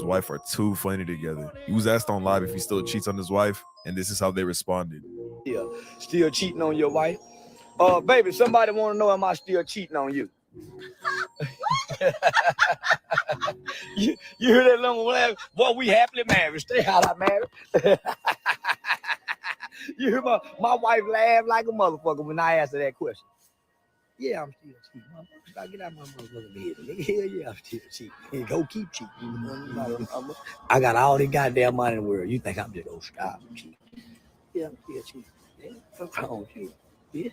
his wife are too funny together. He was asked on live if he still cheats on his wife, and this is how they responded. Yeah, still cheating on your wife? Baby, somebody want to know, am I still cheating on you? you hear that little laugh? Boy, we happily married. Stay out of married. You hear my wife laugh like a motherfucker when I ask her that question. Yeah, I'm still cheating. Motherfucker, get out of my motherfucking bed. Nigga, hell yeah, I'm still cheating. Go keep cheating. I got all the goddamn money in the world. You think I'm just gonna stop cheating? Yeah, I'm still cheating. Yeah, what's wrong with you? Yeah.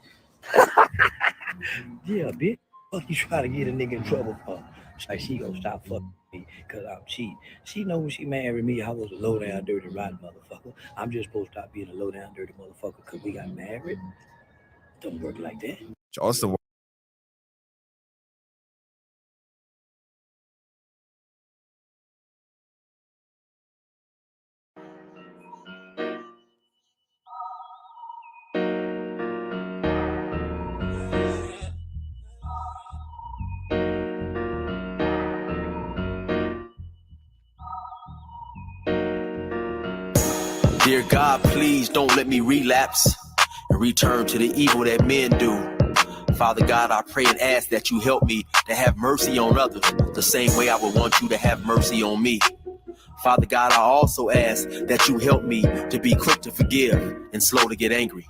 Yeah, bitch. What you trying to get a nigga in trouble for? It's like she gonna stop fucking me because I'm cheating. She know when she married me, I was a low down, dirty, rotten motherfucker. I'm just supposed to stop being a low down, dirty motherfucker because we got married. Don't work like that. Austin. Dear God, please don't let me relapse and return to the evil that men do. Father God, I pray and ask that you help me to have mercy on others the same way I would want you to have mercy on me. Father God, I also ask that you help me to be quick to forgive and slow to get angry.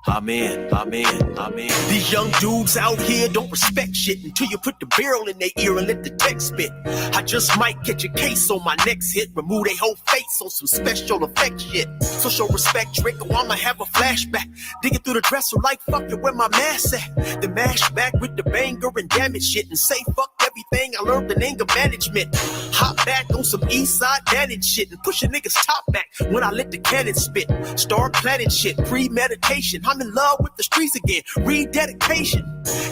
Amen, amen, amen. These young dudes out here don't respect shit until you put the barrel in their ear and let the text spit. I just might catch a case on my next hit, remove their whole face on some special effect shit. So show respect, Drake, or I'ma have a flashback. Digging through the dresser like fuck it, where my mask at? The mash back with the banger and damage shit and say fuck everything I learned in anger management. Hop back on some east side managed shit and push a nigga's top back when I let the cannon spit. Start planning shit, premeditation. I'm in love with the streets again, rededication.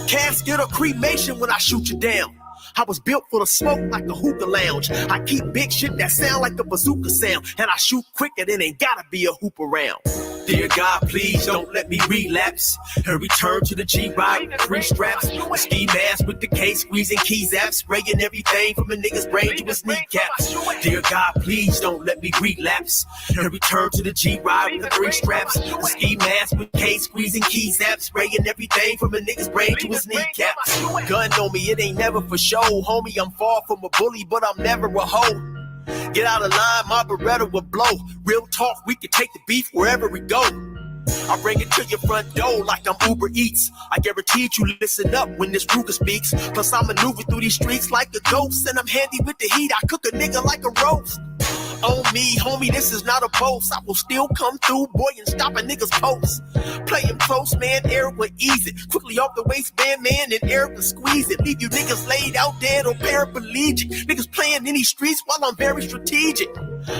Casket or cremation when I shoot you down. I was built for the smoke like a hookah lounge. I keep big shit that sound like a bazooka sound, and I shoot quicker than ain't gotta be a hoop around. Dear God, please don't let me relapse and return to the G-Ride, 3 straps, a ski mask with the case, squeezing keys apps, spraying everything from a nigga's brain to his kneecaps. Dear God, please don't let me relapse and return to the G-Ride with the 3 straps, a ski mask with case, squeezing keys apps, spraying everything from a nigga's brain to his kneecaps. Gun on me, it ain't never for show, homie. I'm far from a bully, but I'm never a hoe. Get out of line, my Beretta will blow. Real talk, we can take the beef wherever we go. I bring it to your front door like I'm Uber Eats. I guarantee you listen up when this Ruger speaks. Plus I maneuver through these streets like a ghost, and I'm handy with the heat. I cook a nigga like a roast. On me, homie, this is not a boast. I will still come through, boy, and stop a nigga's post. Play him close, man, air will ease it. Quickly off the waistband, man, and air will squeeze it. Leave you niggas laid out dead or paraplegic. Niggas playing in these streets while I'm very strategic.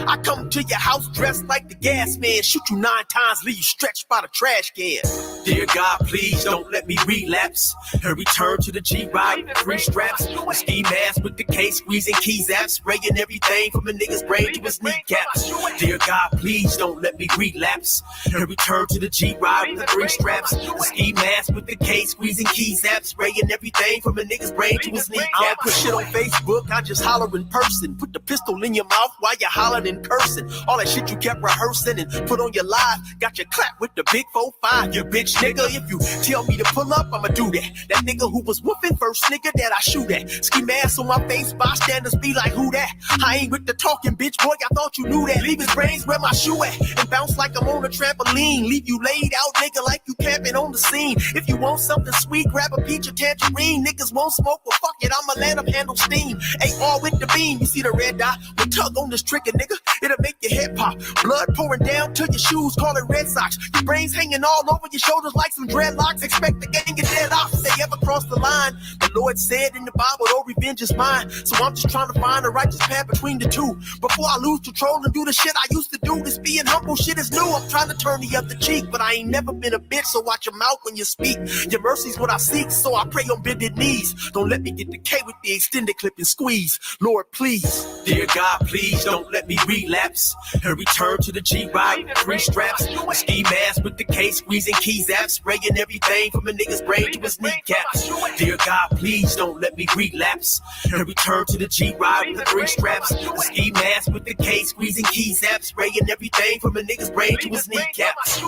I come to your house dressed like the gas man. Shoot you 9 times, leave you stretched by the trash can. Dear God, please don't let me relapse and return to the G-Ride, 3 straps, a ski mask with the case, squeezing keys apps, spraying everything from a nigga's brain to his kneecaps. Dear God, please don't let me relapse and return to the G-Ride with the 3 straps, a ski mask with the case, squeezing keys apps, spraying everything from a nigga's brain to his kneecaps. I don't put shit on Facebook, I just holler in person. Put the pistol in your mouth while you holler in cursing. All that shit you kept rehearsing and put on your live, got your clap with the big 4-5. You bitch nigga, if you tell me to pull up, I'ma do that. That nigga who was whooping first nigga that I shoot at. Ski mask on my face, bystanders be like, who that? I ain't with the talking, bitch boy, I thought you knew that. Leave his brains where my shoe at and bounce like I'm on a trampoline. Leave you laid out nigga like you camping on the scene. If you want something sweet, grab a peach or tangerine. Niggas won't smoke, well fuck it, I'ma let them handle steam. AR with the beam, you see the red dot? We tug on this trigger nigga, it'll make your head pop. Blood pouring down to your shoes, call it Red Sox. Your brains hanging all over your shoulders like some dreadlocks. Expect the gang get dead off if they ever cross the line. The Lord said in the Bible, oh revenge is mine. So I'm just trying to find a righteous path between the two. Before I lose control and do the shit I used to do. This being humble shit is new. I'm trying to turn the other cheek, but I ain't never been a bitch, so watch your mouth when you speak. Your mercy's what I seek, so I pray on bended knees. Don't let me get the K with the extended clip and squeeze. Lord, please. Dear God, please don't let me relapse and return to the G-Ride with 3 straps. The ski mask with the case, squeezing keys apps, spraying everything from a nigga's brain to his kneecaps. Dear God, please don't let me relapse and return to the G-Ride with the 3 straps. The ski mask with the case, squeezing keys apps, spraying everything from a nigga's brain to his kneecaps.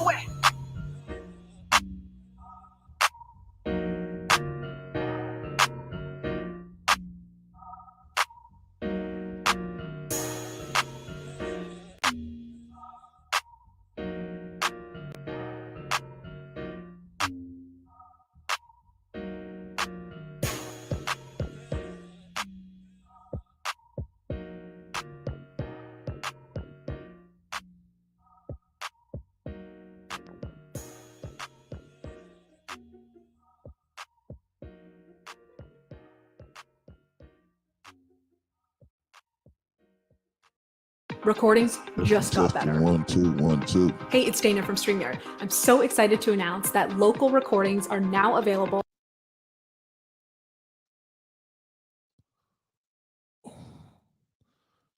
Recordings just got Testing, better. 1 2 1 2. Hey, it's Dana from StreamYard. I'm so excited to announce that local recordings are now available.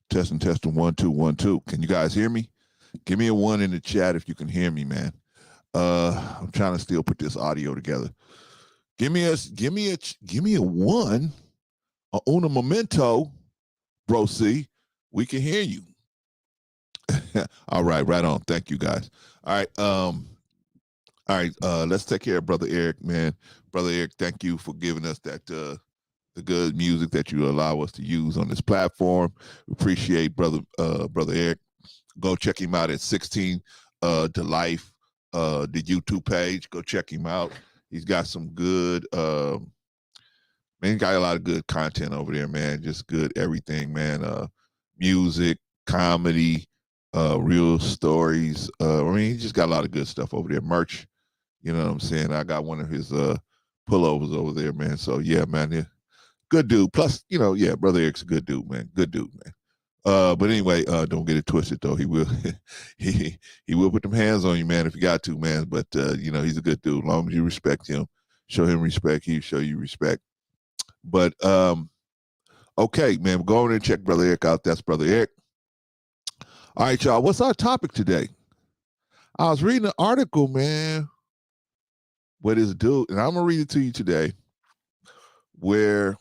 Testing 1 2 1 2. Can you guys hear me? Give me a 1 in the chat if you can hear me, man. I'm trying to still put this audio together. Give me a 1. Un momento, bro. See, we can hear you. All right, right on. Thank you, guys. All right. Let's take care of Brother Eric, man. Brother Eric, thank you for giving us that the good music that you allow us to use on this platform. We appreciate Brother Eric. Go check him out at 16 to Life, the YouTube page. Go check him out. He's got some good man, he got a lot of good content over there, man. Just good everything, man. Music, comedy, real stories. I mean, he just got a lot of good stuff over there. Merch, you know what I'm saying? I got one of his pullovers over there, man. So yeah, man, yeah, good dude. Plus, you know, yeah, Brother Eric's a good dude, man. Good dude, man. But anyway, don't get it twisted though. He will he will put them hands on you, man, if you got to, man. But you know, he's a good dude. As long as you respect him, show him respect, he'll show you respect. But okay, man, go on and check Brother Eric out. That's Brother Eric. All right, y'all. What's our topic today? I was reading an article, man, where this dude, and I'm gonna read it to you today, where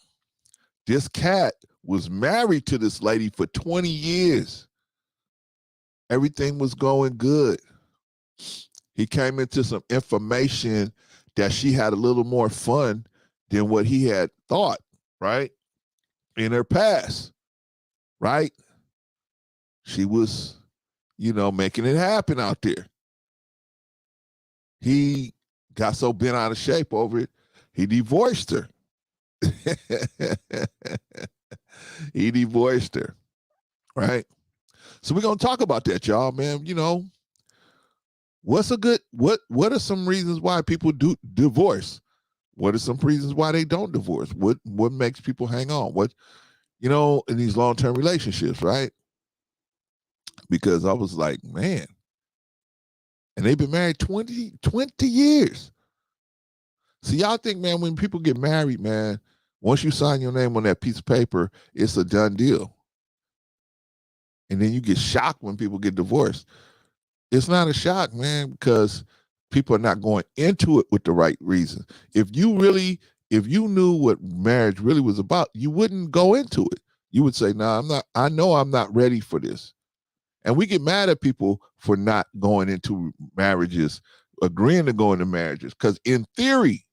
this cat was married to this lady for 20 years. Everything was going good. He came into some information that she had a little more fun than what he had thought, right? In her past, right? She was, you know, making it happen out there. He got so bent out of shape over it, he divorced her. He divorced her, right? So we're gonna talk about that, y'all, man. You know, what are some reasons why people do divorce? What are some reasons why they don't divorce? What makes people hang on? What, you know, in these long-term relationships, right? Because I was like, man, and they've been married 20 years. See, y'all think, man, when people get married, man, once you sign your name on that piece of paper, it's a done deal. And then you get shocked when people get divorced. It's not a shock, man, because people are not going into it with the right reason. If you knew what marriage really was about, you wouldn't go into it. You would say, "No, I know I'm not ready for this." And we get mad at people for not going into marriages, agreeing to go into marriages, because in theory,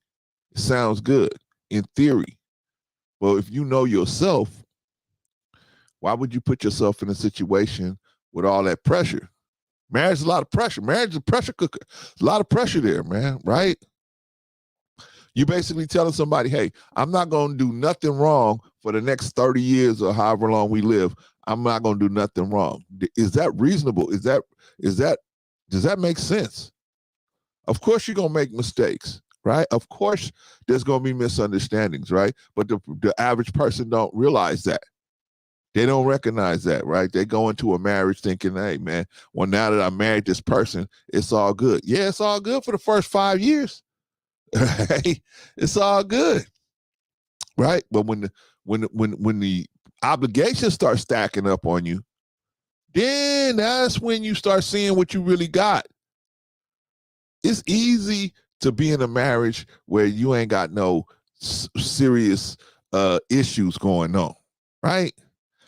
it sounds good. In theory. Well, if you know yourself, why would you put yourself in a situation with all that pressure? Marriage is a lot of pressure. Marriage is a pressure cooker. A lot of pressure there, man, right? You basically telling somebody, hey, I'm not going to do nothing wrong for the next 30 years or however long we live. I'm not going to do nothing wrong. Is that reasonable? Does that make sense? Of course you're going to make mistakes, right? Of course there's going to be misunderstandings, right? But the average person don't realize that. They don't recognize that, right? They go into a marriage thinking, hey, man, well, now that I married this person, it's all good. Yeah, it's all good for the first 5 years. Right? It's all good, right? But when the obligations start stacking up on you, then that's when you start seeing what you really got. It's easy to be in a marriage where you ain't got no serious issues going on, right?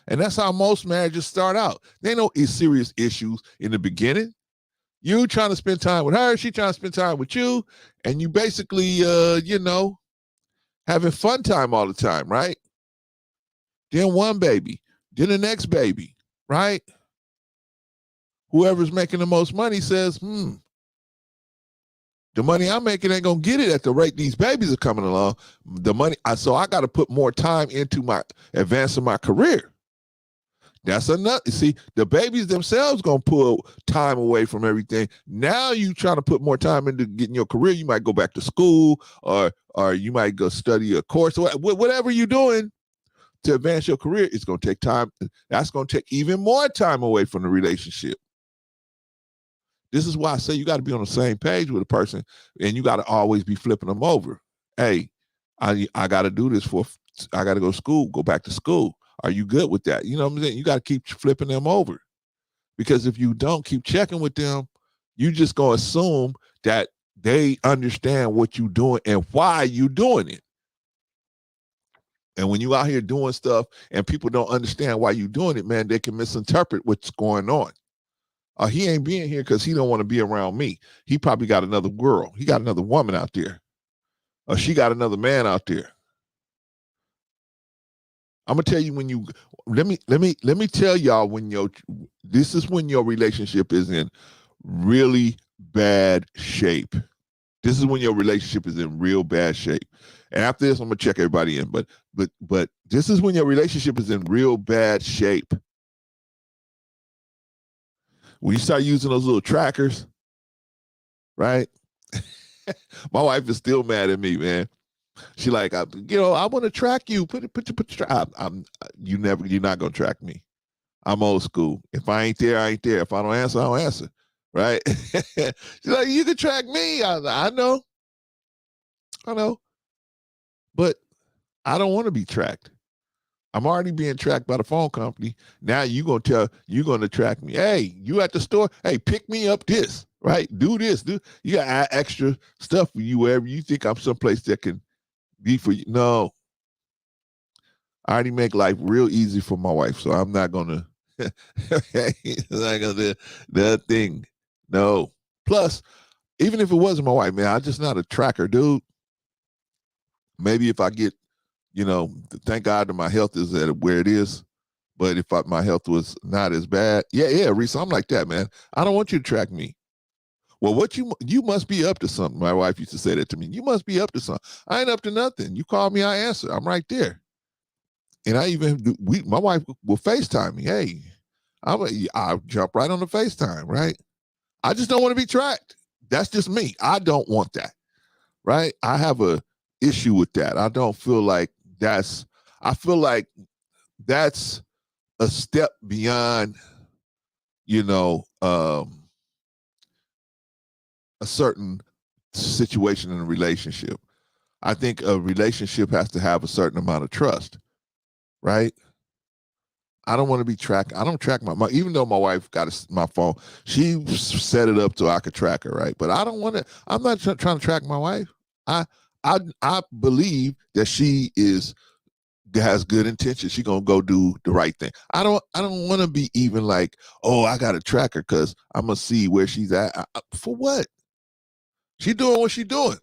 And that's how most marriages start out. There ain't no serious issues in the beginning. You trying to spend time with her, she trying to spend time with you, and you basically, having fun time all the time, right? Then one baby, then the next baby, right? Whoever's making the most money says, the money I'm making ain't gonna get it at the rate these babies are coming along. The money, so I got to put more time into my advancing my career. That's enough. See, the babies themselves gonna pull time away from everything. Now you trying to put more time into getting your career. You might go back to school, or you might go study a course. Whatever you're doing to advance your career, it's gonna take time. That's gonna take even more time away from the relationship. This is why I say you got to be on the same page with a person, and you got to always be flipping them over. Hey, I got to do this I got to go to school, go back to school. Are you good with that? You know what I'm saying? You got to keep flipping them over, because if you don't keep checking with them, you just going to assume that they understand what you're doing and why you're doing it. And when you out here doing stuff and people don't understand why you're doing it, man, they can misinterpret what's going on. He ain't being here because he don't want to be around me. He probably got another girl. He got another woman out there. Or she got another man out there. I'm gonna tell you when you let me tell y'all this is when your relationship is in really bad shape. This is when your relationship is in real bad shape. And after this, I'm gonna check everybody in. But this is when your relationship is in real bad shape. When you start using those little trackers, right? My wife is still mad at me, man. She like, I want to track you. Put you're not gonna track me. I'm old school. If I ain't there, I ain't there. If I don't answer, I don't answer. Right? She's like, you can track me. I know. But I don't want to be tracked. I'm already being tracked by the phone company. Now you're going to track me. Hey, you at the store? Hey, pick me up this, right? Do this. You got to add extra stuff for you wherever you think I'm someplace that can be for you. No. I already make life real easy for my wife, so I'm not going to do that thing. No. Plus, even if it wasn't my wife, man, I'm just not a tracker, dude. Maybe if I get, thank God that my health is at where it is. But if my health was not as bad, Reese, I'm like that, man. I don't want you to track me. Well, what you must be up to something. My wife used to say that to me. You must be up to something. I ain't up to nothing. You call me, I answer. I'm right there. And my wife will FaceTime me. Hey, I'll jump right on the FaceTime, right? I just don't want to be tracked. That's just me. I don't want that, right? I have a issue with that. I don't feel like I feel like that's a step beyond, a certain situation in a relationship. I think a relationship has to have a certain amount of trust, right? I don't want to be tracked. I don't track even though my wife got my phone, she set it up so I could track her, right? But I don't want to, I'm not trying to track my wife. I believe that she has good intentions. She's gonna go do the right thing. I don't want to be even like, oh, I got to track her because I'm gonna see where she's at. For what? She doing what she doing.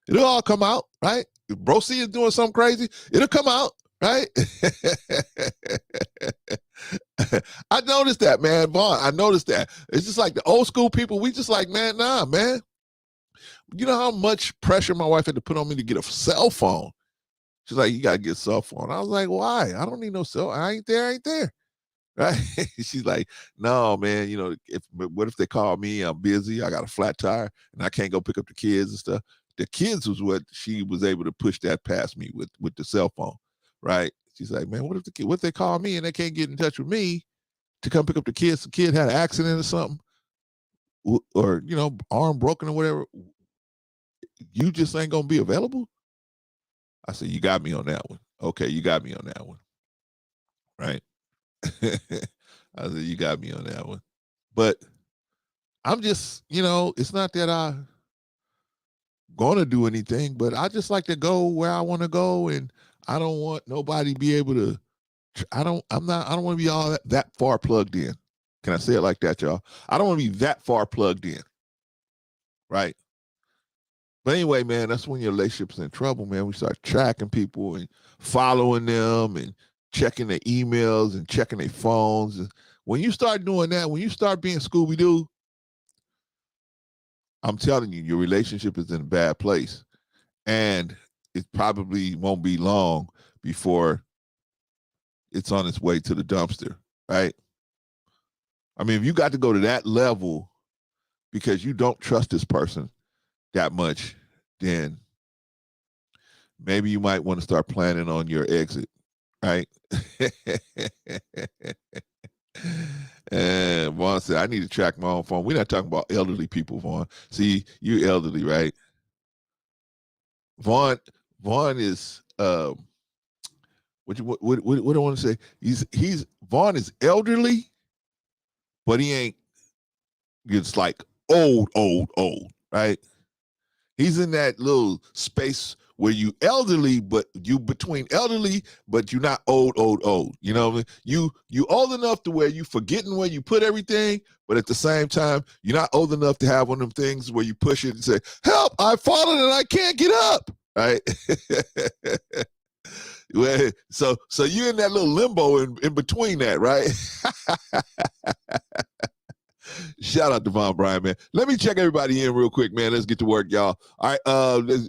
It'll all come out, right? If Brocy is doing something crazy, it'll come out, right? I noticed that, man, Vaughn. I noticed that. It's just like the old school people. We just like, man, nah, man. You know how much pressure my wife had to put on me to get a cell phone? She's like, you got to get a cell phone. I was like, why? I don't need no cell. I ain't there. Right? She's like, no, man, what if they call me? I'm busy. I got a flat tire and I can't go pick up the kids and stuff. The kids was what she was able to push that past me with the cell phone. Right? She's like, man, what if they call me and they can't get in touch with me to come pick up the kids? The kid had an accident or something, or, arm broken or whatever. You just ain't going to be available? I said, you got me on that one. Okay, you got me on that one. right? I said, you got me on that one. But I'm just, it's not that I gonna do anything, but I just like to go where I want to go, and I don't want nobody to be able to. I don't want to be all that far plugged in. Can I say it like that, y'all? I don't want to be that far plugged in, right? But anyway, man, that's when your relationship's in trouble, man. We start tracking people and following them and checking their emails and checking their phones. And when you start doing that, when you start being Scooby-Doo, I'm telling you, your relationship is in a bad place. And it probably won't be long before it's on its way to the dumpster, right? I mean, if you got to go to that level because you don't trust this person that much, then maybe you might want to start planning on your exit, right? And Vaughn said, I need to track my own phone. We're not talking about elderly people, Vaughn. See, you're elderly, right? Vaughn is what do I want to say? He's Vaughn is elderly, but he ain't it's like old, right? He's in that little space where you elderly, but you between elderly, but you're not old. You know what I mean? You old enough to where you forgetting where you put everything, but at the same time, you're not old enough to have one of them things where you push it and say, help, I've fallen and I can't get up, right? So you're in that little limbo in between that, right? Shout out to Von Bryan, man. Let me check everybody in real quick, man. Let's get to work, y'all. All right,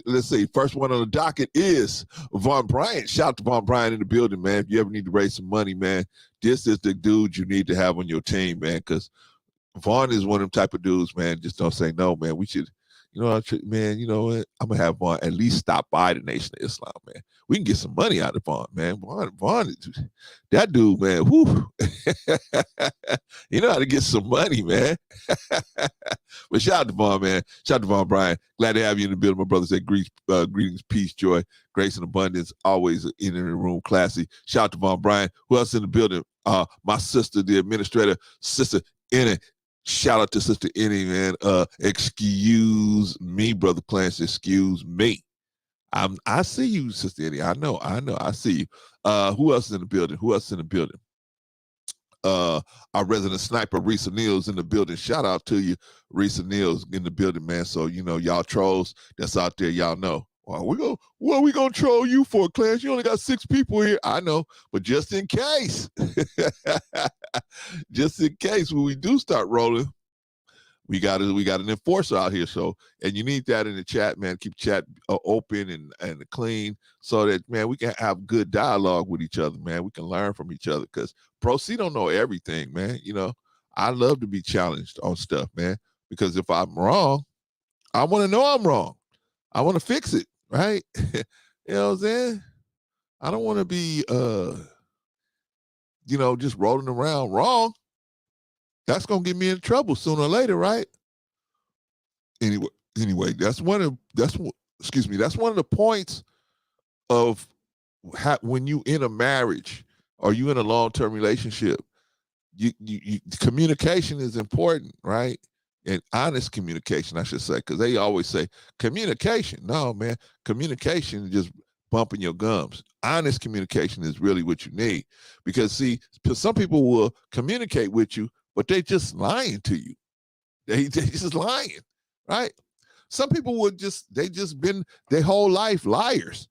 let's see. First one on the docket is Von Bryan. Shout out to Von Bryan in the building, man. If you ever need to raise some money, man, this is the dude you need to have on your team, man, because Vaughn is one of them type of dudes, man. Just don't say no, man. We should, man, you know what? I'm going to have Vaughn at least stop by the Nation of Islam, man. We can get some money out of Vaughn, man. Vaughn, that dude, man, whoo. You know how to get some money, man. But shout out to Vaughn, man. Shout out to Von Bryan. Glad to have you in the building. My brother said greetings, peace, joy, grace, and abundance. Always in the room, classy. Shout out to Von Bryan. Who else in the building? My sister, the administrator, Sister Annie. Shout out to Sister Annie, man. Excuse me, Brother Clancy. Excuse me. I see you, Sister Annie. I know. I see you. Who else is in the building? Our resident sniper, Risa Neals, in the building. Shout out to you, Risa Neals, in the building, man. So, y'all trolls that's out there, y'all know. What are we gonna troll you for, Clarence? You only got 6 people here. I know, but just in case, just in case when we do start rolling, we got an enforcer out here. So, and you need that in the chat, man. Keep chat open and clean so that, man, we can have good dialogue with each other, man. We can learn from each other because Pro C don't know everything, man. I love to be challenged on stuff, man, because if I'm wrong, I want to know I'm wrong. I want to fix it, right? You know what I'm saying? I don't want to be, just rolling around wrong. That's going to get me in trouble sooner or later, right? Anyway, that's one of the points of when you in a marriage or you in a long-term relationship. You communication is important, right? And honest communication, I should say, because they always say communication. No, man, communication is just bumping your gums. Honest communication is really what you need, because some people will communicate with you, but they just lying to you. They just lying, right? Some people they just been their whole life liars,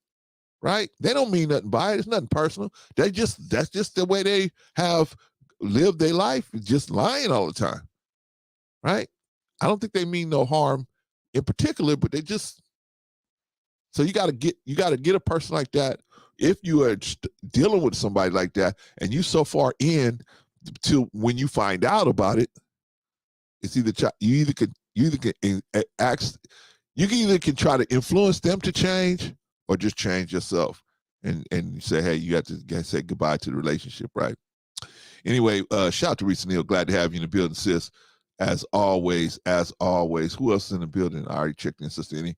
right? They don't mean nothing by it. It's nothing personal. That's just the way they have lived their life, just lying all the time, right? I don't think they mean no harm in particular, but they just, so you got to get a person like that. If you are dealing with somebody like that and you so far in to when you find out about it, it's either you can try to influence them to change or just change yourself and you say, hey, you have to say goodbye to the relationship, right? Anyway, shout out to Risa Neal. Glad to have you in the building, sis. As always. Who else is in the building? I already checked in, Sister Annie.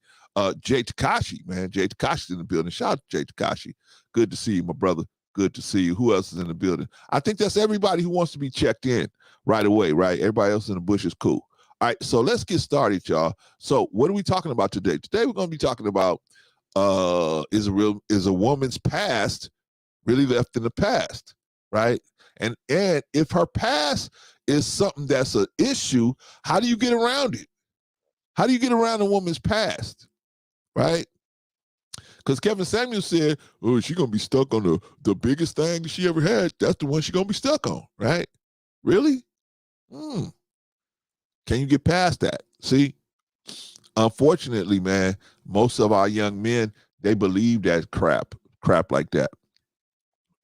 Jay Takashi, man. Jay Takashi's in the building. Shout out to Jay Takashi. Good to see you, my brother. Good to see you. Who else is in the building? I think that's everybody who wants to be checked in right away, right? Everybody else in the bush is cool. All right, so let's get started, y'all. So what are we talking about today? Today we're going to be talking about is a woman's past really left in the past, right? And if her past is something that's an issue, how do you get around it? How do you get around a woman's past, right? Because Kevin Samuels said, oh, she's going to be stuck on the biggest thing she ever had. That's the one she's going to be stuck on, right? Really? Can you get past that? See, unfortunately, man, most of our young men, they believe that crap like that,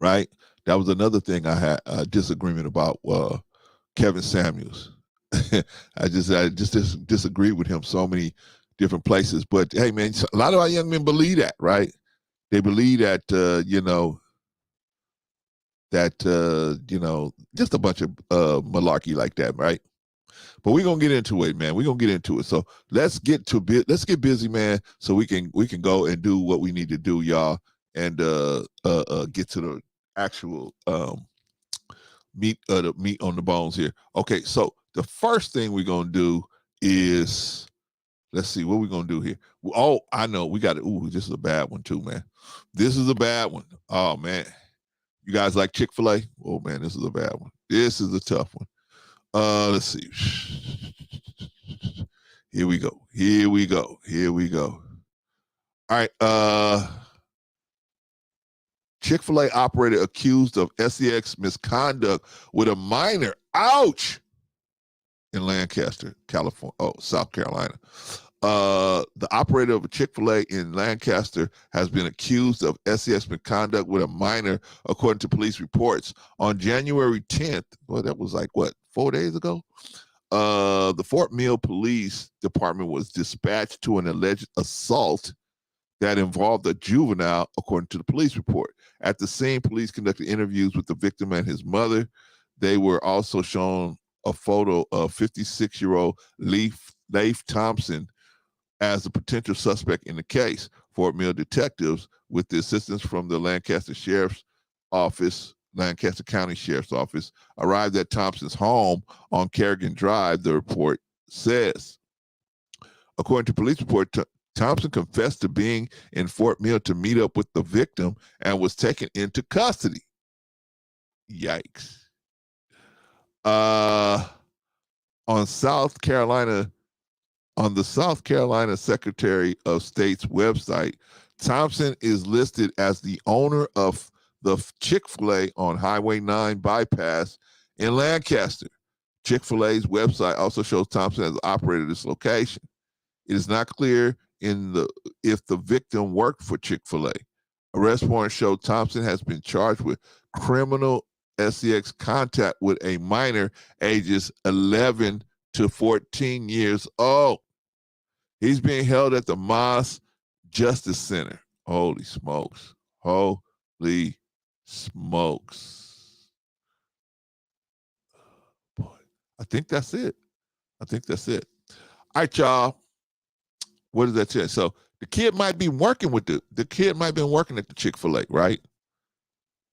right? That was another thing I had a disagreement about Kevin Samuels. I just disagree with him so many different places. But hey, man, a lot of our young men believe that, right? They believe that just a bunch of malarkey like that, right? But we're gonna get into it, man. We're gonna get into it. So let's get busy, man, so we can go and do what we need to do, y'all, and get to the actual meat on the bones here. Okay, so the first thing we're gonna do is, let's see what we're gonna do here. Oh, I know we got it. Ooh, this is a bad one too, man. This is a bad one. Oh man, you guys like Chick-fil-A? Oh man, this is a bad one. This is a tough one. Let's see. Here we go. All right. Chick-fil-A operator accused of sex misconduct with a minor. Ouch! In Lancaster, California. Oh, South Carolina. The operator of a Chick-fil-A in Lancaster has been accused of sex misconduct with a minor, according to police reports. On January 10th, well, that was like, 4 days ago? The Fort Mill Police Department was dispatched to an alleged assault that involved a juvenile, according to the police report. At the scene, police conducted interviews with the victim and his mother. They were also shown a photo of 56-year-old Leif Thompson as a potential suspect in the case. Fort Mill detectives, with the assistance from the Lancaster County Sheriff's Office, arrived at Thompson's home on Kerrigan Drive, the report says. According to police report, Thompson confessed to being in Fort Mill to meet up with the victim and was taken into custody. Yikes. On the South Carolina Secretary of State's website, Thompson is listed as the owner of the Chick-fil-A on Highway 9 bypass in Lancaster. Chick-fil-A's website also shows Thompson as the operator of this location. It is not clear if the victim worked for Chick-fil-A. Arrest warrant showed Thompson has been charged with criminal sex contact with a minor ages 11 to 14 years old. He's being held at the Moss Justice Center. Holy smokes. Holy smokes. Boy, I think that's it. All right, y'all. What does that say? So the kid might be working with the kid might be working at the Chick-fil-A, right?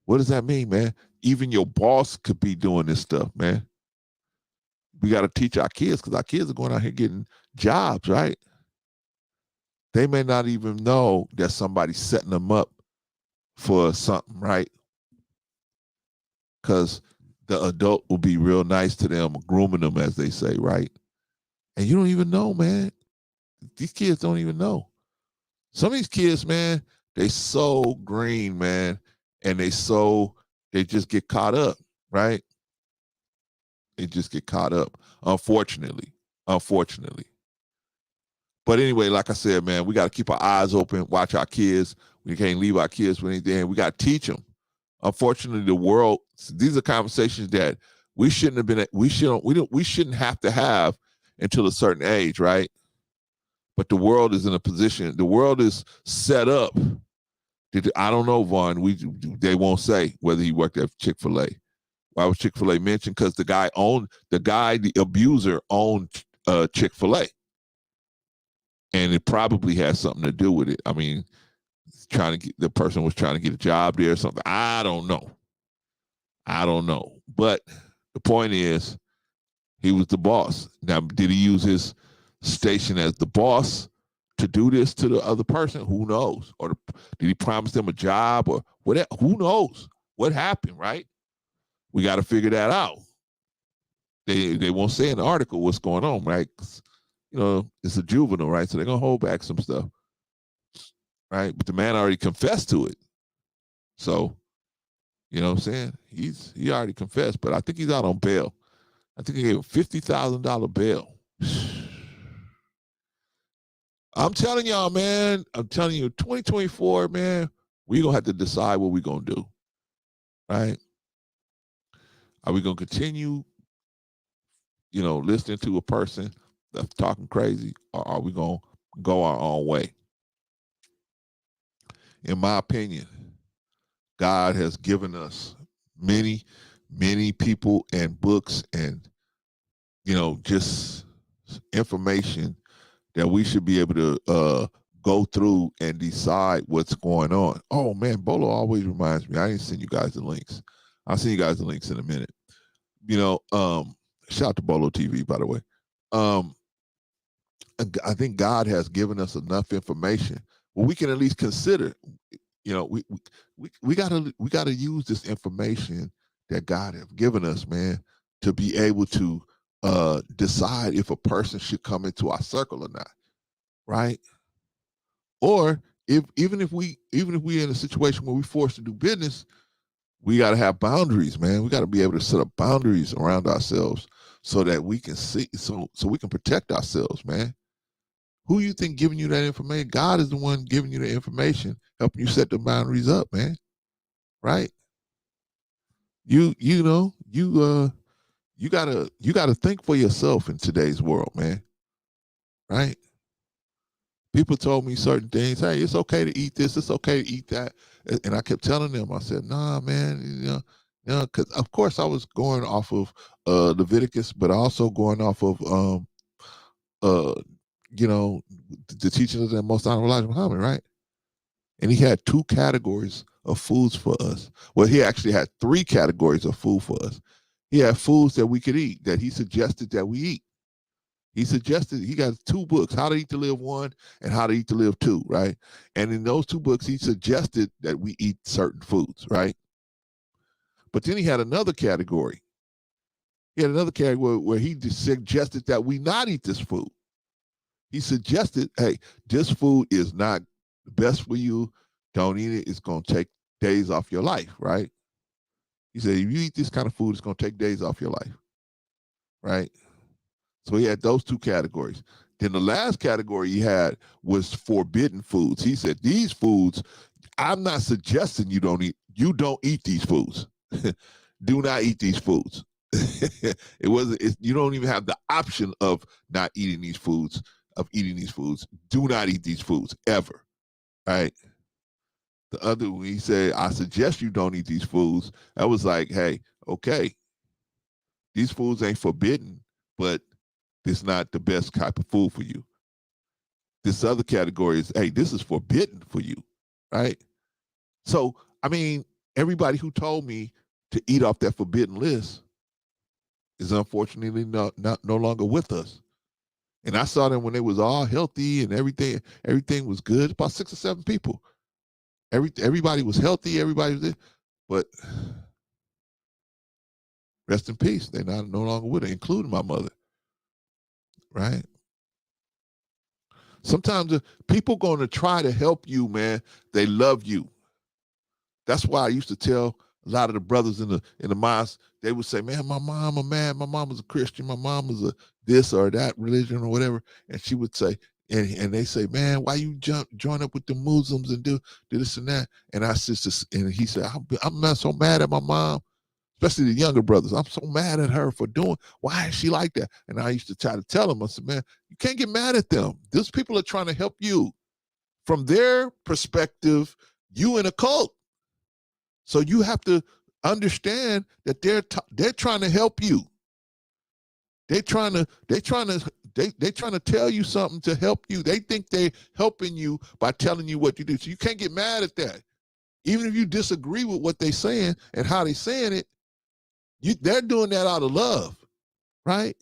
What does that mean, man? Even your boss could be doing this stuff, man. We got to teach our kids, because our kids are going out here getting jobs, right? They may not even know that somebody's setting them up for something, right? Because the adult will be real nice to them, grooming them, as they say, right? And you don't even know, man. These kids don't even know. Some of these kids, man, they so green, man, and they just get caught up, right? They just get caught up, unfortunately. But anyway, like I said, man, we got to keep our eyes open, watch our kids. We can't leave our kids with anything. We got to teach them. Unfortunately, the world, these are conversations that we shouldn't have to have until a certain age, right? But the world is in a position, the world is set up. I don't know, Vaughn, they won't say whether he worked at Chick-fil-A. Why was Chick-fil-A mentioned? Because the abuser owned Chick-fil-A. And it probably has something to do with it. I mean, the person was trying to get a job there or something. I don't know. But the point is, he was the boss. Now, did he use his station as the boss to do this to the other person? Who knows? Or did he promise them a job or whatever? Who knows what happened, right? We got to figure that out. They won't say in the article what's going on, right? You know, it's a juvenile, right? So they're going to hold back some stuff, right? But the man already confessed to it. So, you know what I'm saying? He already confessed, but I think he's out on bail. I think he gave him $50,000 bail. I'm telling y'all, man, 2024, man, we're going to have to decide what we're going to do, right? Are we going to continue, you know, listening to a person that's talking crazy, or are we going to go our own way? In my opinion, God has given us many, many people and books and, you know, just information that we should be able to go through and decide what's going on. Oh, man, Bolo always reminds me. I didn't send you guys the links. I'll send you guys the links in a minute. You know, shout out to Bolo TV, by the way. I think God has given us enough information where we can at least consider. You know, we gotta use this information that God has given us, man, to be able to decide if a person should come into our circle or not, right? Or even if we're in a situation where we're forced to do business, we got to have boundaries, man. We got to be able to set up boundaries around ourselves so that we can see, so we can protect ourselves, man. Who you think giving you that information? God is the one giving you the information, helping you set the boundaries up, man. Right? You gotta think for yourself in today's world, man. Right? People told me certain things. Hey, it's okay to eat this. It's okay to eat that. And I kept telling them, I said, nah, man, you know, because of course I was going off of Leviticus, but also going off of you know, the teachings of the Most Honorable Elijah Muhammad, right? And he had 2 categories of foods for us. Well, he actually had 3 categories of food for us. He had foods that we could eat, that he suggested that we eat. He got 2 books, How to Eat to Live 1 and How to Eat to Live 2, right? And in those 2 books, he suggested that we eat certain foods, right? But then he had another category. He had another category where he suggested that we not eat this food. He suggested, hey, this food is not the best for you. Don't eat it. It's going to take days off your life, right? He said, if you eat this kind of food, it's going to take days off your life, right? So he had those 2 categories. Then the last category he had was forbidden foods. He said, these foods, I'm not suggesting you don't eat these foods. Do not eat these foods. You don't even have the option of not eating these foods, of eating these foods. Do not eat these foods ever, right? The other one, he said, I suggest you don't eat these foods. I was like, hey, okay, these foods ain't forbidden, but it's not the best type of food for you. This other category is, hey, this is forbidden for you, right? So, I mean, everybody who told me to eat off that forbidden list is unfortunately no longer with us. And I saw them when they was all healthy and everything was good. About 6 or 7 people. Everybody was healthy. Everybody was there, but rest in peace. They're no longer with her, including my mother. Right? Sometimes people going to try to help you, man. They love you. That's why I used to tell a lot of the brothers in the mosque, they would say, man, my mom was a Christian, my mom was a this or that religion or whatever. And she would say, and they say, man, why you join up with the Muslims and do this and that? And and he said, I'm not so mad at my mom, especially the younger brothers. I'm so mad at her for why is she like that? And I used to try to tell them, I said, man, you can't get mad at them. Those people are trying to help you. From their perspective, you in a cult. So you have to understand that they're trying to help you. They're trying to They trying to tell you something to help you. They think they're helping you by telling you what to do. So you can't get mad at that. Even if you disagree with what they're saying and how they're saying it, they're doing that out of love, right?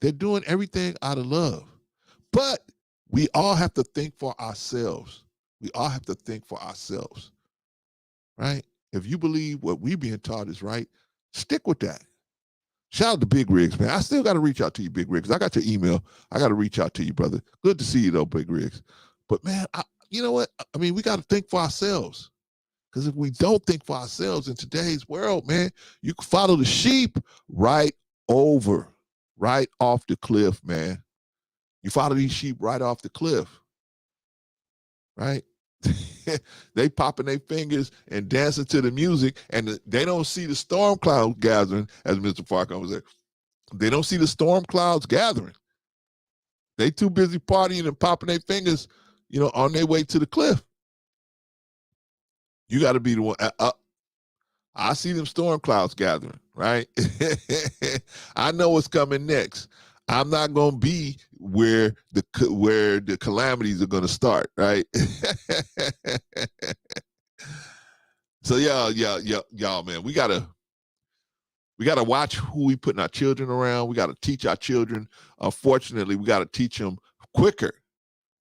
They're doing everything out of love. But we all have to think for ourselves. We all have to think for ourselves, right? If you believe what we're being taught is right, stick with that. Shout out to Big Riggs, man. I still got to reach out to you, Big Riggs. I got your email. I got to reach out to you, brother. Good to see you, though, Big Riggs. But, man, you know what? I mean, we got to think for ourselves. Because if we don't think for ourselves in today's world, man, you can follow the sheep right off the cliff, man. You follow these sheep right off the cliff, right? They popping their fingers and dancing to the music, and they don't see the storm clouds gathering, as Mr. Farrakhan was there. They don't see the storm clouds gathering. They too busy partying and popping their fingers, on their way to the cliff. You got to be the one. I see them storm clouds gathering, right? I know what's coming next. I'm not going to be where the calamities are going to start, right? So y'all, man, we gotta watch who we putting our children around. We got to teach our children. Unfortunately, we got to teach them quicker.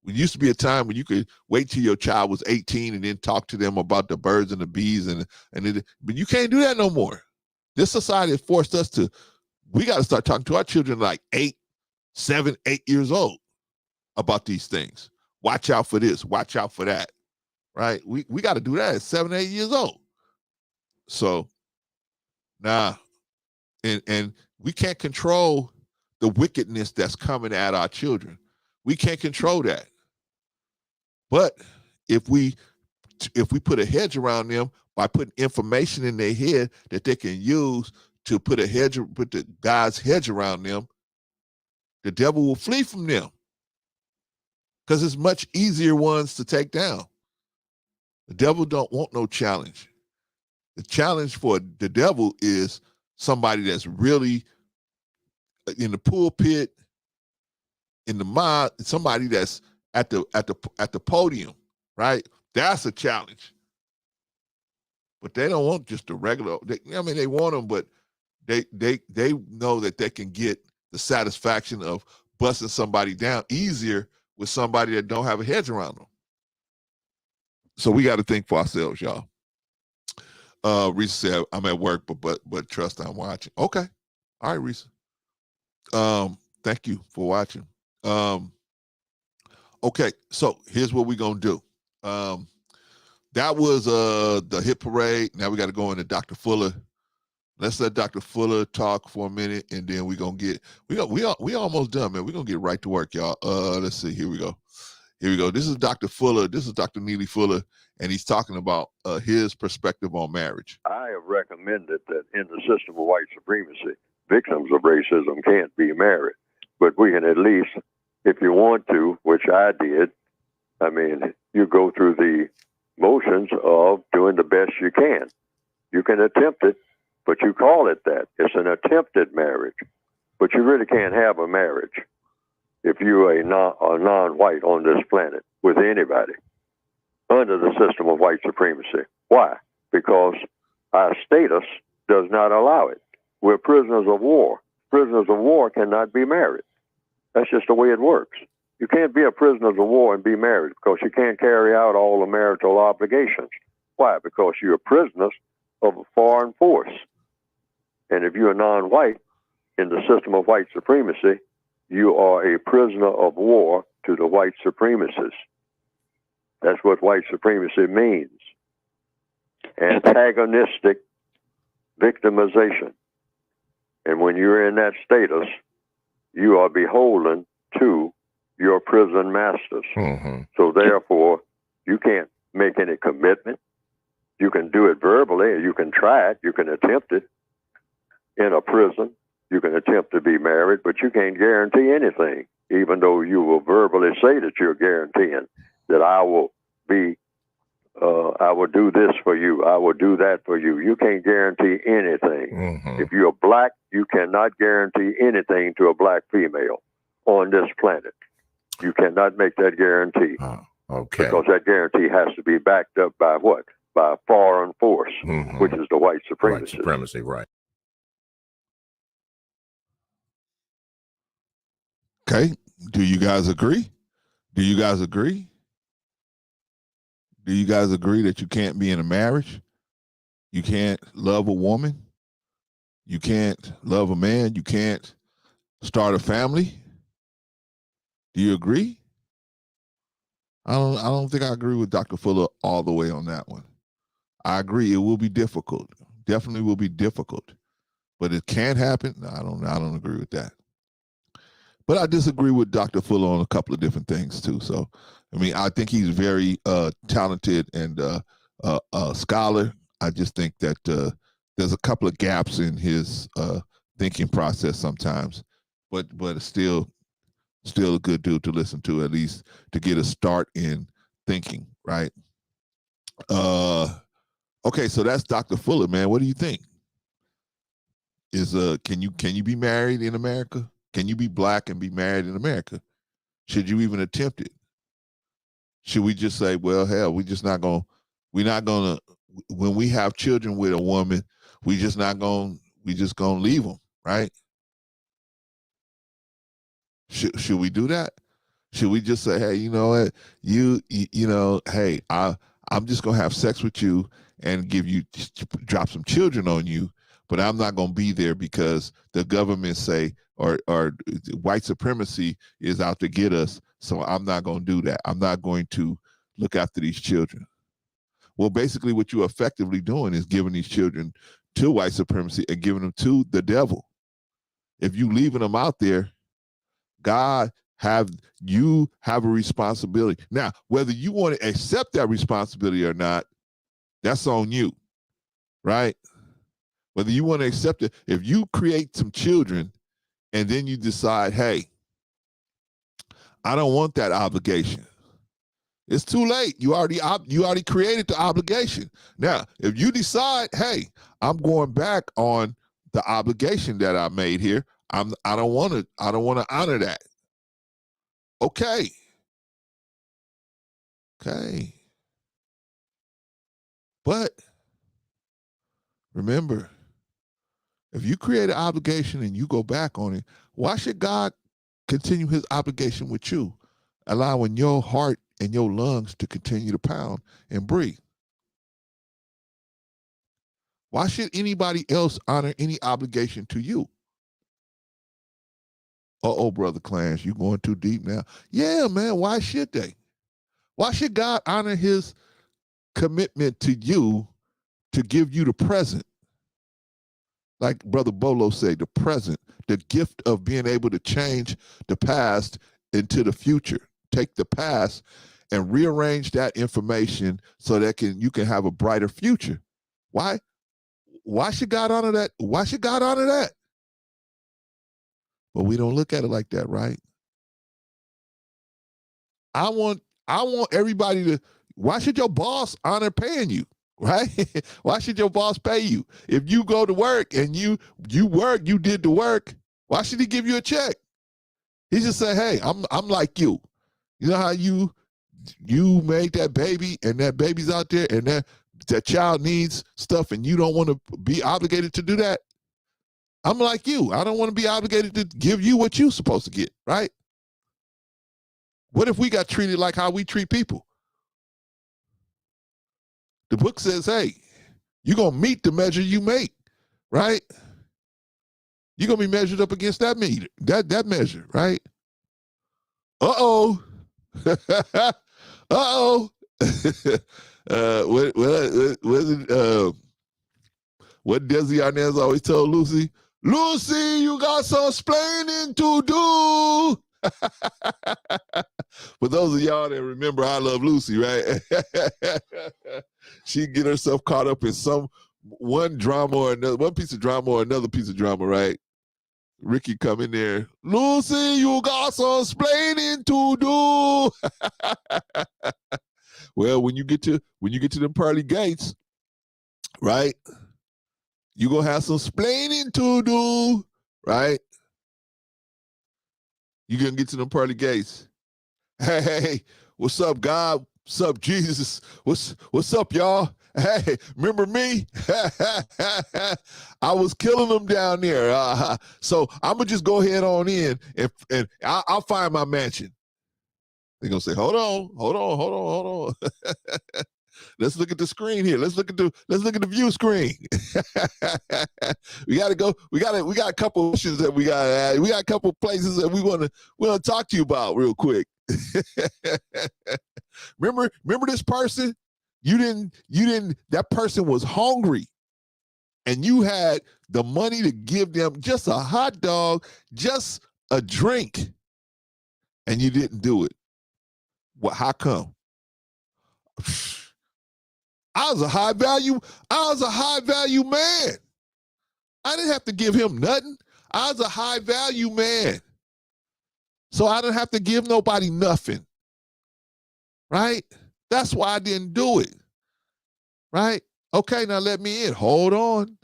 It used to be a time when you could wait till your child was 18 and then talk to them about the birds and the bees, but you can't do that no more. This society has forced us to. We got to start talking to our children like 7, 8 years old about these things. Watch out for this. Watch out for that. Right? We got to do that at 7, 8 years old. So, and we can't control the wickedness that's coming at our children. We can't control that. But if we put a hedge around them by putting information in their head that they can use to put the God's hedge around them, the devil will flee from them because it's much easier ones to take down. The devil don't want no challenge. The challenge for the devil is somebody that's really in the pulpit, in the mind, somebody that's at the podium, right? That's a challenge. But they don't want just the regular. They want them, but they know that they can get the satisfaction of busting somebody down easier with somebody that don't have a hedge around them. So we got to think for ourselves, y'all. Risa said, "I'm at work, but trust I'm watching." Okay, all right, Risa. Thank you for watching. Okay, so here's what we're gonna do. That was the hit parade. Now we got to go into Dr. Fuller. Let's let Dr. Fuller talk for a minute, and then we almost done, man. We're gonna get right to work, y'all. Let's see. Here we go. This is Dr. Fuller. This is Dr. Neely Fuller, and he's talking about his perspective on marriage. I have recommended that in the system of white supremacy, victims of racism can't be married, but we can at least, if you want to, which I did, you go through the motions of doing the best you can. You can attempt it, but you call it that. It's an attempted marriage, but you really can't have a marriage if you're a non-white on this planet with anybody under the system of white supremacy. Why? Because our status does not allow it. We're prisoners of war. Prisoners of war cannot be married. That's just the way it works. You can't be a prisoner of war and be married because you can't carry out all the marital obligations. Why? Because you're prisoners of a foreign force. And if you're non-white in the system of white supremacy, you are a prisoner of war to the white supremacists. That's what white supremacy means. Antagonistic victimization. And when you're in that status, you are beholden to your prison masters. Mm-hmm. So therefore, you can't make any commitment. You can do it verbally, or you can try it, you can attempt it in a prison. You can attempt to be married, but you can't guarantee anything, even though you will verbally say that you're guaranteeing that I will do this for you, I will do that for you. You can't guarantee anything. Mm-hmm. If you're black, you cannot guarantee anything to a black female, on this planet. You cannot make that guarantee Okay. because that guarantee has to be backed up by what? By a foreign force, Mhm. which is the white White supremacy. supremacy, right. Okay. Do you guys agree? Do you guys agree? Do you guys agree that you can't be in a marriage? You can't love a woman? You can't love a man? You can't start a family? Do you agree? I don't think I agree with Dr. Fuller all the way on that one. I agree it will be difficult. Definitely will be difficult. But it can happen. No, I don't agree with that. But I disagree with Dr. Fuller on a couple of different things too. So, I mean, I think he's very talented and a scholar. I just think that there's a couple of gaps in his thinking process sometimes. But it's still a good dude to listen to, at least to get a start in thinking, right? Okay, so that's Dr. Fuller, man. What do you think? Can you be married in America? Can you be black and be married in America? Should you even attempt it? Should we just say, well, hell, we're just not gonna, when we have children with a woman, we just gonna leave them, right? Should we do that? Should we just say, hey, you know what, you know, hey, I'm just gonna have sex with you and drop some children on you, but I'm not gonna be there because the government say or white supremacy is out to get us, so I'm not gonna do that. I'm not going to look after these children. Well, basically what you're effectively doing is giving these children to white supremacy and giving them to the devil. If you leaving them out there, you have a responsibility. Now, whether you want to accept that responsibility or not, that's on you, right? Whether you want to accept it, if you create some children and then you decide, hey, I don't want that obligation, it's too late. You already created the obligation. Now, if you decide, hey, I'm going back on the obligation that I made here, I don't want to honor that. Okay. But remember, if you create an obligation and you go back on it, why should God continue his obligation with you, allowing your heart and your lungs to continue to pound and breathe? Why should anybody else honor any obligation to you? Uh-oh, Brother Clarence, you going too deep now. Yeah, man, why should they? Why should God honor his commitment to you to give you the present? Like Brother Bolo said, the present, the gift of being able to change the past into the future. Take the past and rearrange that information so that you can have a brighter future. Why should God honor that? Why should God honor that? But we don't look at it like that, right? I want everybody to, why should your boss honor paying you, right? Why should your boss pay you? If you go to work and you work, you did the work, why should he give you a check? He just say, hey, I'm like you. You know how you made that baby and that baby's out there and that child needs stuff and you don't want to be obligated to do that? I'm like you. I don't want to be obligated to give you what you're supposed to get, right? What if we got treated like how we treat people? The book says, hey, you're going to meet the measure you make, right? You're going to be measured up against that meter, that measure, right? Uh-oh. Uh-oh. What Desi Arnaz always told Lucy? Lucy, you got some explaining to do. For those of y'all that remember I Love Lucy, right? She get herself caught up in one drama or another, one piece of drama or another piece of drama, right? Ricky come in there, Lucy, you got some explaining to do. Well, when you get to them pearly gates, right? You gonna have some explaining to do, right? You gonna get to them pearly gates. Hey, what's up, God? What's up, Jesus? What's up, y'all? Hey, remember me? I was killing them down there. So I'm gonna just go ahead on in and I'll find my mansion. They're gonna say, hold on. Let's look at the screen here. Let's look at the view screen. We got a couple issues that we got to add. We got a couple places that we want to talk to you about real quick. Remember this person? That person was hungry and you had the money to give them just a hot dog, just a drink, and you didn't do it. Well, how come? I was a high value man. I didn't have to give him nothing. I was a high value man. So I didn't have to give nobody nothing. Right? That's why I didn't do it. Right? Okay, now let me in. Hold on.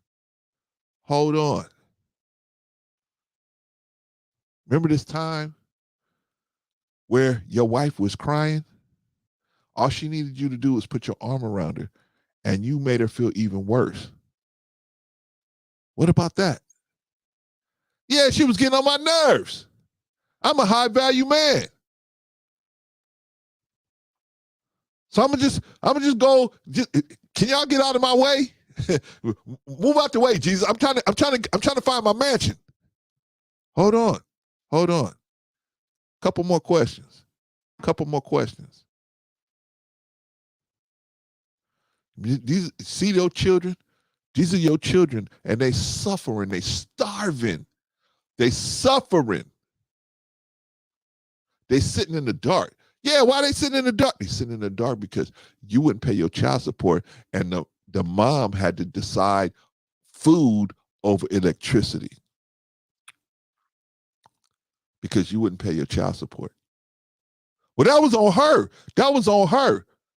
Remember this time where your wife was crying? All she needed you to do was put your arm around her, and you made her feel even worse. What about that? Yeah, she was getting on my nerves. I'm a high value man. So I'm gonna just go. Can y'all get out of my way? Move out the way, Jesus. I'm trying to find my mansion. Hold on. Couple more questions. See your children? These are your children, and they suffering, they starving, they suffering. They sitting in the dark. Yeah, why they sitting in the dark? They sitting in the dark because you wouldn't pay your child support, and the mom had to decide food over electricity because you wouldn't pay your child support. Well, that was on her.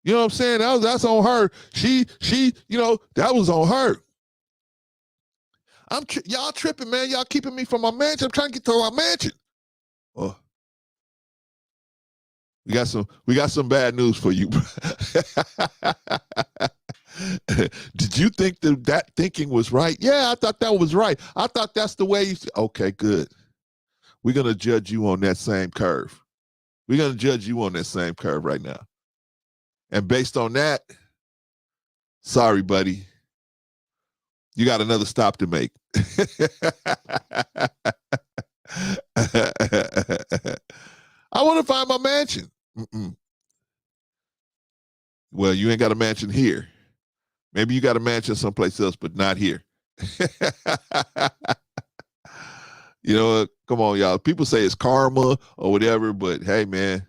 You know what I'm saying? That's on her. She, that was on her. Y'all tripping, man. Y'all keeping me from my mansion. I'm trying to get to my mansion. Oh. We got some bad news for you. Did you think that thinking was right? Yeah, I thought that was right. I thought that's the way okay, good. We're going to judge you on that same curve. We're going to judge you on that same curve right now. And based on that, sorry, buddy. You got another stop to make. I want to find my mansion. Well, you ain't got a mansion here. Maybe you got a mansion someplace else, but not here. You know, come on, y'all. People say it's karma or whatever, but hey, man,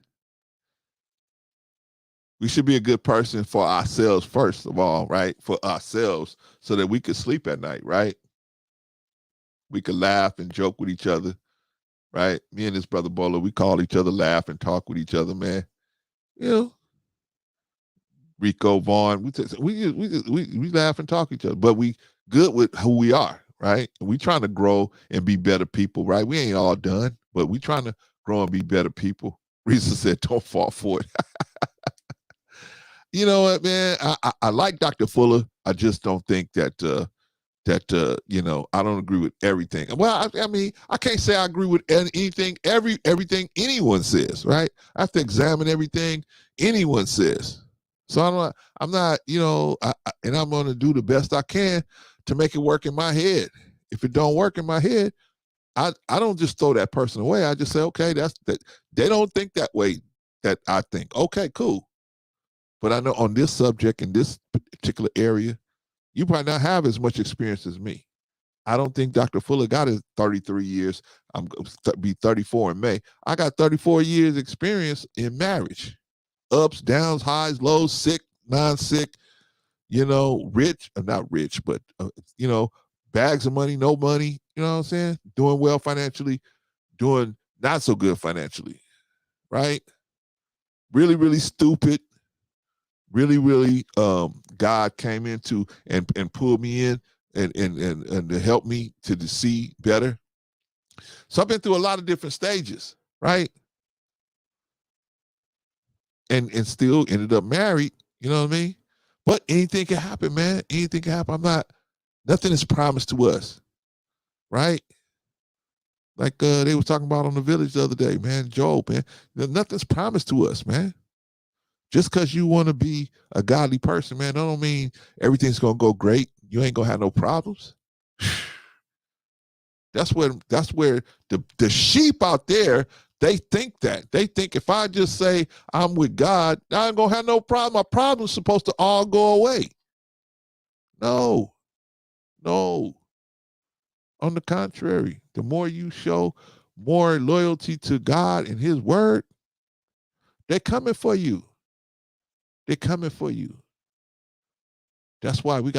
we should be a good person for ourselves first of all, right? For ourselves, so that we could sleep at night, right? We could laugh and joke with each other, right? Me and this brother Bolo, we call each other, laugh and talk with each other, man. You know, Rico Vaughn, we laugh and talk each other, but we good with who we are, right? We trying to grow and be better people, right? We ain't all done, but we trying to grow and be better people. Risa said, "Don't fall for it." You know what, man? I like Dr. Fuller. I just don't think that I don't agree with everything. Well, I mean, I can't say I agree with anything, everything anyone says, right? I have to examine everything anyone says. So I'm not, and I'm going to do the best I can to make it work in my head. If it don't work in my head, I don't just throw that person away. I just say, okay, that's that. They don't think that way that I think. Okay, cool. But I know on this subject, in this particular area, you probably not have as much experience as me. I don't think Dr. Fuller got his 33 years. I'm going to be 34 in May. I got 34 years experience in marriage. Ups, downs, highs, lows, sick, non-sick, rich, not rich, but, bags of money, no money, you know what I'm saying? Doing well financially, doing not so good financially, right? Really, really stupid. Really, really, God came into and pulled me in and to help me to see better. So I've been through a lot of different stages. right? And still ended up married, you know what I mean? But anything can happen, man. Anything can happen. Nothing is promised to us, right? Like they were talking about on the Village the other day, man. Job, man. Nothing's promised to us, man. Just because you want to be a godly person, man, that don't mean everything's gonna go great. You ain't gonna have no problems. That's where the sheep out there, they think that. They think if I just say I'm with God, I ain't gonna have no problem. My problem's supposed to all go away. No. On the contrary, the more you show more loyalty to God and his word, they're coming for you. They're coming for you. That's why we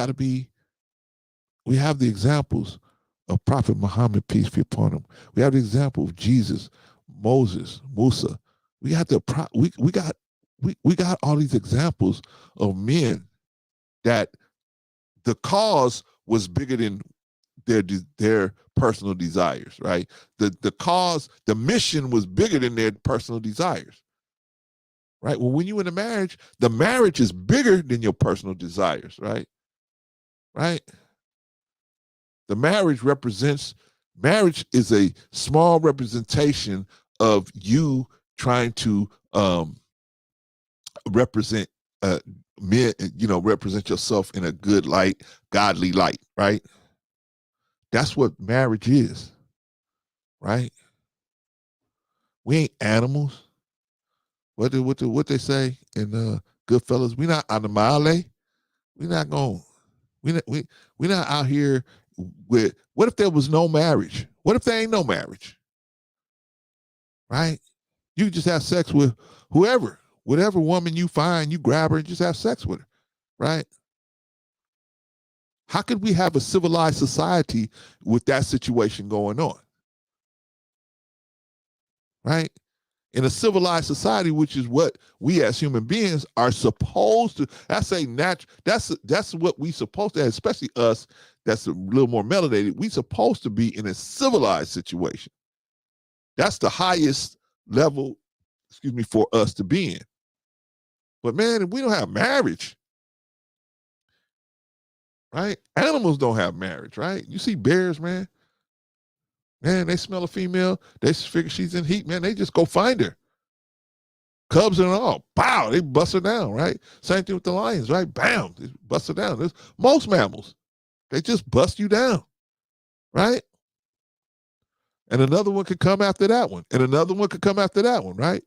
have the examples of Prophet Muhammad, peace be upon him. We have the example of Jesus, Moses, Musa. We got all these examples of men that the cause was bigger than their personal desires, right? The cause, the mission was bigger than their personal desires, right? Well, when you're in a marriage, the marriage is bigger than your personal desires, right? Right? The marriage is a small representation of you trying to represent men, represent yourself in a good light, godly light, right? That's what marriage is, right? We ain't animals. What they say in Goodfellas? We not animale. We're not out here with. What if there was no marriage? What if there ain't no marriage? Right? You just have sex with whatever woman you find, you grab her and just have sex with her, right? How could we have a civilized society with that situation going on? Right? In a civilized society, which is what we as human beings are supposed to, that's what we supposed to have, especially us that's a little more melanated. We supposed to be in a civilized situation. That's the highest level, for us to be in. But man, if we don't have marriage, right? Animals don't have marriage, right? You see bears, man. Man, they smell a female. They figure she's in heat, man. They just go find her. Cubs and all. Pow, they bust her down, right? Same thing with the lions, right? Bam, they bust her down. There's most mammals. They just bust you down, right? And another one could come after that one. And another one could come after that one, right?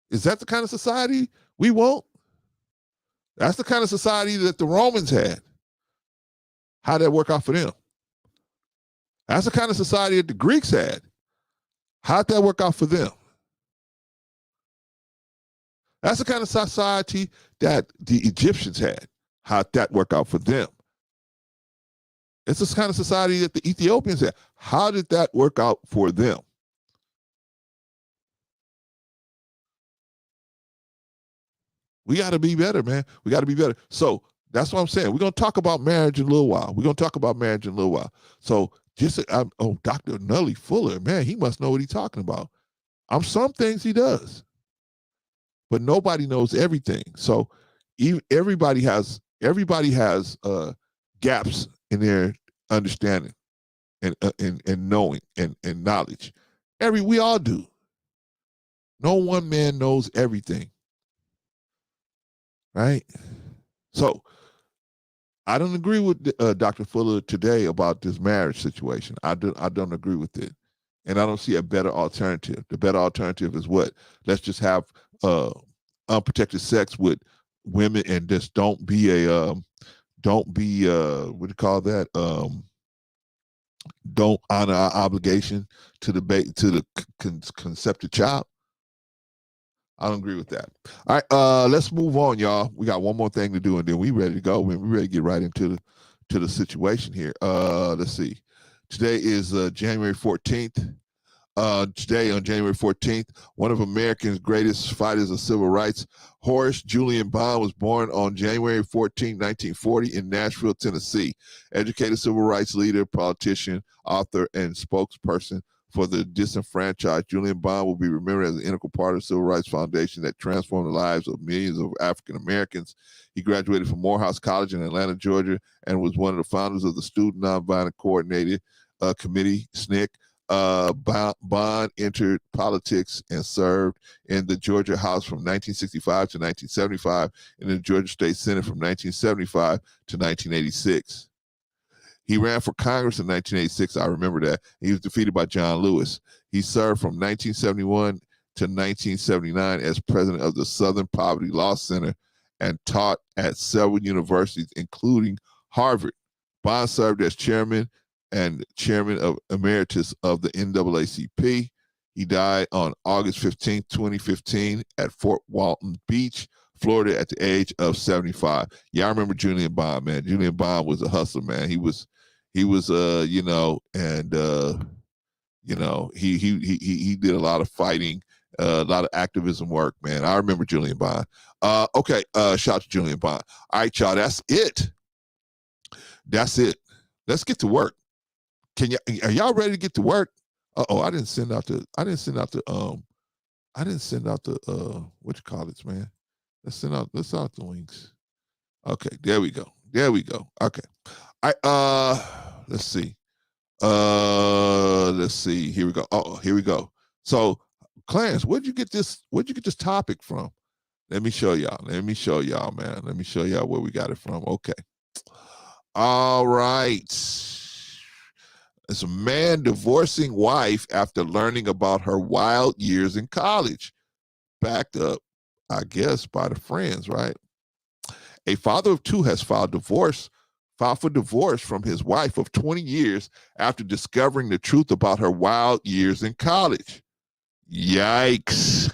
Is that the kind of society we want? That's the kind of society that the Romans had. How'd that work out for them? That's the kind of society that the Greeks had. How'd that work out for them? That's the kind of society that the Egyptians had. How'd that work out for them? It's the kind of society that the Ethiopians had. How did that work out for them? We got to be better, man. We got to be better. So that's what I'm saying. We're going to talk about marriage in a little while. So Dr. Nully Fuller, man, he must know what he's talking about. Some things he does, but nobody knows everything. So everybody has gaps in their understanding and knowing and knowledge. We all do. No one man knows everything. Right? So I don't agree with Dr. Fuller today about this marriage situation. I don't agree with it. And I don't see a better alternative. The better alternative is what? Let's just have unprotected sex with women and just don't be what do you call that? Don't honor our obligation to the concepted child. I don't agree with that. All right, let's move on, y'all. We got one more thing to do, and then we ready to go. We're ready to get right into the situation here. Let's see. Today is January 14th. Today on January 14th, one of America's greatest fighters of civil rights, Horace Julian Bond, was born on January 14, 1940 in Nashville, Tennessee. Educated civil rights leader, politician, author, and spokesperson for the disenfranchised. Julian Bond will be remembered as an integral part of the Civil Rights Foundation that transformed the lives of millions of African Americans. He graduated from Morehouse College in Atlanta, Georgia, and was one of the founders of the Student Nonviolent Coordinated Committee, SNCC. Bond entered politics and served in the Georgia House from 1965 to 1975 and in the Georgia State Senate from 1975 to 1986. He ran for Congress in 1986. I remember that. He was defeated by John Lewis. He served from 1971 to 1979 as president of the Southern Poverty Law Center and taught at several universities, including Harvard. Bond served as chairman of emeritus of the NAACP. He died on August 15, 2015 at Fort Walton Beach, Florida at the age of 75. Yeah, I remember Julian Bond, man. Julian Bond was a hustler, man. He was he did a lot of fighting, a lot of activism work, man. I remember Julian Bond. Okay, shout out to Julian Bond. All right, y'all, that's it. That's it. Let's get to work. Are y'all ready to get to work? I didn't send out the what you call it, man. Let's send out the links. Okay, there we go. Okay. Let's see. Here we go. Here we go. So, Clarence, where'd you get this topic from? Let me show y'all, man. Let me show y'all where we got it from. Okay. All right. It's a man divorcing wife after learning about her wild years in college. Backed up, I guess, by the friends, right? A father of two has filed for divorce from his wife of 20 years after discovering the truth about her wild years in college. Yikes.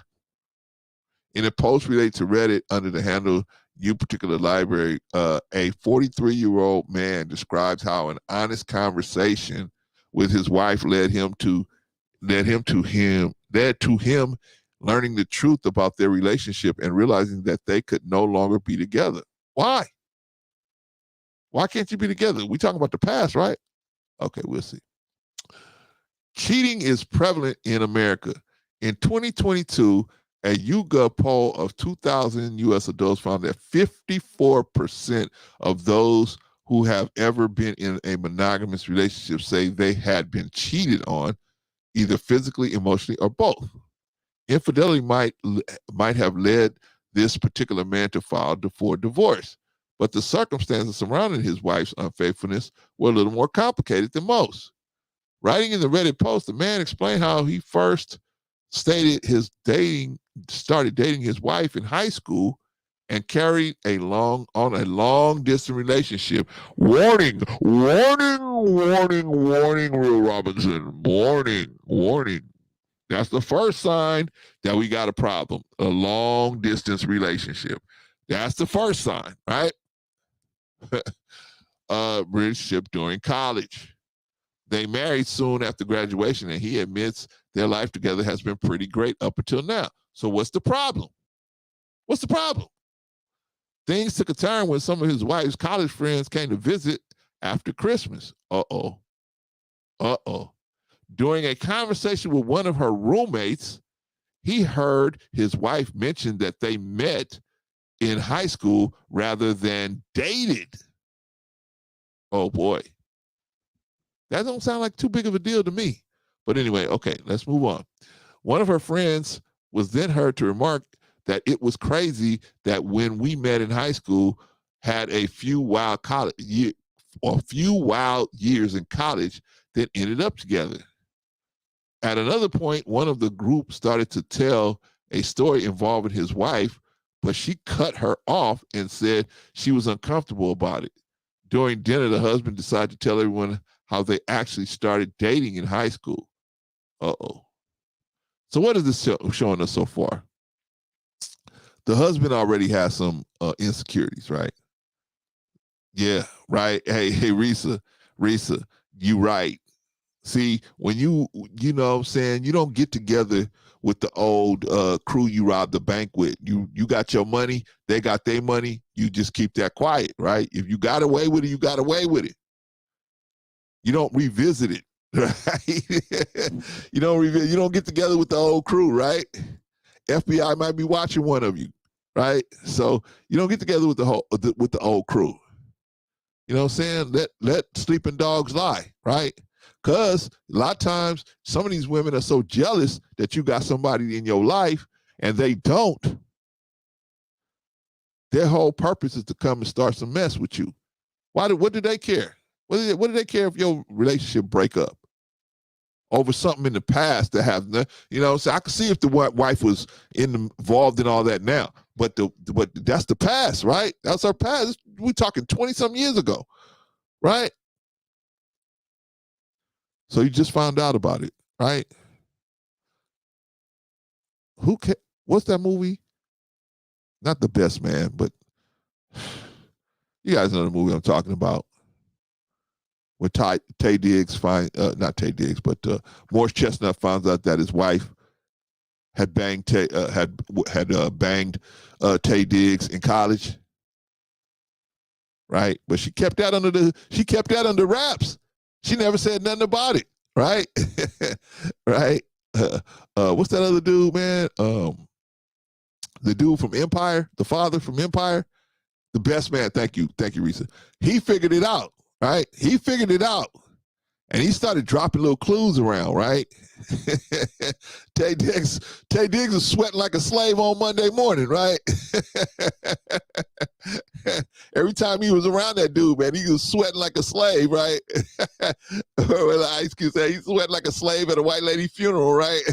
In a post related to Reddit under the handle You Particular Library, a 43-year-old man describes how an honest conversation with his wife led to him learning the truth about their relationship and realizing that they could no longer be together. Why? Why can't you be together? We talking about the past, right? Okay, we'll see. Cheating is prevalent in America. In 2022, a YouGov poll of 2,000 U.S. adults found that 54% of those who have ever been in a monogamous relationship say they had been cheated on, either physically, emotionally, or both. Infidelity might have led this particular man to file for divorce, but the circumstances surrounding his wife's unfaithfulness were a little more complicated than most. Writing in the Reddit post, the man explained how he first started dating his wife in high school and carried a long distance relationship. Warning, Will Robinson. Warning. That's the first sign that we got a problem. A long distance relationship. That's the first sign, right? Relationship during college. They married soon after graduation, and he admits their life together has been pretty great up until now. So what's the problem? Things took a turn when some of his wife's college friends came to visit after Christmas. During a conversation with one of her roommates, he heard his wife mention that they met in high school rather than dated. Oh boy. That don't sound like too big of a deal to me. But anyway, okay, let's move on. One of her friends was then heard to remark that it was crazy that when we met in high school, had a few wild years in college, then ended up together. At another point, one of the group started to tell a story involving his wife, but she cut her off and said she was uncomfortable about it. During dinner, the husband decided to tell everyone how they actually started dating in high school. So what is this showing us so far? The husband already has some insecurities, right? Yeah, right. Hey, Risa, you right. See, when you know what I'm saying, you don't get together with the old crew you robbed the bank with. You got your money, they got their money, you just keep that quiet, right? If you got away with it, you got away with it. You don't revisit it. Right? You don't get together with the old crew, right? FBI might be watching one of you, right? So you don't get together with the old crew. You know what I'm saying? Let sleeping dogs lie, right? Because a lot of times some of these women are so jealous that you got somebody in your life and they don't. Their whole purpose is to come and start some mess with you. What do they care? What do they care if your relationship break up over something in the past that have, so I can see if the wife was involved in all that now, but that's the past, right? That's our past. We're talking 20-something years ago, right? So you just found out about it, right? What's that movie? Not The Best Man, but you guys know the movie I'm talking about. When Taye Diggs not Taye Diggs, but Morris Chestnut finds out that his wife had banged banged Taye Diggs in college, right? But she kept that under wraps. She never said nothing about it, right? Right? What's that other dude, man? The dude from Empire, the father from Empire, The Best Man. Thank you, Risa. He figured it out. Right? He figured it out. And he started dropping little clues around, right? Taye Diggs was sweating like a slave on Monday morning, right? Every time he was around that dude, man, he was sweating like a slave, right? Well, Ice Cube say he's sweating like a slave at a white lady funeral, right?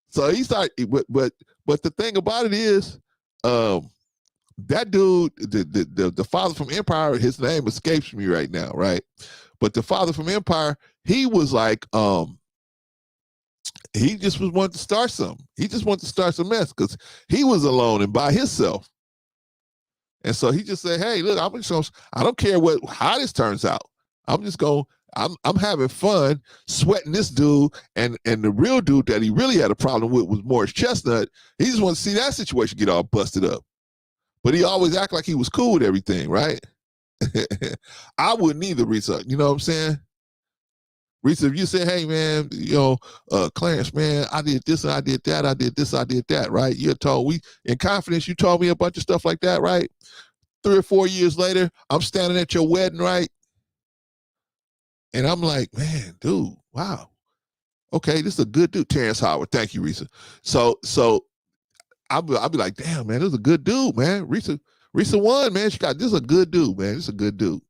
So he started, but the thing about it is, that dude, the father from Empire, his name escapes me right now, right? But the father from Empire, he was like, he just wanted to start something. He just wanted to start some mess because he was alone and by himself. And so he just said, hey, look, I don't care how this turns out. I'm having fun sweating this dude, and the real dude that he really had a problem with was Morris Chestnut. He just wanted to see that situation get all busted up. But he always act like he was cool with everything, right? I wouldn't either, Risa. You know what I'm saying? Risa, if you say, hey, man, Clarence, man, I did this and I did that. I did this, I did that, right? You're told in confidence, you told me a bunch of stuff like that, right? 3 or 4 years later, I'm standing at your wedding, right? And I'm like, man, dude, wow. Okay, this is a good dude. Terrence Howard. Thank you, Risa. So I'll be like, damn, man, this is a good dude, man. Risa won, man. This is a good dude, man. This is a good dude.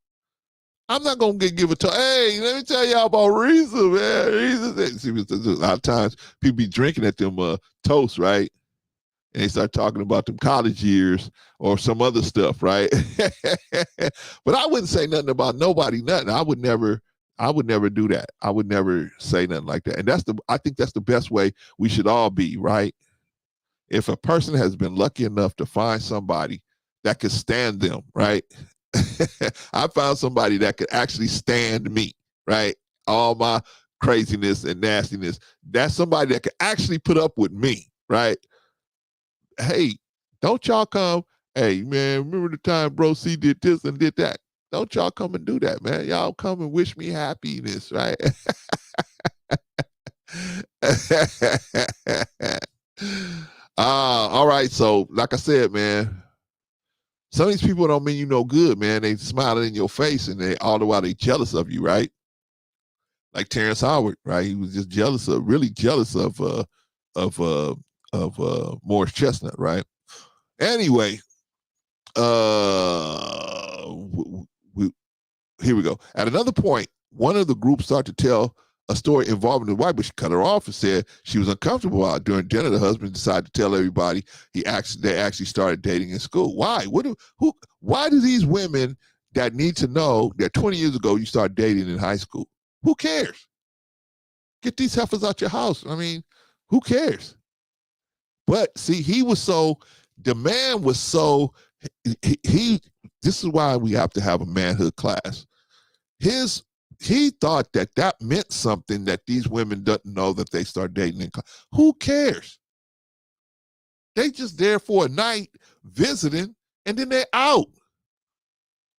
I'm not gonna give it to. Hey, let me tell y'all about Risa, man. See, a lot of times people be drinking at them toasts, right? And they start talking about them college years or some other stuff, right? But I wouldn't say nothing about nobody, nothing. I would never do that. I would never say nothing like that. And I think that's the best way we should all be, right? If a person has been lucky enough to find somebody that could stand them, right? I found somebody that could actually stand me, right? All my craziness and nastiness. That's somebody that could actually put up with me, right? Hey, don't y'all come, hey, man, remember the time Bro C did this and did that? Don't y'all come and do that, man. Y'all come and wish me happiness, right? All right. So, like I said, man, some of these people don't mean you no good, man. They smiling in your face and all the while they jealous of you, right? Like Terrence Howard, right? He was just really jealous of Morris Chestnut, right? Anyway, here we go. At another point, one of the groups started to tell a story involving the wife, but she cut her off and said she was uncomfortable about it. During dinner, the husband decided to tell everybody they actually started dating in school. Why? Why do these women that need to know that 20 years ago you started dating in high school? Who cares? Get these heifers out your house. I mean, who cares? But see, the man was so, this is why we have to have a manhood class. He thought that meant something that these women don't know that they start dating in class. Who cares? They just there for a night visiting and then they're out.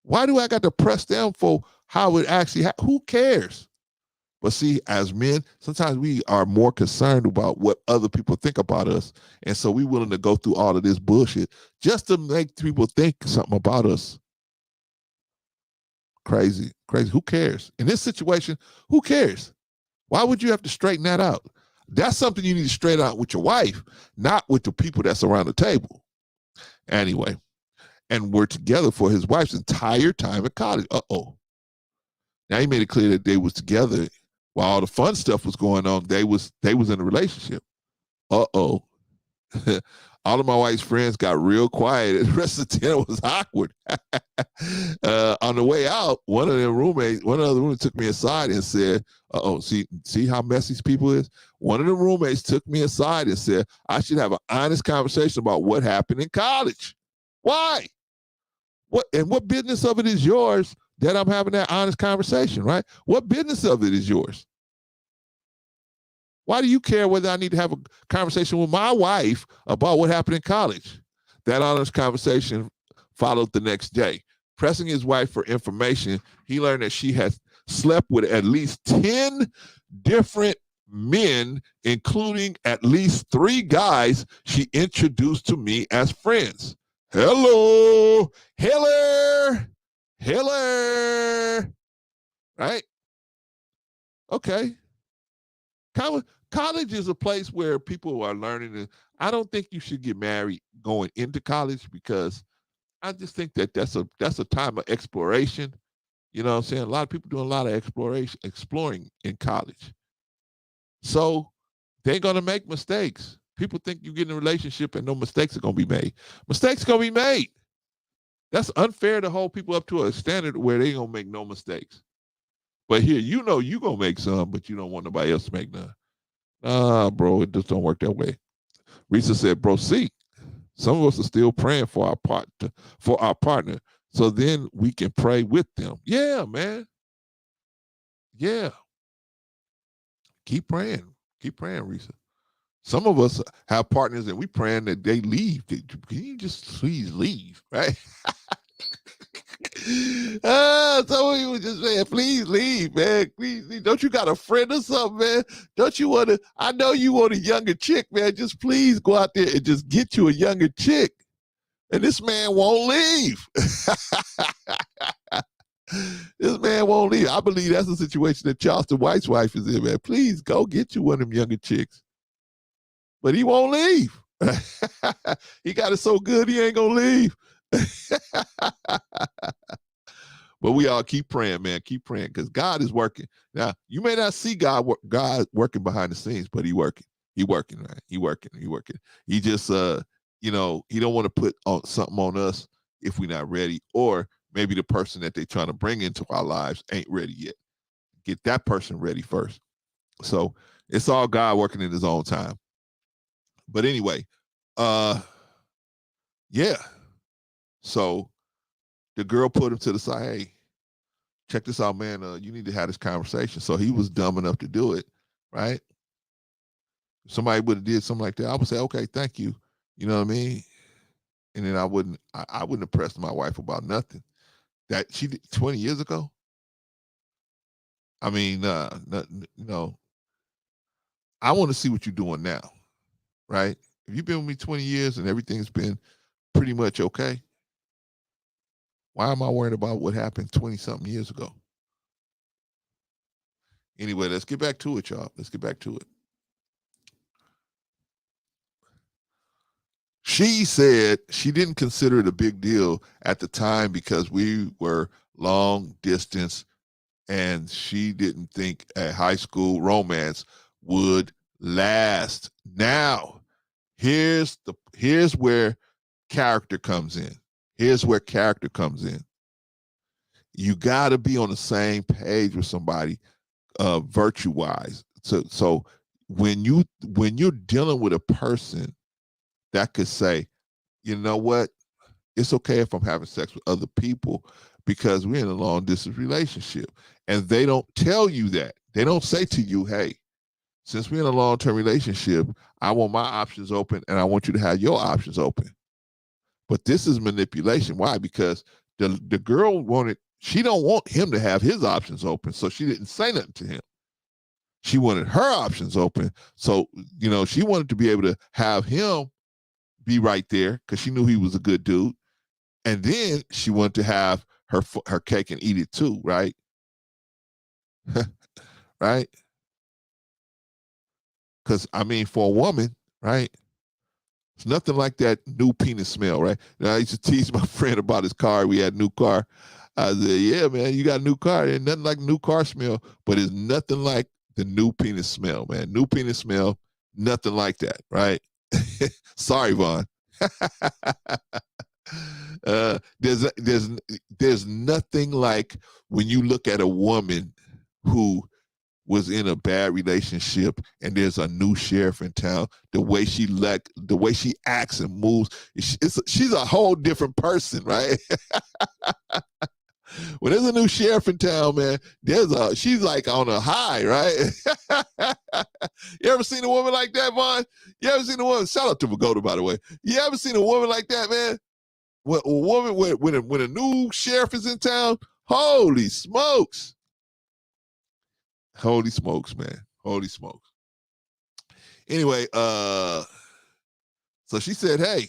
Why do I got to press them for how it actually, who cares? But see, as men, sometimes we are more concerned about what other people think about us. And so we're willing to go through all of this bullshit just to make people think something about us. Crazy. Who cares? In this situation, who cares? Why would you have to straighten that out? That's something you need to straighten out with your wife, not with the people that's around the table. Anyway, and we're together for his wife's entire time at college. Uh-oh. Now he made it clear that they was together while all the fun stuff was going on. They was in a relationship. Uh-oh. All of my wife's friends got real quiet. The rest of the dinner was awkward. On the way out, one of the roommates took me aside and said, uh-oh, see how messy people is? One of the roommates took me aside and said, I should have an honest conversation about what happened in college. Why? What business of it is yours that I'm having that honest conversation, right? What business of it is yours? Why do you care whether I need to have a conversation with my wife about what happened in college? That honest conversation followed the next day. Pressing his wife for information, he learned that she had slept with at least 10 different men, including at least 3 guys she introduced to me as friends. Hello. Right? Okay. College is a place where people are learning. And I don't think you should get married going into college, because I just think that that's a time of exploration. You know what I'm saying? A lot of people doing a lot of exploring in college. So they're going to make mistakes. People think you get in a relationship and no mistakes are going to be made. Mistakes are going to be made. That's unfair to hold people up to a standard where they going to make no mistakes. But here, you know you're going to make some, but you don't want nobody else to make none. Bro, it just don't work that way. Risa said, bro, see, some of us are still praying for our partner, so then we can pray with them. Yeah, man. Yeah. Keep praying, Risa. Some of us have partners and we praying that they leave. Can you just please leave, right? Some of you was just saying, please leave, man. Please leave. Don't you got a friend or something, man? Don't you want to? I know you want a younger chick, man. Just please go out there and just get you a younger chick. And this man won't leave. This man won't leave. I believe that's the situation that Charleston White's wife is in, man. Please go get you one of them younger chicks. But he won't leave. He got it so good, he ain't going to leave. But we all keep praying, man. Keep praying, because God is working. Now, you may not see God working behind the scenes, but He working. He working, man. He working. He just, He don't want to put something on us if we're not ready, or maybe the person that they're trying to bring into our lives ain't ready yet. Get that person ready first. So it's all God working in His own time. But anyway, yeah. So the girl put him to the side. Hey, check this out, man. You need to have this conversation. So he was dumb enough to do it, right? If somebody would have did something like that, I would say, okay, thank you. You know what I mean? And then I wouldn't have pressed my wife about nothing. That she did 20 years ago. I mean, I want to see what you're doing now, right? If you've been with me 20 years and everything's been pretty much okay, why am I worried about what happened 20-something years ago? Anyway, let's get back to it, y'all. Let's get back to it. She said she didn't consider it a big deal at the time because we were long distance, and she didn't think a high school romance would last. Now, here's where character comes in. You got to be on the same page with somebody, virtue-wise. So when you're dealing with a person that could say, you know what, it's okay if I'm having sex with other people because we're in a long distance relationship, and they don't tell you that. They don't say to you, hey, since we're in a long-term relationship, I want my options open and I want you to have your options open. But this is manipulation. Why? Because the girl wanted she don't want him to have his options open, so she didn't say nothing to him. She wanted her options open, so she wanted to be able to have him be right there because she knew he was a good dude, and then she wanted to have her cake and eat it too, right? Right? Because for a woman, right? It's nothing like that new penis smell, right? Now, I used to tease my friend about his car. We had a new car. I said, yeah, man, you got a new car. There's nothing like new car smell, but it's nothing like the new penis smell, man. New penis smell, nothing like that, right? Sorry, Vaughn. There's nothing like when you look at a woman who was in a bad relationship and there's a new sheriff in town, the way she acts and moves, she's a whole different person, right? When there's a new sheriff in town, man, she's like on a high, right? You ever seen a woman like that, Vaughn? You ever seen a woman? Shout out to Vagoda, by the way. You ever seen a woman like that, man? When a woman when a new sheriff is in town, holy smokes. Holy smokes, man. Holy smokes. Anyway, so she said, hey,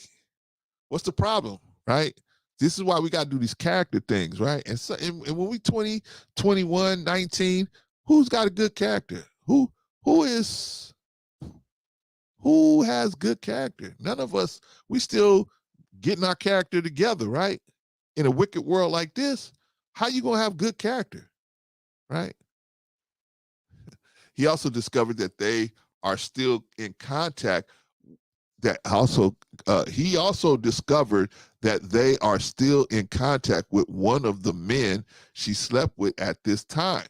what's the problem, right? This is why we got to do these character things, right? And so, and when we 20, 21, 19, who's got a good character? Who has good character? None of us, we still getting our character together, right? In a wicked world like this, how you going to have good character, right? He also discovered that they are still in contact. He also discovered that they are still in contact with one of the men she slept with at this time.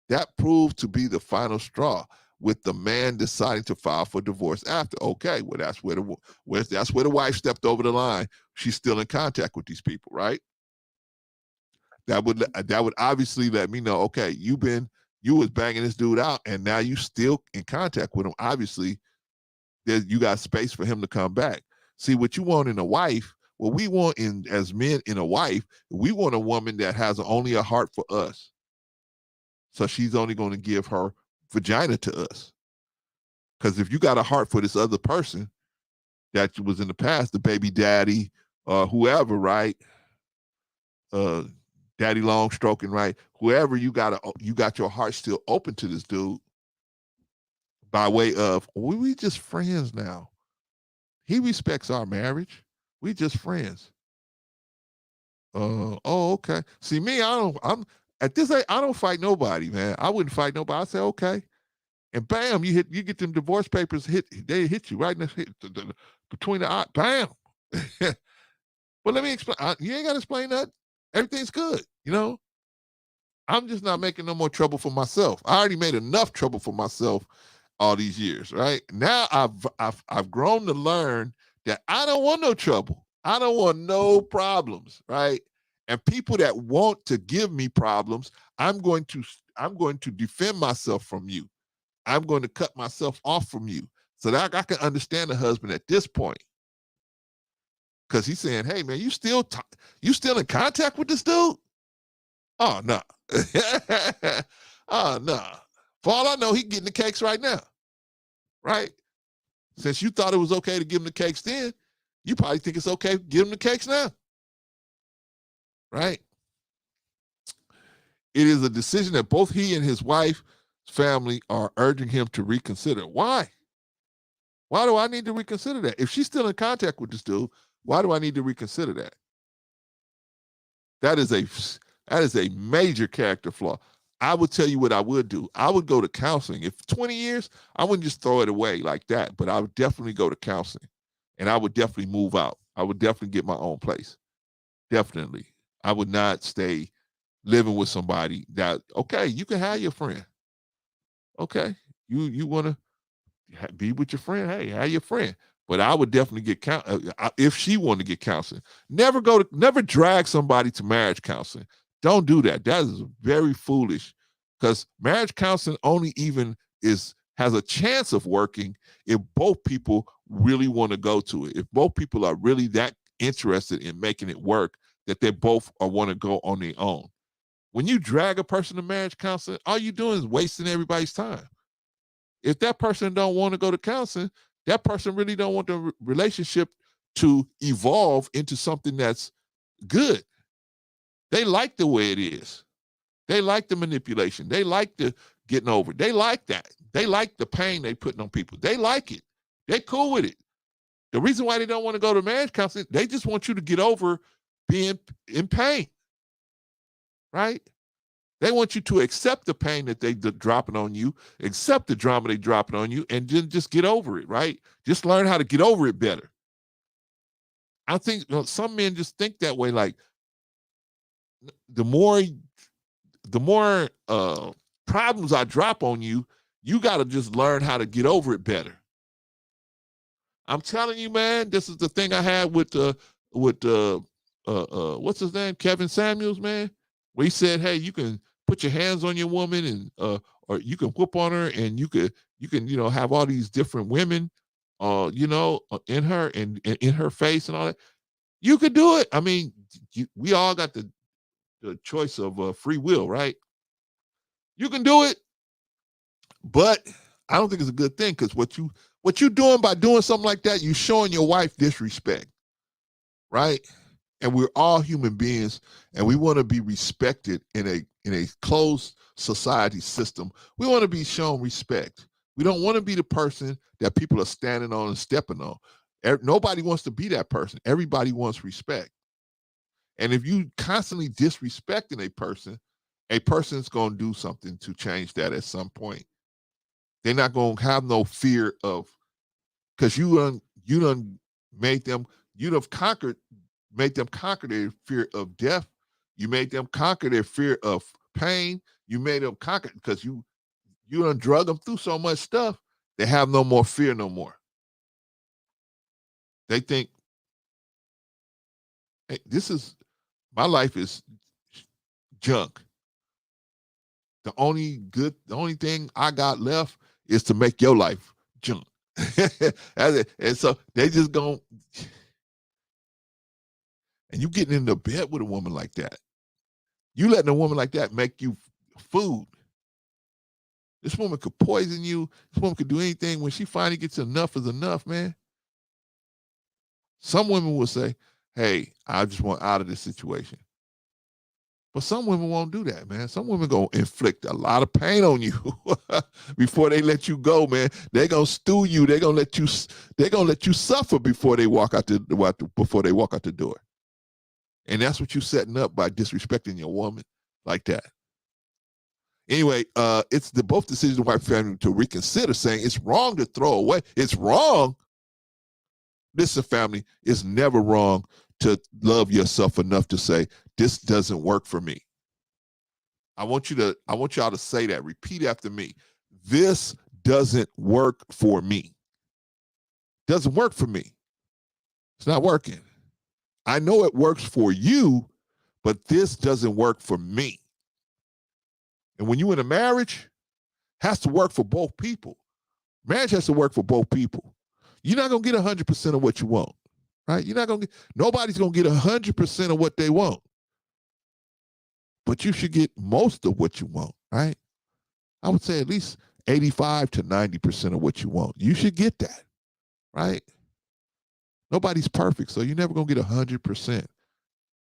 That proved to be the final straw, with the man deciding to file for divorce after. Okay, well, that's where the wife stepped over the line. She's still in contact with these people, right? That would obviously let me know, okay, you was banging this dude out and now you still in contact with him. Obviously, you got space for him to come back. See, what you want in a wife, what we want as men in a wife, we want a woman that has only a heart for us. So she's only going to give her vagina to us. Because if you got a heart for this other person that was in the past, the baby daddy, whoever, right? Daddy long stroking, right? Whoever you got your heart still open to this dude by way of, we just friends now. He respects our marriage. We just friends. Okay. See, me, I'm at this age, I don't fight nobody, man. I wouldn't fight nobody. I say, okay. And bam, you get them divorce papers they hit you right in between the eye. Bam. But let me explain. You ain't got to explain that. Everything's good, I'm just not making no more trouble for myself. I already made enough trouble for myself all these years, right? Now I've grown to learn that I don't want no trouble. I don't want no problems, right? And people that want to give me problems, I'm going to defend myself from you. I'm going to cut myself off from you so that I can understand the husband at this point. Because he's saying, hey, man, you still in contact with this dude? Oh, no. Oh, no. For all I know, he's getting the cakes right now. Right? Since you thought it was okay to give him the cakes then, you probably think it's okay to give him the cakes now. Right? It is a decision that both he and his wife's family are urging him to reconsider. Why? Why do I need to reconsider that? If she's still in contact with this dude, why do I need to reconsider that? That is a major character flaw. I would tell you what I would do. I would go to counseling. If 20 years, I wouldn't just throw it away like that, but I would definitely go to counseling. And I would definitely move out. I would definitely get my own place. Definitely. I would not stay living with somebody that, okay, you can have your friend. Okay. You want to be with your friend? Hey, have your friend. But I would definitely get if she wanted to get counseling. Never drag somebody to marriage counseling. Don't do that. That is very foolish, because marriage counseling only even has a chance of working if both people really want to go to it. If both people are really that interested in making it work, that they both want to go on their own. When you drag a person to marriage counseling, all you're doing is wasting everybody's time. If that person don't want to go to counseling, that person really don't want the relationship to evolve into something that's good. They like the way it is. They like the manipulation. They like the getting over it. They like that. They like the pain they putting on people. They like it. They cool with it. The reason why they don't want to go to marriage counseling, they just want you to get over being in pain, right? They want you to accept the pain that they're dropping on you, accept the drama they're dropping on you, and then just get over it, right? Just learn how to get over it better. I think some men just think that way, like the more problems I drop on you, you got to just learn how to get over it better. I'm telling you, man, this is the thing I had with what's his name, Kevin Samuels, man, where he said, hey, you can put your hands on your woman and or you can whoop on her, and you can have all these different women in her and in her face and all that. You could do it. I mean, we all got the choice of free will, right? You can do it, but I don't think it's a good thing, because what you're doing by doing something like that, you're showing your wife disrespect, right? And we're all human beings, and we want to be respected in a closed society system. We want to be shown respect. We don't want to be the person that people are standing on and stepping on. Nobody wants to be that person. Everybody wants respect. And if you constantly disrespecting a person's going to do something to change that at some point. They're not going to have no fear of, because you done made them conquer their fear of death. You made them conquer their fear of pain. You made them conquer, because you done drug them through so much stuff. They have no more fear no more. They think, hey, my life is junk. The only thing I got left is to make your life junk. And so they just and you getting into bed with a woman like that. You letting a woman like that make you food. This woman could poison you. This woman could do anything. When she finally gets enough is enough, man. Some women will say, hey, I just want out of this situation. But some women won't do that, man. Some women gonna inflict a lot of pain on you before they let you go, man. They're gonna stew you. They're gonna let you suffer before they walk out the door. And that's what you're setting up by disrespecting your woman like that. Anyway, it's both decisions of the white family to reconsider, saying it's wrong to throw away. It's wrong. Listen, family, it's never wrong to love yourself enough to say, this doesn't work for me. I want y'all to say that. Repeat after me. This doesn't work for me. Doesn't work for me. It's not working. I know it works for you, but this doesn't work for me. And when you're in a marriage, it has to work for both people. Marriage has to work for both people. You're not going to get 100% of what you want, right? Nobody's going to get 100% of what they want. But you should get most of what you want, right? I would say at least 85 to 90% of what you want. You should get that, right? Nobody's perfect, so you're never going to get 100%.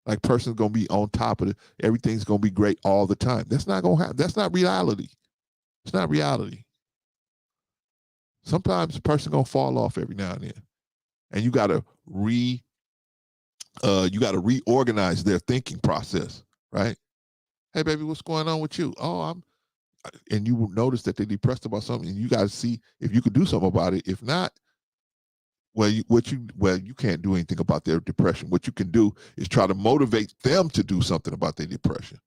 Like, person's going to be on top of it. Everything's going to be great all the time. That's not going to happen. That's not reality. It's not reality. Sometimes a person going to fall off every now and then. And you got to reorganize their thinking process, right? Hey, baby, what's going on with you? Oh, and you will notice that they're depressed about something, and you got to see if you could do something about it. If not, you can't do anything about their depression. What you can do is try to motivate them to do something about their depression.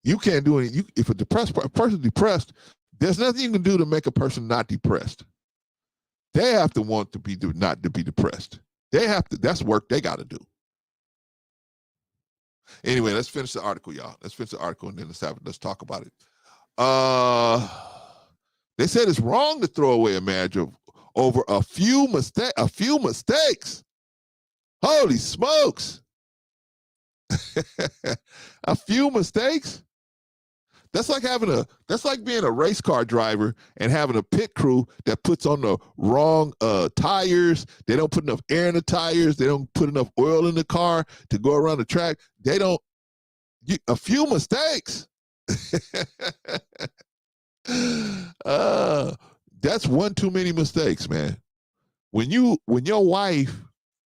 You can't do anything. If a person's depressed, there's nothing you can do to make a person not depressed. They have to want to be not to be depressed. That's work they got to do. Anyway, let's finish the article, y'all. Let's finish the article and then let's talk about it. They said it's wrong to throw away a marriage over a few mistakes. Holy smokes. A few mistakes. That's like being a race car driver and having a pit crew that puts on the wrong tires. They don't put enough air in the tires. They don't put enough oil in the car to go around the track. A few mistakes. That's one too many mistakes, man. When your wife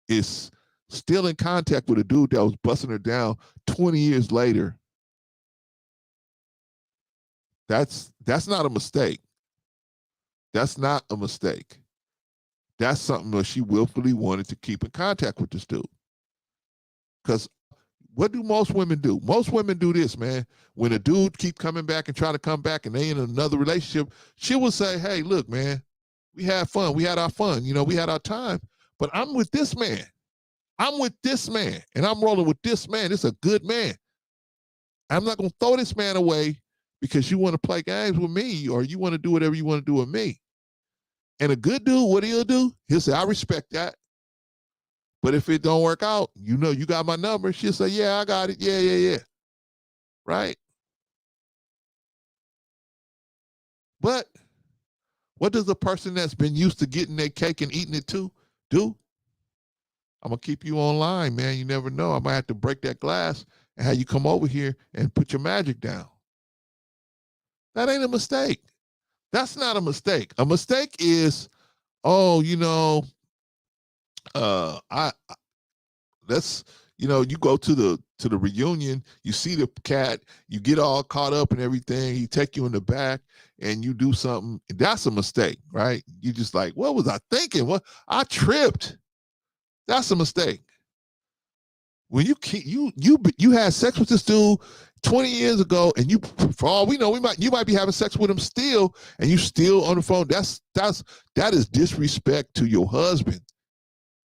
is still in contact with a dude that was busting her down 20 years later, that's not a mistake. That's not a mistake. That's something that she willfully wanted to keep in contact with this dude. Because what do most women do? Most women do this, man. When a dude keep coming back and try to come back and they in another relationship, she will say, hey, look, man, we had fun. We had our fun. You know, we had our time. But I'm with this man. I'm with this man. And I'm rolling with this man. This is a good man. I'm not going to throw this man away because you want to play games with me or you want to do whatever you want to do with me. And a good dude, what he'll do, he'll say, I respect that. But if it don't work out, you know, you got my number. She'll say, yeah, I got it. Yeah. Right? But what does a person that's been used to getting their cake and eating it too do? I'm going to keep you online, man. You never know. I might have to break that glass and have you come over here and put your magic down. That ain't a mistake. That's not a mistake. A mistake is, oh, you know, you go to the reunion, you see the cat, you get all caught up and everything, he take you in the back and you do something. That's a mistake, right? You just like, what was I thinking? What I tripped. That's a mistake. When you had sex with this dude 20 years ago, and for all we know, you might be having sex with him still, and you still on the phone. That is disrespect to your husband.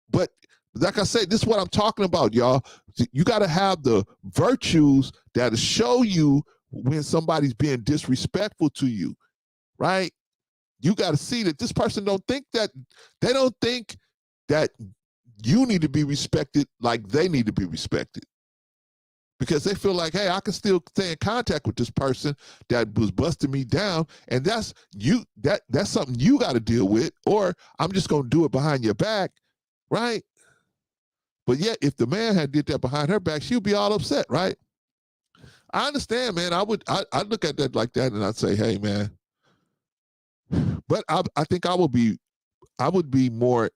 But like I say, this is what I'm talking about, y'all. You got to have the virtues that'll show you when somebody's being disrespectful to you, right? You got to see that this person they don't think that you need to be respected like they need to be respected. Because they feel like, hey, I can still stay in contact with this person that was busting me down, and that's something you got to deal with, or I'm just gonna do it behind your back, right? But yet, if the man had did that behind her back, she'd be all upset, right? I understand, man. I'd look at that like that, and I'd say, hey, man. But I think I would be more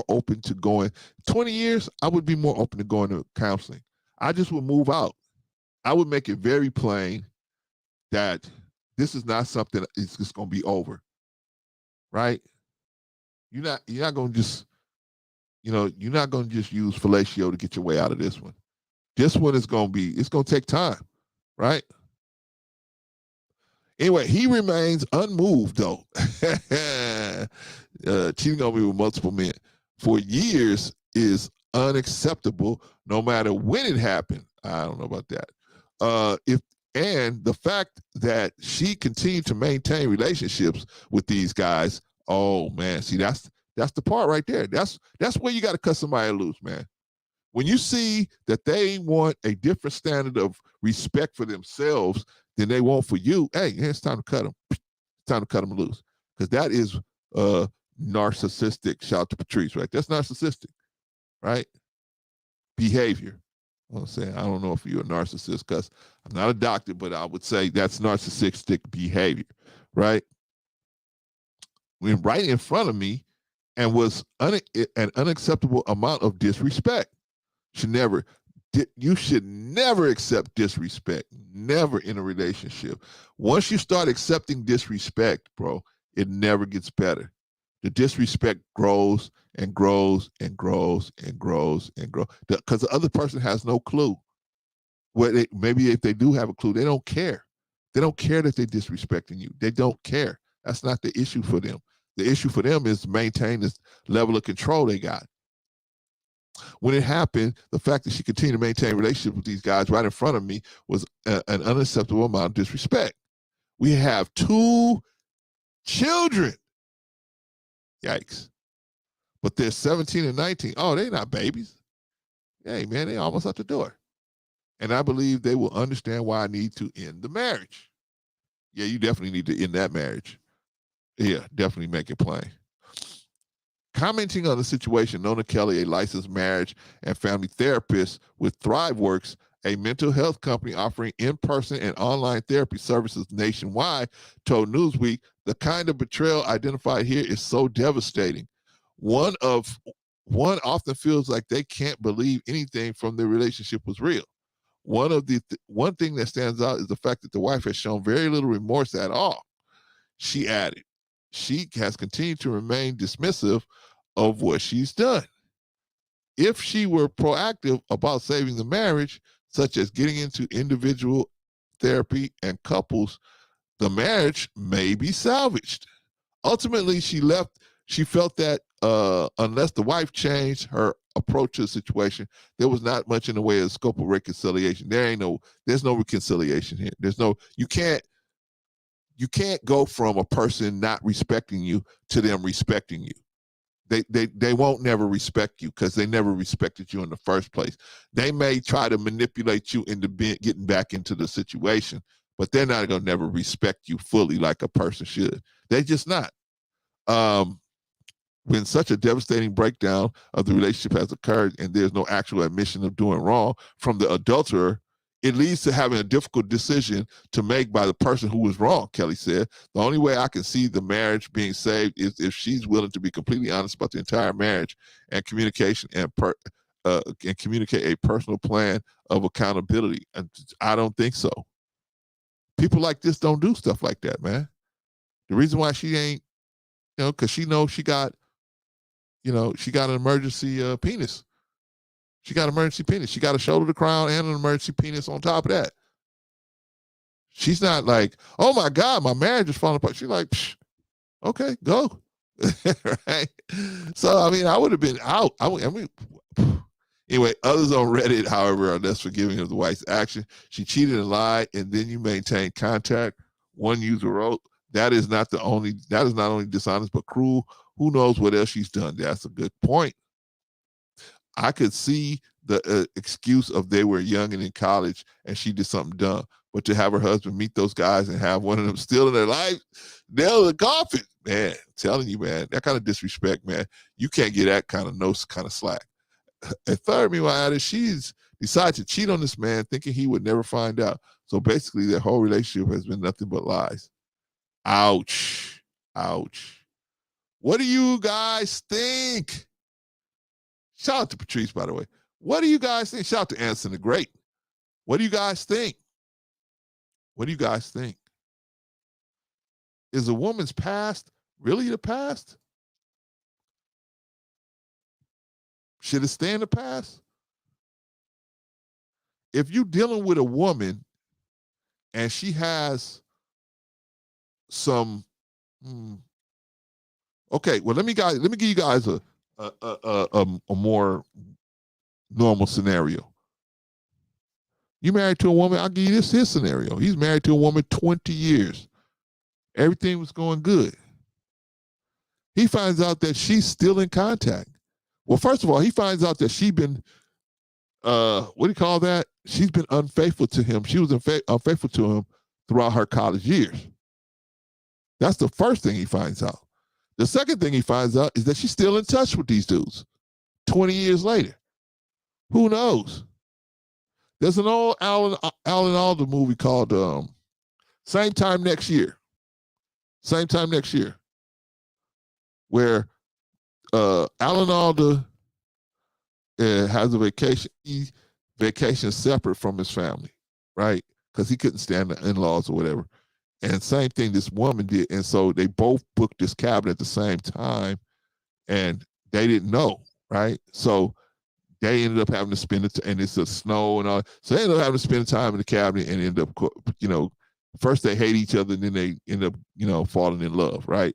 open to going 20 years. I would be more open to going to counseling. I just would move out. I would make it very plain that this is not something it's just going to be over, right? You're not going to just, you're not going to just use fellatio to get your way out of this one. This one is going to take time, right? Anyway, he remains unmoved, though. Cheating on me with multiple men for years is unacceptable, no matter when it happened. I don't know about that. And the fact that she continued to maintain relationships with these guys, oh man, see that's the part right there. That's where you got to cut somebody loose, man. When you see that they want a different standard of respect for themselves than they want for you, hey, it's time to cut them. It's time to cut them loose. Because that is narcissistic. Shout out to Patrice, right? That's narcissistic, right? Behavior. I'm saying, I don't know if you're a narcissist because I'm not a doctor, but I would say that's narcissistic behavior, right? When right in front of me and was an unacceptable amount of disrespect. You should never accept disrespect, never in a relationship. Once you start accepting disrespect, bro, it never gets better. The disrespect grows and grows and grows and grows and grows because the other person has no clue. Maybe if they do have a clue, they don't care. They don't care that they're disrespecting you. They don't care. That's not the issue for them. The issue for them is to maintain this level of control they got. When it happened, the fact that she continued to maintain relationships with these guys right in front of me was an unacceptable amount of disrespect. We have 2 children. Yikes. But they're 17 and 19. Oh, they're not babies. hey, man, they almost out the door. And I believe they will understand why I need to end the marriage. Yeah, you definitely need to end that marriage. Yeah, definitely make it plain. Commenting on the situation, Nona Kelly, a licensed marriage and family therapist with ThriveWorks, a mental health company offering in-person and online therapy services nationwide, told Newsweek, the kind of betrayal identified here is so devastating. One often feels like they can't believe anything from their relationship was real. One thing that stands out is the fact that the wife has shown very little remorse at all. She added, she has continued to remain dismissive of what she's done. If she were proactive about saving the marriage, such as getting into individual therapy and couples, the marriage may be salvaged. Ultimately, she felt that unless the wife changed her approach to the situation, there was not much in the way of scope of reconciliation. There's no reconciliation here. You can't go from a person not respecting you to them respecting you. They won't never respect you because they never respected you in the first place. They may try to manipulate you into getting back into the situation, but they're not going to never respect you fully like a person should. They're just not. When such a devastating breakdown of the relationship has occurred and there's no actual admission of doing wrong from the adulterer, it leads to having a difficult decision to make by the person who was wrong, Kelly said. The only way I can see the marriage being saved is if she's willing to be completely honest about the entire marriage and communication and communicate a personal plan of accountability. And I don't think so. People like this don't do stuff like that, man. The reason why she ain't, because she knows she got an emergency penis. She got an emergency penis. She got a shoulder to crown and an emergency penis on top of that. She's not like, oh my God, my marriage is falling apart. She's like, okay, go. Right? So, I mean, I would have been out. Anyway, others on Reddit, however, are less forgiving of the wife's action. She cheated and lied, and then you maintain contact. One user wrote, that is not only dishonest, but cruel. Who knows what else she's done? That's a good point. I could see the excuse of they were young and in college and she did something dumb. But to have her husband meet those guys and have one of them still in their life, nail the coffin. Man, I'm telling you, man, that kind of disrespect, man, you can't get that kind of slack. And third, meanwhile, she's decided to cheat on this man thinking he would never find out. So basically, their whole relationship has been nothing but lies. Ouch. Ouch. What do you guys think? Shout out to Patrice, by the way. What do you guys think? Shout out to Anson the Great. What do you guys think? What do you guys think? Is a woman's past really the past? Should it stay in the past? If you're dealing with a woman and she has some, okay, well, let me give you guys a more normal scenario. You married to a woman, I'll give you his scenario. He's married to a woman 20 years. Everything was going good. He finds out that she's still in contact. Well, first of all, he finds out that she's been, what do you call that? She's been unfaithful to him. She was unfaithful to him throughout her college years. That's the first thing he finds out. The second thing he finds out is that she's still in touch with these dudes 20 years later. Who knows? There's an old Alan Alda movie called Same Time Next Year. Same Time Next Year. Where Alan Alda has a vacation. He vacations separate from his family, right? Because he couldn't stand the in-laws or whatever. And same thing this woman did. And so they both booked this cabin at the same time and they didn't know, right? So they ended up having to spend it, and it's a snow and all. So they ended up having to spend time in the cabin and end up, first they hate each other and then they end up, falling in love, right?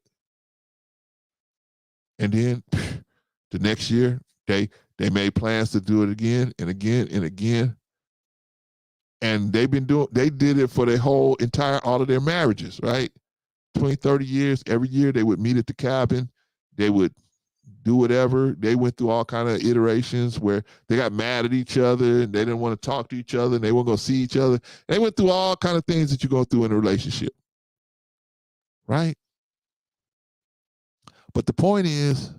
And then the next year, they made plans to do it again and again and again. And they did it for all of their marriages, right? 20, 30 years. Every year they would meet at the cabin. They would do whatever. They went through all kind of iterations where they got mad at each other and they didn't want to talk to each other and they weren't going to see each other. They went through all kind of things that you go through in a relationship, right? But the point is,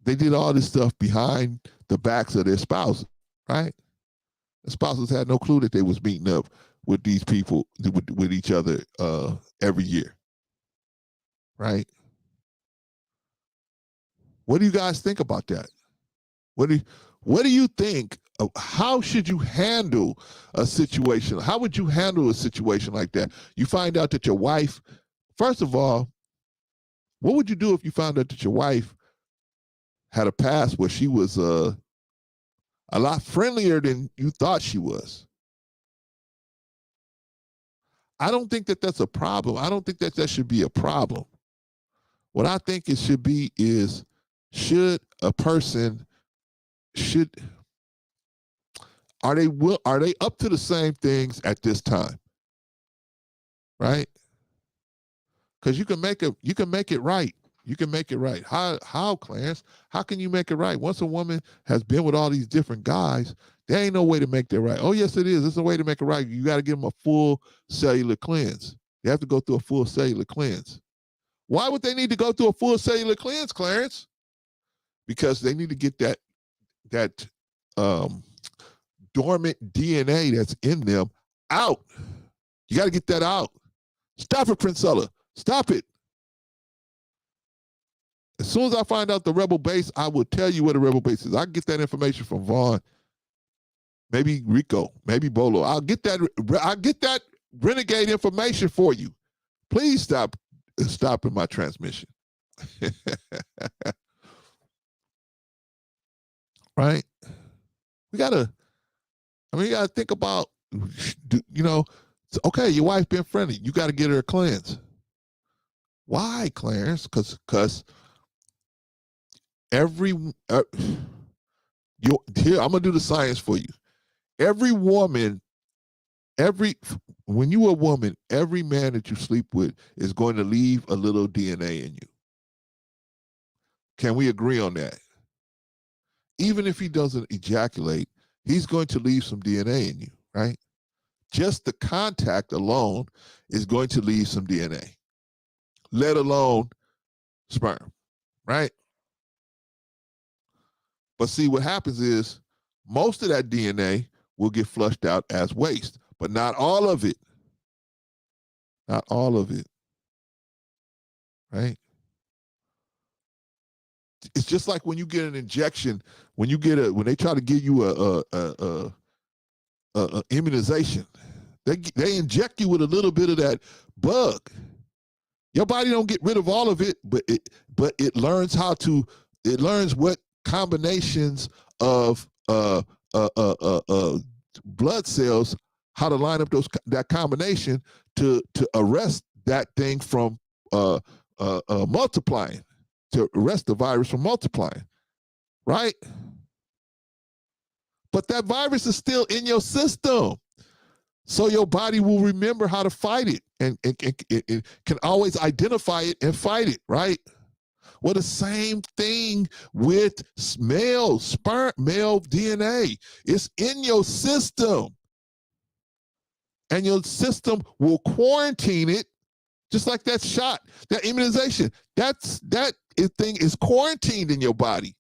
they did all this stuff behind the backs of their spouses, right? The spouses had no clue that they was meeting up with these people, with each other every year, right? What do you guys think about that? What do you think of how should you handle a situation? How would you handle a situation like that? You find out that your wife, first of all, what would you do if you found out that your wife had a past where she was a lot friendlier than you thought she was? I don't think that that's a problem. I don't think that that should be a problem. What I think it should be is, are they up to the same things at this time? Right? Because you can make it right. You can make it right. How, Clarence? How can you make it right? Once a woman has been with all these different guys, there ain't no way to make that right. Oh, yes, it is. There's a way to make it right. You got to give them a full cellular cleanse. They have to go through a full cellular cleanse. Why would they need to go through a full cellular cleanse, Clarence? Because they need to get that dormant DNA that's in them out. You got to get that out. Stop it, Princella. Stop it. As soon as I find out the rebel base, I will tell you where the rebel base is. I can get that information from Vaughn, maybe Rico, maybe Bolo. I'll get that renegade information for you. Please stop stopping my transmission. Right? You gotta think about, okay, your wife been friendly. You got to get her a cleanse. Why, Clarence? Because here, I'm gonna do the science for you. When you're a woman, every man that you sleep with is going to leave a little DNA in you. Can we agree on that? Even if he doesn't ejaculate, he's going to leave some DNA in you, right? Just the contact alone is going to leave some DNA, let alone sperm, right? But see, what happens is most of that DNA will get flushed out as waste, but not all of it. Not all of it, right? It's just like when you get an injection, when they try to give you a immunization, they inject you with a little bit of that bug. Your body don't get rid of all of it, but it learns what combinations of blood cells, how to line up that combination to arrest that thing from multiplying, to arrest the virus from multiplying, right? But that virus is still in your system. So your body will remember how to fight it and it can always identify it and fight it, right? Well, the same thing with male DNA. It's in your system. And your system will quarantine it, just like that shot, that immunization. That thing is quarantined in your body.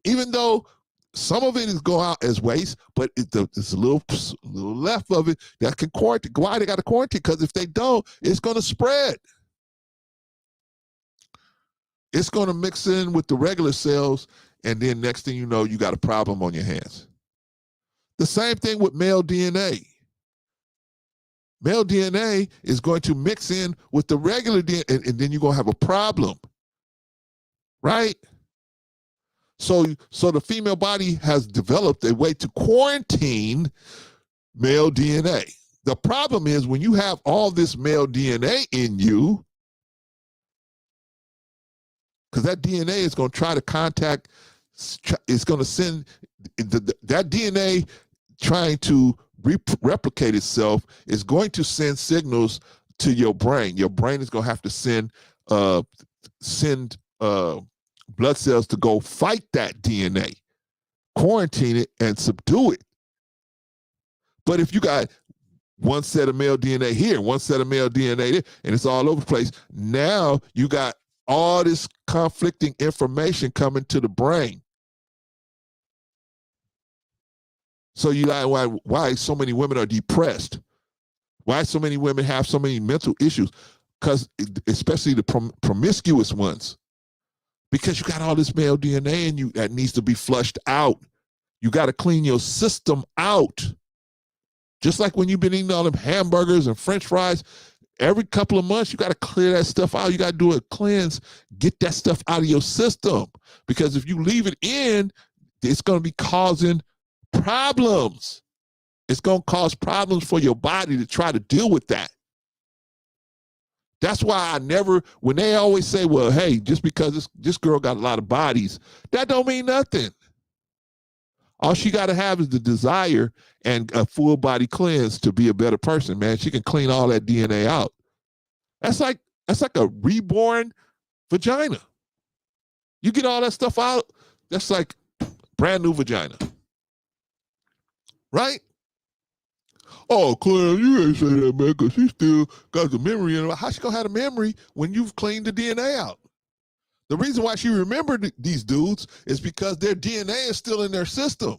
Even though some of it is going out as waste, but it's a little left of it that can quarantine. Why they got to quarantine? Because if they don't, it's going to spread. It's going to mix in with the regular cells, and then next thing you know, you got a problem on your hands. The same thing with male DNA. Male DNA is going to mix in with the regular DNA, and then you're going to have a problem, right? So the female body has developed a way to quarantine male DNA. The problem is when you have all this male DNA in you, because that DNA is going to try to contact, it's going to send, that DNA trying to replicate itself is going to send signals to your brain. Your brain is going to have to send blood cells to go fight that DNA, quarantine it, and subdue it. But if you got one set of male DNA here, one set of male DNA there, and it's all over the place, now you got all this conflicting information coming to the brain. So you like why so many women are depressed? Why so many women have so many mental issues? Because especially the promiscuous ones, because you got all this male DNA in you that needs to be flushed out. You got to clean your system out. Just like when you've been eating all them hamburgers and French fries, every couple of months, you got to clear that stuff out. You got to do a cleanse, get that stuff out of your system. Because if you leave it in, it's going to be causing problems. It's going to cause problems for your body to try to deal with that. That's why I never, when they always say, well, hey, just because this girl got a lot of bodies, that don't mean nothing. All she got to have is the desire and a full body cleanse to be a better person, man. She can clean all that DNA out. That's like a reborn vagina. You get all that stuff out, that's like brand new vagina. Right? Oh, Claire, you ain't say that, man, because she still got the memory in her. How she gonna have the memory when you've cleaned the DNA out? The reason why she remembered these dudes is because their DNA is still in their system.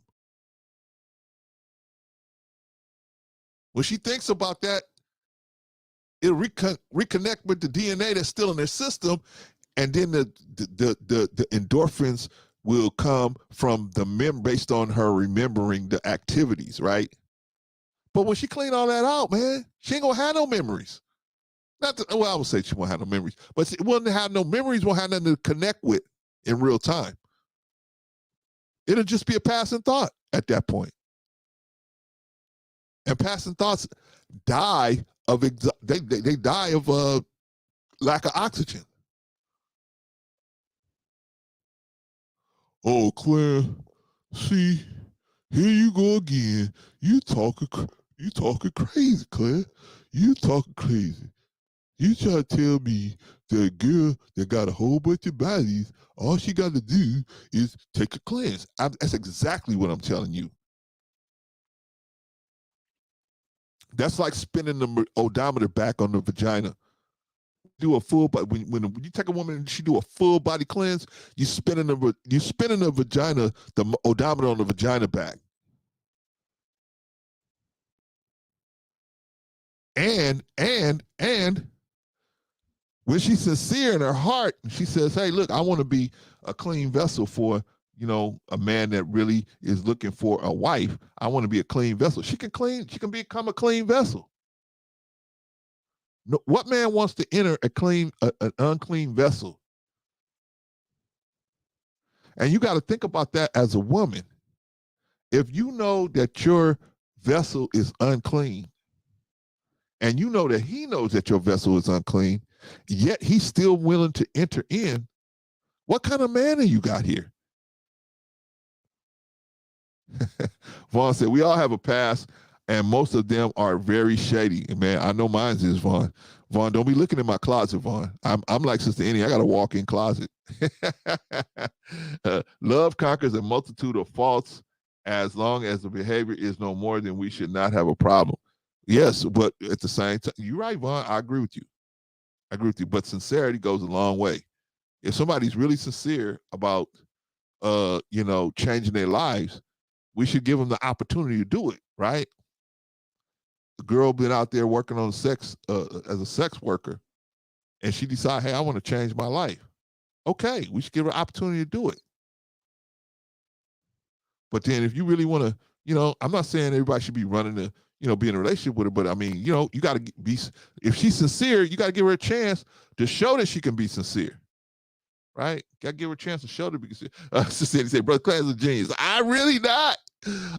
When she thinks about that, it'll reconnect with the DNA that's still in their system, and then the endorphins will come from based on her remembering the activities, right? But when she clean all that out, man, she ain't gonna have no memories. Well, I would say she won't have no memories, but she won't have no memories, won't have nothing to connect with in real time. It'll just be a passing thought at that point. And passing thoughts die of they die of lack of oxygen. Oh, Claire, see, here you go again. You talking crazy, Claire. You talking crazy. You try to tell me that a girl that got a whole bunch of bodies, all she got to do is take a cleanse. That's exactly what I'm telling you. That's like spinning the odometer back on the vagina. Do a full body when you take a woman and she do a full body cleanse, you spinning the vagina, the odometer on the vagina back. And when she's sincere in her heart, she says, hey, look, I want to be a clean vessel for, a man that really is looking for a wife. I want to be a clean vessel. She can become a clean vessel. No, what man wants to enter an unclean vessel? And you got to think about that as a woman. If you know that your vessel is unclean, and you know that he knows that your vessel is unclean, yet he's still willing to enter in, what kind of man have you got here? Vaughn said, we all have a past, and most of them are very shady. Man, I know mine is, Vaughn. Vaughn, don't be looking in my closet, Vaughn. I'm like Sister Annie. I got a walk-in closet. Love conquers a multitude of faults. As long as the behavior is no more, then we should not have a problem. Yes, but at the same time, you're right, Vaughn. I agree with you. But sincerity goes a long way. If somebody's really sincere about, changing their lives, we should give them the opportunity to do it, right? The girl been out there working on sex as a sex worker, and she decided, hey, I want to change my life. Okay, we should give her an opportunity to do it. But then if you really want to, I'm not saying everybody should be running to, be in a relationship with her, but I mean, you got to be, if she's sincere, you got to give her a chance to show that she can be sincere. Right? Got to give her a chance to show to be sincere. Sister Annie said, Brother Clay is a genius. I'm really not.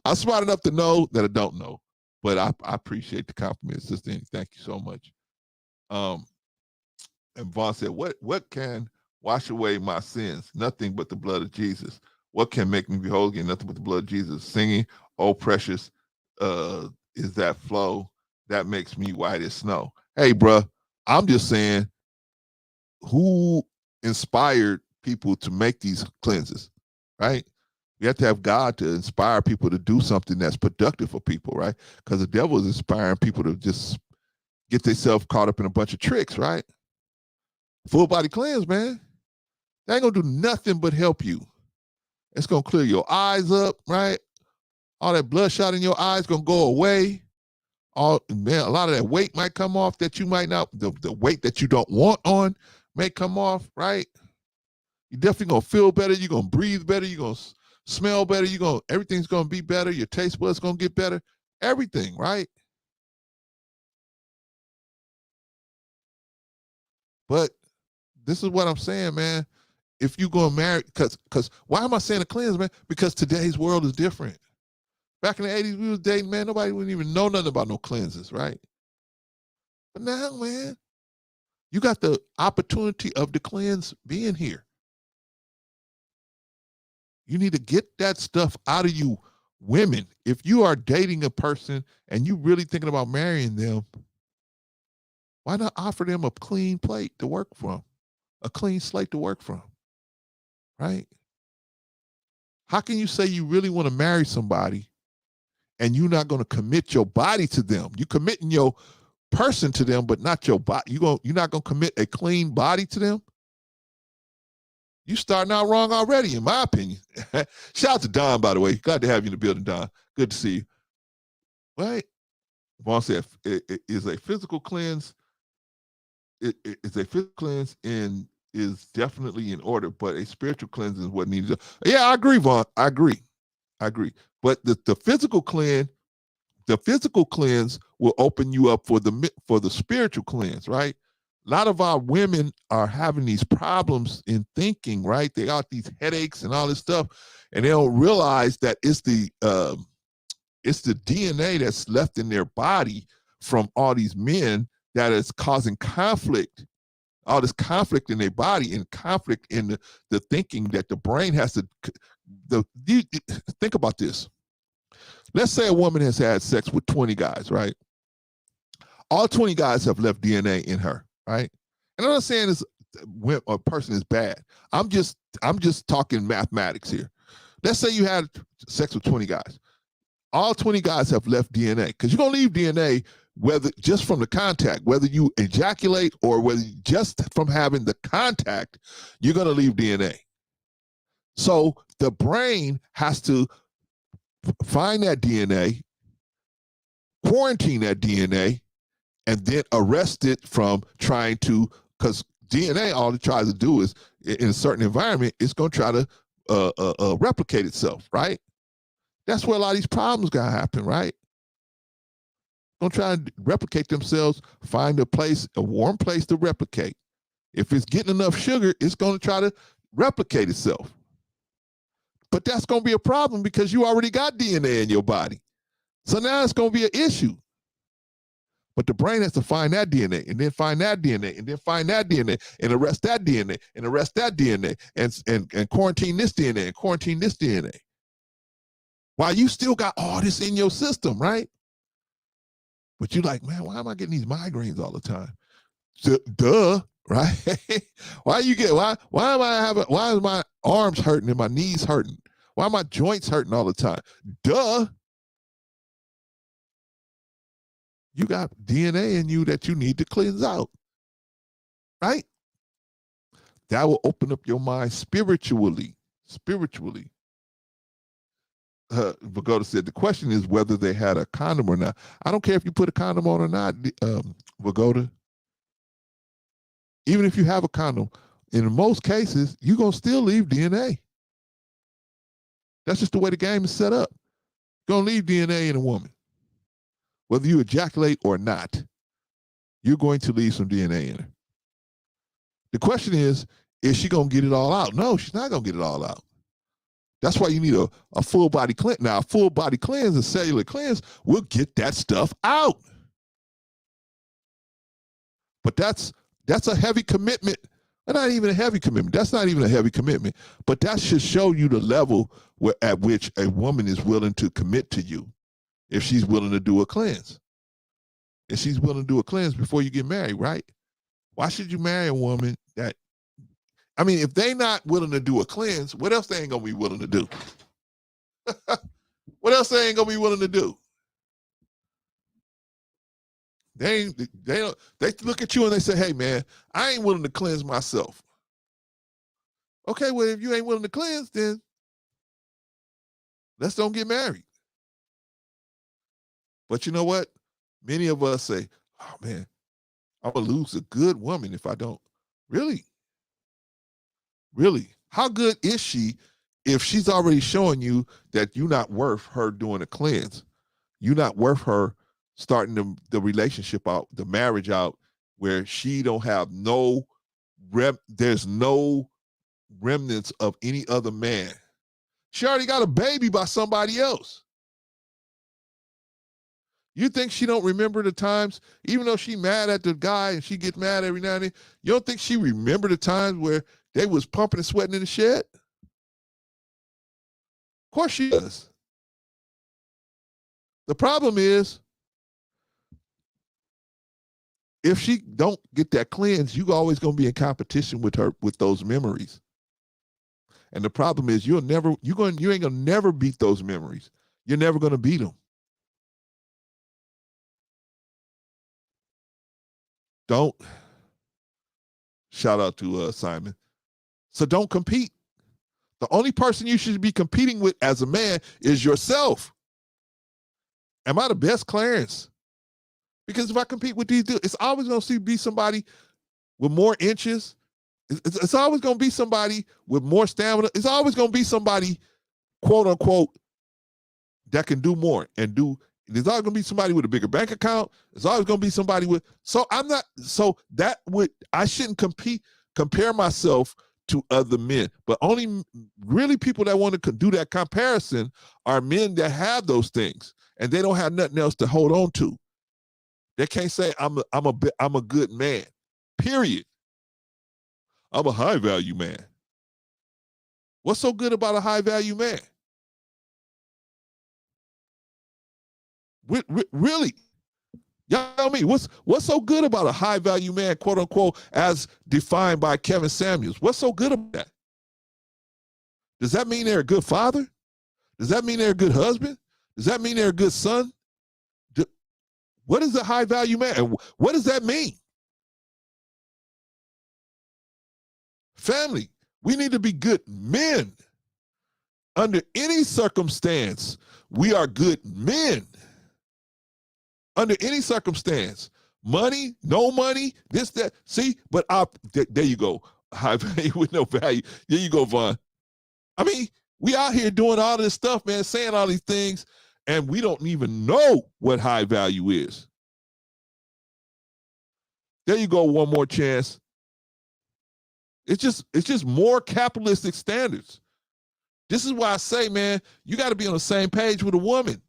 I'm smart enough to know that I don't know. But I appreciate the compliment, Sister Annie. Thank you so much. And Vaughn said, what can wash away my sins? Nothing but the blood of Jesus. What can make me be whole again? Nothing but the blood of Jesus. Singing, oh, precious is that flow that makes me white as snow. Hey, bruh, I'm just saying, who inspired people to make these cleanses, right? We have to have God to inspire people to do something that's productive for people, right? Because the devil is inspiring people to just get themselves caught up in a bunch of tricks, right? Full body cleanse, man. They ain't gonna do nothing but help you. It's gonna clear your eyes up, right? All that bloodshot in your eyes gonna go away. A lot of that weight might come off that you might not, the weight that you don't want on may come off, right? You're definitely gonna feel better. You're gonna breathe better. You're gonna smell better. Everything's gonna be better. Your taste buds gonna get better. Everything, right? But this is what I'm saying, man. If you're gonna marry, because why am I saying a cleanse, man? Because today's world is different. Back in the 80s, we was dating, man. Nobody wouldn't even know nothing about no cleanses, right? But now, man, you got the opportunity of the cleanse being here. You need to get that stuff out of you, women. If you are dating a person and you really thinking about marrying them, why not offer them a clean plate to work from, a clean slate to work from, right? How can you say you really want to marry somebody and you're not going to commit your body to them? You committing your person to them, but not your body. You're not going to commit a clean body to them? You starting out wrong already, in my opinion. Shout out to Don, by the way. Glad to have you in the building, Don. Good to see you. Right? Vaughn said it is a physical cleanse. It's a physical cleanse and is definitely in order, but a spiritual cleanse is what needs to. Yeah, I agree, Vaughn. I agree. But the physical cleanse will open you up for the spiritual cleanse, right? A lot of our women are having these problems in thinking, right? They got these headaches and all this stuff, and they don't realize that it's the DNA that's left in their body from all these men that is causing conflict, all this conflict in their body and conflict in the thinking that the brain has to. Think about this. Let's say a woman has had sex with 20 guys, right? All 20 guys have left DNA in her, right? And I'm not saying a person is bad. I'm just talking mathematics here. Let's say you had sex with 20 guys. All 20 guys have left DNA, because you're going to leave DNA whether just from the contact, whether you ejaculate or whether just from having the contact, you're going to leave DNA. So the brain has to find that DNA, quarantine that DNA, and then arrest it from trying to, because DNA, all it tries to do is, in a certain environment, it's going to try to replicate itself, right? That's where a lot of these problems got to happen, right? Going to try to replicate themselves, find a warm place to replicate. If it's getting enough sugar, it's going to try to replicate itself. But that's going to be a problem because you already got DNA in your body. So now it's going to be an issue. But the brain has to find that DNA and then find that DNA and then find that DNA and arrest that DNA and arrest that DNA and quarantine this DNA and quarantine this DNA. While you still got all this in your system, right? But you're like, man, why am I getting these migraines all the time? Duh, right? Why is my arms hurting and my knees hurting? Why are my joints hurting all the time? Duh. You got DNA in you that you need to cleanse out, right? That will open up your mind spiritually. Vagoda said, the question is whether they had a condom or not. I don't care if you put a condom on or not, Vagoda. Even if you have a condom, in most cases, you're going to still leave DNA. That's just the way the game is set up. You're going to leave DNA in a woman. Whether you ejaculate or not, you're going to leave some DNA in her. The question is she going to get it all out? No, she's not going to get it all out. That's why you need a full body cleanse. Now, a full body cleanse and cellular cleanse will get that stuff out. But that's a heavy commitment. Not even a heavy commitment. That's not even a heavy commitment. But that should show you the level at which a woman is willing to commit to you. If she's willing to do a cleanse. If she's willing to do a cleanse before you get married, right? Why should you marry a woman that I mean, if they not willing to do a cleanse, what else they ain't gonna be willing to do? What else they ain't gonna be willing to do? They look at you and they say, hey man, I ain't willing to cleanse myself. Okay, well, if you ain't willing to cleanse, then let's don't get married. But you know what? Many of us say, oh man, I'm gonna lose a good woman if I don't. Really? Really? How good is she if she's already showing you that you're not worth her doing a cleanse? You're not worth her starting the relationship out, the marriage out, where she don't have there's no remnants of any other man. She already got a baby by somebody else. You think she don't remember the times, even though she mad at the guy and she gets mad every now and then, you don't think she remember the times where they was pumping and sweating in the shed? Of course she does. The problem is, if she don't get that cleanse, you always gonna be in competition with her with those memories. And the problem is, you ain't gonna never beat those memories. You're never gonna beat them. Don't. Shout out to Simon. So don't compete. The only person you should be competing with as a man is yourself. Am I the best Clarence? Because if I compete with these dudes, it's always going to be somebody with more inches. It's always going to be somebody with more stamina. It's always going to be somebody, quote unquote, that can do more and do. There's always going to be somebody with a bigger bank account. There's always going to be somebody with. I shouldn't compare myself to other men. But only really people that want to do that comparison are men that have those things and they don't have nothing else to hold on to. They can't say I'm a good man. Period. I'm a high value man. What's so good about a high value man? Really? Y'all tell me, what's so good about a high value man, quote unquote, as defined by Kevin Samuels? What's so good about that? Does that mean they're a good father? Does that mean they're a good husband? Does that mean they're a good son? What is a high value man? And what does that mean? Family, we need to be good men. Under any circumstance, we are good men. Under any circumstance, money, no money, this, that. See, but there you go. High value with no value. There you go, Vaughn. I mean, we out here doing all this stuff, man, saying all these things, and we don't even know what high value is. There you go, one more chance. It's just more capitalistic standards. This is why I say, man, you got to be on the same page with a woman.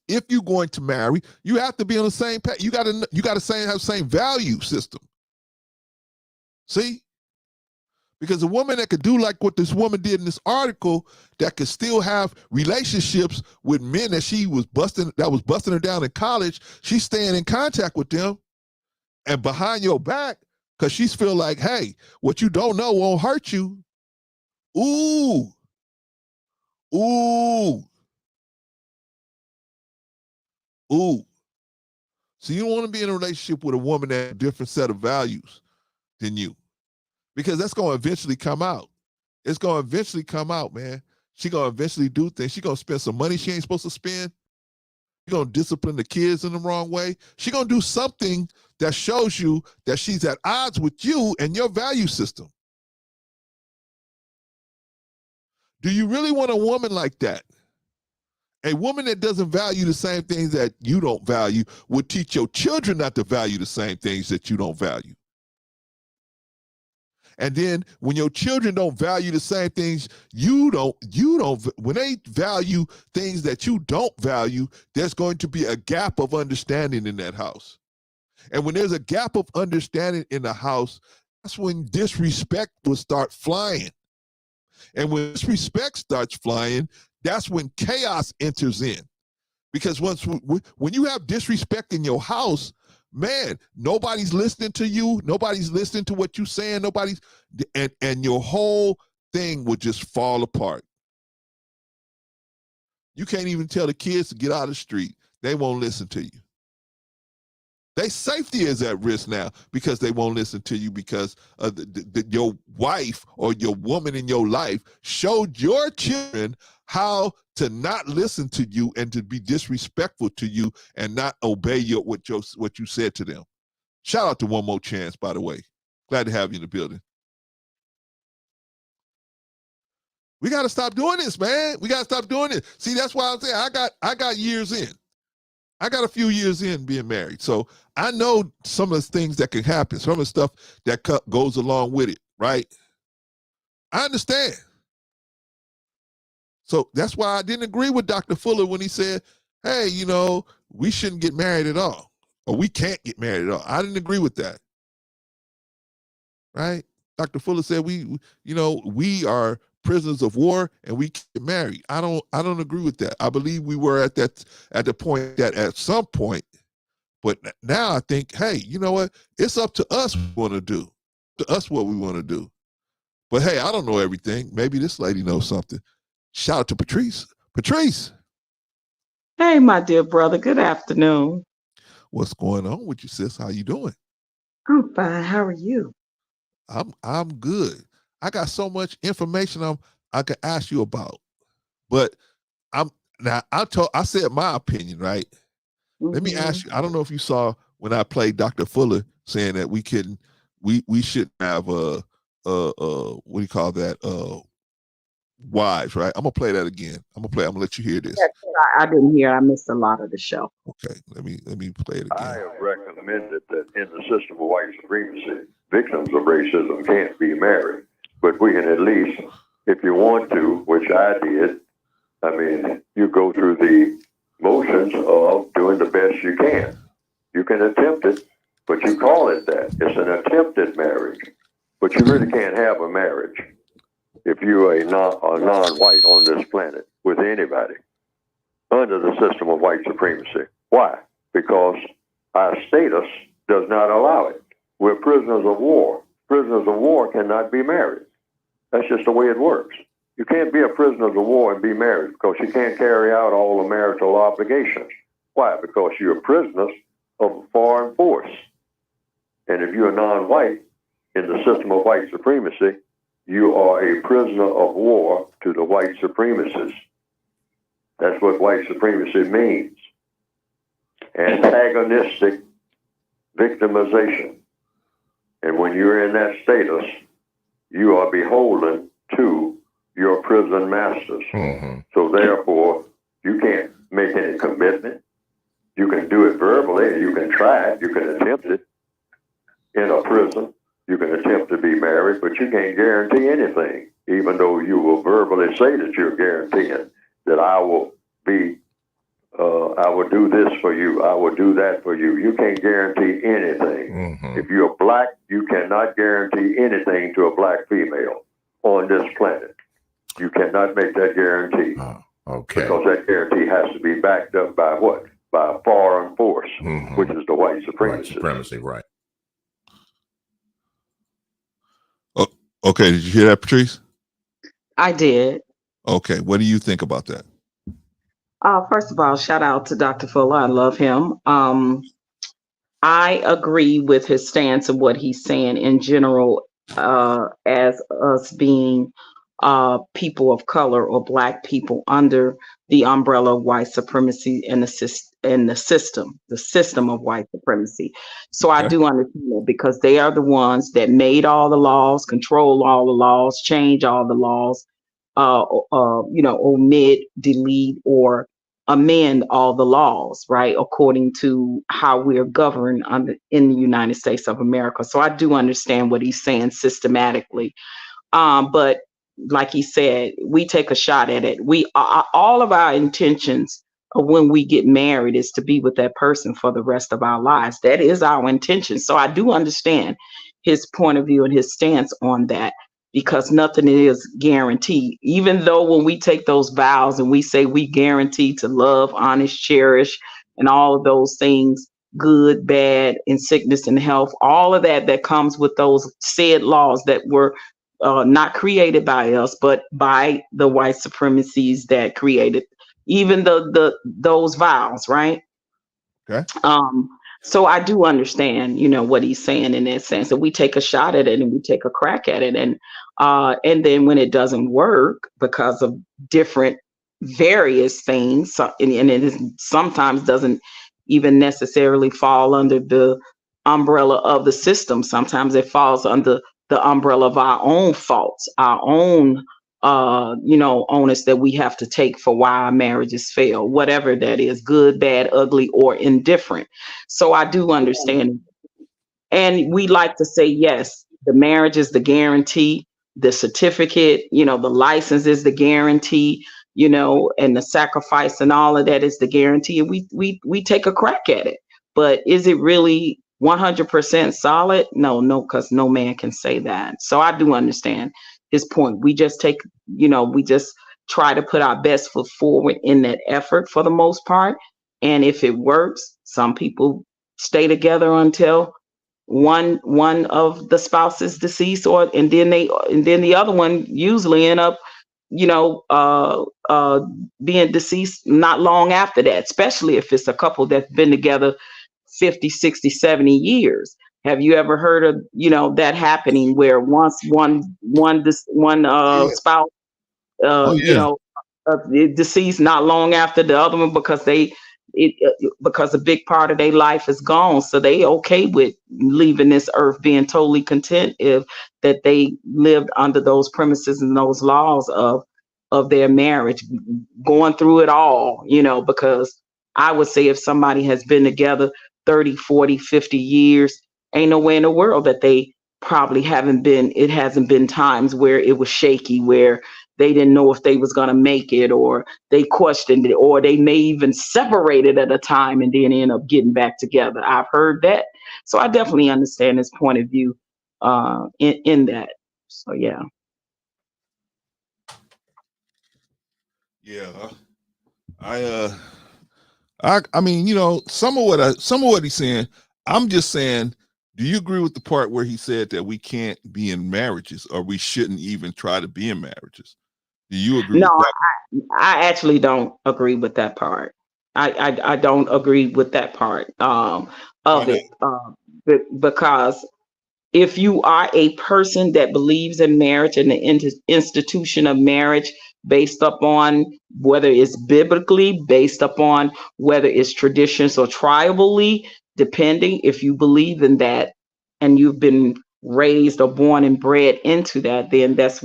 If you're going to marry, you have to be on the same page. You got to have the same value system. See? Because a woman that could do like what this woman did in this article, that could still have relationships with men that was busting her down in college, she's staying in contact with them, and behind your back, because she's feel like, hey, what you don't know won't hurt you. Ooh. So you don't want to be in a relationship with a woman that has a different set of values than you, because that's going to eventually come out. It's going to eventually come out, man. She's going to eventually do things. She's going to spend some money she ain't supposed to spend. She's going to discipline the kids in the wrong way. She's going to do something that shows you that she's at odds with you and your value system. Do you really want a woman like that? A woman that doesn't value the same things that you don't value would teach your children not to value the same things that you don't value. And then when your children don't value the same things when they value things that you don't value, there's going to be a gap of understanding in that house. And when there's a gap of understanding in the house, that's when disrespect will start flying. And when disrespect starts flying, that's when chaos enters in. Because when you have disrespect in your house, man, nobody's listening to you. Nobody's listening to what you're saying. And your whole thing would just fall apart. You can't even tell the kids to get out of the street. They won't listen to you. Their safety is at risk now because they won't listen to you because your wife or your woman in your life showed your children how to not listen to you and to be disrespectful to you and not obey what you said to them. Shout out to One More Chance, by the way. Glad to have you in the building. We got to stop doing this, man. We got to stop doing this. See, that's why I'm saying I got years in. I got a few years in being married. So I know some of the things that can happen, some of the stuff that goes along with it, right? I understand. So that's why I didn't agree with Dr. Fuller when he said, hey, we shouldn't get married at all, or we can't get married at all. I didn't agree with that, right? Dr. Fuller said we are prisoners of war and we get married. I don't agree with that. I believe we were at the point that at some point, but now I think, hey, you know what? It's up to us what we want to do. But hey, I don't know everything. Maybe this lady knows something. Shout out to Patrice. Patrice. Hey, my dear brother. Good afternoon. What's going on with you, sis? How you doing? I'm fine. How are you? I'm good. I got so much information I could ask you about, but I said my opinion, right? Mm-hmm. Let me ask you. I don't know if you saw when I played Dr. Fuller saying that we shouldn't have what do you call that? Wives, right? I'm gonna play that again. I'm gonna let you hear this. I didn't hear. I missed a lot of the show. Okay, let me play it again. I have recommended that in the system of white supremacy, victims of racism can't be married. But we can at least, if you want to, which I did, you go through the motions of doing the best you can. You can attempt it, but you call it that. It's an attempted marriage. But you really can't have a marriage if you're a non-white on this planet with anybody under the system of white supremacy. Why? Because our status does not allow it. We're prisoners of war. Prisoners of war cannot be married. That's just the way it works. You can't be a prisoner of war and be married because you can't carry out all the marital obligations. Why? Because you're prisoners of a foreign force. And if you're non-white in the system of white supremacy, you are a prisoner of war to the white supremacists. That's what white supremacy means. Antagonistic victimization. And when you're in that status, you are beholden to your prison masters. Mm-hmm. So therefore, you can't make any commitment. You can do it verbally, you can try it, you can attempt it in a prison. You can attempt to be married, but you can't guarantee anything, even though you will verbally say that you're guaranteeing that I will do this for you, I will do that for you. You can't guarantee anything. Mm-hmm. If you're black, you cannot guarantee anything to a black female on this planet. You cannot make that guarantee. Okay. Because that guarantee has to be backed up by what? By a foreign force, mm-hmm. which is the white supremacy. White supremacy, right. Okay, did you hear that, Patrice? I did. Okay, what do you think about that? First of all, shout out to Dr. Fuller. I love him. I agree with his stance of what he's saying in general, as us being people of color or black people under the umbrella of white supremacy and the system of white supremacy. So okay. I do understand that because they are the ones that made all the laws, control all the laws, change all the laws, omit, delete, or amend all the laws, right, according to how we're governed in the United States of America. So I do understand what he's saying systematically. But like he said, we take a shot at it. All of our intentions of when we get married is to be with that person for the rest of our lives. That is our intention. So I do understand his point of view and his stance on that, because nothing is guaranteed. Even though when we take those vows and we say we guarantee to love, honest, cherish, and all of those things good, bad, in sickness and health, all of that comes with those said laws that were not created by us, but by the white supremacies that created even those vows, right? Okay. So I do understand, what he's saying in that sense, that we take a shot at it and we take a crack at it, and then when it doesn't work because of different various things, and sometimes doesn't even necessarily fall under the umbrella of the system. Sometimes it falls under the umbrella of our own faults, our own onus that we have to take for why our marriages fail, whatever that is, good, bad, ugly, or indifferent. So I do understand. And we like to say, yes, the marriage is the guarantee, the certificate, the license is the guarantee, and the sacrifice and all of that is the guarantee. And we take a crack at it. But is it really 100% solid? No, because no man can say that. So I do understand his point. We just we just try to put our best foot forward in that effort for the most part. And if it works, some people stay together until one of the spouses deceased, and then the other one usually end up being deceased not long after that, especially if it's a couple that's been together 50, 60, 70 years. Have you ever heard of that happening, where once one spouse deceased not long after the other one, because because a big part of their life is gone, so they okay with leaving this earth, being totally content if that they lived under those premises and those laws of their marriage, going through it all, because I would say if somebody has been together 30, 40, 50 years, ain't no way in the world that they probably hasn't been times where it was shaky, where they didn't know if they was going to make it, or they questioned it, or they may even separated at a time and then end up getting back together. I've heard that. So I definitely understand his point of view in that. So, yeah. Yeah. I mean, some of what he's saying, I'm just saying, do you agree with the part where he said that we can't be in marriages, or we shouldn't even try to be in marriages? Do you agree with that? I actually don't agree with that part. I don't agree with that part of it, because if you are a person that believes in marriage and the institution of marriage, based upon whether it's biblically, based upon whether it's traditions or tribally, depending, if you believe in that and you've been raised or born and bred into that, then that's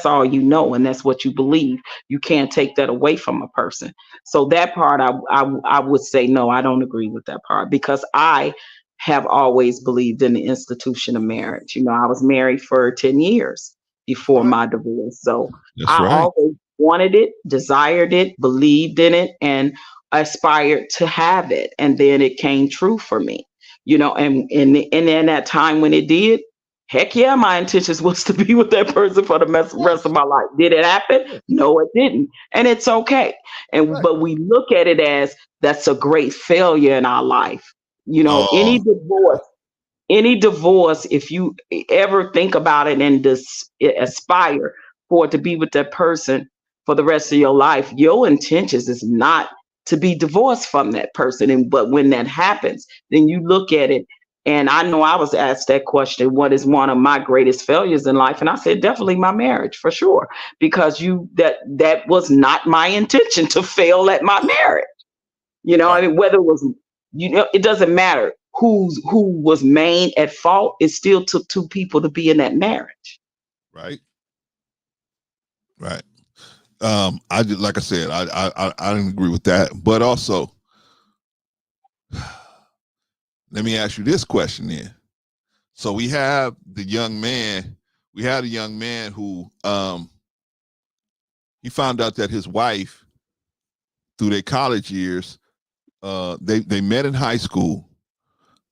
all and that's what you believe. You can't take that away from a person. So that part, I would say no, I don't agree with that part, because I have always believed in the institution of marriage. I was married for 10 years before my divorce. So I always wanted it, desired it, believed in it, and aspired to have it. And then it came true for me, and in that time when it did, heck yeah, my intentions was to be with that person for the rest of my life. Did it happen? No, it didn't. And it's okay. But we look at it as that's a great failure in our life. Any divorce, if you ever think about it and aspire for it to be with that person for the rest of your life, your intentions is not to be divorced from that person. But when that happens, then you look at it. And I know I was asked that question, what is one of my greatest failures in life? And I said, definitely my marriage, for sure. Because that was not my intention to fail at my marriage. I mean, whether it was, it doesn't matter who was main at fault. It still took two people to be in that marriage. Right. I just, like I said, I didn't agree with that. But also, let me ask you this question then. So we had a young man who he found out that his wife, through their college years, they met in high school.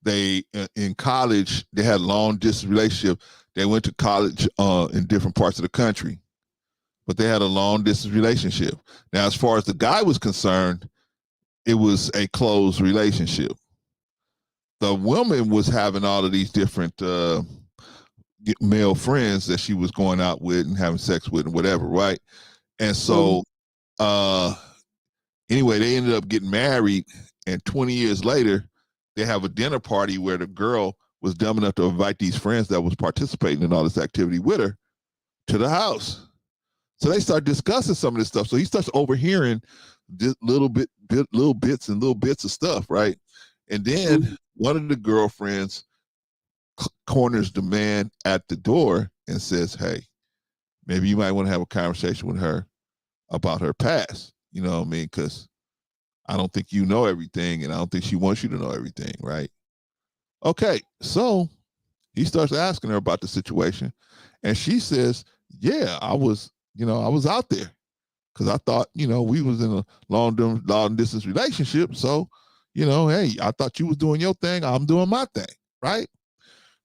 They in college they had a long distance relationship. They went to college in different parts of the country, but they had a long distance relationship. Now, as far as the guy was concerned, it was a closed relationship. the woman was having all of these different male friends that she was going out with and having sex with and whatever, right? And so anyway, they ended up getting married, and 20 years later, they have a dinner party where the girl was dumb enough to invite these friends that was participating in all this activity with her to the house. So they start discussing some of this stuff. So he starts overhearing this little bits of stuff, right? And then one of the girlfriends corners the man at the door and says, "Hey, maybe you might want to have a conversation with her about her past. You know what I mean? Because I don't think you know everything, and I don't think she wants you to know everything, right?" Okay, so he starts asking her about the situation, and she says, "Yeah, I was out there because I thought, we was in a long distance relationship. So, hey, I thought you was doing your thing. I'm doing my thing, right?"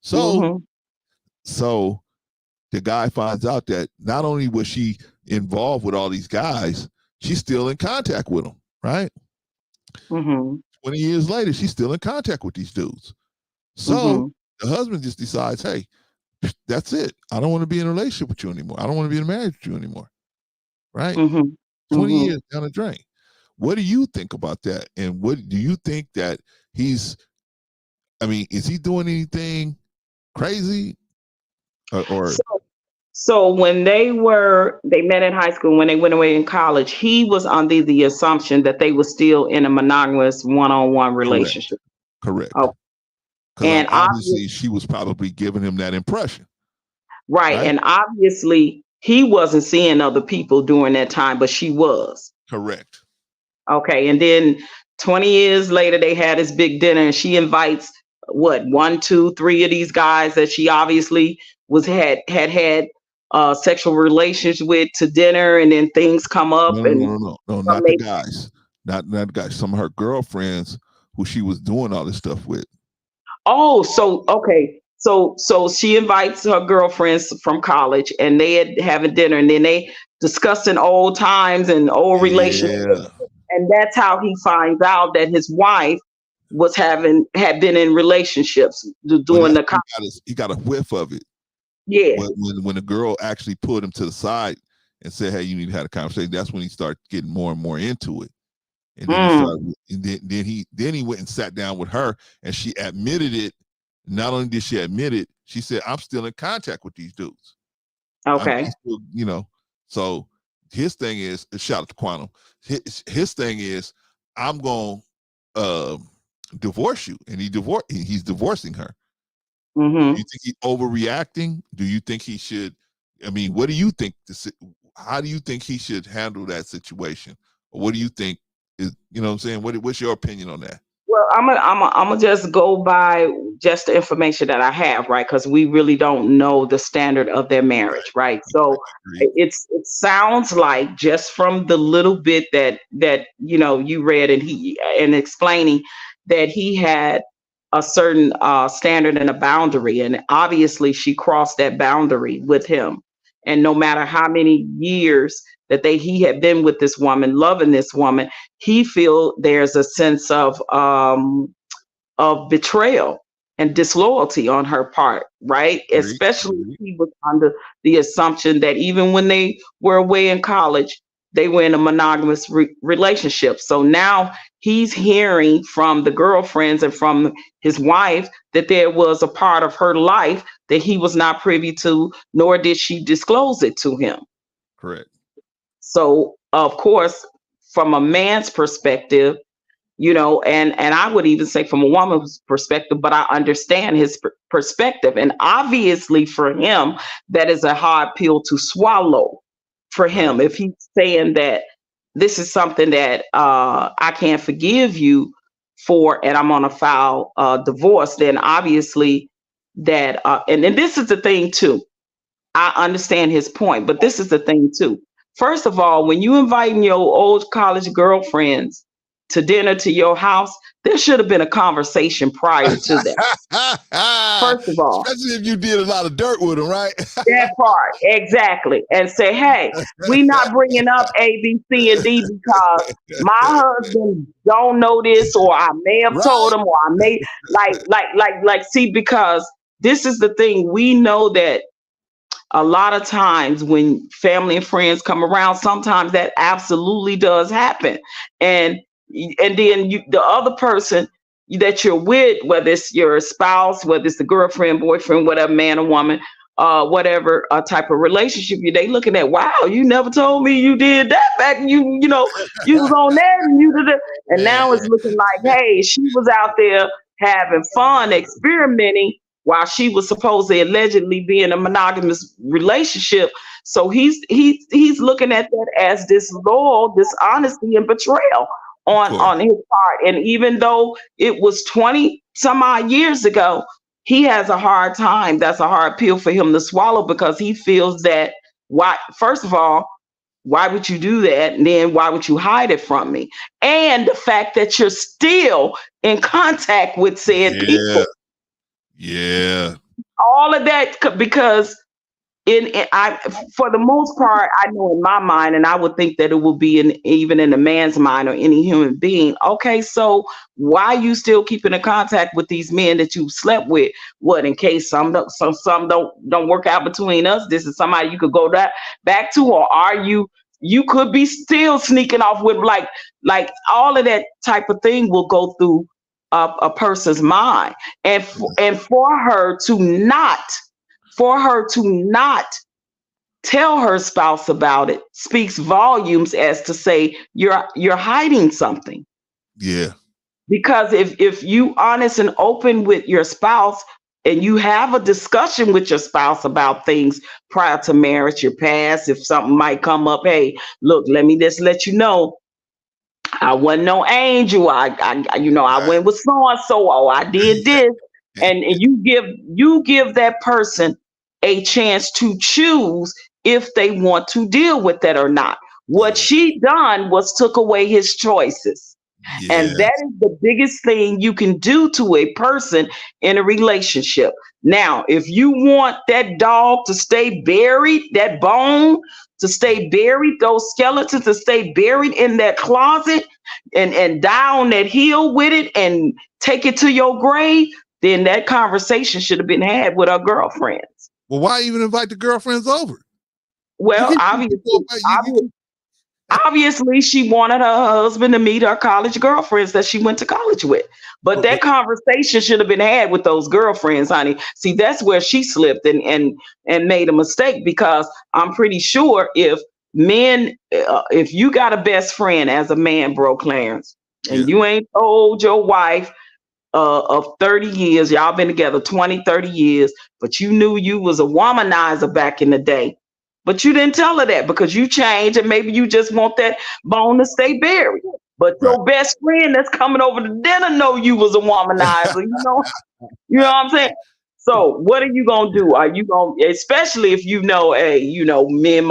So, so the guy finds out that not only was she involved with all these guys, she's still in contact with them, right? 20 years later, she's still in contact with these dudes. So the husband just decides, hey, that's it. I don't want to be in a relationship with you anymore. I don't want to be in a marriage with you anymore. Right? 20 years down the drain. What do you think about that? And what do you think that is he doing anything crazy? So when they met in high school, when they went away in college, he was under the assumption that they were still in a monogamous one-on-one relationship. Correct. Oh. And obviously she was probably giving him that impression. Right. And obviously he wasn't seeing other people during that time, but she was. Correct. Okay. And then 20 years later, they had this big dinner, and she invites 1, 2, 3 of these guys that she obviously had sexual relations with to dinner, and then things come up. No, not the guys. Not the guys. Some of her girlfriends who she was doing all this stuff with. Oh, so okay. So she invites her girlfriends from college, and they had having dinner, and then they discussing old times and old relationships. And that's how he finds out that his wife had been in relationships doing he got a whiff of it. Yeah. When the girl actually pulled him to the side and said, "Hey, you need to have a conversation," that's when he started getting more and more into it. And then he went and sat down with her, and she admitted it. Not only did she admit it, she said, "I'm still in contact with these dudes." Okay. So his thing is, shout out to Quantum. His thing is, I'm going to divorce you, and he's divorcing her. Do you think he's overreacting? Do you think he should? What do you think? How do you think he should handle that situation? Or what do you think? What I'm saying? What's your opinion on that? Well, I'm gonna just go by just the information that I have, right? Because we really don't know the standard of their marriage, right? So it sounds like, just from the little bit that you read and explaining, that he had a certain standard and a boundary, and obviously she crossed that boundary with him. And no matter how many years that he had been with this woman, loving this woman, he feel there's a sense of betrayal and disloyalty on her part, right? Especially he was under the assumption that even when they were away in college, they were in a monogamous relationship. So now he's hearing from the girlfriends and from his wife that there was a part of her life that he was not privy to, nor did she disclose it to him. Correct. So, of course, from a man's perspective, and I would even say from a woman's perspective, but I understand his perspective. And obviously for him, that is a hard pill to swallow for him. If he's saying that this is something that I can't forgive you for, and I'm on a file divorce, then obviously that, and this is the thing too. I understand his point, but this is the thing too. First of all, when you inviting your old college girlfriends to dinner to your house, there should have been a conversation prior to that. First of all, especially if you did a lot of dirt with them, right? that part, exactly. And say, hey, we not bringing up A, B, C, and D because my husband don't know this, or I may have told him, or I may see, because this is the thing. We know that a lot of times when family and friends come around, sometimes that absolutely does happen. And then the other person that you're with, whether it's your spouse, whether it's the girlfriend, boyfriend, whatever, man or woman, whatever type of relationship, they looking at, wow, you never told me you did that back. You know, you was on that and you did it. And now it's looking like, hey, she was out there having fun, experimenting, while she was supposedly allegedly be in a monogamous relationship. So he's looking at that as disloyal, dishonesty, and betrayal on his part. And even though it was 20 some odd years ago, he has a hard time. That's a hard pill for him to swallow, because he feels that, why, first of all, why would you do that? And then why would you hide it from me? And the fact that you're still in contact with said people. Yeah. All of that, because for the most part, I know in my mind, and I would think that it will be even in a man's mind or any human being. Okay, so why you still keeping in contact with these men that you slept with? What, in case some don't work out between us? This is somebody you could go back to, or are you could be still sneaking off with, like all of that type of thing will go through a person's mind, and for her to not tell her spouse about it speaks volumes, as to say you're hiding something. Yeah. Because if you honest and open with your spouse, and you have a discussion with your spouse about things prior to marriage, your past, if something might come up, hey, look, let me just let you know, I wasn't no angel. I went with so and so. Oh, I did this, and you give that person a chance to choose if they want to deal with that or not. What she done was took away his choices, and that is the biggest thing you can do to a person in a relationship. Now, if you want that dog to stay buried, that bone to stay buried, those skeletons to stay buried in that closet, and die on that hill with it and take it to your grave, then that conversation should have been had with her girlfriends. Well, why even invite the girlfriends over? Well, obviously she wanted her husband to meet her college girlfriends that she went to college with. But that conversation should have been had with those girlfriends, honey. See, that's where she slipped and made a mistake, because I'm pretty sure if you got a best friend as a man, bro, Clarence, and you ain't told your wife of 30 years, y'all been together 20, 30 years, but you knew you was a womanizer back in the day, but you didn't tell her that because you changed, and maybe you just want that bone to stay buried. But your best friend that's coming over to dinner know you was a womanizer, you know what I'm saying? So what are you gonna do? Are you gonna, especially if you know, hey, me and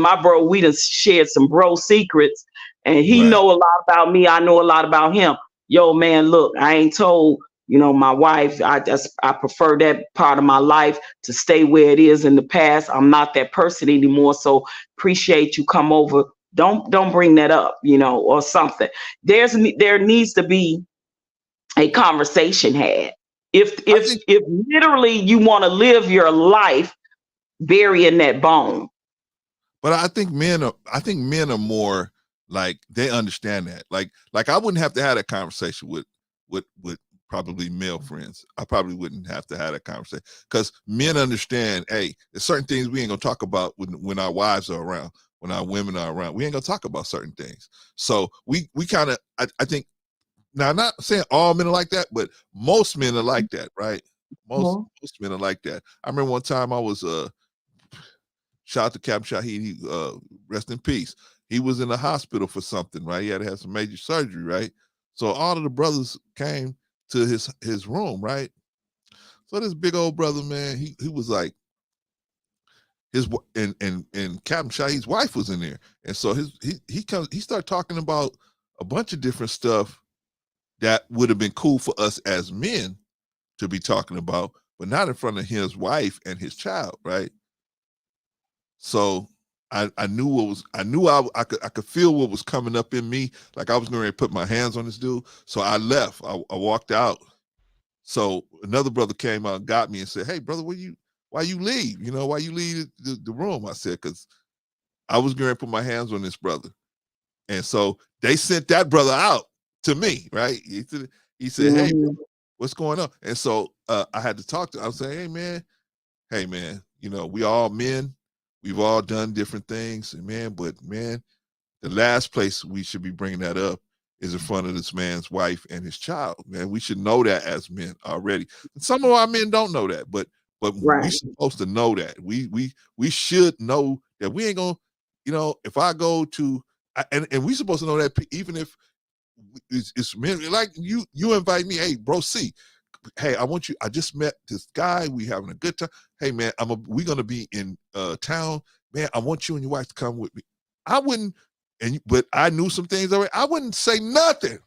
my bro, we done shared some bro secrets, and he know a lot about me, I know a lot about him. Yo, man, look, I ain't told, my wife, I prefer that part of my life to stay where it is in the past. I'm not that person anymore. So appreciate you come over. Don't bring that up, or something. There needs to be a conversation had. If literally you want to live your life burying that bone. But I think men are more like, they understand that. Like I wouldn't have to have that conversation with probably male friends. I probably wouldn't have to have that conversation, because men understand, hey, there's certain things we ain't gonna talk about when our wives are around, when our women are around. We ain't gonna talk about certain things. So we kind of, I think, now I'm not saying all men are like that, but most men are like that, right? Most men are like that. I remember one time I was shout out to Captain Shahid, he rest in peace. He was in the hospital for something, right? He had to have some major surgery, right? So all of the brothers came to his room, right? So this big old brother, man, he was like, and Captain Shahid's wife was in there, and so he started talking about a bunch of different stuff that would have been cool for us as men to be talking about, but not in front of his wife and his child, right? So I knew I could feel what was coming up in me, like I was going to put my hands on this dude. So I left. I walked out. So another brother came out and got me and said, "Hey, brother, why you leave? You know, why you leave the room?" I said, "Because I was going to put my hands on this brother." And so they sent that brother out to me, right? He said, "Hey, what's going on?" And so I had to talk to him. I was saying, hey man, you know, we all men. We've all done different things, and but the last place we should be bringing that up is in front of this man's wife and his child. Man, we should know that as men already. And some of our men don't know that, but we're supposed to know that. We should know that we ain't gonna, you know, if I go to and we supposed to know that even if it's men, like you invite me, hey, bro, hey, I just met this guy. We having a good time. Hey man, we're gonna be in town. Man, I want you and your wife to come with me. I wouldn't, but I knew some things already. I wouldn't say nothing.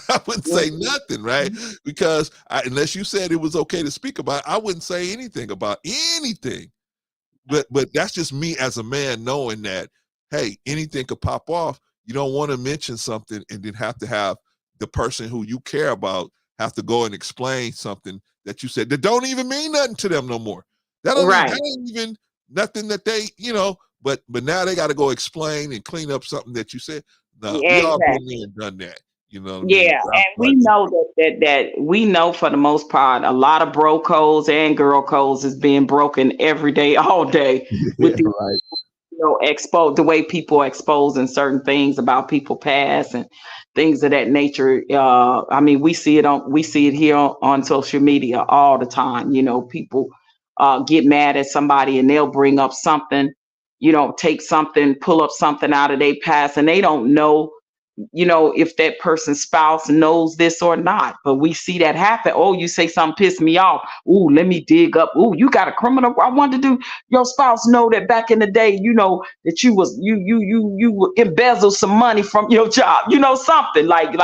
I wouldn't say nothing, right? Because unless you said it was okay to speak about, I wouldn't say anything about anything. But that's just me as a man knowing that, hey, anything could pop off. You don't want to mention something and then have to have the person who you care about have to go and explain something that you said that don't even mean nothing to them no more. That ain't even nothing that they, you know, but now they got to go explain and clean up something that you said. No, we all been there and done that. You know what I mean? And we know that we know for the most part, a lot of bro codes and girl codes is being broken every day, all day with the, you know, the way people exposing certain things about people past and things of that nature. I mean, we see it here on social media all the time. You know, people get mad at somebody and they'll bring up something, you know, take something, pull up something out of their past, and they don't know, you know, if that person's spouse knows this or not. But we see that happen. Oh, you say something pissed me off. Ooh, let me dig up. Ooh, you got a criminal. I wanted to do. Your spouse know that back in the day, you know, that you embezzled some money from your job. You know, something like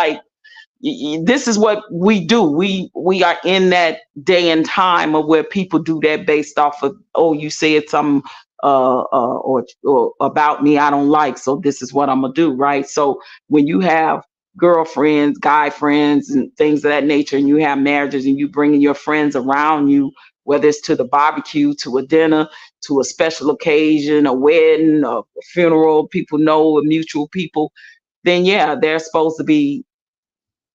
this is what we do. We are in that day and time of where people do that based off of, oh, you said something or about me I don't like, so this is what I'm gonna do, right? So when you have girlfriends, guy friends, and things of that nature, and you have marriages, and you bringing your friends around you, whether it's to the barbecue, to a dinner, to a special occasion, a wedding, a funeral, people know, mutual people, then yeah, they're supposed to be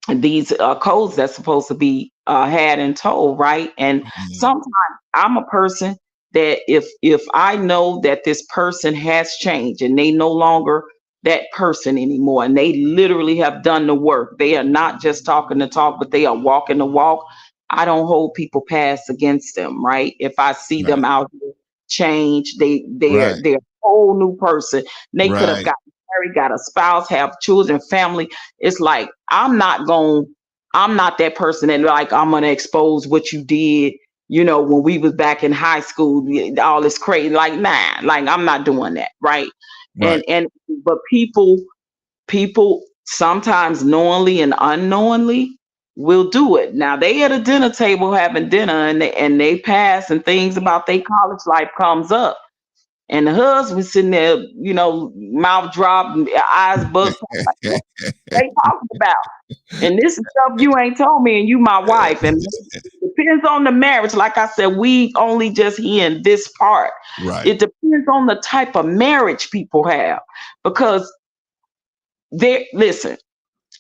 these codes that's supposed to be had and told, right? And sometimes I'm a person that if I know that this person has changed and they no longer that person anymore, and they literally have done the work, they are not just talking the talk, but they are walking the walk, I don't hold people past against them, right? If I see them out here change, they're a whole new person. They could have got married, got a spouse, have children, family. It's like I'm not that person that like I'm gonna expose what you did, you know, when we was back in high school, all this crazy, like, nah, like I'm not doing that, right? But people sometimes knowingly and unknowingly will do it. Now they at a dinner table having dinner and they pass and things about their college life comes up. And the husband sitting there, you know, mouth dropped, eyes bugged. Like, they talking about. And this is stuff you ain't told me, and you my wife. And it depends on the marriage. Like I said, we only just hearing this part. Right. It depends on the type of marriage people have. Because listen,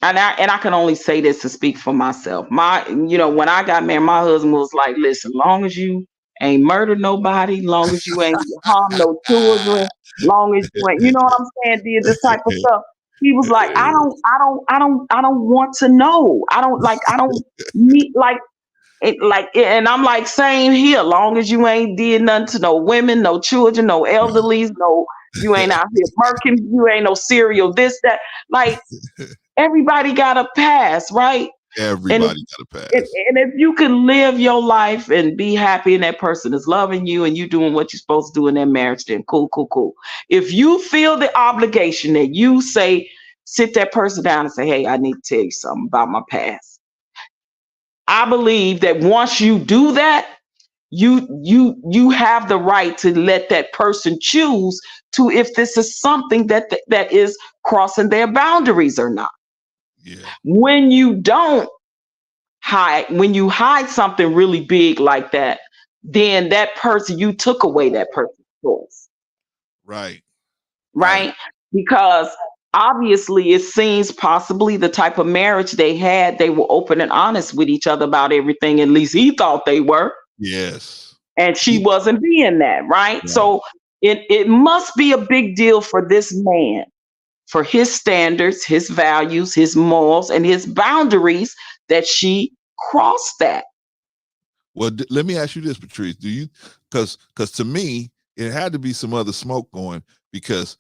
and I can only say this to speak for myself. You know, when I got married, my husband was like, listen, long as you ain't murdered nobody, long as you ain't harmed no children, long as you ain't, you know what I'm saying, did this type of stuff. He was like, I don't want to know. I don't need and I'm like, same here. Long as you ain't did nothing to no women, no children, no elderlies, no, you ain't out here murking, you ain't no serial, this, that. Like, everybody got a pass, right? Everybody got a pass. And if you can live your life and be happy and that person is loving you and you doing what you're supposed to do in that marriage, then cool. If you feel the obligation that you say, sit that person down and say, hey, I need to tell you something about my past. I believe that once you do that, you have the right to let that person choose to if this is something that is crossing their boundaries or not. Yeah. When you don't when you hide something really big like that, then that person, you took away that person's choice. Right. Right? Because obviously it seems possibly the type of marriage they had, they were open and honest with each other about everything. At least he thought they were. Yes. And she wasn't being that, right? Yeah. So it must be a big deal for this man, for his standards, his values, his morals, and his boundaries that she crossed that. Well, let me ask you this, Patrice. Do you, because to me, it had to be some other smoke going, because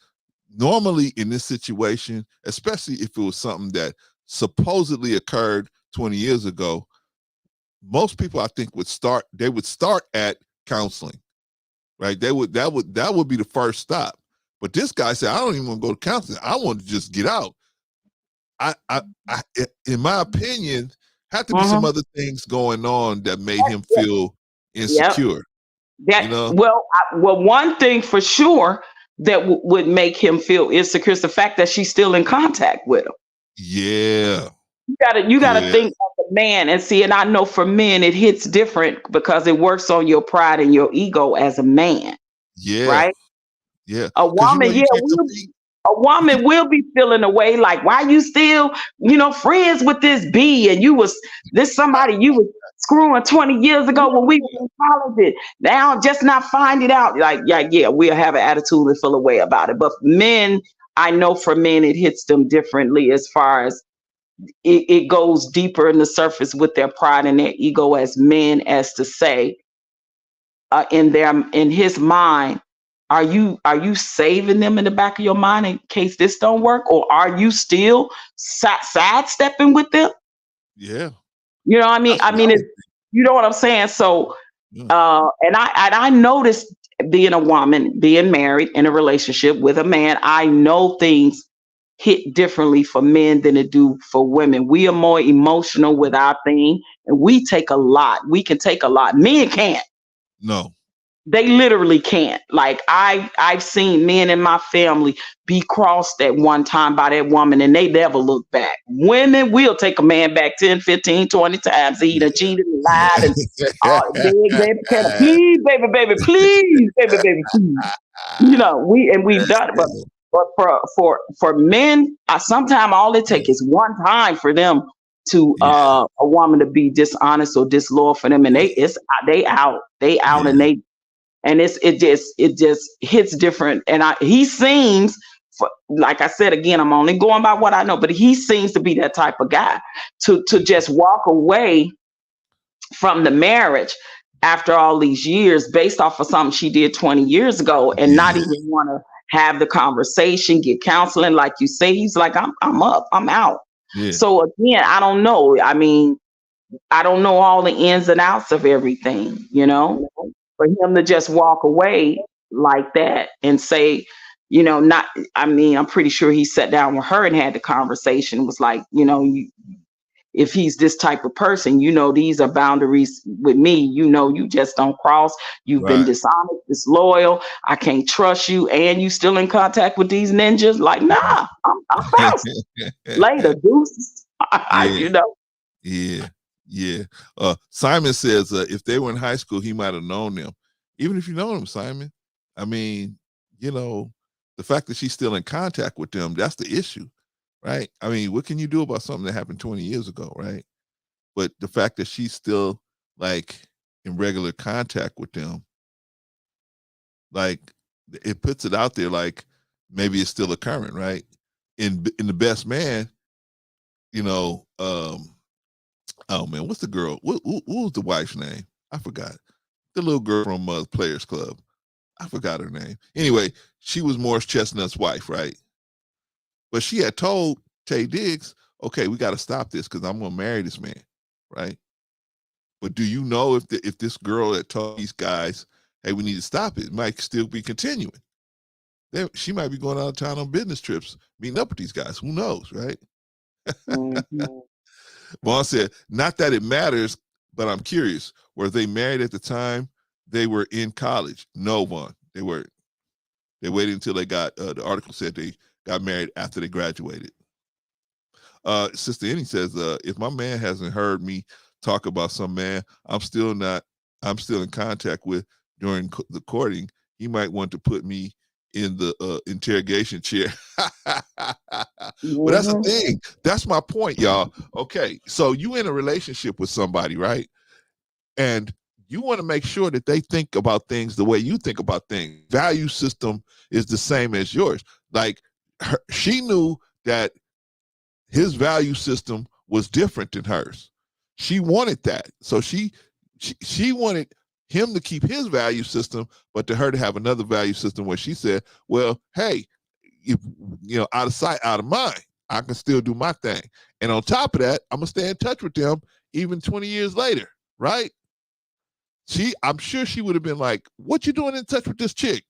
normally in this situation, especially if it was something that supposedly occurred 20 years ago, most people, I think, would start at counseling, right? That would be the first stop. But this guy said, I don't even want to go to counseling. I want to just get out. I in my opinion, had to be some other things going on that made him feel insecure. That, you know? Well, one thing for sure that would make him feel insecure is the fact that she's still in contact with him. Yeah. You gotta think as a man and see, and I know for men it hits different because it works on your pride and your ego as a man. Yeah. Right? Yeah. A woman, a woman will be feeling away like, why you still, friends with this B, and you was this somebody you was screwing 20 years ago when we were in college. Now just not find it out. Like, yeah, we'll have an attitude and feel away about it. But men, I know for men it hits them differently as far as it goes deeper in the surface with their pride and their ego as men, as to say, in his mind, are you saving them in the back of your mind in case this don't work, or are you still sidestepping with them? Yeah. You know what I mean? You know what I'm saying? So, and I noticed being a woman, being married in a relationship with a man, I know things hit differently for men than it do for women. We are more emotional with our thing, and we take a lot. We can take a lot. Men can't. No. They literally can't. Like I've seen men in my family be crossed at one time by that woman and they never look back. Women will take a man back 10, 15, 20 times. He done cheated and lied and please, baby, please. We've done it. But for men, sometimes all it takes is one time for them to a woman to be dishonest or disloyal for them, and they out and it just hits different. And he seems, like I said again, I'm only going by what I know, but he seems to be that type of guy to just walk away from the marriage after all these years based off of something she did 20 years ago and not even want to have the conversation, get counseling. Like you say, he's like, I'm up, I'm out. Yeah. So again, I don't know. I mean, I don't know all the ins and outs of everything, for him to just walk away like that and say, I'm pretty sure he sat down with her and had the conversation, was like, if he's this type of person, these are boundaries with me, you just don't cross. You've been dishonest, disloyal. I can't trust you. And you still in contact with these ninjas. Like, nah, I'm bouncing. Later, deuces. Yeah. Simon says if they were in high school, he might have known them. Even if you know them, Simon. I mean, the fact that she's still in contact with them, that's the issue, right? I mean, what can you do about something that happened 20 years ago, right? But the fact that she's still like in regular contact with them, like it puts it out there like maybe it's still occurring, right? In The Best Man, oh man, what's the girl? What was the wife's name? I forgot. The little girl from Players Club. I forgot her name. Anyway, she was Morris Chestnut's wife, right? But she had told Taye Diggs, okay, we got to stop this because I'm going to marry this man, right? But do you know if this girl that told these guys, hey, we need to stop it, might still be continuing? She might be going out of town on business trips, meeting up with these guys. Who knows, right? Mhm. Vaughn said, not that it matters, but I'm curious. Were they married at the time they were in college? No, Vaughn, they weren't. They waited until they got, the article said they got married after they graduated. Sister Annie says, if my man hasn't heard me talk about some man I'm still in contact with during the courting, he might want to put me in the interrogation chair. Well, that's the thing. That's my point, y'all. Okay, so you in a relationship with somebody, right? And you want to make sure that they think about things the way you think about things. Value system is the same as yours. Like she knew that his value system was different than hers. She wanted that. So she wanted him to keep his value system, but to her to have another value system where she said, well, hey, if, out of sight, out of mind, I can still do my thing. And on top of that, I'm going to stay in touch with them even 20 years later, right? I'm sure she would have been like, what you doing in touch with this chick?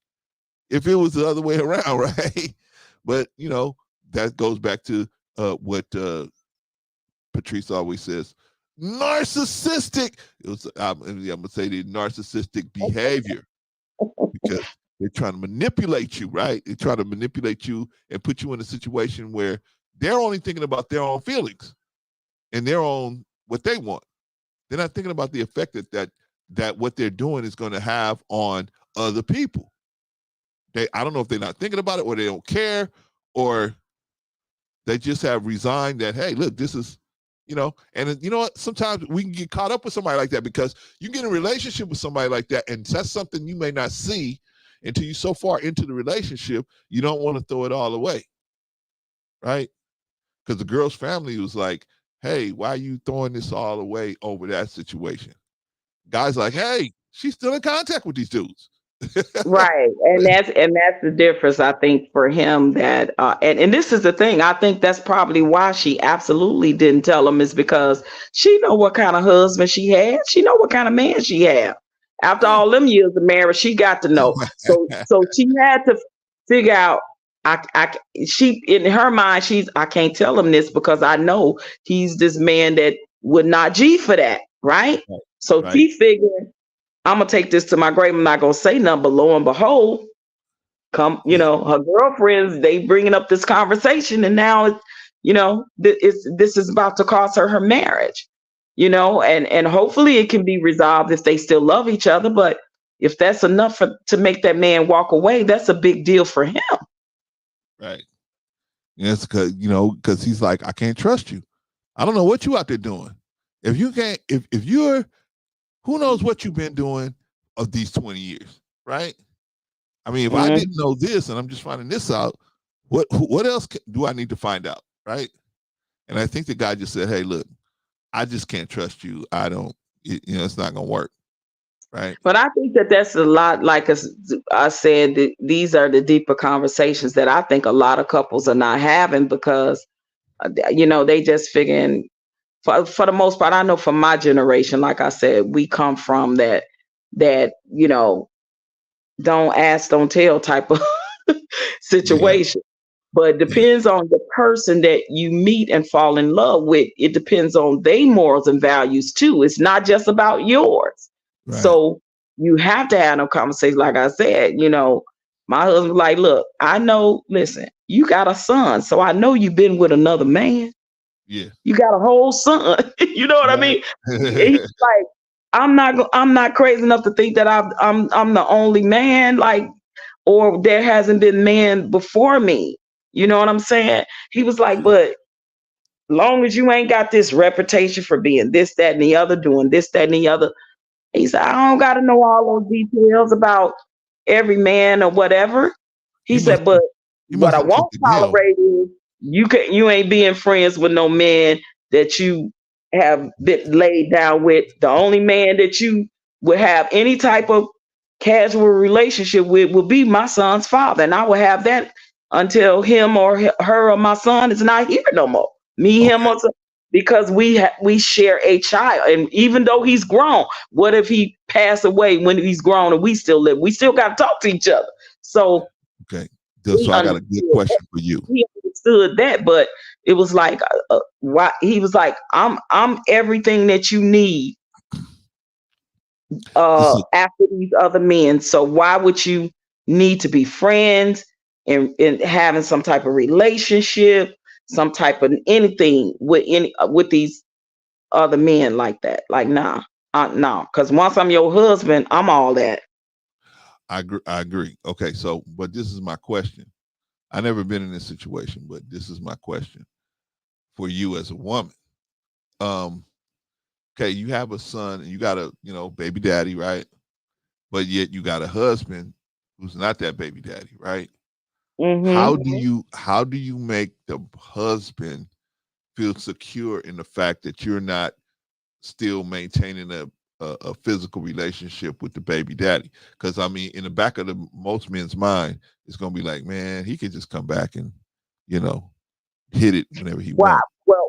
If it was the other way around, right? But, that goes back to what Patrice always says, narcissistic. I'm going to say the narcissistic behavior, because they're trying to manipulate you, right? They're trying to manipulate you and put you in a situation where they're only thinking about their own feelings and their own, what they want. They're not thinking about the effect that what they're doing is going to have on other people. I don't know if they're not thinking about it, or they don't care, or they just have resigned that, hey, look, this is, and you know what? Sometimes we can get caught up with somebody like that, because you get in a relationship with somebody like that, and that's something you may not see until you're so far into the relationship, you don't want to throw it all away, right? Because the girl's family was like, hey, why are you throwing this all away over that situation? Guys like, hey, she's still in contact with these dudes. Right. And that's the difference, I think, for him, that and this is the thing, I think that's probably why she absolutely didn't tell him, is because she know what kind of husband she had. She know what kind of man she had. After all them years of marriage, she got to know. So she had to figure out, she, in her mind, I can't tell him this because I know he's this man that would not G for that, right? So right. She figured, I'm gonna take this to my grave. I'm not gonna say nothing, but lo and behold, her girlfriends, they bringing up this conversation, and now this is about to cost her marriage, and hopefully it can be resolved if they still love each other. But if that's enough to make that man walk away, that's a big deal for him. Right. Yes, because he's like, I can't trust you. I don't know what you out there doing. If you can't, if you're, who knows what you've been doing of these 20 years, right? I mean, if I didn't know this and I'm just finding this out, what else do I need to find out, right? And I think the guy just said, hey, look, I just can't trust you. I don't, it's not going to work, right? But I think that's a lot, like I said, these are the deeper conversations that I think a lot of couples are not having, because, they just figuring, for the most part, I know for my generation, like I said, we come from that don't ask, don't tell type of situation. Yeah. But it depends on the person that you meet and fall in love with. It depends on their morals and values too. It's not just about yours. Right. So you have to have no conversation. Like I said, my husband like, look, I know, listen, you got a son, so I know you've been with another man. Yeah, you got a whole son. You know what I mean? He's like, I'm not crazy enough to think that I'm the only man, like, or there hasn't been men before me. You know what I'm saying? He was like, but long as you ain't got this reputation for being this, that, and the other, doing this, that, and the other. He said, I don't got to know all those details about every man or whatever. He said, but what I won't tolerate is you ain't being friends with no man that you have been laid down with. The only man that you would have any type of casual relationship with will be my son's father, and I will have that until him or her or my son is not here no more. Him, or because we share a child, and even though he's grown, what if he passed away when he's grown and we still live? We still got to talk to each other. So okay. So I got a good question for you. He understood that, but it was like, why? He was like, I'm everything that you need after these other men. So why would you need to be friends and having some type of relationship, some type of anything with these other men like that? Like, nah, no. Because once I'm your husband, I'm all that. I agree. Okay, so but this is my question. I never been in this situation, but this is my question for you as a woman. Okay, you have a son and you got a, baby daddy, right? But yet you got a husband who's not that baby daddy, right? Mm-hmm. How do you make the husband feel secure in the fact that you're not still maintaining a physical relationship with the baby daddy? Because I mean, in the back of most men's mind, it's gonna be like, man, he could just come back and hit it whenever he wants.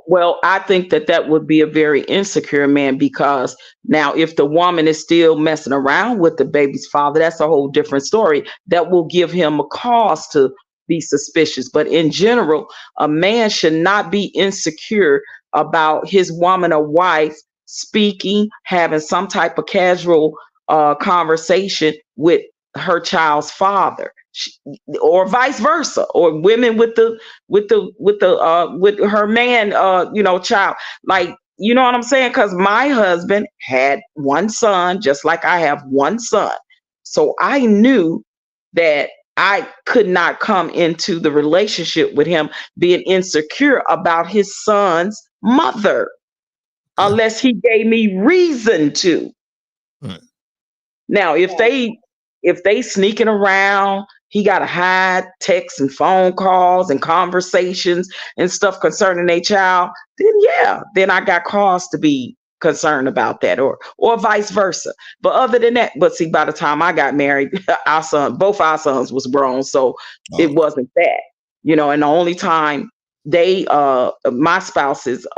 Well, I think that would be a very insecure man, because now if the woman is still messing around with the baby's father, that's a whole different story. That will give him a cause to be suspicious. But in general, a man should not be insecure about his woman or wife speaking, having some type of casual conversation with her child's father, or vice versa, or women with her man, child. Like, you know what I'm saying? Because my husband had one son, just like I have one son. So I knew that I could not come into the relationship with him being insecure about his son's mother, unless he gave me reason to. Right. Now, if they sneaking around, he got to hide texts and phone calls and conversations and stuff concerning their child, then I got cause to be concerned about that, or vice versa. But other than that, see, by the time I got married, both our sons was grown, so it wasn't that, and the only time my spouse's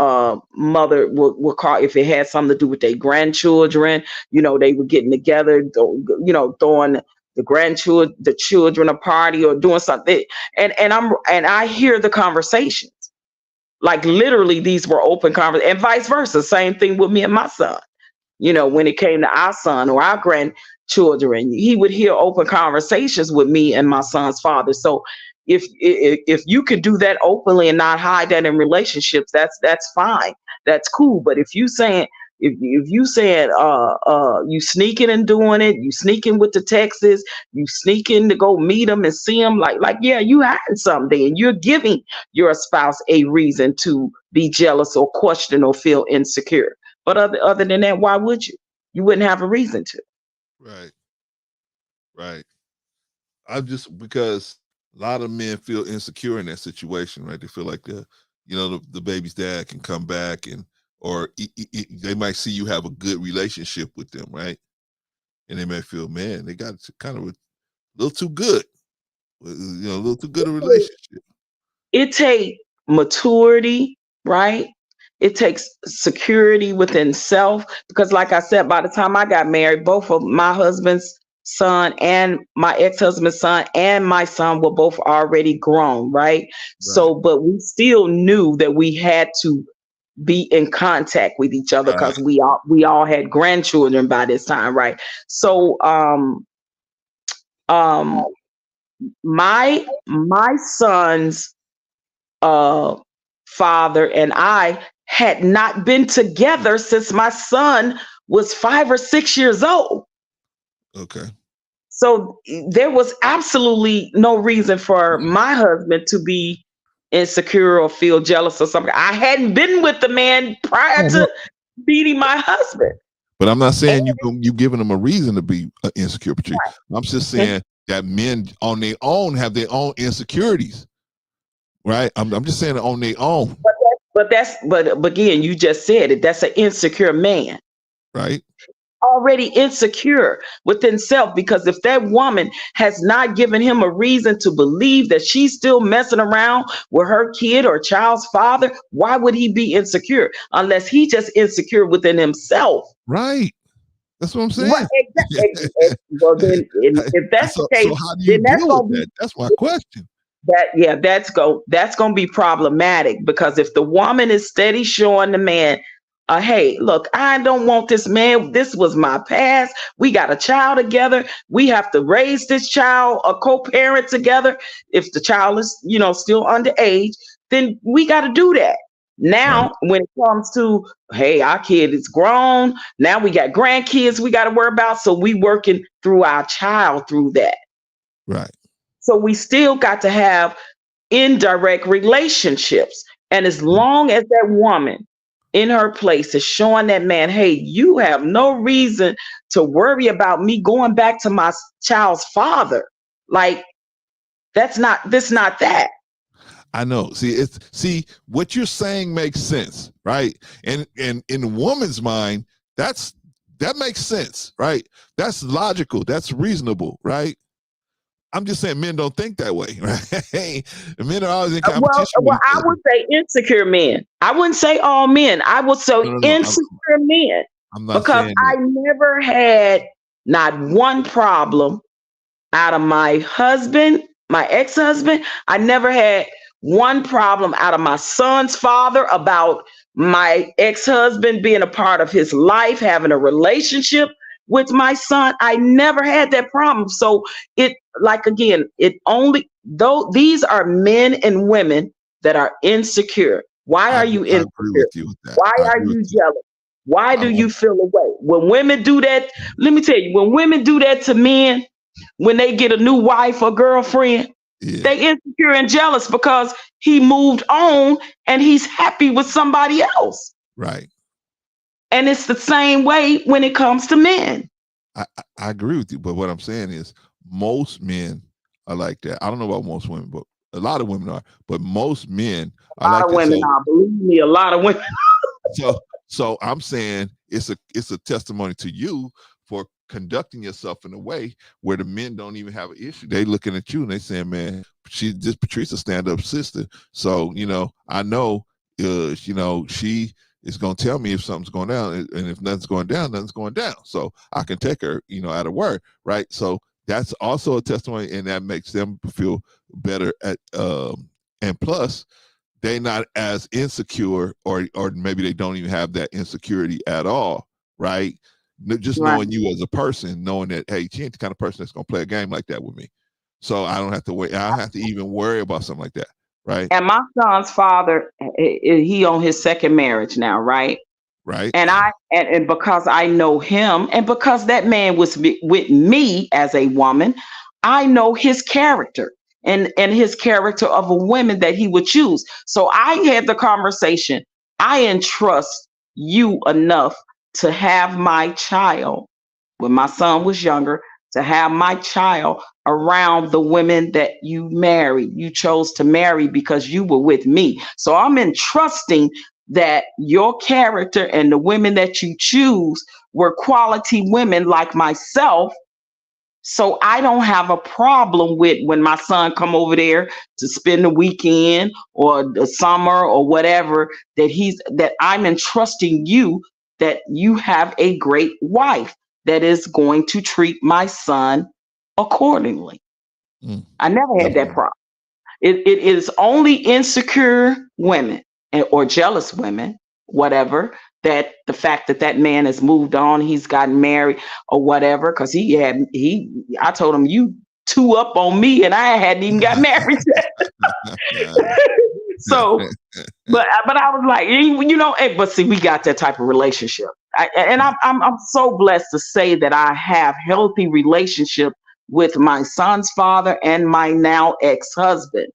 mother would call if it had something to do with their grandchildren. They were getting together, throwing the children a party or doing something, and I hear the conversations. Like, literally, these were open conversations, and vice versa. Same thing with me and my son. When it came to our son or our grandchildren, he would hear open conversations with me and my son's father. So if you could do that openly and not hide that in relationships, that's fine. That's cool. But if you saying you sneaking and doing it, you sneaking with the texts, you sneaking to go meet them and see them, like yeah, you hiding something, and you're giving your spouse a reason to be jealous or question or feel insecure. But other than that, why would you? You wouldn't have a reason to. Right. I'm just, because a lot of men feel insecure in that situation, right? They feel like the baby's dad can come back or they might see you have a good relationship with them, right? And they may feel, man, they got kind of a little too good, a little too good a relationship. It takes maturity, right? It takes security within self, because like I said, by the time I got married, both of my husband's son and my ex-husband's son and my son were both already grown, right? So, but we still knew that we had to be in contact with each other, because we all had grandchildren by this time, right? So my son's father and I had not been together since my son was 5 or 6 years old. Okay. So there was absolutely no reason for my husband to be insecure or feel jealous or something. I hadn't been with the man prior to meeting my husband. But I'm not saying you giving them a reason to be insecure, Patrice. I'm just saying that men on their own have their own insecurities, right? I'm just saying on their own. But again, you just said it. That's an insecure man, right? Already insecure within self, because if that woman has not given him a reason to believe that she's still messing around with her kid or child's father, why would he be insecure? Unless he just insecure within himself. Right. That's what I'm saying. Right, exactly. Well, then, if that's so, the case, so how do you then that's deal gonna with be that? That's my question. that's gonna be problematic, because if the woman is steady showing the man, hey, look, I don't want this man. This was my past. We got a child together. We have to raise this child, a co-parent together. If the child is, still underage, then we got to do that. Now, when it comes to, hey, our kid is grown. Now we got grandkids we got to worry about. So we working through our child through that. Right. So we still got to have indirect relationships. And as long as that woman in her place is showing that man, hey, you have no reason to worry about me going back to my child's father. Like, that's not that. I know. See, what you're saying makes sense, right? And in the woman's mind, that makes sense, right? That's logical. That's reasonable, right? I'm just saying men don't think that way, right? Men are always in competition. Well, I would say insecure men. I wouldn't say all men. I would say insecure men. I'm not because I never had not one problem out of my husband, my ex-husband. I never had one problem out of my son's father about my ex-husband being a part of his life, having a relationship with my son. I never had that problem. So these are men and women that are insecure. Why are you insecure? I agree with you with that. Why are you jealous? Why do you feel away? When women do that, let me tell you, when women do that to men, when they get a new wife or girlfriend, they insecure and jealous because he moved on and he's happy with somebody else. Right. And it's the same way when it comes to men. I agree with you, but what I'm saying is most men are like that. I don't know about most women, but a lot of women are. But most men are like that. A lot of women are. Believe me, a lot of women. So I'm saying it's a testimony to you for conducting yourself in a way where the men don't even have an issue. They looking at you and they saying, man, she's just Patrice's stand-up sister. So, I know, she is going to tell me if something's going down, and if nothing's going down, nothing's going down. So I can take her, at her word, right? So that's also a testimony, and that makes them feel better and plus, they're not as insecure, or maybe they don't even have that insecurity at all, right? Just knowing you as a person, knowing that, hey, she ain't the kind of person that's going to play a game like that with me. So I don't have to wait. I don't have to even worry about something like that, right? And my son's father, he on his second marriage now, right? Right. And because I know him, and because that man was with me as a woman, I know his character and his character of a woman that he would choose. So I had the conversation. I entrust you enough to have my child, when my son was younger, to have my child around the women that you married, you chose to marry because you were with me. So I'm entrusting that your character and the women that you choose were quality women like myself. So I don't have a problem with when my son come over there to spend the weekend or the summer or whatever, that I'm entrusting you that you have a great wife that is going to treat my son accordingly. I never had that problem. It is only insecure women or jealous women, whatever, that the fact that man has moved on, he's gotten married or whatever, because I told him, you two up on me and I hadn't even got married yet. So, but I was like, but see, we got that type of relationship. I'm so blessed to say that I have healthy relationship with my son's father and my now ex-husband.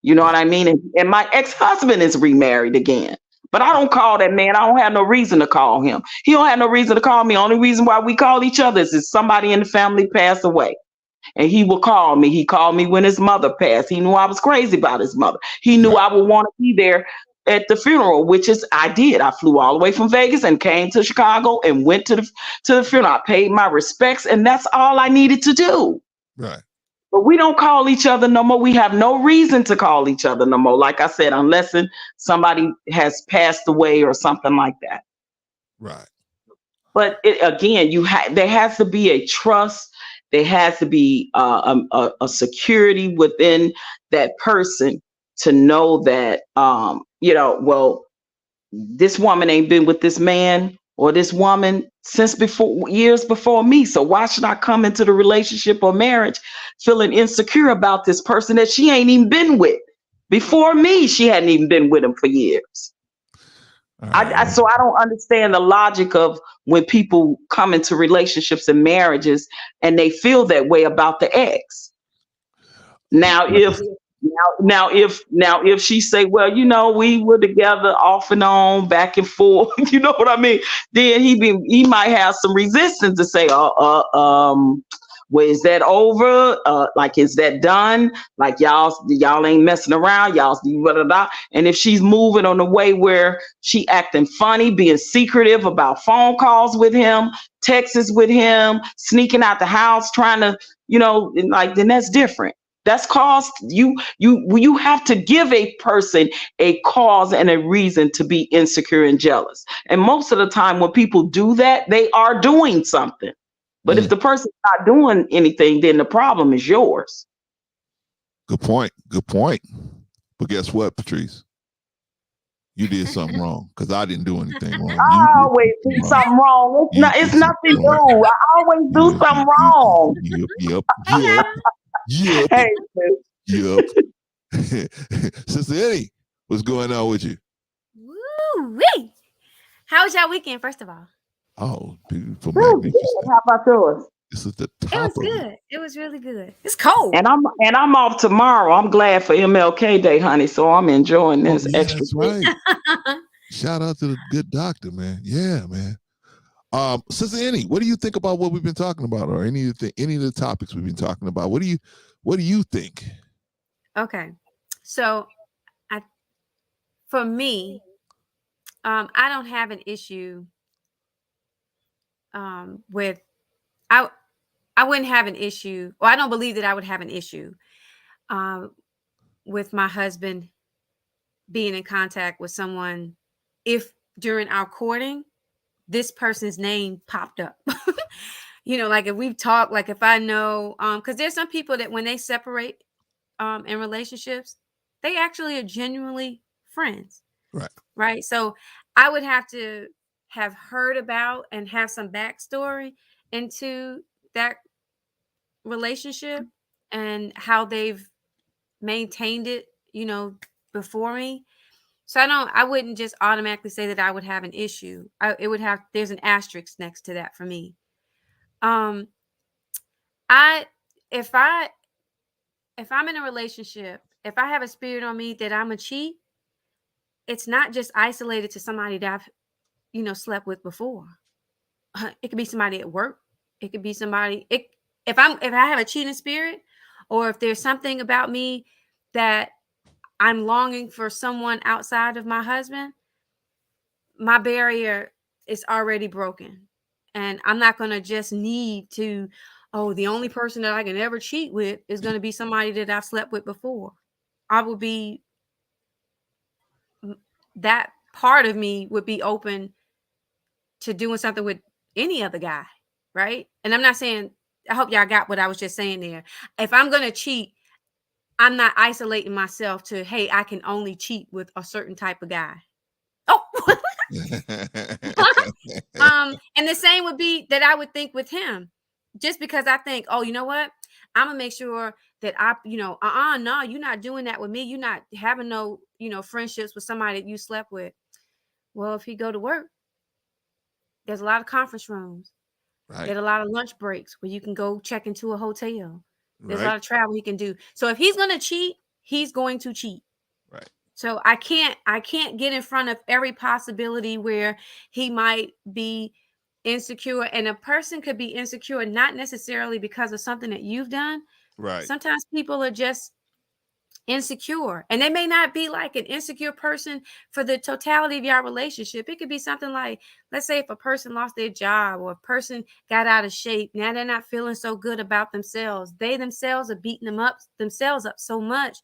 You know what I mean? And my ex-husband is remarried again. But I don't call that man. I don't have no reason to call him. He don't have no reason to call me. Only reason why we call each other is if somebody in the family passed away. And he will call me. He called me when his mother passed. He knew I was crazy about his mother. He knew I would want to be there at the funeral, which is I did. I flew all the way from Vegas and came to Chicago and went to the funeral. I paid my respects, and that's all I needed to do. Right. But we don't call each other no more. We have no reason to call each other no more. Like I said, unless somebody has passed away or something like that. Right. But again, there has to be a trust. There has to be a security within that person to know that, well, this woman ain't been with this man or this woman since years before me. So why should I come into the relationship or marriage feeling insecure about this person that she ain't even been with? Before me, she hadn't even been with him for years. So I don't understand the logic of when people come into relationships and marriages and they feel that way about the ex. Now, if she say, well, we were together off and on, back and forth, you know what I mean? Then he might have some resistance to say, well, is that over? Like, is that done? Like, y'all ain't messing around. Y'all, blah, blah, blah. And if she's moving on the way where she acting funny, being secretive about phone calls with him, texts with him, sneaking out the house, trying to, then that's different. That's cause you have to give a person a cause and a reason to be insecure and jealous. And most of the time when people do that, they are doing something. But if the person's not doing anything, then the problem is yours. Good point. But guess what, Patrice? You did something wrong because I didn't do anything wrong. I always do something wrong. It's nothing new. I always do something wrong. Yep. Hey, Yep. Sister Eddie, what's going on with you? Woo-wee. How was y'all weekend, first of all? Oh, beautiful, magnificent. How about yours? This is the top. It was good. It was really good. It's cold. And I'm off tomorrow. I'm glad for MLK Day, honey. So I'm enjoying this extra. That's right. Shout out to the good doctor, man. Yeah, man. Sister Annie, what do you think about what we've been talking about, or any of the topics we've been talking about? What do you think? Okay, so for me, I don't have an issue with I wouldn't have an issue, or I don't believe that I would have an issue with my husband being in contact with someone if during our courting this person's name popped up. Like if we've talked, like if I know, because there's some people that when they separate in relationships, they actually are genuinely friends. Right. So I would have to have heard about and have some backstory into that relationship and how they've maintained it, before me. So I wouldn't just automatically say that I would have an issue. There's an asterisk next to that for me. If I'm in a relationship, if I have a spirit on me that I'm a cheat, it's not just isolated to somebody that I've, slept with before. It could be somebody at work. It could be somebody. If I have a cheating spirit, or if there's something about me that I'm longing for someone outside of my husband, my barrier is already broken. And I'm not going to just need to, the only person that I can ever cheat with is going to be somebody that I've slept with before. That part of me would be open to doing something with any other guy, right? And I'm not saying, I hope y'all got what I was just saying there. If I'm going to cheat, I'm not isolating myself to, hey, I can only cheat with a certain type of guy. Oh, and the same would be that I would think with him, just because I think, you know what? I'm gonna make sure that no, you're not doing that with me. You're not having no, friendships with somebody that you slept with. Well, if he go to work, there's a lot of conference rooms. Right. There's a lot of lunch breaks where you can go check into a hotel. There's a lot of travel he can do. So if he's going to cheat, he's going to cheat. Right. So I can't get in front of every possibility where he might be insecure. And a person could be insecure, not necessarily because of something that you've done. Right. Sometimes people are just insecure, and they may not be like an insecure person for the totality of your relationship. It could be something like, let's say if a person lost their job, or a person got out of shape, now they're not feeling so good about themselves. They themselves are beating themselves up so much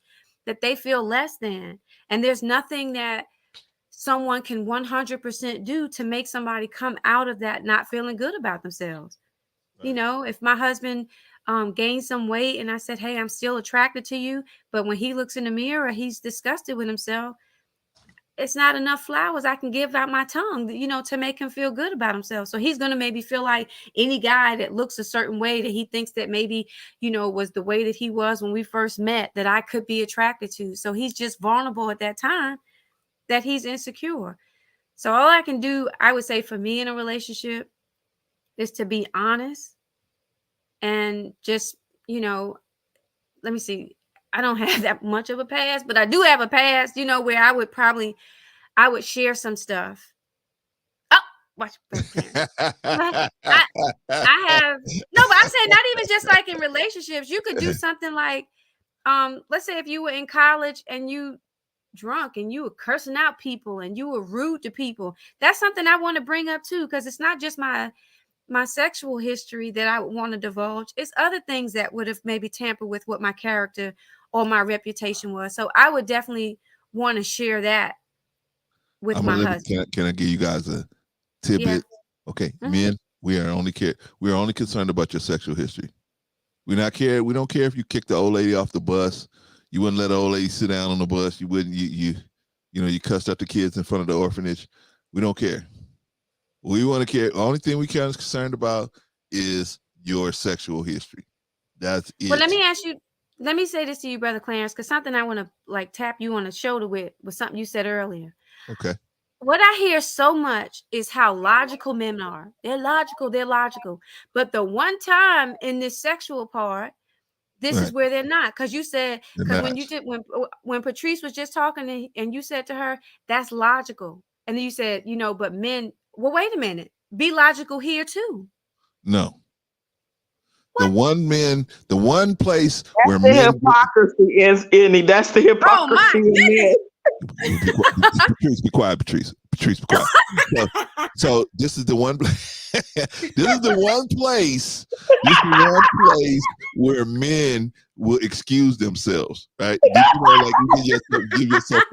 that they feel less than. And there's nothing that someone can 100% do to make somebody come out of that not feeling good about themselves. Right. You know, if my husband gained some weight and I said, hey, I'm still attracted to you, but when he looks in the mirror, he's disgusted with himself. It's not enough flowers I can give out my tongue, you know, to make him feel good about himself. So he's going to maybe feel like any guy that looks a certain way that he thinks that maybe, you know, was the way that he was when we first met, that I could be attracted to. So he's just vulnerable at that time, that he's insecure. So all I can do, I would say, for me in a relationship is to be honest and just, you know, let me see. I don't have that much of a past, but I do have a past, you know, where I would share some stuff. Oh, watch. I have no, but I'm saying not even just like in relationships. You could do something like, let's say if you were in college and you drunk and you were cursing out people and you were rude to people. That's something I want to bring up too, because it's not just my sexual history that I would want to divulge. It's other things that would have maybe tampered with what my character or my reputation was. So I would definitely want to share that with my husband. Can I give you guys a tidbit? Yeah. Okay, men, we are only concerned about your sexual history. We don't care if you kicked the old lady off the bus. You wouldn't let the old lady sit down on the bus. You wouldn't, you cussed out the kids in front of the orphanage. We don't care. We want to care. The only thing we care is concerned about is your sexual history. That's it. Well, let me say this to you, Brother Clarence, because something I want to like tap you on the shoulder with was something you said earlier. Okay. What I hear so much is how logical men are. They're logical. But the one time in this sexual part, this is where they're not. Because you said, when Patrice was just talking and you said to her, that's logical. And then you said, you know, but men, well, wait a minute. Be logical here too. No. What? The one place that's where the men hypocrisy is in it. That's the hypocrisy in it. Be quiet, Patrice. Patrice, be quiet. So this is the one place. This is the one place where men will excuse themselves, right? You give yourself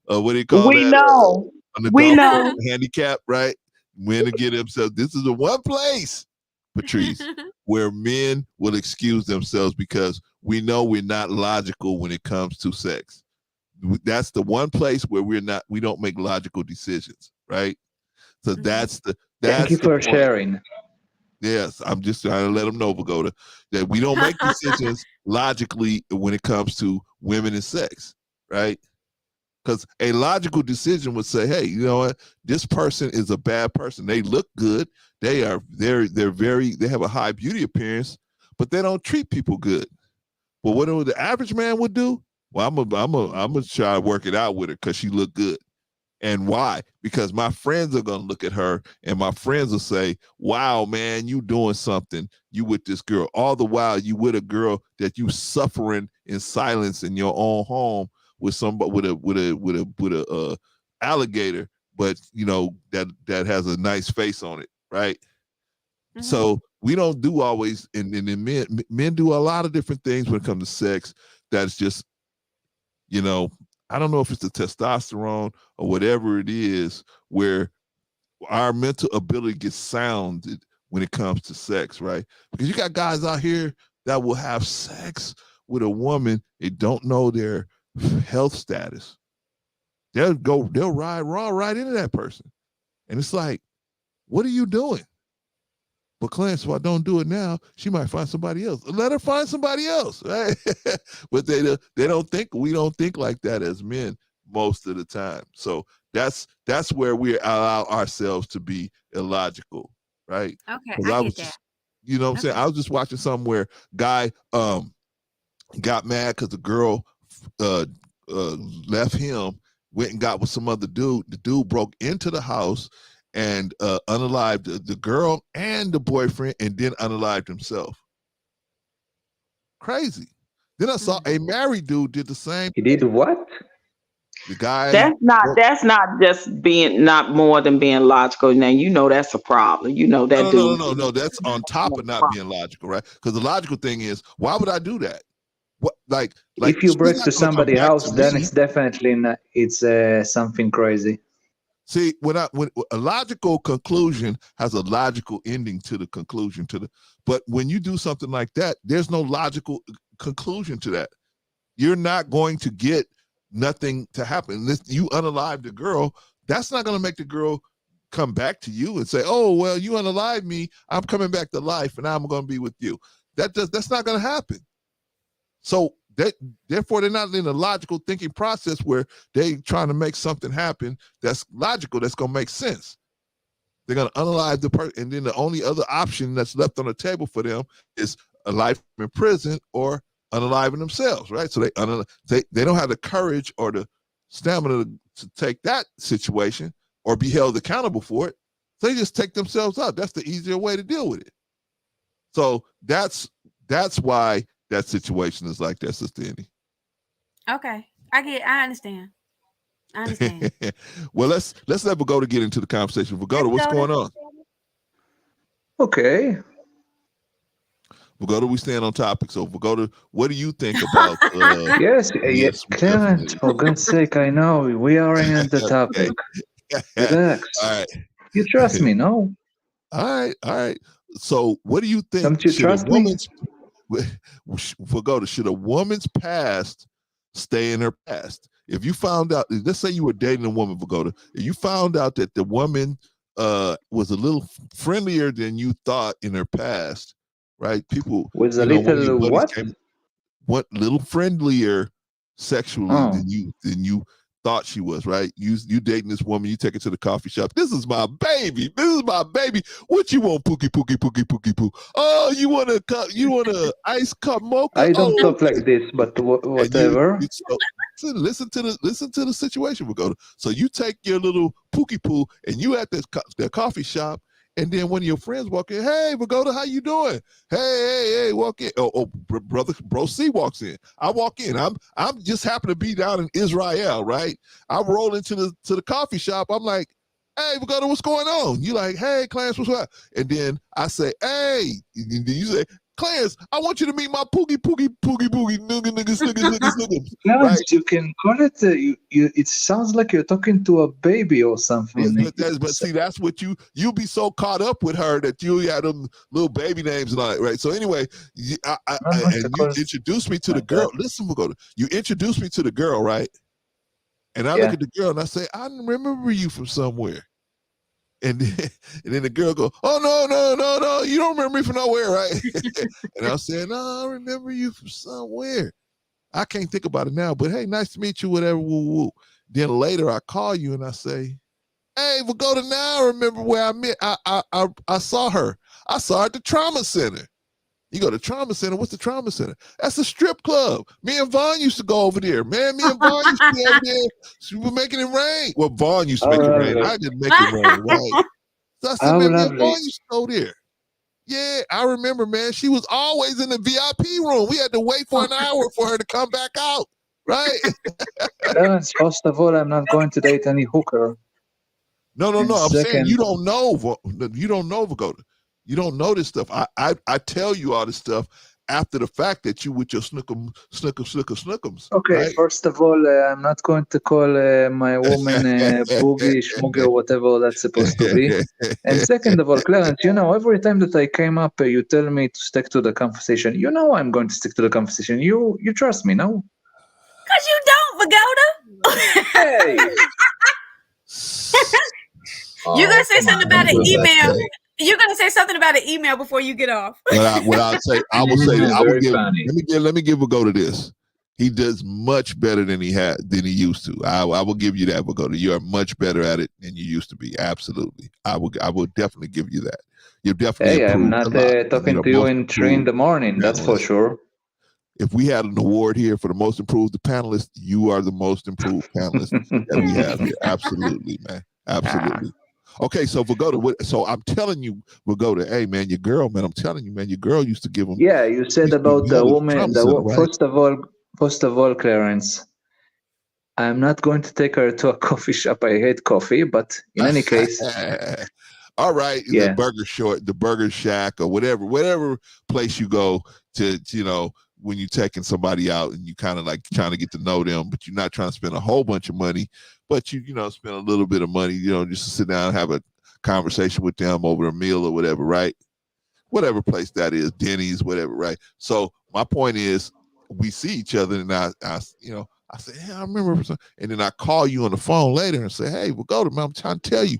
a what do you call we that? Know. We know. Handicap, right? Men to get themselves. This is the one place, Patrice, where men will excuse themselves because we know we're not logical when it comes to sex. That's the one place where we don't make logical decisions, right? So thank you for sharing. Yes, I'm just trying to let them know, Pagoda, that we don't make decisions logically when it comes to women and sex, right? Because a logical decision would say, hey, you know what? This person is a bad person. They look good. They have a high beauty appearance, but they don't treat people good. But what the average man would do? Well, I'm gonna try to work it out with her because she looked good. And why? Because my friends are gonna look at her and my friends will say, wow, man, you doing something. You with this girl. All the while you with a girl that you suffering in silence in your own home with somebody with a alligator, but you know, that has a nice face on it, right? Mm-hmm. So we don't do always, and men do a lot of different things when it comes to sex. That's just, you know, I don't know if it's the testosterone or whatever it is, where our mental ability gets sounded when it comes to sex, right? Because you got guys out here that will have sex with a woman, they don't know their health status. They'll ride raw right into that person. And it's like, what are you doing? But Clarence, if I don't do it now, she might find somebody else. Let her find somebody else, right? But we don't think like that as men most of the time. So that's where we allow ourselves to be illogical, right? Okay, I get that. You know what I'm saying? I was just watching something where guy got mad because the girl left him, went and got with some other dude. The dude broke into the house and unalived the girl and the boyfriend, and then unalived himself. Crazy. Then I saw a married dude did the same. He did what? The guy. That's not just being not more than being logical. Now you know that's a problem. You know that dude. No. That's on top of not being logical, right? Because the logical thing is, why would I do that? What like if you break to somebody's house, then it's definitely it's something crazy. See, when a logical conclusion has a logical ending to the conclusion but when you do something like that, there's no logical conclusion to that. You're not going to get nothing to happen. You unalive the girl, that's not going to make the girl come back to you and say, oh, well, you unalived me, I'm coming back to life and I'm going to be with you. That's not going to happen. So therefore, they're not in a logical thinking process where they trying to make something happen that's logical, that's going to make sense. They're going to unalive the person, and then the only other option that's left on the table for them is a life in prison or unaliving themselves, right? So they don't have the courage or the stamina to take that situation or be held accountable for it. So they just take themselves out. That's the easier way to deal with it. So that's why that situation is like that, Sister Annie. Okay. I understand. Well, let's let Vagoda get into the conversation. Vagoda, what's going on? Okay. Vagoda, we stand on topic. So Vagoda, what do you think about yes, Clarence, for God's sake, I know we are in the topic. Relax. All right. You trust me, no? All right. So what do you think? Don't you trust me? Vagoda, should a woman's past stay in her past? If you found out, let's say you were dating a woman, Vagoda, if you found out that the woman was a little friendlier than you thought in her past, right? People was a little what little friendlier sexually than you thought she was, right? You dating this woman, you take her to the coffee shop. This is my baby. What you want, Pookie? Oh, you want a ice cup mocha? I don't talk like this, but whatever. Listen to the situation we're going to. So you take your little Pookie Poo and you at the coffee shop, and then one of your friends walk in. Hey, Vagoda, how you doing? Hey, walk in. Bro C walks in. I walk in. I'm just happen to be down in Israel, right? I roll into the coffee shop. I'm like, hey, Vagoda, what's going on? You like, hey, Clarence, what's up? And then I say, hey, and then you say, Clarence, I want you to meet my Poogie, niggas. Clarence, right? You can call it. It sounds like you're talking to a baby or something. But see, that's what you be so caught up with her that you had them little baby names and all that, right? So anyway, you introduced me to the girl. Listen, Vagoda, you introduced me to the girl, right? And I look at the girl and I say, I remember you from somewhere. And then the girl go, oh, no, you don't remember me from nowhere, right? And I said, no, I remember you from somewhere. I can't think about it now, but hey, nice to meet you, whatever, woo. Then later I call you and I say, hey, Vagoda, now I remember where I met. I saw her. I saw her at the trauma center. You go to trauma center. What's the trauma center? That's a strip club. Me and Vaughn used to go over there. Man, me and Vaughn used to be over there. We were making it rain. Well, Vaughn used to make it rain. I didn't make it rain, right? So I said, man, me and Vaughn used to go there. Yeah, I remember, man. She was always in the VIP room. We had to wait for an hour for her to come back out, right? Clarence, first of all, I'm not going to date any hooker. No. I'm saying you don't know. You don't know, Vagoda. You don't know this stuff. I tell you all this stuff after the fact that you with your snookums. Okay, right? First of all, I'm not going to call my woman boogie, schmoogie, or whatever that's supposed to be. And second of all, Clarence, every time that I came up, you tell me to stick to the conversation. I'm going to stick to the conversation. You trust me, no? Because you don't, Vagoda. Hey! You're going to say something about an email. You're gonna say something about an email before you get off. I will say let me give Vagoda this. He does much better than he used to. I will give you that, Vagoda. You are much better at it than you used to be. Absolutely. I will definitely give you that. You're definitely. Hey, I'm not talking to you in 3 a.m. That's for sure. If we had an award here for the most improved panelist, you are the most improved panelist that we have here. Absolutely, man. Absolutely. Okay, so Vagoda, so I'm telling you, Vagoda, hey man, your girl, man, I'm telling you, man, your girl used to give them. Yeah, you said about the woman. Right? First of all, Clarence, I'm not going to take her to a coffee shop. I hate coffee, but in any case, all right, the Burger Shack, or whatever place you go to, when you're taking somebody out and you kind of like trying to get to know them, but you're not trying to spend a whole bunch of money, but you know, spend a little bit of money, you know, just to sit down and have a conversation with them over a meal or whatever, right? Whatever place that is, Denny's, whatever, right? So my point is, we see each other, and I you know, I say, hey, I remember, and then I call you on the phone later and say, hey, Vogoda, man, I'm trying to tell you,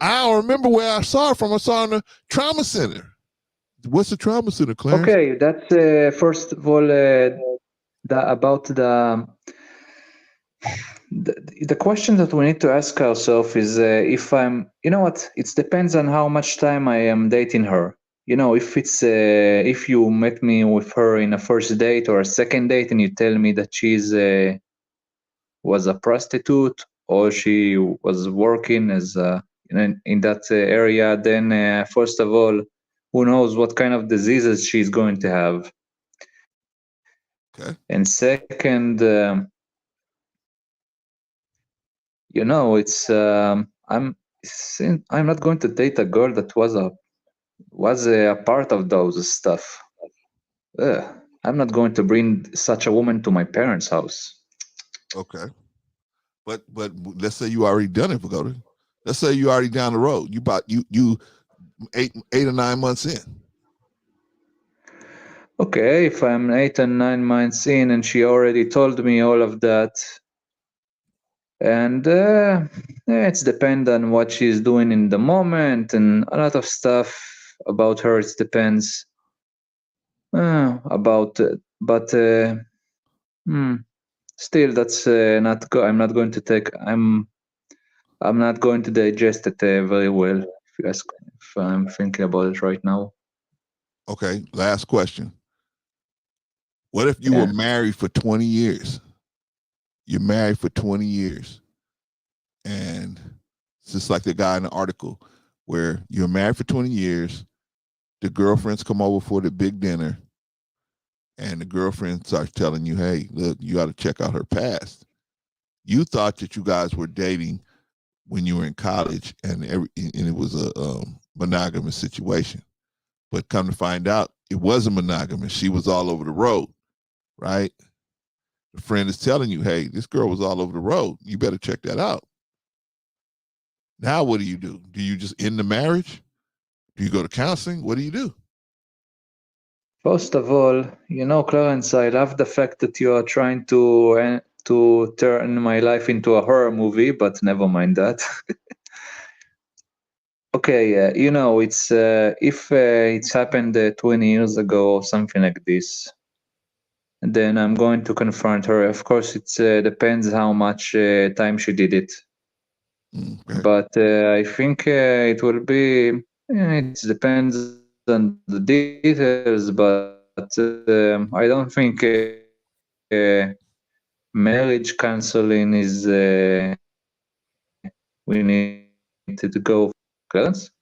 I don't remember where I saw it from. I saw it in the trauma center. What's the trauma center, Clarence? Okay, that's first of all about the question that we need to ask ourselves is if I'm, you know what, it depends on how much time I am dating her. You know, if it's if you met me with her in a first date or a second date and you tell me that she's was a prostitute or she was working as in that area, then first of all, who knows what kind of diseases she's going to have. Okay. And second, you know, it's I'm not going to date a girl that was a part of those stuff. I'm not going to bring such a woman to my parents' house. Okay. But let's say you already done it, Vogoda. Let's say you already down the road. You about you 8 or 9 months in. Okay, if I'm 8 and 9 months in and she already told me all of that, and it's depend on what she's doing in the moment and a lot of stuff about her. It depends about, but still, that's not. I'm not going to take. I'm not going to digest it very well. If you ask, if I'm thinking about it right now. Okay, last question. What if you were married for 20 years? You're married for 20 years. And it's just like the guy in the article where you're married for 20 years, the girlfriends come over for the big dinner, and the girlfriend starts telling you, hey, look, you got to check out her past. You thought that you guys were dating when you were in college, and it was a monogamous situation. But come to find out, it wasn't monogamous. She was all over the road, right? The friend is telling you, hey, this girl was all over the road. You better check that out. Now what do? Do you just end the marriage? Do you go to counseling? What do you do? First of all, you know, Clarence, I love the fact that you are trying to turn my life into a horror movie, but never mind that. Okay, you know, it's if it's happened 20 years ago or something like this, then I'm going to confront her. Of course, it depends how much time she did it. Okay. But I think it will be, it depends on the details, but I don't think marriage counseling is, we need to go. Clarence?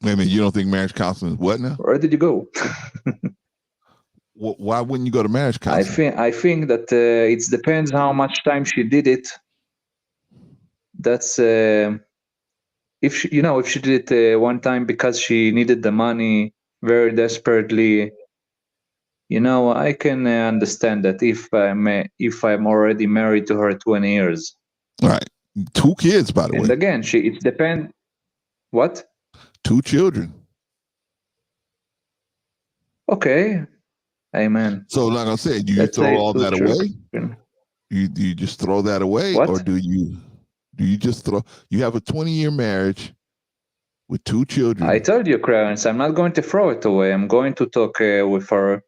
Wait a minute, you don't think marriage counseling is what now? Where did you go? Why wouldn't you go to marriage counseling? I think that it depends how much time she did it. That's if she, you know, if she did it one time because she needed the money very desperately, you know, I can understand that if I'm already married to her 20 years. All right, 2 kids, by the way. And again, it depends. What? 2 children. Okay. Amen. So, like I said, do you throw all that away? Do you just throw that away, what? Or do you just throw? You have a 20-year marriage with 2 children. I told you, Clarence, I'm not going to throw it away. I'm going to talk with her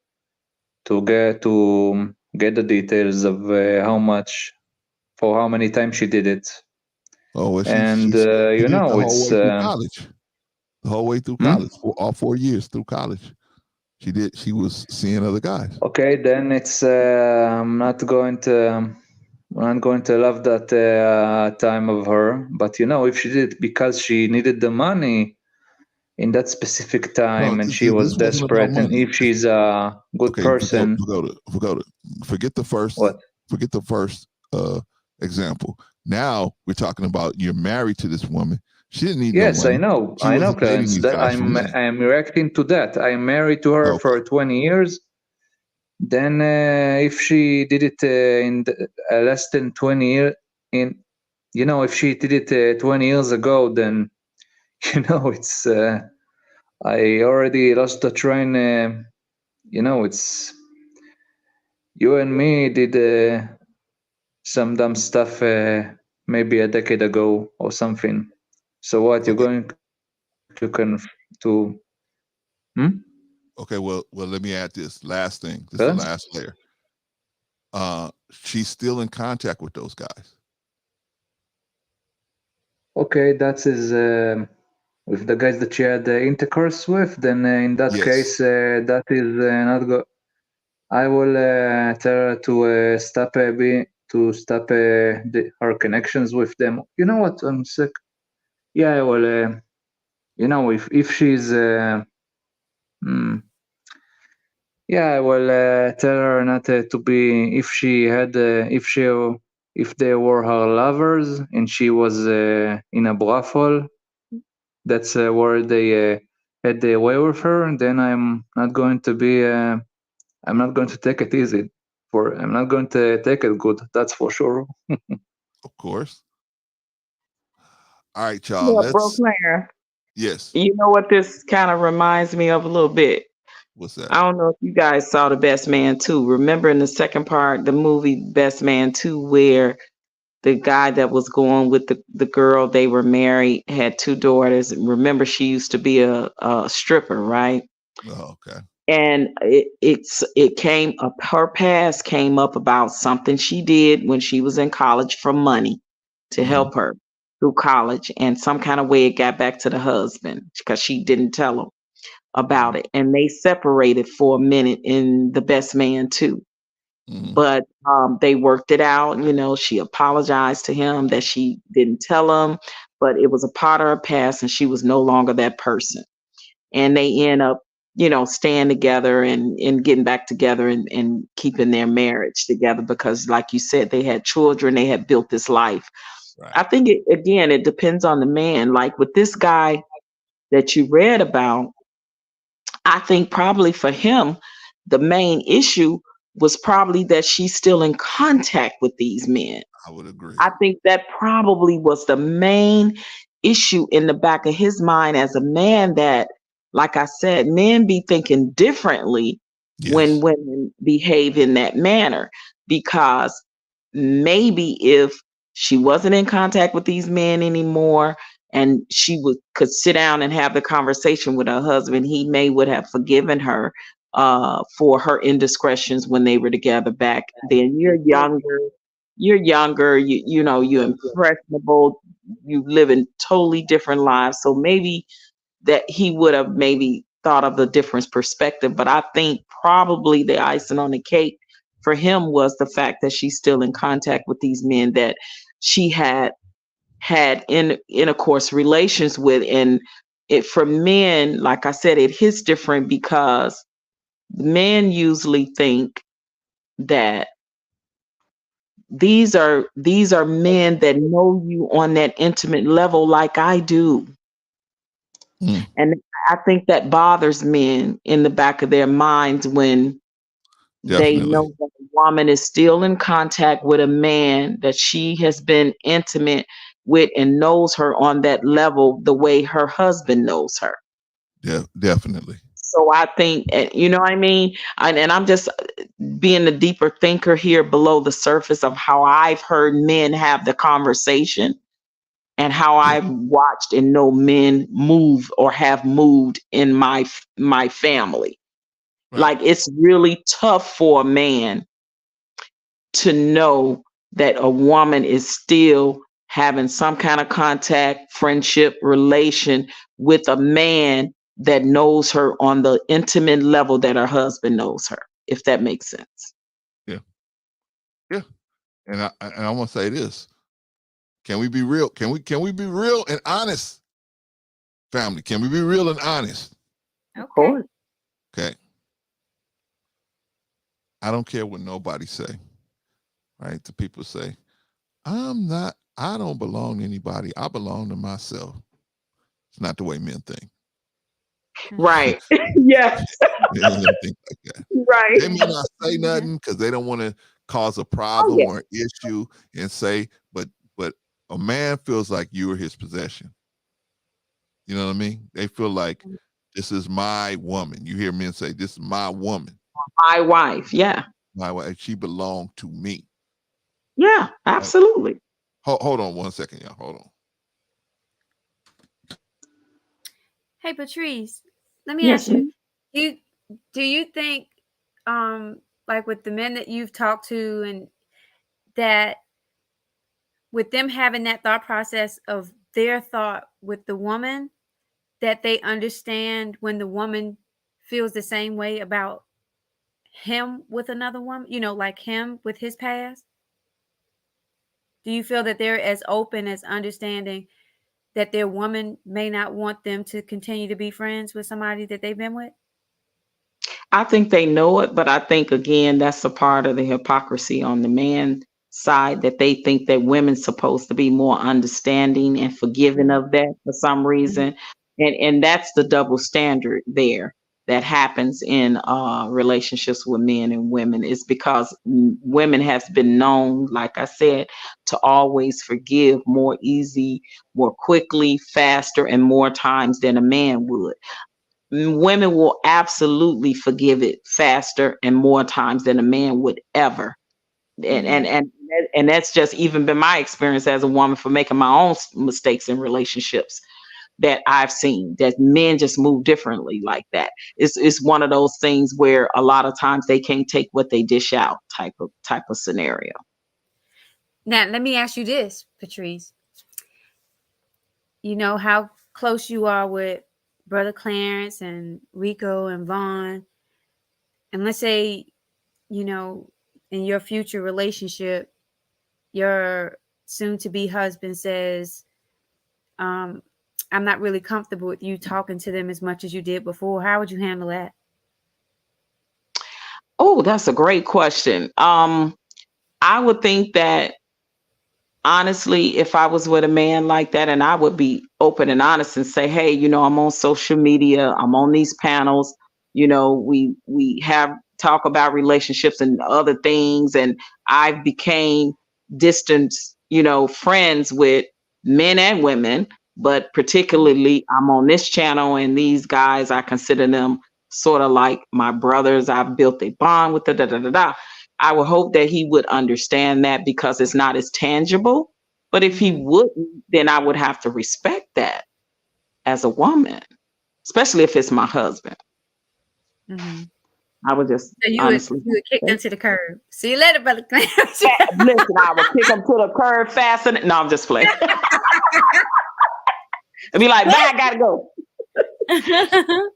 to get the details of how much, for how many times she did it. Oh, well, and you know, it's college. The whole way through college, all 4 years through college. She was seeing other guys. Okay, then it's I'm not going to love that time of her. But you know, if she did it because she needed the money in that specific time, and she was desperate, and if she's a good person, Vogoda, forget the first. What? Forget the first example. Now we're talking about you're married to this woman. She didn't need. Yes, no money. I know, Clarence. I'm reacting to that. I'm married to her for 20 years, then if she did it in less than 20 years, if she did it 20 years ago, then it's I already lost the train. It's you and me did some dumb stuff maybe a decade ago or something. So what you're going to Okay, well, let me add this last thing. This is the last layer. She's still in contact with those guys. Okay, that is with the guys that she had intercourse with. Then in that case, that is not good. I will tell her to stop her connections with them. You know what? I'm sick. Yeah, well, if she's yeah, well, tell her not to be. If they were her lovers and she was in a brothel, that's where they had the way with her. Then I'm not going to be. I'm not going to take it easy. I'm not going to take it good. That's for sure. Of course. All right, y'all. Yeah, Bro Claire. Yes. You know what this kind of reminds me of a little bit? What's that? I don't know if you guys saw The Best Man 2. Remember in the second part, the movie Best Man 2, where the guy that was going with the girl, they were married, had 2 daughters. Remember, she used to be a stripper, right? Oh, okay. And her past came up about something she did when she was in college for money to help her through college, and some kind of way it got back to the husband because she didn't tell him about it, and they separated for a minute in The Best Man 2. But they worked it out. She apologized to him that she didn't tell him, but it was a part of her past and she was no longer that person. And they end up, staying together and getting back together and keeping their marriage together because, like you said, they had children, they had built this life. Right. I think, it depends on the man. Like with this guy that you read about, I think probably for him, the main issue was probably that she's still in contact with these men. I would agree. I think that probably was the main issue in the back of his mind as a man that, like I said, men be thinking differently when women behave in that manner, because maybe if she wasn't in contact with these men anymore and she could sit down and have the conversation with her husband, he would have forgiven her for her indiscretions when they were together back then. You're younger, you're impressionable, you live in totally different lives. So maybe that he would have maybe thought of a different perspective. But I think probably the icing on the cake for him was the fact that she's still in contact with these men that she had intercourse relations with. And for men, like I said, it hits different because men usually think that these are men that know you on that intimate level like I do. And I think that bothers men in the back of their minds when they know that a woman is still in contact with a man that she has been intimate with and knows her on that level the way her husband knows her. Yeah, definitely. So I think, you know what I mean? And I'm just being the deeper thinker here below the surface of how I've heard men have the conversation and how I've watched and know men move or have moved in my family. Right. Like it's really tough for a man to know that a woman is still having some kind of contact, friendship, relation with a man that knows her on the intimate level that her husband knows her, if that makes sense. Yeah. Yeah. And I want to say this. Can we be real? Can we be real and honest? Family, can we be real and honest? Of course. Okay. I don't care what nobody say. Right? The people say, I don't belong to anybody. I belong to myself. It's not the way men think. Right. Yes. They don't even think like that. Right. They may not say nothing because they don't want to cause a problem yeah. or an issue and say, but a man feels like you are his possession. You know what I mean? They feel like this is my woman. You hear men say, this is my woman. My wife. Yeah. My wife. She belonged to me. Yeah, absolutely. Hold on 1 second, y'all. Hold on. Hey, Patrice, let me Yes, ask you, do you think, like with the men that you've talked to, and that with them having that thought process of their thought with the woman, that they understand when the woman feels the same way about him with another woman, like him with his past? Do you feel that they're as open as understanding that their woman may not want them to continue to be friends with somebody that they've been with? I think they know it, but I think, again, that's a part of the hypocrisy on the man side, that they think that women's supposed to be more understanding and forgiving of that for some reason. And that's the double standard there that happens in relationships with men and women, is because women have been known, like I said, to always forgive more easy, more quickly, faster, and more times than a man would. Women will absolutely forgive it faster and more times than a man would ever. And that's just even been my experience as a woman for making my own mistakes in relationships that I've seen, that men just move differently like that. It's one of those things where a lot of times they can't take what they dish out type of scenario. Now, let me ask you this, Patrice. You know how close you are with Brother Clarence and Rico and Vaughn. And let's say, in your future relationship, your soon-to-be husband says, I'm not really comfortable with you talking to them as much as you did before. How would you handle that? Oh, that's a great question. I would think that, honestly, if I was with a man like that, and I would be open and honest and say, hey, I'm on social media, I'm on these panels, we have talk about relationships and other things, and I became distant, friends with men and women, but particularly I'm on this channel, and these guys, I consider them sort of like my brothers. I've built a bond with I would hope that he would understand that, because it's not as tangible. But if he wouldn't, then I would have to respect that as a woman, especially if it's my husband. Mm-hmm. I would just so you would kick them to the curb. See you later, Brother Clarence. Listen, I would kick them to the curb faster. No, I'm just playing. And be like, bye, I gotta go. I don't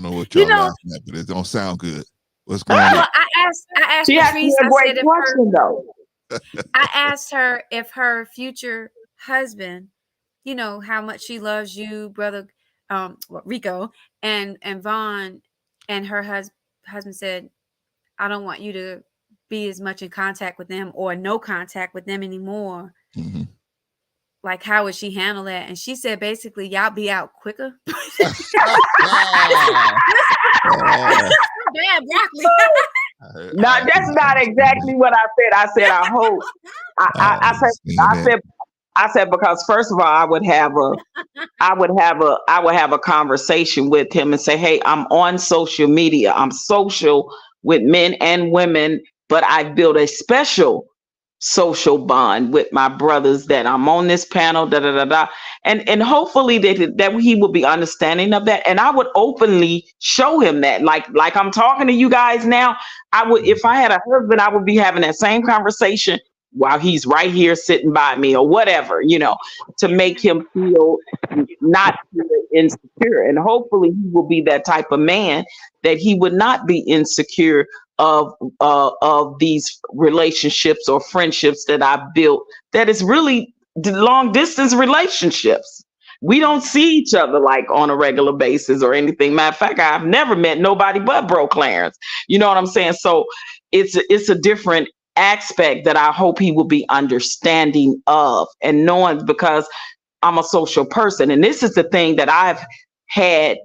know what y'all laughing at, but it don't sound good. What's going on? I asked she Patrice, asked me a great question, though. I asked her if her future husband, how much she loves you, Brother Rico, and Vaughn, and her husband said, I don't want you to be as much in contact with them or no contact with them anymore. Mm-hmm. Like, how would she handle that? And she said, basically, y'all be out quicker. Bad broccoli. No, that's not exactly what I said. I said, I hope. I said, because first of all, I would have a conversation with him and say, hey, I'm on social media. I'm social with men and women, but I built a special social bond with my brothers that I'm on this panel, and hopefully that he will be understanding of that. And I would openly show him that, like I'm talking to you guys now. I would, if I had a husband, I would be having that same conversation while he's right here sitting by me or whatever, to make him feel not insecure. And hopefully he will be that type of man that he would not be insecure of these relationships or friendships that I've built, that is really long distance relationships. We don't see each other like on a regular basis or anything. Matter of fact, I've never met nobody but Bro Clarence. You know what I'm saying? So it's a different aspect that I hope he will be understanding of and knowing, because I'm a social person. And this is the thing that I've had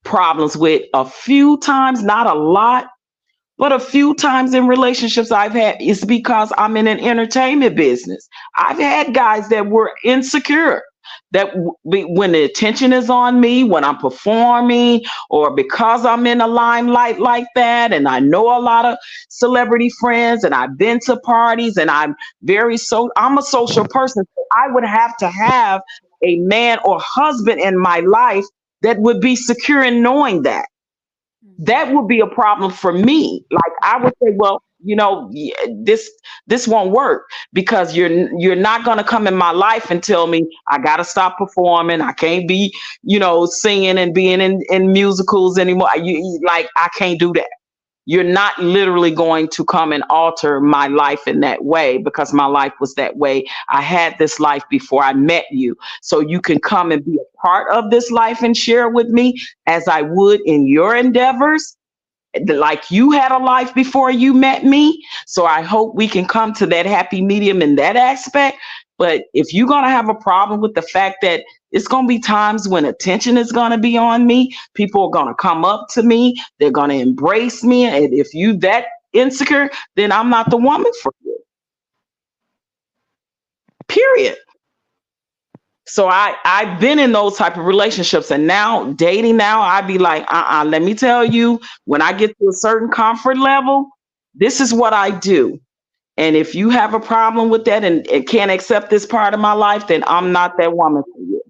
problems with a few times, not a lot, but a few times in relationships I've had is because I'm in an entertainment business. I've had guys that were insecure that when the attention is on me, when I'm performing, or because I'm in a limelight like that, and I know a lot of celebrity friends, and I've been to parties, and I'm a social person. So I would have to have a man or husband in my life that would be secure in knowing that. That would be a problem for me. Like I would say, well, this won't work because you're not going to come in my life and tell me I got to stop performing. I can't be, singing and being in musicals anymore. I can't do that. You're not literally going to come and alter my life in that way because my life was that way. I had this life before I met you. So you can come and be a part of this life and share with me as I would in your endeavors. Like you had a life before you met me. So I hope we can come to that happy medium in that aspect. But if you're going to have a problem with the fact that it's going to be times when attention is going to be on me, people are going to come up to me, they're going to embrace me. And if you that insecure, then I'm not the woman for you. Period. So I've been in those type of relationships, and now dating now, I'd be like, let me tell you, when I get to a certain comfort level, this is what I do. And if you have a problem with that and can't accept this part of my life, then I'm not that woman for you.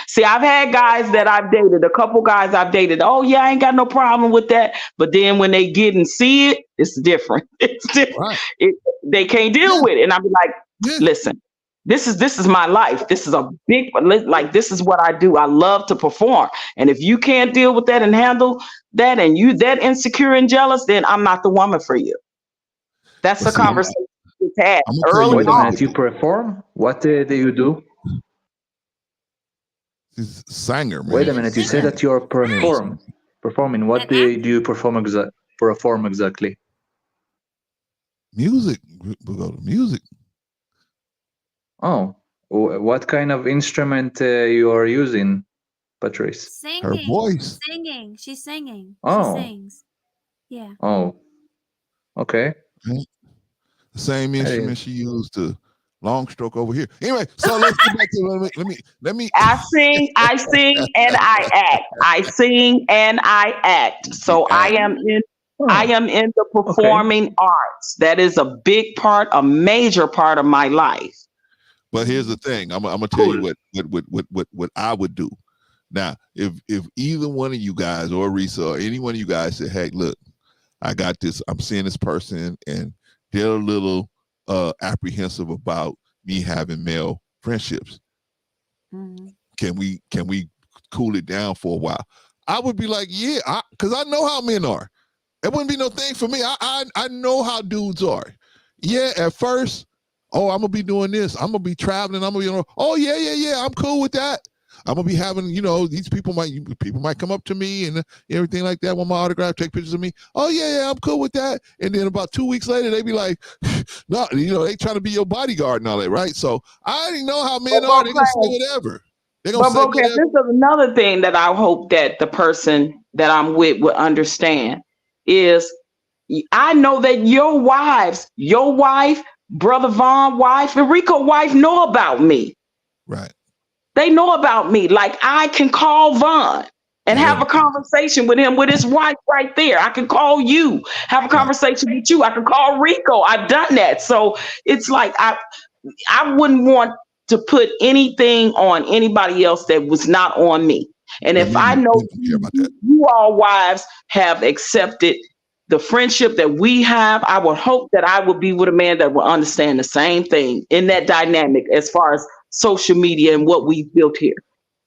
See, I've had guys that I've dated, a couple guys I've dated. Oh yeah, I ain't got no problem with that. But then when they get and see it, it's different. It's different. Right. They can't deal with it. And I'll be like, listen, this is my life. This is a big, like, this is what I do. I love to perform. And if you can't deal with that and handle that, and you that insecure and jealous, then I'm not the woman for you. That's a conversation we've had early. Wait a minute, you perform? What do you do? He's a singer, man. Wait a minute, you say that you're performing. What do you perform exactly? Music. We go to music. Oh, what kind of instrument you are using, Patrice? Singing. Her voice. Singing. She's singing. Oh. She sings. Yeah. Oh. Okay. The same instrument she used to long stroke over here. Anyway, so let's get back to let me. I sing, and I act. I sing and I act. So I am in the performing arts. That is a big part, a major part of my life. But here's the thing. I'm gonna tell you what I would do. Now, if either one of you guys or Risa or any one of you guys said, hey, look, I got this, I'm seeing this person and they're a little apprehensive about me having male friendships. Mm-hmm. Can we cool it down for a while? I would be like, yeah, because I know how men are. It wouldn't be no thing for me. I know how dudes are. Yeah, at first, oh, I'm gonna be doing this. I'm gonna be traveling. I'm gonna be, oh yeah. I'm cool with that. I'm gonna be having, these people might come up to me and everything like that, want my autograph, take pictures of me. Oh yeah, I'm cool with that. And then about 2 weeks later, they be like, no, they trying to be your bodyguard and all that, right? So I already know how men are. They're gonna say whatever. They're gonna say whatever. This is another thing that I hope that the person that I'm with would understand is I know that your wife, Brother Von wife, and Rico wife know about me. Right. They know about me. Like I can call Von and have a conversation with him, with his wife right there. I can call you, have a conversation with you. I can call Rico. I've done that. So it's like I wouldn't want to put anything on anybody else that was not on me. And if I know you all wives have accepted the friendship that we have, I would hope that I would be with a man that will understand the same thing in that dynamic as far as social media and what we've built here.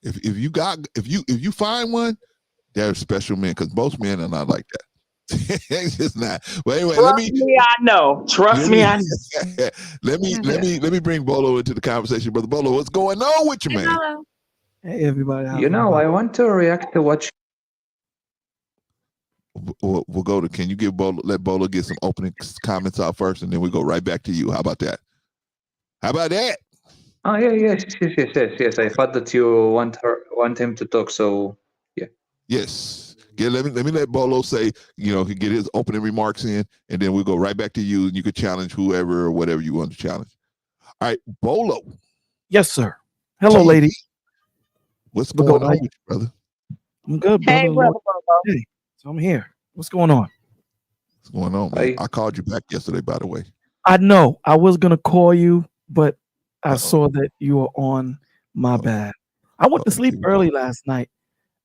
If you find one, they're special men, because most men are not like that. It's just not. But anyway, Trust me, I know. Let me bring Bolo into the conversation, brother. Bolo, what's going on with you, man? Hello. Hey everybody. I want to react to what we'll go to. Can you let Bolo get some opening comments out first, and then we go right back to you. How about that? Oh yeah, yes. I thought that you want him to talk, so yeah. Yes. Let me let Bolo say, he get his opening remarks in, and then we'll go right back to you, and you could challenge whoever or whatever you want to challenge. All right, Bolo. Yes, sir. Hello, Hey, lady. What's going on with you, brother? I'm good, brother. Hey, brother. Hey, so I'm here. What's going on? What's going on, man? I called you back yesterday, by the way. I know. I was gonna call you, but I Uh-oh. saw that you were on. My bad. I went to sleep early last night.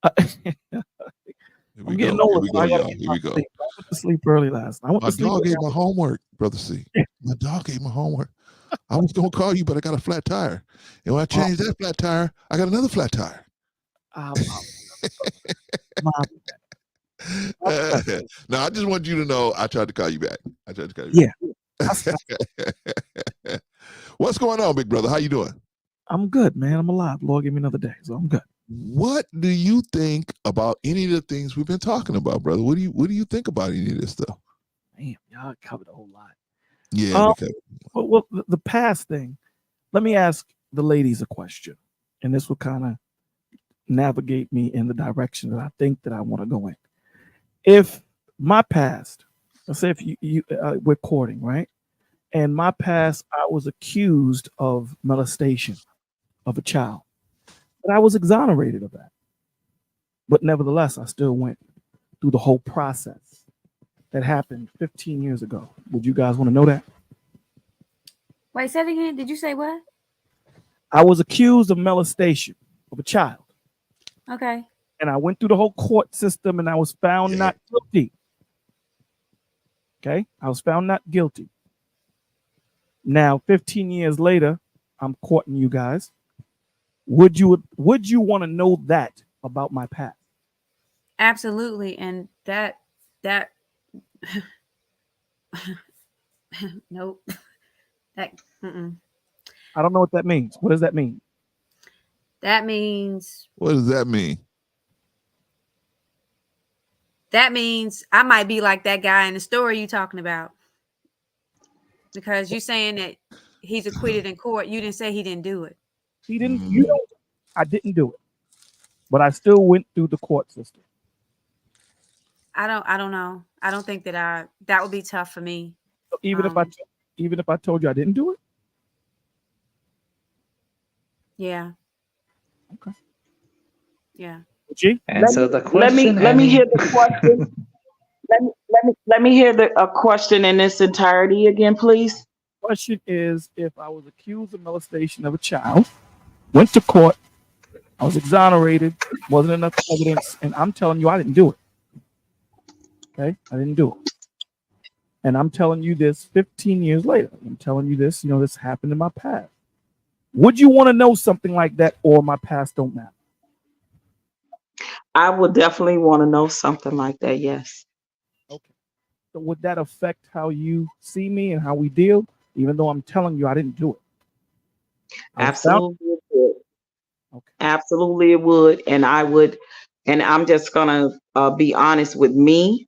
I'm getting older. Here we go. I went to sleep early last night. My dog ate my homework, Brother C. My dog ate my homework. I was going to call you, but I got a flat tire. And when I changed that flat tire, I got another flat tire. No, I just want you to know I tried to call you back. Yeah. What's going on, big brother? How you doing? I'm good, man. I'm alive. Lord, give me another day, so I'm good. What do you think about any of the things we've been talking about, brother? What do you think about any of this stuff? Damn, y'all covered a whole lot. Yeah. Well, the past thing. Let me ask the ladies a question, and this will kind of navigate me in the direction that I think that I want to go in. If my past, let's say if we're courting, right? And my past, I was accused of molestation of a child, but I was exonerated of that. But nevertheless, I still went through the whole process that happened 15 years ago. Would you guys want to know that? Wait, say it again. Did you say what? I was accused of molestation of a child. Okay. And I went through the whole court system and I was found not guilty. Okay? I was found not guilty. Now, 15 years later, I'm courting you guys. Would you want to know that about my past? Absolutely. And that nope. I don't know what that means. What does that mean? That means. What does that mean? That means I might be like that guy in the story you're talking about. Because you're saying that he's acquitted in court. You didn't say he didn't do it. He didn't. I didn't do it. But I still went through the court system. I don't know. I don't think that would be tough for me. So even if I told you I didn't do it? Yeah. Okay. Yeah. G? Answer the question. Let me hear the question. Let me hear a question in its entirety again, please. Question is, if I was accused of molestation of a child, went to court, I was exonerated, wasn't enough evidence, and I'm telling you I didn't do it. Okay? I didn't do it. And I'm telling you this 15 years later. I'm telling you this, this happened in my past. Would you want to know something like that, or my past don't matter? I would definitely want to know something like that, yes. Okay. So would that affect how you see me and how we deal, even though I'm telling you I didn't do it? Absolutely it would. Okay. Absolutely it would. And I'm just gonna be honest with me.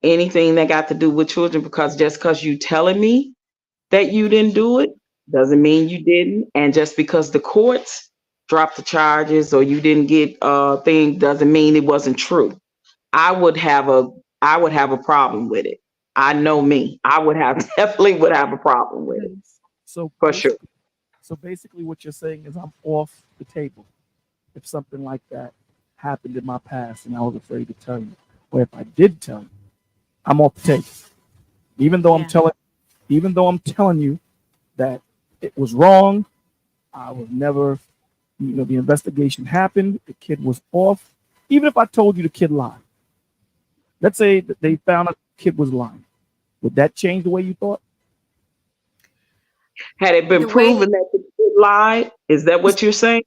Anything that got to do with children, because just because you telling me that you didn't do it doesn't mean you didn't. And just because the courts dropped the charges or you didn't get thing doesn't mean it wasn't true. I would have a problem with it. I know me. Definitely would have a problem with it. So for sure. So basically what you're saying is I'm off the table if something like that happened in my past and I was afraid to tell you. Or if I did tell you, I'm off the table. Even though I'm telling you that it was wrong, I was never, the investigation happened, the kid was off. Even if I told you the kid lied, let's say that they found out the kid was lying, would that change the way you thought? Had it been proven that the kid lied? Is that what you're saying?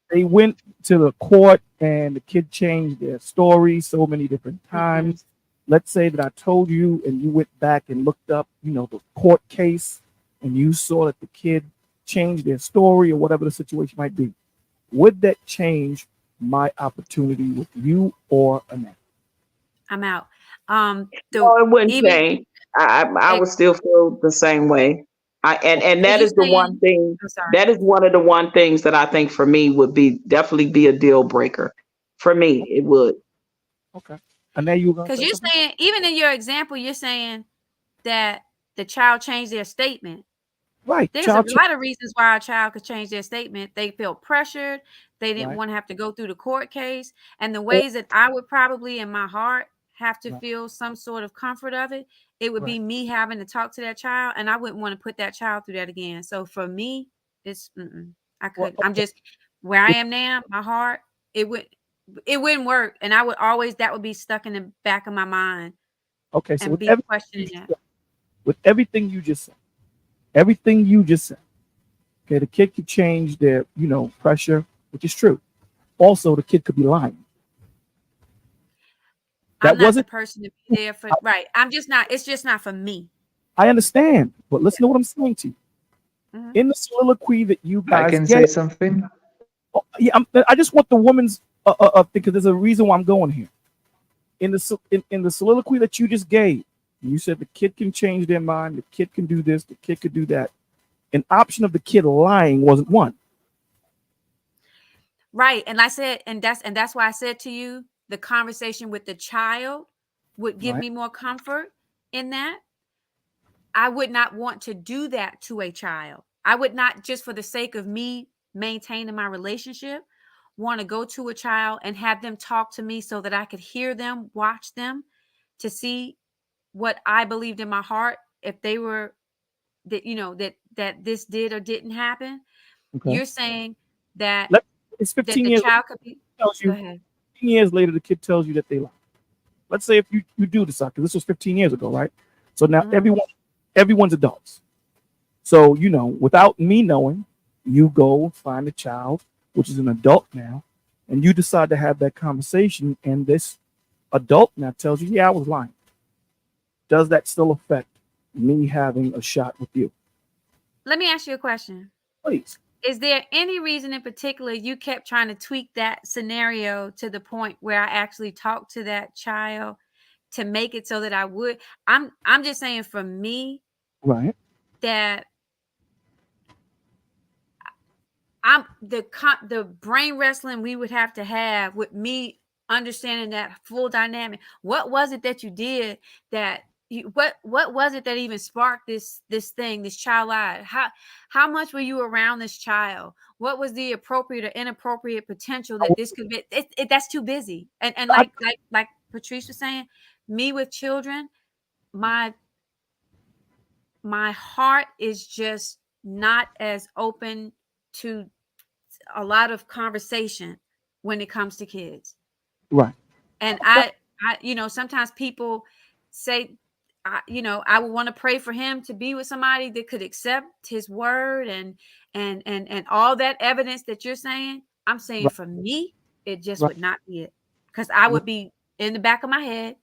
They went to the court and the kid changed their story so many different times. Mm-hmm. Let's say that I told you and you went back and looked up, the court case and you saw that the kid changed their story or whatever the situation might be. Would that change my opportunity with you or Annette? I'm out. No, it wouldn't change. I would still feel the same way. And that is the one thing. That is one of the one things that I think for me would definitely be a deal breaker. For me, it would. Okay. And then you were gonna Because say you're something? saying, even in your example, you're saying that the child changed their statement. Right. There's Child a lot of reasons why a child could change their statement. They felt pressured. They didn't Right. want to have to go through the court case. And the Or- ways that I would probably in my heart have to Right. feel some sort of comfort of it, it would be Right. me having to talk to that child. And I wouldn't want to put that child through that again. So for me, it's I Well, couldn't. I'm just where I am now, my heart, it wouldn't work. And I would always, that would be stuck in the back of my mind okay. So and with be everything questioning you that. said, with everything you just said, okay, the kid could change their, pressure, which is true. Also, the kid could be lying. That I'm not the wasn't. person to be there for, right. I'm just not, it's just not for me. I understand, but listen to what I'm saying to you. Mhm. In the soliloquy that you I guys can say gave, something. yeah, I just want the woman's because there's a reason why I'm going here. In the soliloquy that you just gave, you said the kid can change their mind, the kid can do this, the kid could do that. An option of the kid lying wasn't one. Right. And I said, and that's why I said to you, the conversation with the child would give Right. me more comfort in that. I would not want to do that to a child. I would not, just for the sake of me maintaining my relationship, want to go to a child and have them talk to me so that I could hear them, watch them, to see what I believed in my heart, if they were that this did or didn't happen. Okay. You're saying that It's that 15 the years. child could be. Tells Go you, ahead. 15 years later, the kid tells you that they lie. Let's say if you do decide, because this was 15 years ago, right? So now Mhm. everyone's adults. So without me knowing, you go find a child, which is an adult now, and you decide to have that conversation, and this adult now tells you, "Yeah, I was lying." Does that still affect me having a shot with you? Let me ask you a question. Please. Is there any reason in particular you kept trying to tweak that scenario to the point where I actually talked to that child to make it so that I would? I'm just saying, for me, Right. that I'm the brain wrestling we would have to have with me understanding that full dynamic. What was it that you did that what was it that even sparked this thing, this child lie? How much were you around this child? What was the appropriate or inappropriate potential that this could be? That's too busy. And like Patrice was saying, me with children, my heart is just not as open to a lot of conversation when it comes to kids. Right. And I sometimes people say, I would want to pray for him to be with somebody that could accept his word and all that evidence that you're saying. I'm saying, Right. for me, it just Right. would not be it, because I would be in the back of my head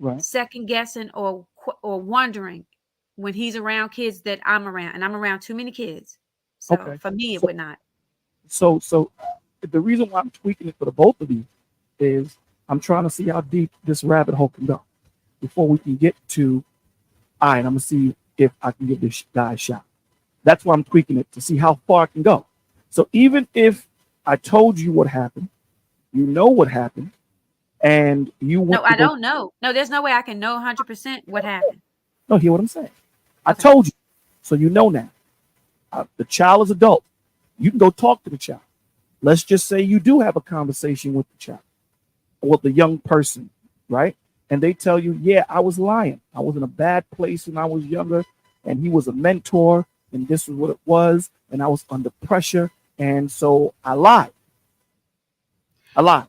Right. second guessing or wondering when he's around kids that I'm around, and I'm around too many kids. So Okay. for me, it So- would not. So the reason why I'm tweaking it for the both of you is I'm trying to see how deep this rabbit hole can go before we can get to, all right, I'm gonna see if I can give this guy a shot. That's why I'm tweaking it, to see how far I can go. So even if I told you what happened, you know what happened, and you went. No, I don't know. No, there's no way I can know 100% what happened. No, hear what I'm saying. I Okay. told you, so you know now. The child is adult. You can go talk to the child. Let's just say you do have a conversation with the child or with the young person, right? And they tell you, "Yeah, I was lying. I was in a bad place when I was younger, and he was a mentor, and this is what it was, and I was under pressure, and so I lied. I lied."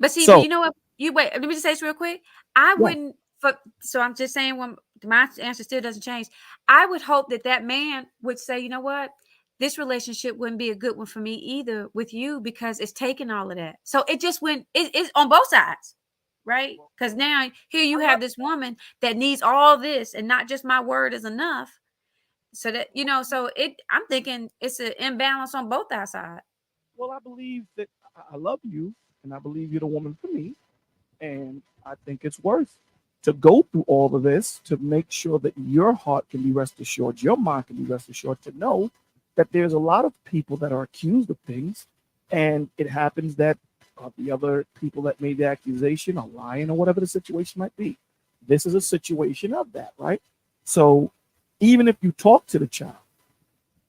But see, So- you know what? You wait. Let me just say this real quick. I Yeah. wouldn't. So I'm just saying, when my answer still doesn't change, I would hope that man would say, "You know what? This relationship wouldn't be a good one for me either with you, because it's taking all of that." So it just went. It's on both sides, right? Because now here you have this woman that needs all this, and not just my word is enough. So that so I'm thinking it's an imbalance on both our sides. Well, I believe that I love you, and I believe you're the woman for me, and I think it's worth to go through all of this to make sure that your heart can be rest assured, your mind can be rest assured, to know that there's a lot of people that are accused of things, and it happens that the other people that made the accusation are lying or whatever the situation might be. This is a situation of that, right? So even if you talk to the child,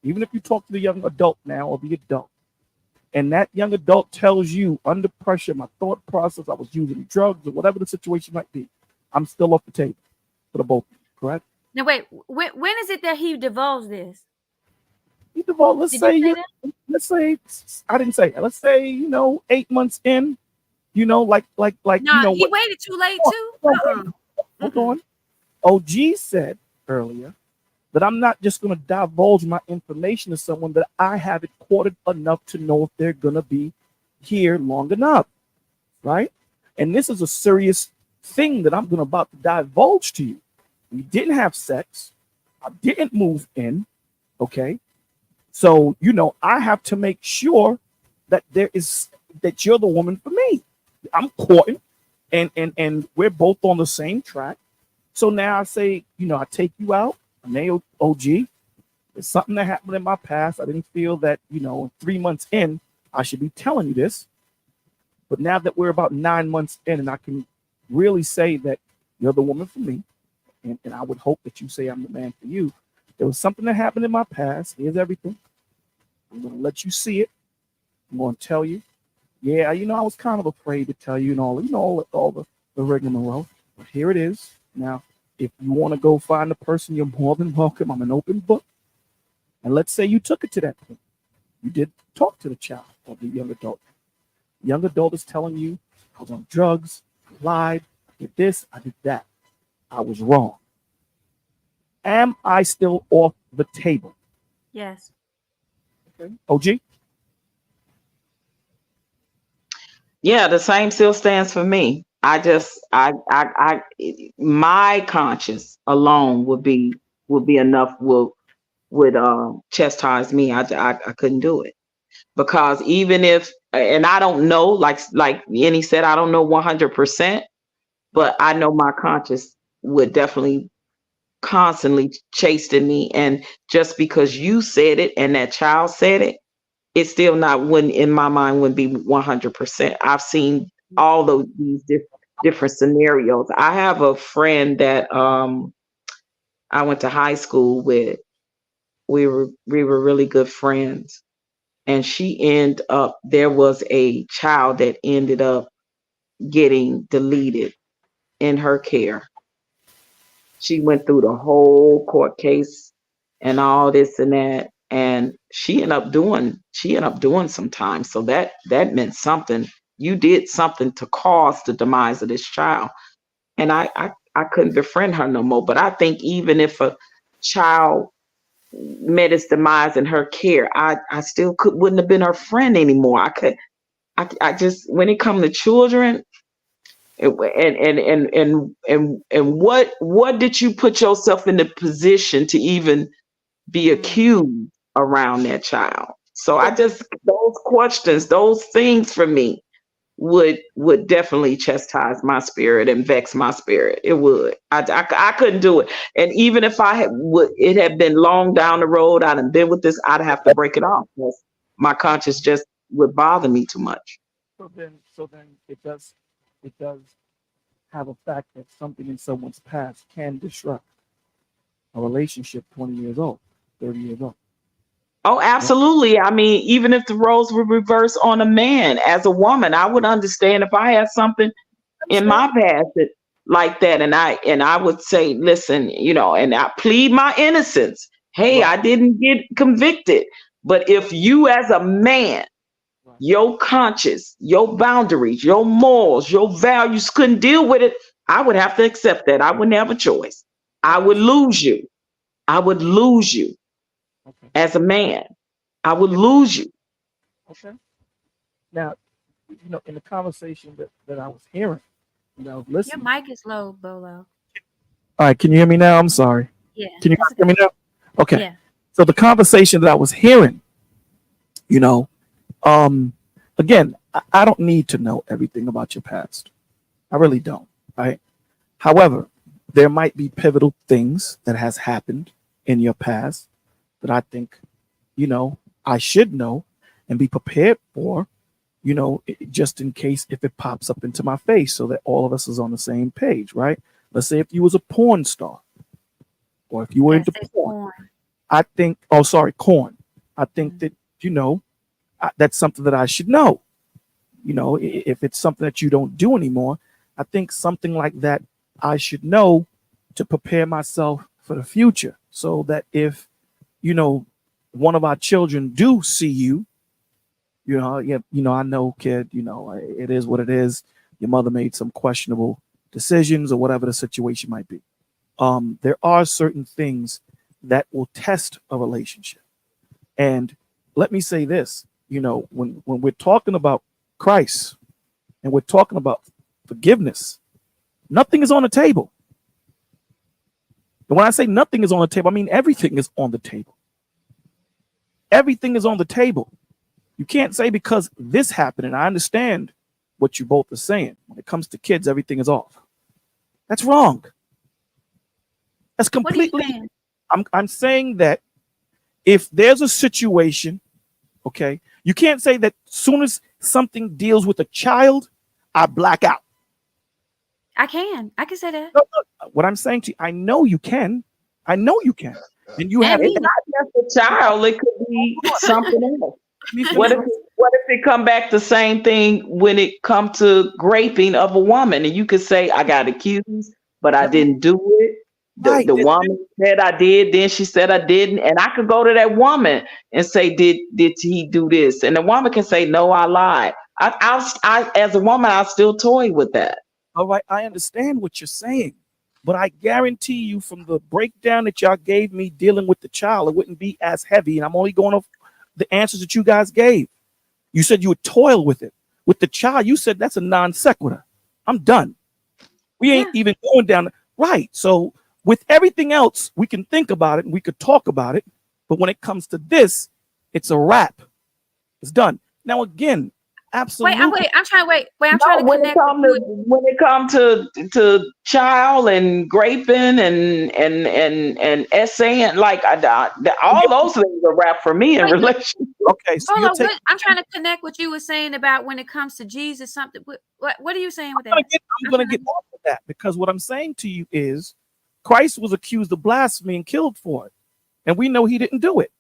even if you talk to the young adult now or the adult, and that young adult tells you under pressure, my thought process, I was using drugs or whatever the situation might be, I'm still off the table for the both of you, correct? Now wait, when is it that he divulged this? He divulged, let's Did say, you say that? let's say, I didn't say it. Let's say, 8 months in, like, No, he waited too late too. Hold on. OG said earlier that I'm not just going to divulge my information to someone that I haven't courted enough to know if they're going to be here long enough, right? And this is a serious thing that I'm about to divulge to you. We didn't have sex. I didn't move in, okay? So, I have to make sure that that you're the woman for me. I'm courting, and we're both on the same track. So now I say, I take you out. I nailed OG. It's something that happened in my past. I didn't feel that, 3 months in, I should be telling you this. But now that we're about 9 months in, and I can really say that you're the woman for me, and I would hope that you say I'm the man for you. There was something that happened in my past. Here's everything. I'm going to let you see it. I'm going to tell you. Yeah, I was kind of afraid to tell you and all the rigmarole. But here it is. Now, if you want to go find the person, you're more than welcome. I'm an open book. And let's say you took it to that point. You did talk to the child or the young adult. The young adult is telling you, I was on drugs, I lied, I did this, I did that. I was wrong. Am I still off the table? Yes. Okay. OG? Yeah, the same still stands for me. My conscience alone would be enough. Would chastise me. I couldn't do it, because even if, and I don't know, like Yenny said, I don't know 100%, but I know my conscience would definitely constantly chasten me. And just because you said it and that child said it, it's still not, wouldn't in my mind wouldn't be 100%. I've seen all these different scenarios. I have a friend that I went to high school with. We were really good friends, and there was a child that ended up getting deleted in her care. She went through the whole court case and all this and that, and she ended up doing some time. So that meant something. You did something to cause the demise of this child. And I couldn't befriend her no more. But I think even if a child met its demise in her care, I still wouldn't have been her friend anymore. I just, when it comes to children, and what did you put yourself in the position to even be accused around that child? So those questions, those things for me would definitely chastise my spirit and vex my spirit. It would. I couldn't do it. And even if it had been long down the road, I'd have been with this, I'd have to break it off, because my conscience just would bother me too much. So then it does have a fact that something in someone's past can disrupt a relationship 20 years old, 30 years old. Oh, absolutely. I mean, even if the roles were reversed on a man, as a woman, I would understand if I had something in my past like that, and I would say, listen, and I plead my innocence. Hey, right. I didn't get convicted. But if you as a man, right, your conscience, your boundaries, your morals, your values couldn't deal with it, I would have to accept that. I wouldn't have a choice. I would lose you. Okay. As a man, I would lose you. Okay. Now, in the conversation that I was hearing, listen. Your mic is low, Bolo. All right, can you hear me now? I'm sorry. Yeah. Can you hear me now? Okay. Yeah. So the conversation that I was hearing, again, I don't need to know everything about your past. I really don't. Right. However, there might be pivotal things that has happened in your past that I think, I should know and be prepared for, just in case if it pops up into my face so that all of us is on the same page, right? Let's say if you was a porn star or if you were into porn, I think, corn. I think that, that's something that I should know. If it's something that you don't do anymore, I think something like that I should know to prepare myself for the future so that if, one of our children do see you, I know, kid, it is what it is. Your mother made some questionable decisions or whatever the situation might be. There are certain things that will test a relationship. And let me say this, when we're talking about Christ and we're talking about forgiveness, nothing is on the table. And when I say nothing is on the table, I mean everything is on the table. Everything is on the table. You can't say because this happened, and I understand what you both are saying. When it comes to kids, everything is off. That's wrong. That's completely. I'm saying that if there's a situation, okay, you can't say that soon as something deals with a child, I black out. I can say that. No, what I'm saying to you, I know you can. And you have it's not just a child, it could be something else. What if it come back the same thing when it come to raping of a woman, and you could say I got accused, but I didn't do it. The woman said I did, then she said I didn't, and I could go to that woman and say, did he do this? And the woman can say, no, I lied. I as a woman, I still toy with that. All right, I understand what you're saying, but I guarantee you from the breakdown that y'all gave me dealing with the child, it wouldn't be as heavy. And I'm only going off the answers that you guys gave. You said you would toil with it. With the child, you said that's a non sequitur. I'm done. We ain't even going down. Right. So with everything else, we can think about it and we could talk about it. But when it comes to this, it's a wrap. It's done. Now, again, absolutely. I'm trying to connect. When it comes to child and raping and essaying, like all those things are wrap for me in relationship. Okay, so I'm trying to connect what you were saying about when it comes to Jesus. Something. What are you saying with that? I'm going to get off of that because what I'm saying to you is Christ was accused of blasphemy and killed for it, and we know he didn't do it.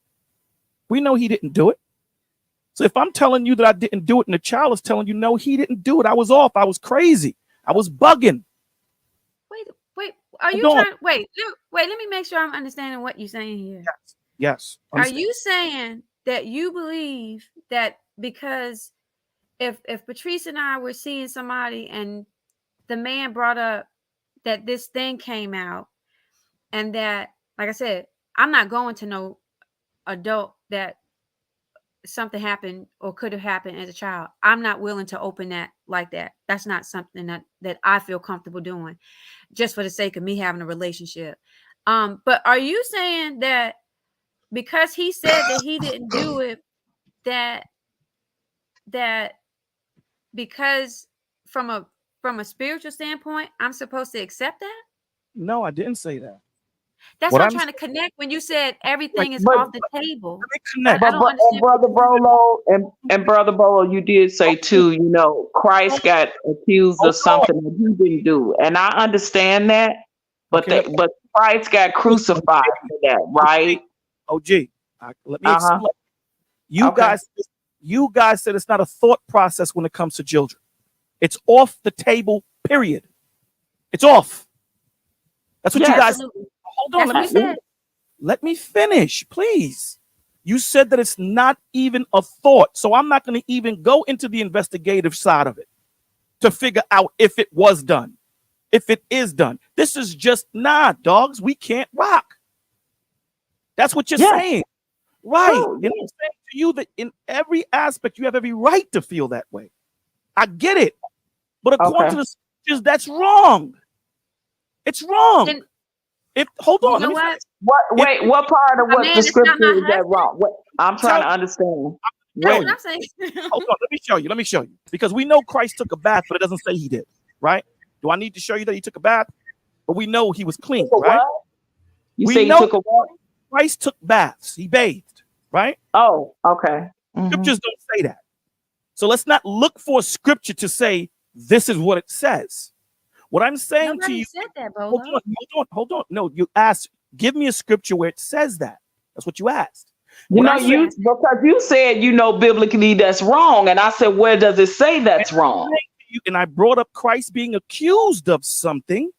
So if I'm telling you that I didn't do it and the child is telling you, no, he didn't do it. I was off. I was crazy. I was bugging. Wait, are you trying? Wait, let me make sure I'm understanding what you're saying here. Yes. Are you saying that you believe that because if Patrice and I were seeing somebody and the man brought up that this thing came out and that, like I said, I'm not going to no adult that something happened or could have happened as a child. I'm not willing to open that like that. That's not something that I feel comfortable doing just for the sake of me having a relationship. But are you saying that because he said that he didn't do it, that because from a spiritual standpoint, I'm supposed to accept that? No, I didn't say that. That's what I'm trying to connect when you said everything is off the table. But Brother Bolo, you did say too, Christ got accused of something that he didn't do. And I understand that, but Christ got crucified for that, right? OG, let me explain. You guys said it's not a thought process when it comes to children. It's off the table, period. It's off. That's what you guys said. Hold on, let me finish, please. You said that it's not even a thought. So I'm not going to even go into the investigative side of it to figure out if it was done, if it is done. This is just, dogs, we can't rock. That's what you're saying. Right. I'm saying to you that in every aspect, you have every right to feel that way. I get it. But according to the scriptures, that's wrong. It's wrong. Hold on. You know what part of what the scripture is that wrong? I'm trying to understand. Hold on, let me show you. Because we know Christ took a bath, but it doesn't say he did, right? Do I need to show you that he took a bath? But we know he was clean, right? You say he took a what? Christ took baths. He bathed, right? Oh, okay. Scriptures don't say that. So let's not look for scripture to say this is what it says. What I'm saying to Nobody you, said that, hold Bolo. on, hold on. No, you asked, give me a scripture where it says that. That's what you asked. You What know, I'm saying- you because you said biblically that's wrong, and I said, where does it say that's wrong? And I brought up Christ being accused of something,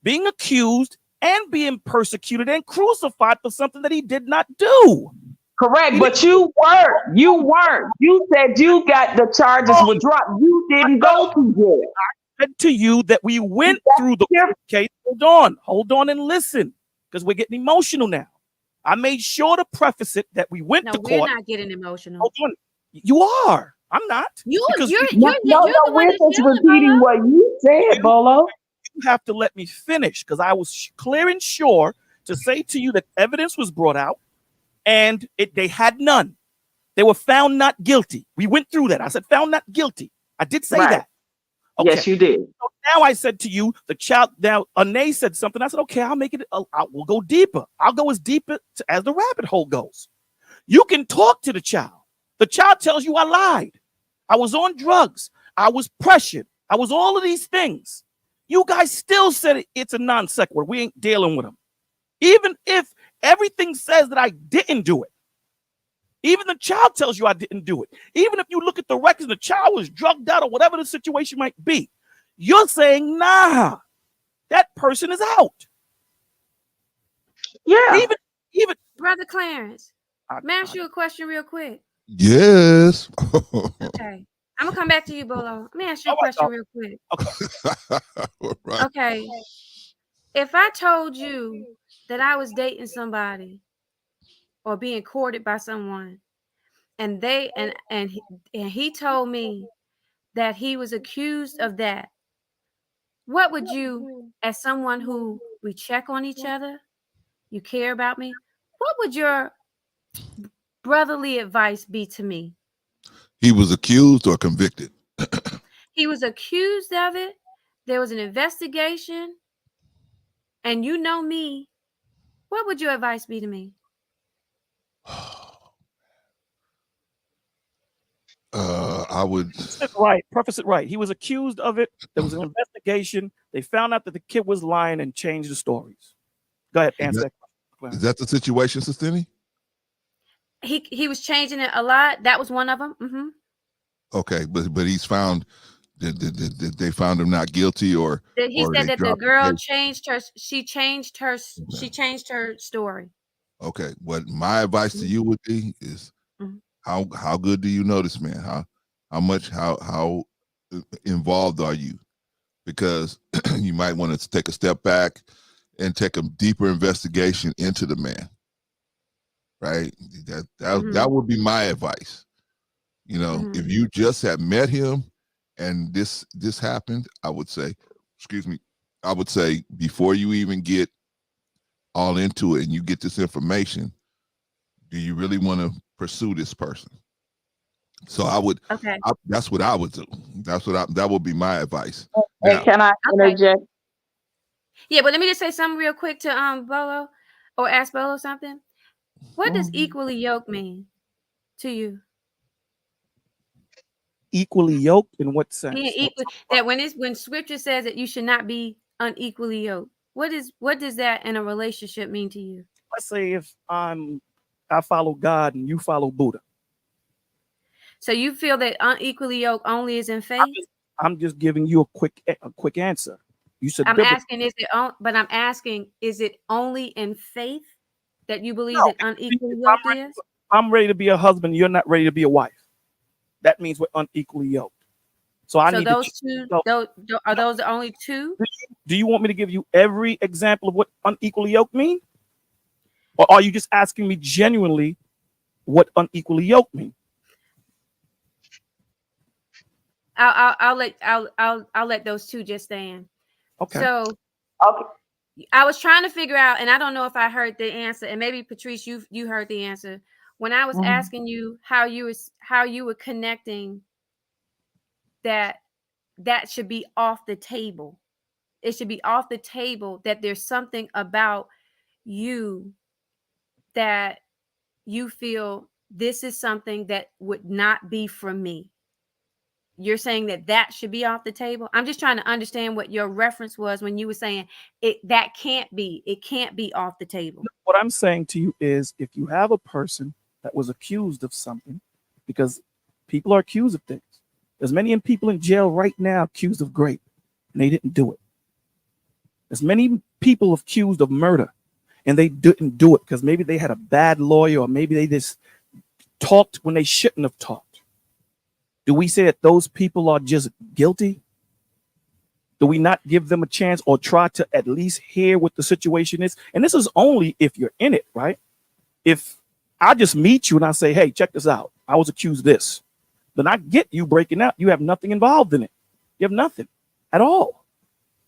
being accused and being persecuted and crucified for something that he did not do. Correct, but you weren't. You said you got the charges were dropped. You didn't go to jail. I said to you that we went through the case. Hold on and listen, because we're getting emotional now. I made sure to preface it that we went No, to we're court. not getting emotional. Hold on. You are. I'm not. You're No, the one we're that's just yelling, repeating Bolo. what you said, Bolo. You have to let me finish, because I was clear and sure to say to you that evidence was brought out and they had none. They were found not guilty. We went through that. I said found not guilty. I did say Right. that. Yes, you did. So now I said to you, the child, now Anae said something. I said, okay, I'll make it, we'll go deeper. I'll go as deep as the rabbit hole goes. You can talk to the child. The child tells you I lied. I was on drugs. I was pressured. I was all of these things. You guys still said it's a non sequitur. We ain't dealing with them. Even if everything says that I didn't do it. Even the child tells you I didn't do it. Even if you look at the records, the child was drugged out or whatever the situation might be. You're saying, nah, that person is out. Yeah. Even Brother Clarence, may I ask you a question real quick? Yes. Okay. I'm gonna come back to you, Bolo. Let me ask you a question real quick. Right. Okay. If I told you that I was dating somebody or being courted by someone, and he told me that he was accused of that, what would you, as someone who we check on each other, you care about me, what would your brotherly advice be to me? He was accused or convicted? He was accused of it. There was an investigation. And you know me. What would your advice be to me? I would. Preface it right. He was accused of it. There was an investigation. They found out that the kid was lying and changed the stories. Go ahead, answer that question. Is that the situation, Sistini? He was changing it a lot. That was one of them. Mm-hmm. Okay, but he's found. Did they found him not guilty, or He or said they that the dropped girl case? changed her. She changed her story. Okay, what my advice to you would be is, Mhm. how good do you know this man? How much how involved are you? Because you might want to take a step back and take a deeper investigation into the man. Right? That would be my advice. You know, if you just had met him and this happened, I would say before you even get all into it and you get this information, do you really want to pursue this person? So I would. Okay. That's what I would do. That would be my advice. And Now, can I interject? Yeah, but let me just say something real quick to Bolo, or ask Bolo something. What does equally yoked mean to you? Equally yoked in what sense? Being equal, that when scripture says that you should not be unequally yoked, what does that in a relationship mean to you? Let's say if I follow God and you follow Buddha. So you feel that unequally yoked only is in faith? I'm just giving you a quick answer. You said I'm biblical. asking, is it only in faith that you believe that unequally yoked is? I'm ready to be a husband. You're not ready to be a wife. That means we're unequally yoked. So I need those to. two, are those the only two? Do you want me to give you every example of what unequally yoked mean? Or are you just asking me genuinely what unequally yoked mean? I'll let those two just stand. Okay. So I was trying to figure out, and I don't know if I heard the answer, and maybe Patrice, you heard the answer when I was asking you how you were connecting that should be off the table. It should be off the table that there's something about you that you feel this is something that would not be from me. you're saying that should be off the table? I'm just trying to understand what your reference was when you were saying it can't be off the table. What I'm saying to you is, if you have a person that was accused of something, because people are accused of things. There's many people in jail right now accused of rape, and they didn't do it. There's many people accused of murder, and they didn't do it because maybe they had a bad lawyer, or maybe they just talked when they shouldn't have talked. Do we say that those people are just guilty? Do we not give them a chance or try to at least hear what the situation is? And this is only if you're in it, right? If I just meet you and I say, hey, check this out, I was accused of this, then I get you breaking out. You have nothing involved in it. You have nothing at all.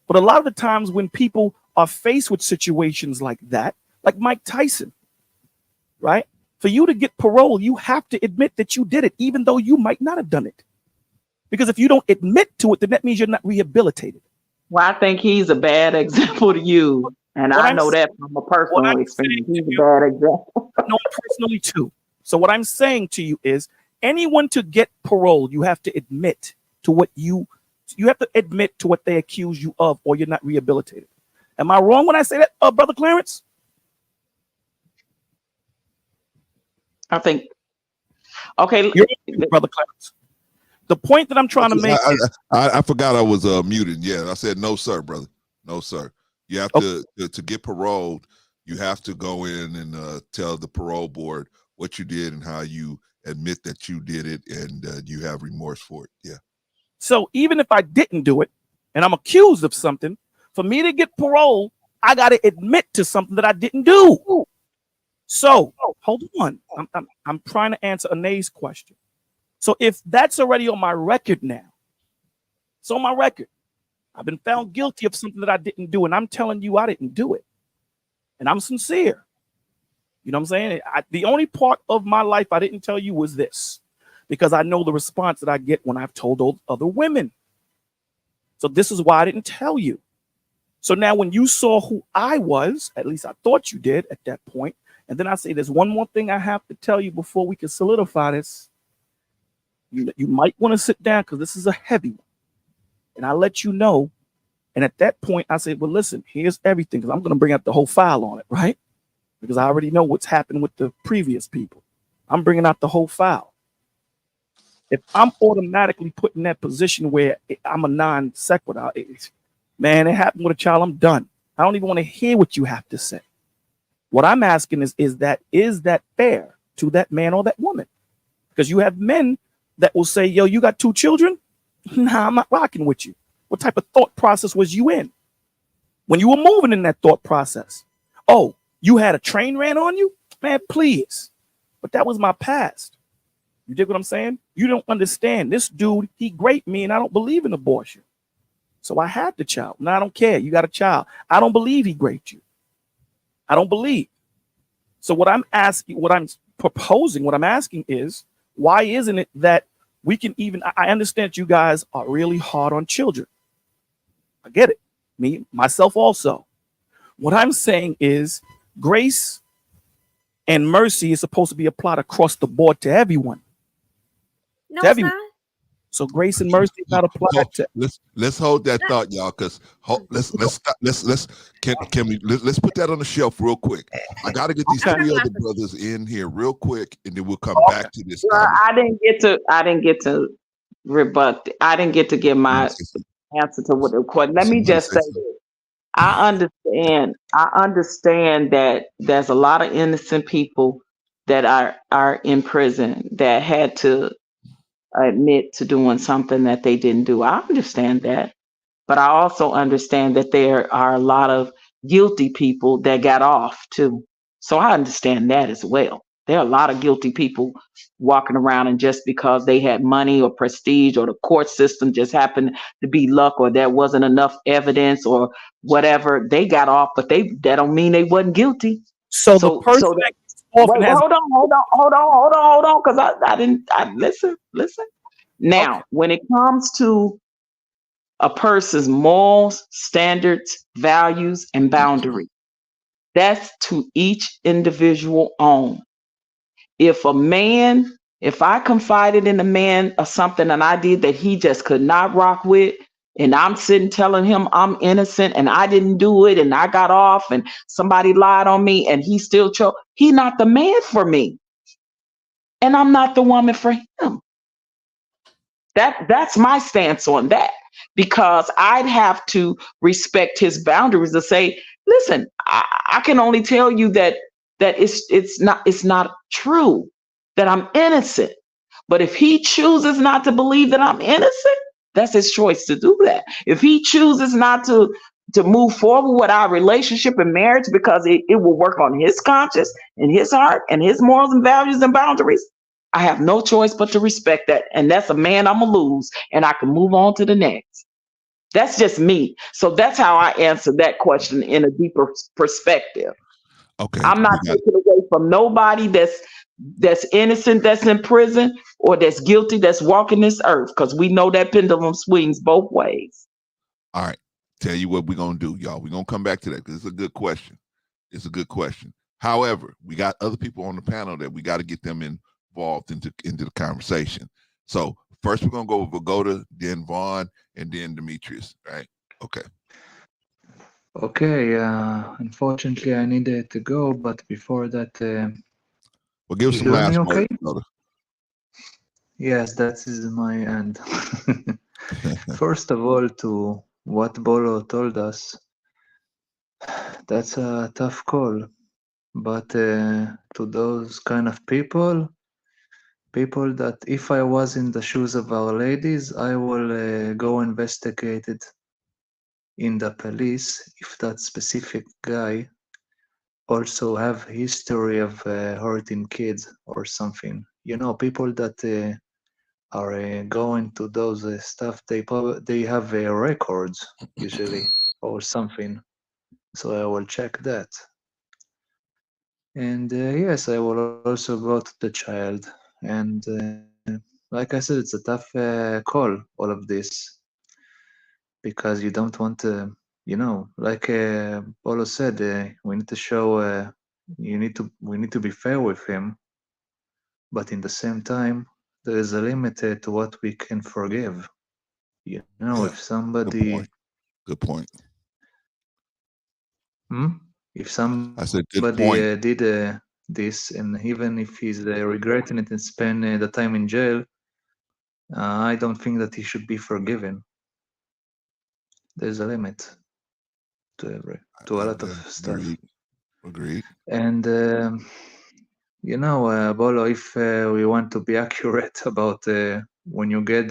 But a lot of the times when people are faced with situations like that, like Mike Tyson, right? For you to get parole, you have to admit that you did it, even though you might not have done it. Because if you don't admit to it, then that means you're not rehabilitated. Well, I think he's a bad example to you. And I know that from a personal experience. He's a bad example. I know personally too. So what I'm saying to you is, anyone to get parole, you have to admit to what you have to admit to what they accuse you of, or you're not rehabilitated. Am I wrong when I say that, Brother Clarence? I think. Okay, you're Brother Clarence. The point that I'm trying to make. I forgot I was muted. Yeah, I said no, sir, brother. No, sir. You have to get paroled. You have to go in and tell the parole board what you did and how you admit that you did it, and you have remorse for it. Yeah. So even if I didn't do it and I'm accused of something, for me to get parole, I got to admit to something that I didn't do. So hold on. I'm trying to answer Anae's question. So if that's already on my record now, it's on my record. I've been found guilty of something that I didn't do, and I'm telling you I didn't do it. And I'm sincere. You know what I'm saying? The only part of my life I didn't tell you was this, because I know the response that I get when I've told those other women. So this is why I didn't tell you. So now when you saw who I was, at least I thought you did at that point, and then I say there's one more thing I have to tell you before we can solidify this. You might want to sit down because this is a heavy one. And I let you know. And at that point, I said, well, listen, here's everything, because I'm going to bring out the whole file on it, right? Because I already know what's happened with the previous people. I'm bringing out the whole file. If I'm automatically put in that position where I'm a non sequitur, man, it happened with a child, I'm done. I don't even want to hear what you have to say. What I'm asking is that fair to that man or that woman? Because you have men that will say, yo, you got 2 children? Nah, I'm not rocking with you. What type of thought process was you in when you were moving in that thought process? Oh, you had a train ran on you? Man, please. But that was my past. You dig what I'm saying? You don't understand. This dude, he raped me, and I don't believe in abortion. So I had the child. No, I don't care. You got a child. I don't believe he raped you. I don't believe. So what I'm asking, what I'm proposing, what I'm asking is, why isn't it that we can even, I understand you guys are really hard on children. I get it. Me, myself also. What I'm saying is grace and mercy is supposed to be applied across the board to everyone. No, to it's everyone. not. So grace and mercy is not applied to. Let's hold that thought, y'all, because let's put that on the shelf real quick. I got to get these 3 other brothers in here real quick, and then we'll come back to this. Well, I didn't get to rebut. I didn't get to give my answer to what the question. Let me just say this. I understand that there's a lot of innocent people that are in prison that had to admit to doing something that they didn't do. I understand that. But I also understand that there are a lot of guilty people that got off too. So I understand that as well. There are a lot of guilty people walking around, and just because they had money or prestige, or the court system just happened to be luck, or there wasn't enough evidence or whatever, they got off, but that don't mean they wasn't guilty. So the person hold on, because I didn't listen. Now, when it comes to a person's morals, standards, values, and boundaries, that's to each individual own. If a man If I confided in a man or something and I did that he just could not rock with, and I'm sitting telling him I'm innocent and I didn't do it and I got off and somebody lied on me and he still chose, he not the man for me. And I'm not the woman for him. That's my stance on that, because I'd have to respect his boundaries to say, listen, I can only tell you that it's not true, that I'm innocent. But if he chooses not to believe that I'm innocent, that's his choice to do that. If he chooses not to move forward with our relationship and marriage because it will work on his conscience and his heart and his morals and values and boundaries, I have no choice but to respect that. And that's a man I'm going to lose, and I can move on to the next. That's just me. So that's how I answer that question in a deeper perspective. Okay. I'm not taking away from nobody that's innocent, that's in prison, or that's guilty, that's walking this earth, because we know that pendulum swings both ways. All right. Tell you what we're going to do, y'all. We're going to come back to that because it's a good question. It's a good question. However, we got other people on the panel that we got to get them involved into the conversation. So first we're going to go with Vagoda, then Vaughn, and then Demetrius, right? Okay. Okay, unfortunately I needed to go, but before that, well, give you some hear last me okay? words, Yes, that is my end. First of all, to what Bolo told us, that's a tough call. But to those kind of people that if I was in the shoes of Our Ladies, I will go investigate it in the police if that specific guy also have history of hurting kids or something. You know, people that are going to those stuff, they have records usually or something. So I will check that. And yes, I will also go to the child. And like I said, it's a tough call, all of this, because you don't want to, you know, like Polo said, we need to show, we need to be fair with him, but in the same time, there is a limit to what we can forgive. You know, Yeah, if somebody, good point. If somebody I said good point. did this, and even if he's regretting it and spend the time in jail, I don't think that he should be forgiven. There's a limit to a lot of stuff. Agreed. And you know, Bolo, if we want to be accurate about when you get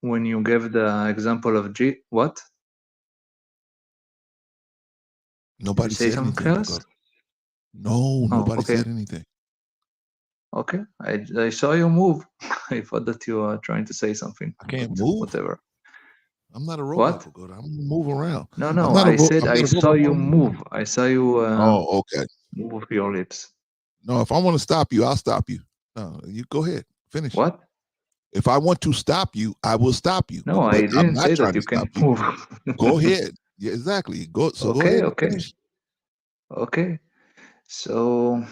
when you gave the example of what? Nobody say said something anything. else? No, nobody okay. said anything. Okay, I saw you move. I thought that you are trying to say something. I can't move. Whatever. I'm not a robot. What? I'm gonna move around. No. I said I saw you move. I saw you. Oh, okay. Move with your lips. No, if I want to stop you, I'll stop you. No, you go ahead. Finish. What? If I want to stop you, I will stop you. No, I didn't say that you can move. Go ahead. Yeah, exactly. Go. So okay, go ahead. Okay. Finish. Okay. So,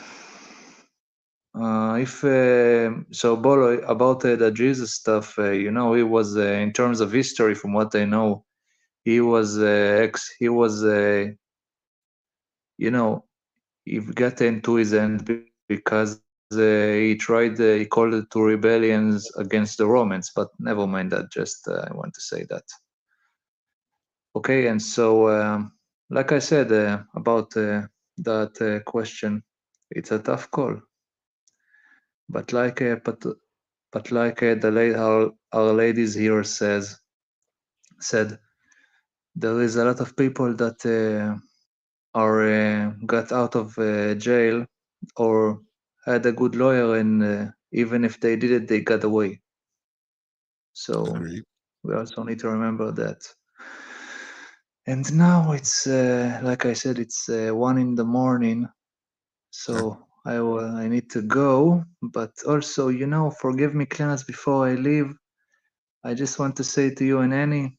if so, Bolo, about the Jesus stuff, you know, he was in terms of history, from what I know, he was you know, he got into his end because he called it to rebellions against the Romans, but never mind that. Just I want to say that. Okay, and so like I said about that question, it's a tough call. But like our ladies here said, there is a lot of people that are got out of jail or had a good lawyer, and even if they did it, they got away. So Agreed. We also need to remember that. And now it's like I said, it's 1 a.m. So I need to go. But also, you know, forgive me, Clarence, before I leave. I just want to say to you and Annie,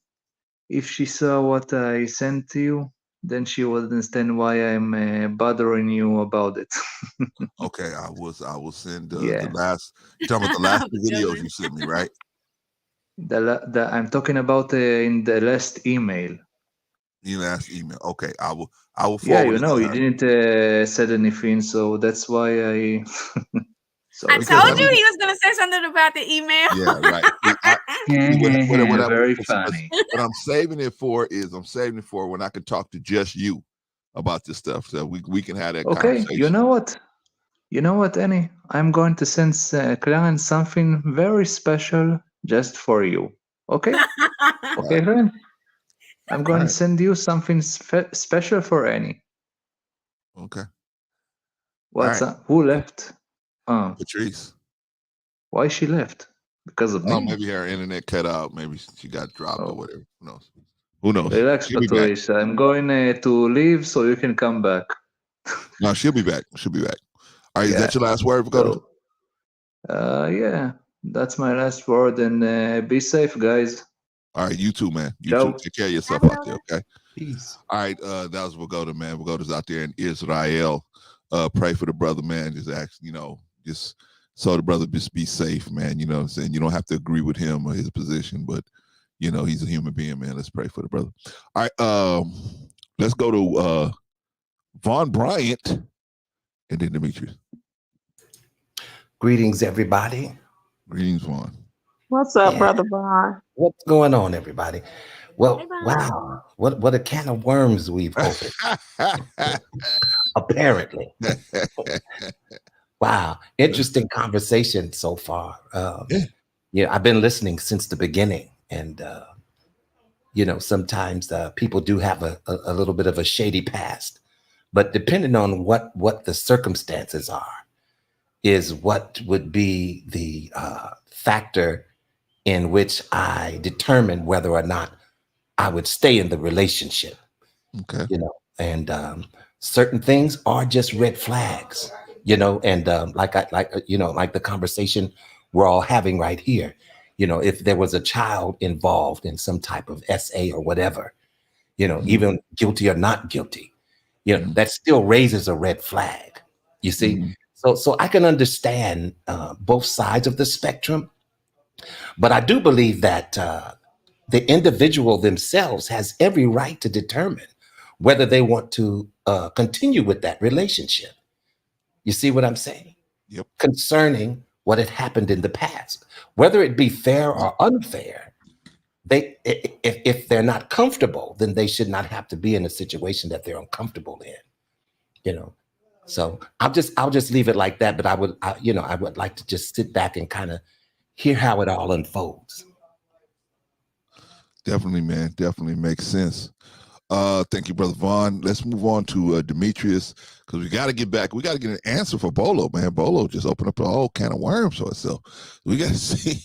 if she saw what I sent to you, then she will understand why I'm bothering you about it. Okay, I will send the Yeah. last. You're talking about the last two videos you sent me, right? I'm talking about in the last email. Your last email. Okay, I will Yeah, forward you it know, to you her. didn't said anything, so that's why I. I Sorry. Because I told you need he was gonna say something about the email. Yeah, right. See, Very funny. what I'm saving it for is I'm saving it for when I can talk to just you about this stuff, so we can have that Okay, conversation. you know what? You know what, Annie? I'm going to send Clarence something very special just for you. Okay? Okay, Clarence? I'm going to send you something special for Annie. Okay. What's right. up? Who left? Patrice. Why she left? Because of Oh, me? maybe her internet cut out. Maybe she got dropped or whatever. Who knows? Who knows? Relax, She'll be back. Patrice. I'm going to leave so you can come back. No, she'll be back. She'll be back. All right, is Yeah. that your last word, Pagoda? Yeah, that's my last word. And be safe, guys. All right, you too, man. You Ciao. too. Take care of yourself out there, okay? Peace. All right, that was Pagoda, man. Pagoda's out there in Israel. Pray for the brother, man. Just ask, just so the brother just be safe, man. You know what I'm saying? You don't have to agree with him or his position, but he's a human being, man. Let's pray for the brother. All right, let's go to Vaughn Bryant and then Demetrius. Greetings, everybody. Greetings, Vaughn. What's up, Brother Vaughn? What's going on, everybody? Well, wow, what a can of worms we've opened. Apparently. Wow, interesting conversation so far. Yeah, I've been listening since the beginning, and sometimes people do have a little bit of a shady past, but depending on what the circumstances are, is what would be the factor in which I determine whether or not I would stay in the relationship. Okay. And certain things are just red flags, and like the conversation we're all having right here, if there was a child involved in some type of SA or whatever, even guilty or not guilty, that still raises a red flag, you see? So I can understand both sides of the spectrum, but I do believe that the individual themselves has every right to determine whether they want to continue with that relationship. You see what I'm saying? Yep. Concerning what had happened in the past, whether it be fair or unfair, if they're not comfortable, then they should not have to be in a situation that they're uncomfortable in. So I'll just leave it like that. But I would like to just sit back and kind of hear how it all unfolds. Definitely, man. Definitely makes sense. Thank you, Brother Vaughn. Let's move on to Demetrius, because we got to get back. We got to get an answer for Bolo, man. Bolo just opened up a whole can of worms for itself. We got to see.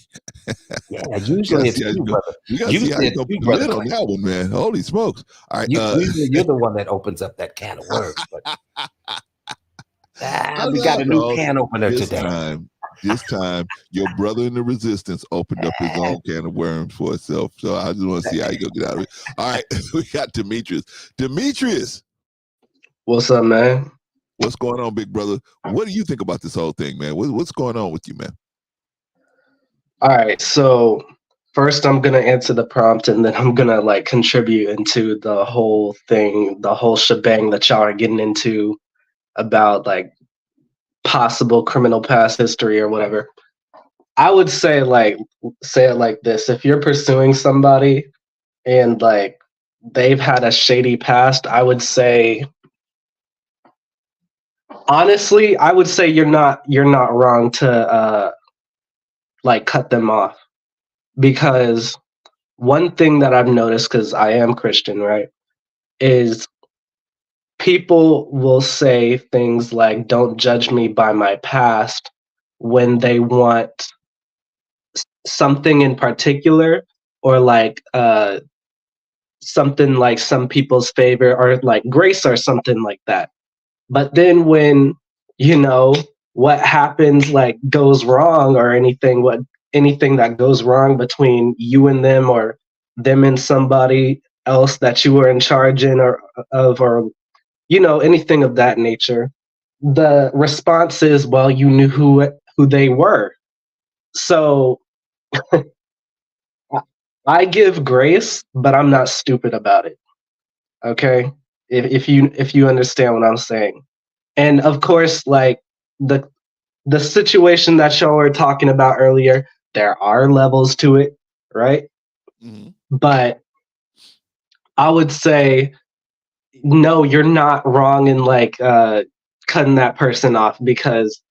Yeah, usually it's you, brother. We got to see how you go put the lid on that one, man. Holy smokes. All right. Usually you're the one that opens up that can of worms. But we got a new can opener today. This time, your brother in the resistance opened up his own can of worms for itself. So I just want to see how you go get out of it. All right, we got Demetrius. Demetrius, what's up, man? What's going on, big brother? What do you think about this whole thing, man? What's going on with you, man? All right, so first I'm gonna answer the prompt, and then I'm gonna contribute into the whole thing, the whole shebang that y'all are getting into about possible criminal past history or whatever. I would say say it like this: if you're pursuing somebody and they've had a shady past, I would say, honestly, I would say you're not wrong to cut them off, because one thing that I've noticed, because I am Christian, right, is people will say things like, don't judge me by my past, when they want something in particular, or something like some people's favor, or grace or something like that. But then when what happens goes wrong, or anything that goes wrong between you and them, or them and somebody, else that you were in charge or anything of that nature, the response is, well, you knew who they were. So I give grace, but I'm not stupid about it. Okay? If you understand what I'm saying. And of course, like the situation that y'all were talking about earlier, there are levels to it, right? Mm-hmm. But I would say, no, you're not wrong in like cutting that person off, because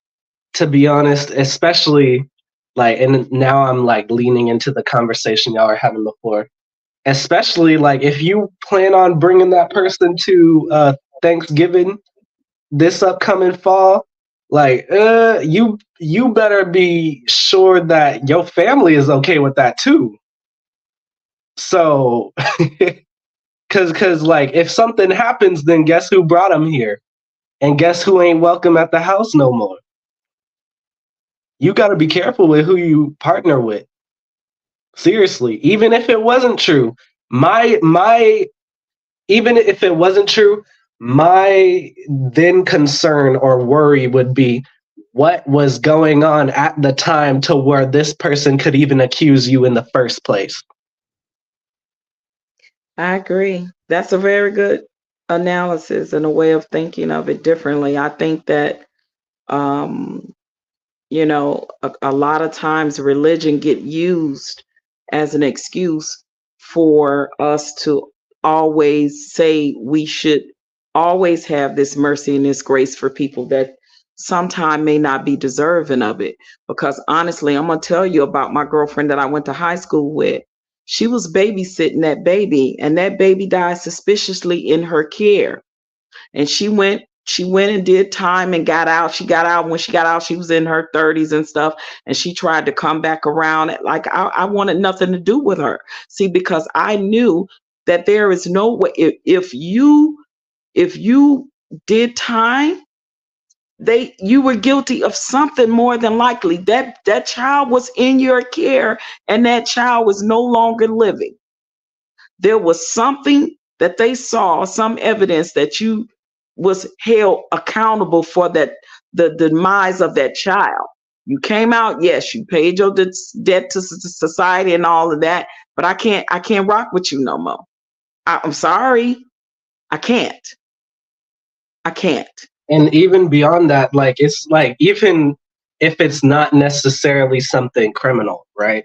to be honest, especially like, and now I'm like leaning into the conversation y'all were having before, especially like if you plan on bringing that person to Thanksgiving this upcoming fall, like you better be sure that your family is okay with that too. So cause like if something happens, then guess who brought them here? And guess who ain't welcome at the house no more? You got to be careful with who you partner with. Seriously, even if it wasn't true, my even if it wasn't true, my then concern or worry would be what was going on at the time to where this person could even accuse you in the first place. I agree. That's a very good analysis and a way of thinking of it differently. I think that, a lot of times religion get used as an excuse for us to always say we should always have this mercy and this grace for people that sometimes may not be deserving of it. Because honestly, I'm going to tell you about my girlfriend that I went to high school with. She was babysitting that baby, and that baby died suspiciously in her care. And she went and did time and got out. She got out. When she got out, she was in her 30s and stuff. And she tried to come back around. Like I wanted nothing to do with her. See, because I knew that there is no way if you did time, you were guilty of something more than likely. That child was in your care and that child was no longer living. There was something that they saw, some evidence that you was held accountable for the demise of that child. You came out, yes, you paid your debt to society and all of that, but I can't rock with you no more. I'm sorry. I can't. And even beyond that, like it's like even if it's not necessarily something criminal, right?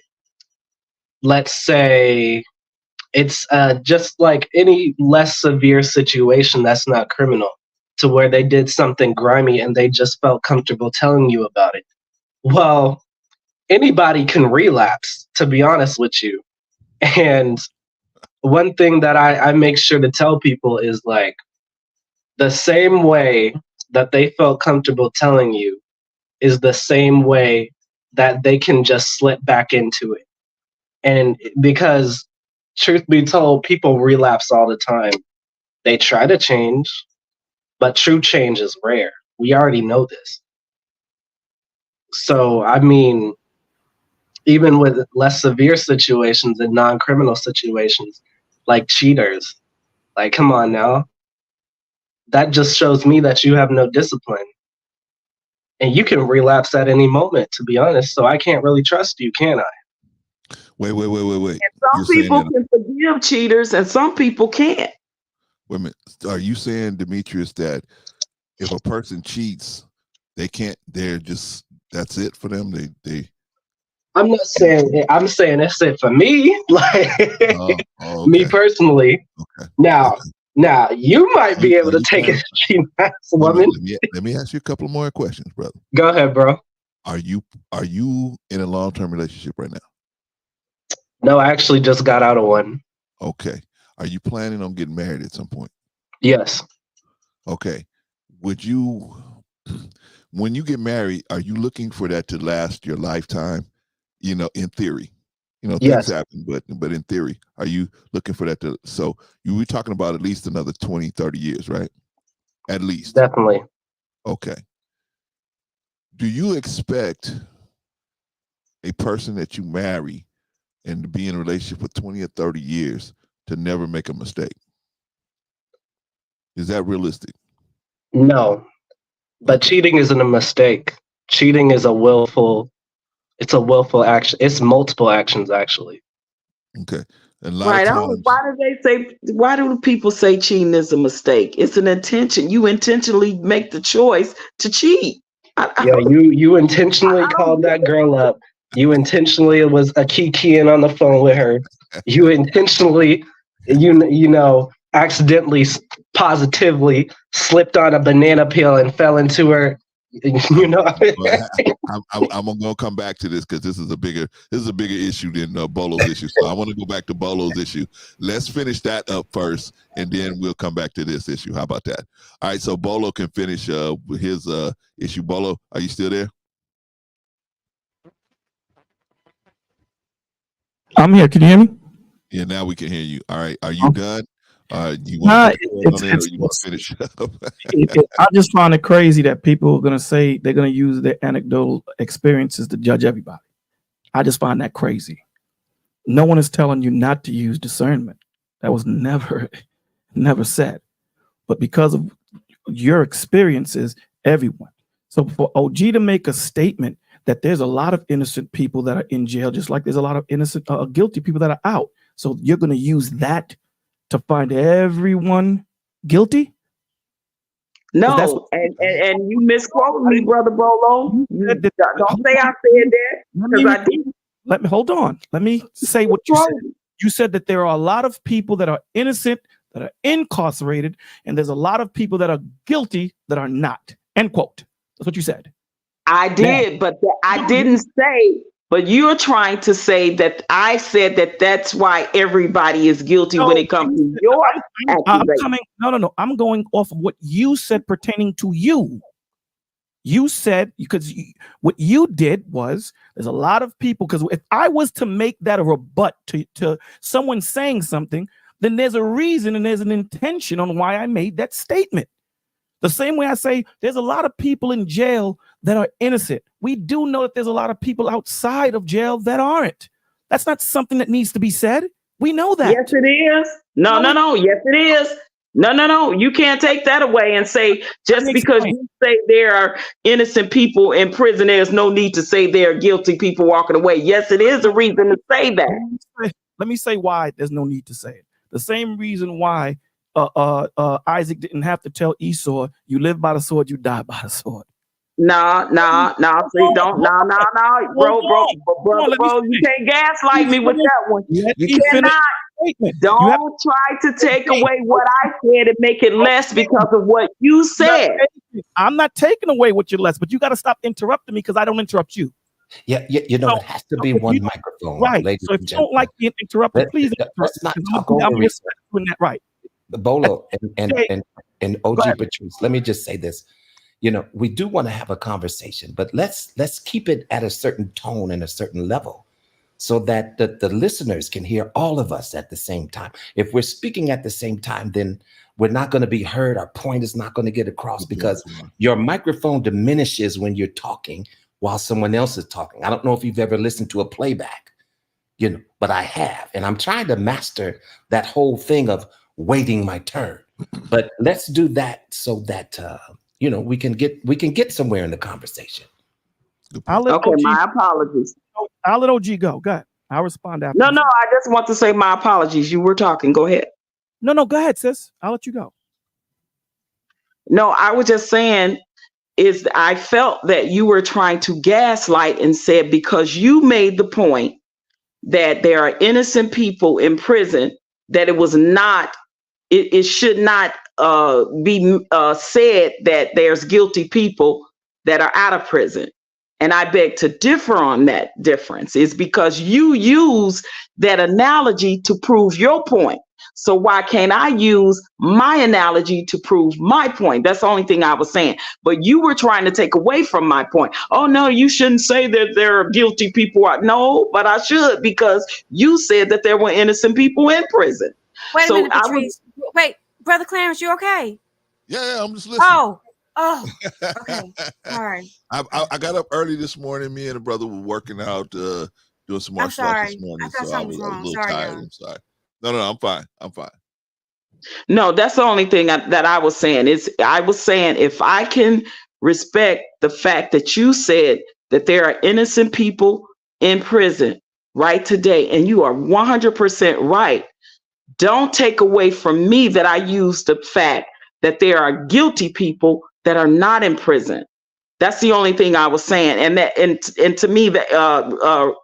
Let's say it's just like any less severe situation that's not criminal, to where they did something grimy and they just felt comfortable telling you about it. Well, anybody can relapse, to be honest with you. And one thing that I make sure to tell people is like, the same way that they felt comfortable telling you is the same way that they can just slip back into it. And because truth be told, people relapse all the time. They try to change, but true change is rare. We already know this. So, I mean, even with less severe situations and non-criminal situations, like cheaters, like, come on now. That just shows me that you have no discipline. And you can relapse at any moment, to be honest. So I can't really trust you, can I? Wait. And some people can forgive cheaters and some people can't. Wait a minute. Are you saying, Demetrius, that if a person cheats, they can't, that's it for them? They I'm not saying it. I'm saying that's it for me. Like okay. Me personally. Okay. Now you might be able to take a cheating ass woman. Let me ask you a couple more questions, brother. Go ahead, bro. Are you in a long-term relationship right now? No, I actually just got out of one. Okay. Are you planning on getting married at some point? Yes. Okay. Would you, when you get married, are you looking for that to last your lifetime? In theory, things Yes. happen, but in theory, are you looking for that to, so you were talking about at least another 20, 30 years, right? At least. Definitely. Okay. Do you expect a person that you marry and to be in a relationship for 20 or 30 years to never make a mistake. Is that realistic? No, but cheating isn't a mistake. Cheating is it's a willful action. It's multiple actions, actually. Okay. And a lot Right. of times, Why do people say cheating is a mistake? It's an intention. You intentionally make the choice to cheat. Yeah, you intentionally called that girl up. You intentionally was a kikiing on the phone with her. You intentionally, you know, accidentally, positively slipped on a banana peel and fell into her. You know, I'm gonna come back to this because this is a bigger issue than Bolo's issue. So I want to go back to Bolo's issue. Let's finish that up first, and then we'll come back to this issue. How about that? All right. So Bolo can finish with his issue. Bolo, are you still there? I'm here. Can you hear me? Yeah, now we can hear you. All right. Are you done? You want to finish up? I just find it crazy that people are going to say they're going to use their anecdotal experiences to judge everybody. I just find that crazy. No one is telling you not to use discernment. That was never said. But because of your experiences, everyone. So for OG to make a statement that there's a lot of innocent people that are in jail, just like there's a lot of innocent, guilty people that are out. So you're going to use that to find everyone guilty? No, and you misquoted me, Brother Bolo. Don't say I said that, because I didn't. Let me hold on. Let me say what you said. You said that there are a lot of people that are innocent, that are incarcerated, and there's a lot of people that are guilty that are not. End quote. That's what you said. I did, but I didn't say. But you're trying to say that I said that that's why everybody is guilty when it comes to your accusation. No. I'm going off of what you said pertaining to you. You said, because what you did was, there's a lot of people, because if I was to make that a rebut to someone saying something, then there's a reason and there's an intention on why I made that statement. The same way I say there's a lot of people in jail that are innocent. We do know that there's a lot of people outside of jail that aren't. That's not something that needs to be said. We know that. Yes, it is. No. Yes, it is. No. You can't take that away and say just because you say there are innocent people in prison, there's no need to say there are guilty people walking away. Yes, it is a reason to say that. Let me say why there's no need to say it. The same reason why Isaac didn't have to tell Esau, you live by the sword, you die by the sword. Nah. See, don't, bro. You can't gaslight me with that one. You cannot. Don't try to take away what I said and make it less because of what you said. I'm not taking away what you're less, but you got to stop interrupting me because I don't interrupt you. Yeah, you know, it has to be one microphone, right? Ladies so if you don't like being interrupted, please let's not talk I'm over doing that right. Bolo and OG Patrice, let me just say this. You know, we do want to have a conversation, but let's keep it at a certain tone and a certain level so that the listeners can hear all of us at the same time. If we're speaking at the same time, then we're not going to be heard. Our point is not going to get across because your microphone diminishes when you're talking while someone else is talking. I don't know if you've ever listened to a playback, you know, but I have. And I'm trying to master that whole thing of waiting my turn. But let's do that so that you know, we can get somewhere in the conversation. Okay, my apologies. I'll let OG go. Go ahead. I'll respond after. No, I just want to say my apologies. You were talking. Go ahead. No, go ahead, sis. I'll let you go. No, I was just saying is I felt that you were trying to gaslight and said because you made the point that there are innocent people in prison, that it was not, it should not be said that there's guilty people that are out of prison. And I beg to differ on that difference. Is because you use that analogy to prove your point. So why can't I use my analogy to prove my point? That's the only thing I was saying. But you were trying to take away from my point. Oh, no, you shouldn't say that there are guilty people. No, but I should, because you said that there were innocent people in prison. Wait a minute, Patrice. Wait, Brother Clarence, you okay? Yeah, I'm just listening. Oh, okay. All right. I got up early this morning. Me and a brother were working out, doing some martial arts this morning. So I was a little tired. I'm sorry. No, I'm fine. I'm fine. No, that's the only thing that I was saying. I was saying if I can respect the fact that you said that there are innocent people in prison right today, and you are 100% right. Don't take away from me that I use the fact that there are guilty people that are not in prison. That's the only thing I was saying. And to me, that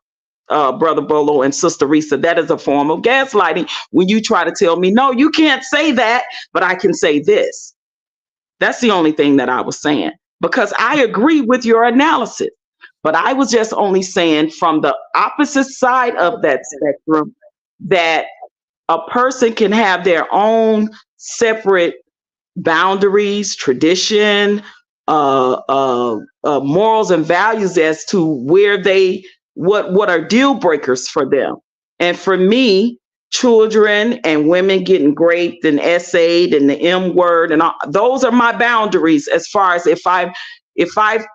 Brother Bolo and Sister Risa, that is a form of gaslighting when you try to tell me, no, you can't say that, but I can say this. That's the only thing that I was saying, because I agree with your analysis, but I was just only saying from the opposite side of that spectrum that a person can have their own separate boundaries, tradition, morals and values as to where what are deal breakers for them. And for me, children and women getting raped and essayed and the M word and all, those are my boundaries. As far as if I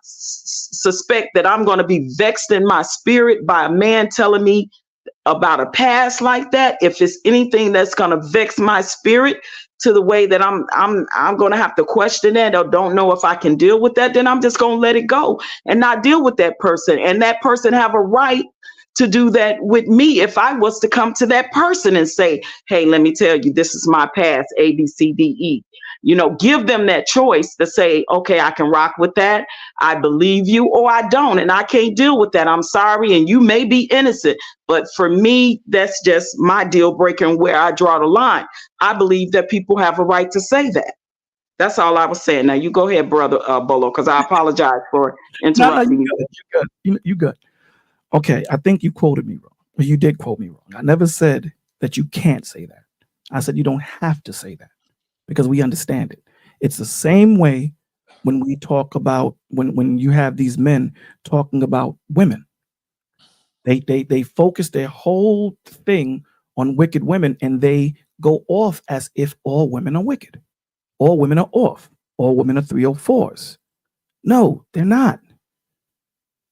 suspect that I'm going to be vexed in my spirit by a man telling me about a past like that, if it's anything that's going to vex my spirit to the way that I'm going to have to question that or don't know if I can deal with that, then I'm just going to let it go and not deal with that person. And that person have a right to do that with me if I was to come to that person and say, hey, let me tell you, this is my past, A, B, C, D, E. You know, give them that choice to say, okay, I can rock with that. I believe you or I don't, and I can't deal with that. I'm sorry. And you may be innocent, but for me, that's just my deal breaker and where I draw the line. I believe that people have a right to say that. That's all I was saying. Now you go ahead, Brother Bolo, because I apologize for interrupting you. You good. Okay, I think you quoted me wrong. You did quote me wrong. I never said that you can't say that. I said you don't have to say that because we understand it. It's the same way when we talk about when you have these men talking about women. They focus their whole thing on wicked women and they go off as if all women are wicked. All women are off. All women are 304s. No, they're not.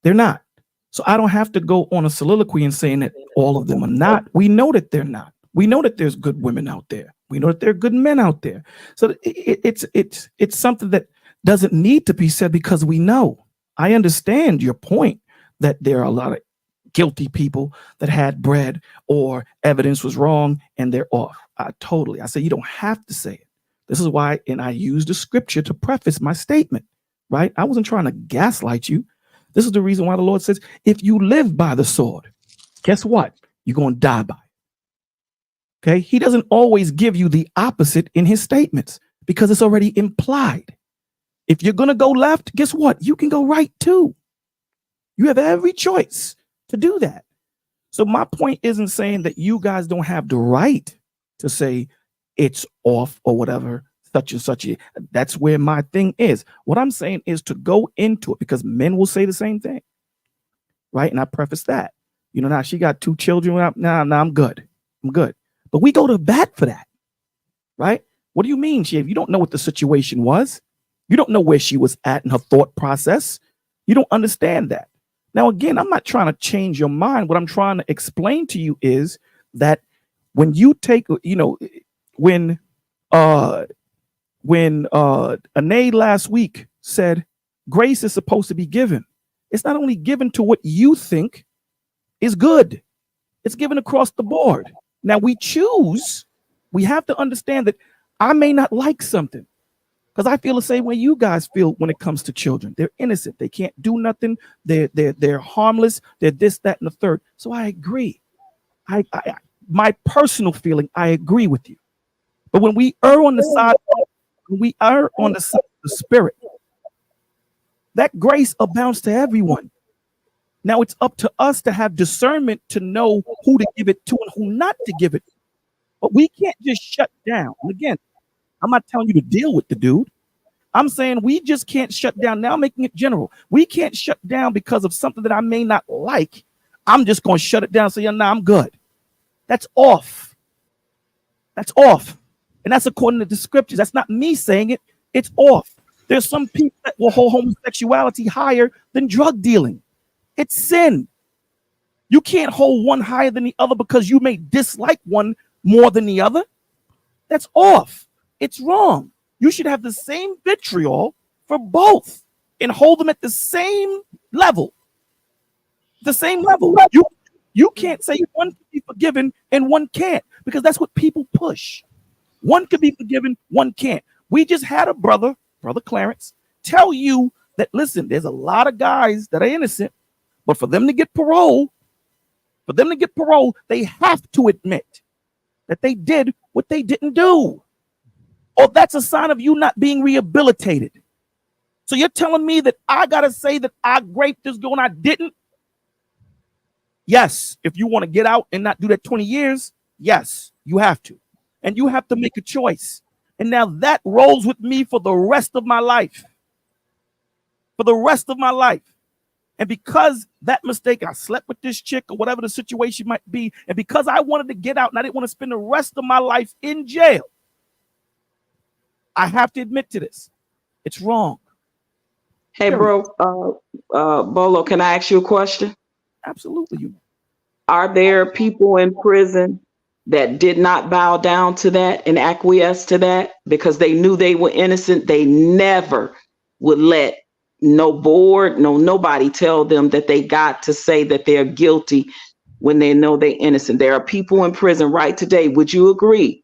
They're not. So I don't have to go on a soliloquy and saying that all of them are not. We know that they're not. We know that there's good women out there. We know that there are good men out there. So it's something that doesn't need to be said because we know. I understand your point that there are a lot of guilty people that had bread or evidence was wrong and they're off. I say you don't have to say it. This is why, and I used the scripture to preface my statement, right? I wasn't trying to gaslight you. This is the reason why the Lord says, if you live by the sword, guess what? You're going to die by it. Okay. He doesn't always give you the opposite in his statements because it's already implied. If you're going to go left, guess what? You can go right too. You have every choice to do that. So my point isn't saying that you guys don't have the right to say it's off or whatever, such and such. That's where my thing is. What I'm saying is to go into it because men will say the same thing. Right. And I preface that, now she got 2 children. Now I'm good. I'm good. But we go to bat for that. Right. What do you mean, Shiv? You don't know what the situation was. You don't know where she was at in her thought process. You don't understand that. Now, again, I'm not trying to change your mind. What I'm trying to explain to you is that when you take, when Anae last week said grace is supposed to be given, it's not only given to what you think is good, it's given across the board. Now we have to understand that I may not like something because I feel the same way you guys feel when it comes to children. They're innocent. They can't do nothing. They're harmless. They're this, that, and the third. So I agree. My personal feeling, I agree with you. But when we err on the side of the spirit, that grace abounds to everyone. Now it's up to us to have discernment to know who to give it to and who not to give it to. But we can't just shut down. And again, I'm not telling you to deal with the dude. I'm saying we just can't shut down. Now making it general. We can't shut down because of something that I may not like. I'm just going to shut it down and say, I'm good. That's off. That's off. And that's according to the scriptures. That's not me saying it. It's off. There's some people that will hold homosexuality higher than drug dealing. It's sin. You can't hold one higher than the other because you may dislike one more than the other, that's off. It's wrong. You should have the same vitriol for both and hold them at the same level. The same level. You can't say one can be forgiven and one can't, because that's what people push. One could be forgiven, one can't. We just had a brother Clarence, tell you that, listen, there's a lot of guys that are innocent, but for them to get parole, they have to admit that they did what they didn't do. Or that's a sign of you not being rehabilitated. So you're telling me that I got to say that I raped this girl and I didn't? Yes, if you want to get out and not do that 20 years, yes, you have to. And you have to make a choice. And now that rolls with me for the rest of my life. For the rest of my life. And because that mistake, I slept with this chick or whatever the situation might be, and because I wanted to get out and I didn't want to spend the rest of my life in jail, I have to admit to this. It's wrong. Hey, bro, Bolo, can I ask you a question? Absolutely. Are there people in prison that did not bow down to that and acquiesce to that because they knew they were innocent? They never would let no board, nobody tell them that they got to say that they're guilty when they know they're innocent. There are people in prison right today. Would you agree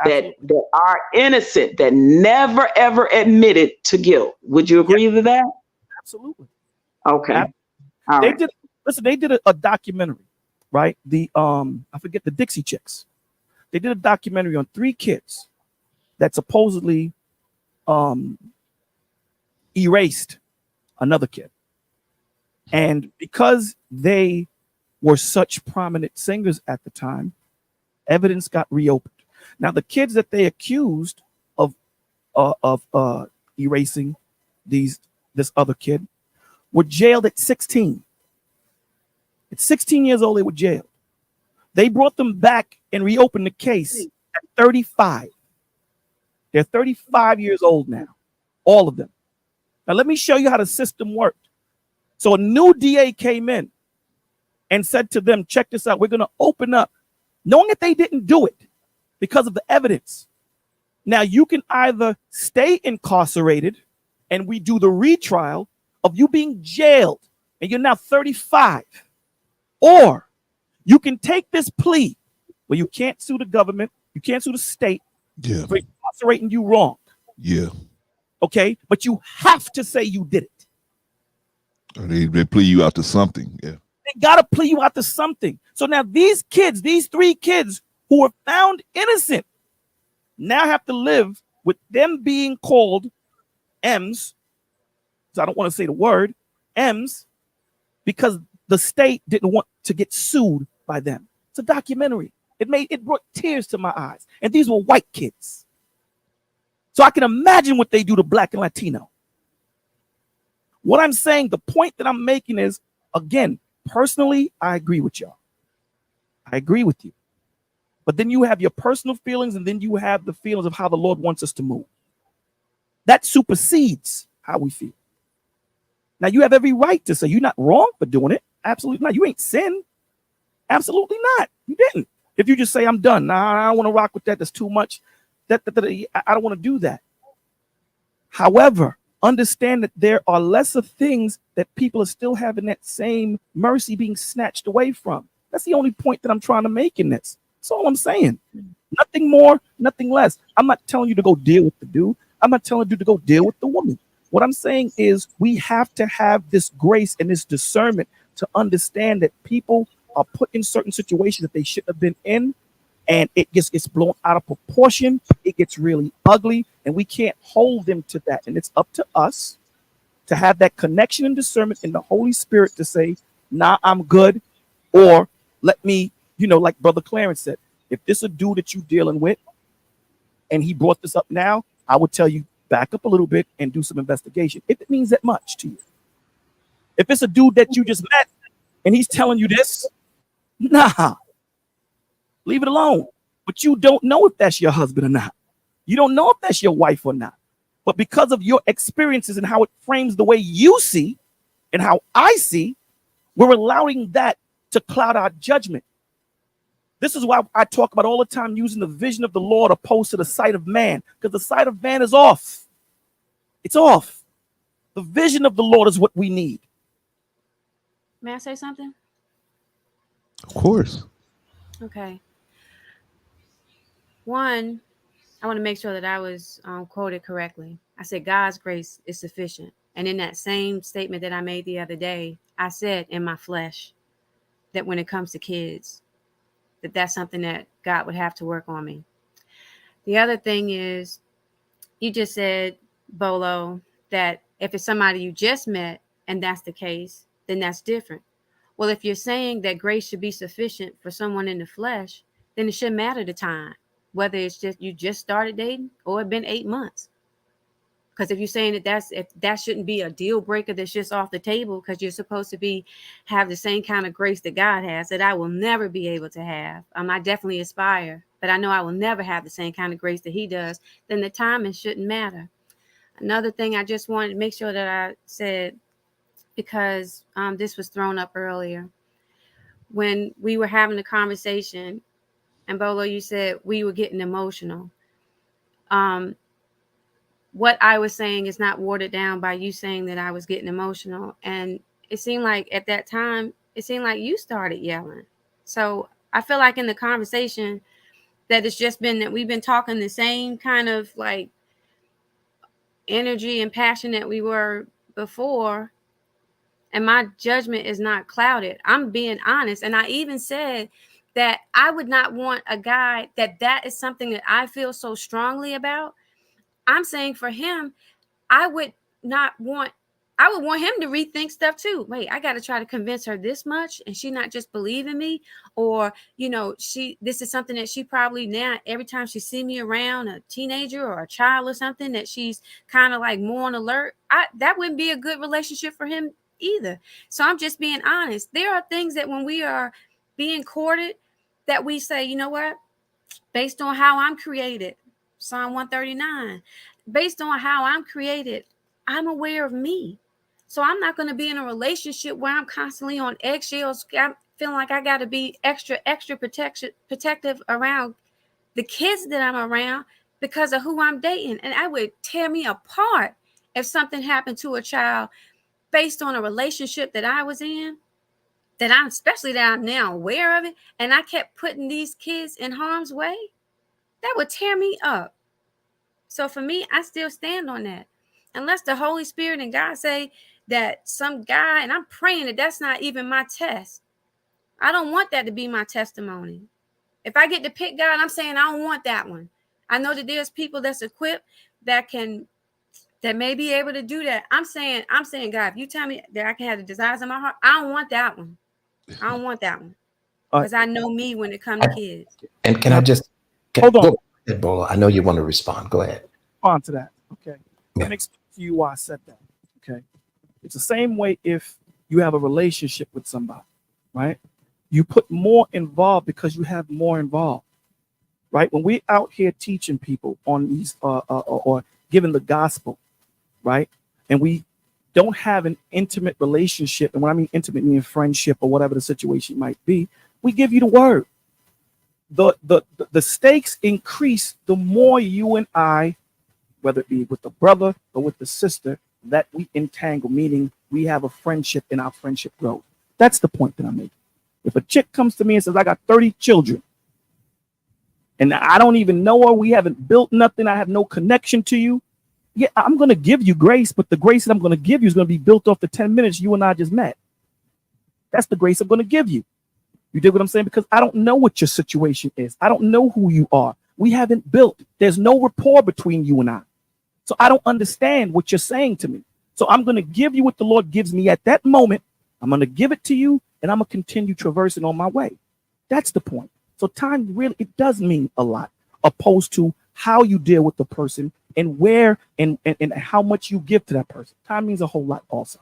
that are innocent that never ever admitted to guilt? Would you agree to that? Absolutely. Okay. All They right. did. Listen, they did a documentary, right? I forget, the Dixie Chicks. They did a documentary on 3 kids that supposedly erased another kid. And because they were such prominent singers at the time, evidence got reopened. Now, the kids that they accused of erasing this other kid were jailed at 16. At 16 years old, they were jailed. They brought them back and reopened the case at 35. They're 35 years old now, all of them. Now, let me show you how the system worked. So a new DA came in and said to them, check this out. We're going to open up, knowing that they didn't do it because of the evidence. Now, you can either stay incarcerated and we do the retrial of you being jailed and you're now 35. Or you can take this plea where you can't sue the government, you can't sue the state for incarcerating you wrong. Yeah. Okay, but you have to say you did it. They plea you out to something. Yeah. They gotta plea you out to something. So now these kids, these 3 kids who were found innocent, now have to live with them being called M's. So I don't want to say the word M's because the state didn't want to get sued by them. It's a documentary. It brought tears to my eyes. And these were white kids. So I can imagine what they do to Black and Latino. What I'm saying, the point that I'm making is, again, personally, I agree with y'all. I agree with you. But then you have your personal feelings, and then you have the feelings of how the Lord wants us to move. That supersedes how we feel. Now, you have every right to say you're not wrong for doing it. Absolutely not. You ain't sinned. Absolutely not. You didn't. If you just say, I'm done. Nah, I don't want to rock with that. That's too much. I don't want to do that. However, understand that there are lesser things that people are still having that same mercy being snatched away from. That's the only point that I'm trying to make in this. That's all I'm saying. Nothing more, nothing less. I'm not telling you to go deal with the dude. I'm not telling you to go deal with the woman. What I'm saying is we have to have this grace and this discernment to understand that people are put in certain situations that they shouldn't have been in, and it just gets blown out of proportion. It gets really ugly, and we can't hold them to that. And it's up to us to have that connection and discernment in the Holy Spirit to say, nah, I'm good. Or let me, like Brother Clarence said, if this is a dude that you're dealing with and he brought this up now, I would tell you back up a little bit and do some investigation if it means that much to you. If it's a dude that you just met and he's telling you this, nah, leave it alone. But you don't know if that's your husband or not. You don't know if that's your wife or not. But because of your experiences and how it frames the way you see and how I see, we're allowing that to cloud our judgment. This is why I talk about all the time using the vision of the Lord opposed to the sight of man, because the sight of man is off. It's off. The vision of the Lord is what we need. May I say something? Of course. Okay. One, I want to make sure that I was quoted correctly. I said God's grace is sufficient. And in that same statement that I made the other day, I said in my flesh that when it comes to kids, that's something that God would have to work on me. The other thing is, you just said, Bolo, that if it's somebody you just met and that's the case, then that's different. Well, if you're saying that grace should be sufficient for someone in the flesh, then it shouldn't matter the time, whether it's just you just started dating or it's been 8 months. Because if you're saying if that shouldn't be a deal breaker that's just off the table, because you're supposed to have the same kind of grace that God has, that I will never be able to have. I definitely aspire, but I know I will never have the same kind of grace that he does. Then the timing shouldn't matter. Another thing I just wanted to make sure that I said, because this was thrown up earlier, when we were having a conversation, and Bolo, you said we were getting emotional. What I was saying is not watered down by you saying that I was getting emotional. And it seemed like at that time, you started yelling. So I feel like in the conversation that it's just been that we've been talking the same kind of like energy and passion that we were before. And my judgment is not clouded. I'm being honest. And I even said that I would not want a guy that is something that I feel so strongly about. I'm saying for him, I would want him to rethink stuff too. Wait, I got to try to convince her this much and she not just believing me, or, this is something that she probably now, every time she see me around a teenager or a child or something, that she's kind of like more on alert. That wouldn't be a good relationship for him either. So I'm just being honest. There are things that when we are being courted that we say, you know what, based on how I'm created, Psalm 139, based on how I'm created, I'm aware of me. So I'm not going to be in a relationship where I'm constantly on eggshells. I'm feeling like I got to be extra protective around the kids that I'm around because of who I'm dating. And it would tear me apart if something happened to a child based on a relationship that I was in, that I'm now aware of it, and I kept putting these kids in harm's way. That would tear me up. So for me, I still stand on that. Unless the Holy Spirit and God say that some guy, and I'm praying that that's not even my test. I don't want that to be my testimony. If I get to pick God, I'm saying I don't want that one. I know that there's people that's equipped that may be able to do that. I'm saying, God, if you tell me that I can have the desires of my heart, I don't want that one. I don't want that one. Because I know me when it comes to kids. And can I just hold on? Go ahead, Bolo. I know you want to respond. Go ahead. Respond to that. Okay. Yeah. Let me explain to you why I said that. Okay. It's the same way if you have a relationship with somebody, right? You put more involved because you have more involved, right? When we're out here teaching people on these or giving the gospel, right? And we don't have an intimate relationship, and when I mean intimate, meaning friendship or whatever the situation might be, we give you the word. The stakes increase the more you and I, whether it be with the brother or with the sister, that we entangle, meaning we have a friendship and our friendship grows. That's the point that I'm making. If a chick comes to me and says, I got 30 children, and I don't even know her, we haven't built nothing, I have no connection to you, yeah, I'm going to give you grace, but the grace that I'm going to give you is going to be built off the 10 minutes you and I just met. That's the grace I'm going to give you. You dig what I'm saying? Because I don't know what your situation is. I don't know who you are. We haven't built. There's no rapport between you and I. So I don't understand what you're saying to me. So I'm going to give you what the Lord gives me at that moment. I'm going to give it to you, and I'm going to continue traversing on my way. That's the point. So time really, it does mean a lot, opposed to how you deal with the person and where and how much you give to that person. Time means a whole lot also.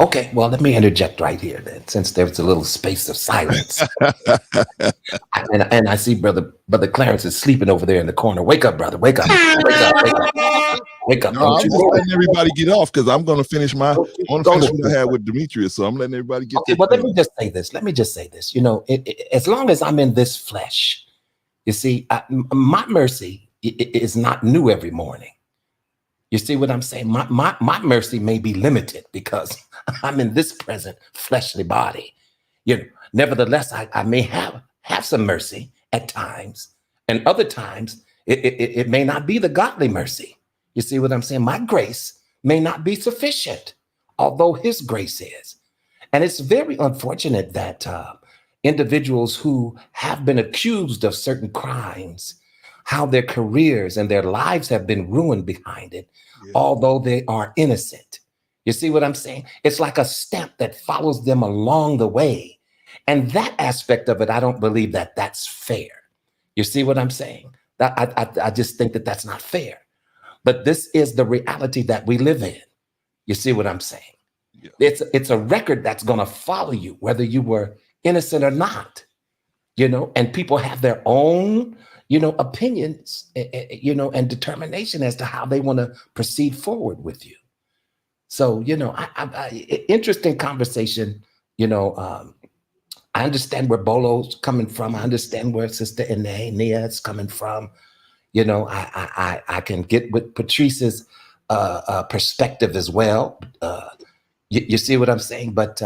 Okay, well, let me interject right here then, since there's a little space of silence. and I see brother Clarence is sleeping over there in the corner. Wake up, brother. Wake up. Wake up. Wake up. Wake up. No, Don't I'm you just go. letting everybody get off because I'm going to finish my. I Don't you want to go finish to what I sleep. had with Demetrius, so I'm letting everybody get. Okay, this but let done. me just say this. Let me just say this. You know, as long as I'm in this flesh, you see, my mercy is not new every morning. You see what I'm saying? My mercy may be limited because I'm in this present fleshly body. You know, nevertheless, I may have some mercy at times, and other times it may not be the godly mercy. You see what I'm saying? My grace may not be sufficient, although His grace is. And it's very unfortunate that individuals who have been accused of certain crimes, how their careers and their lives have been ruined behind it, although they are innocent. You see what I'm saying? It's like a stamp that follows them along the way. And that aspect of it, I don't believe that that's fair. You see what I'm saying? I just think that that's not fair. But this is the reality that we live in. You see what I'm saying? Yeah. It's a record that's going to follow you, whether you were innocent or not, you know, and people have their own, you know, opinions, you know, and determination as to how they want to proceed forward with you. So, you know, interesting conversation, you know, I understand where Bolo's coming from. I understand where Sister Nia is coming from. You know, I can get with Patrice's perspective as well. You see what I'm saying? But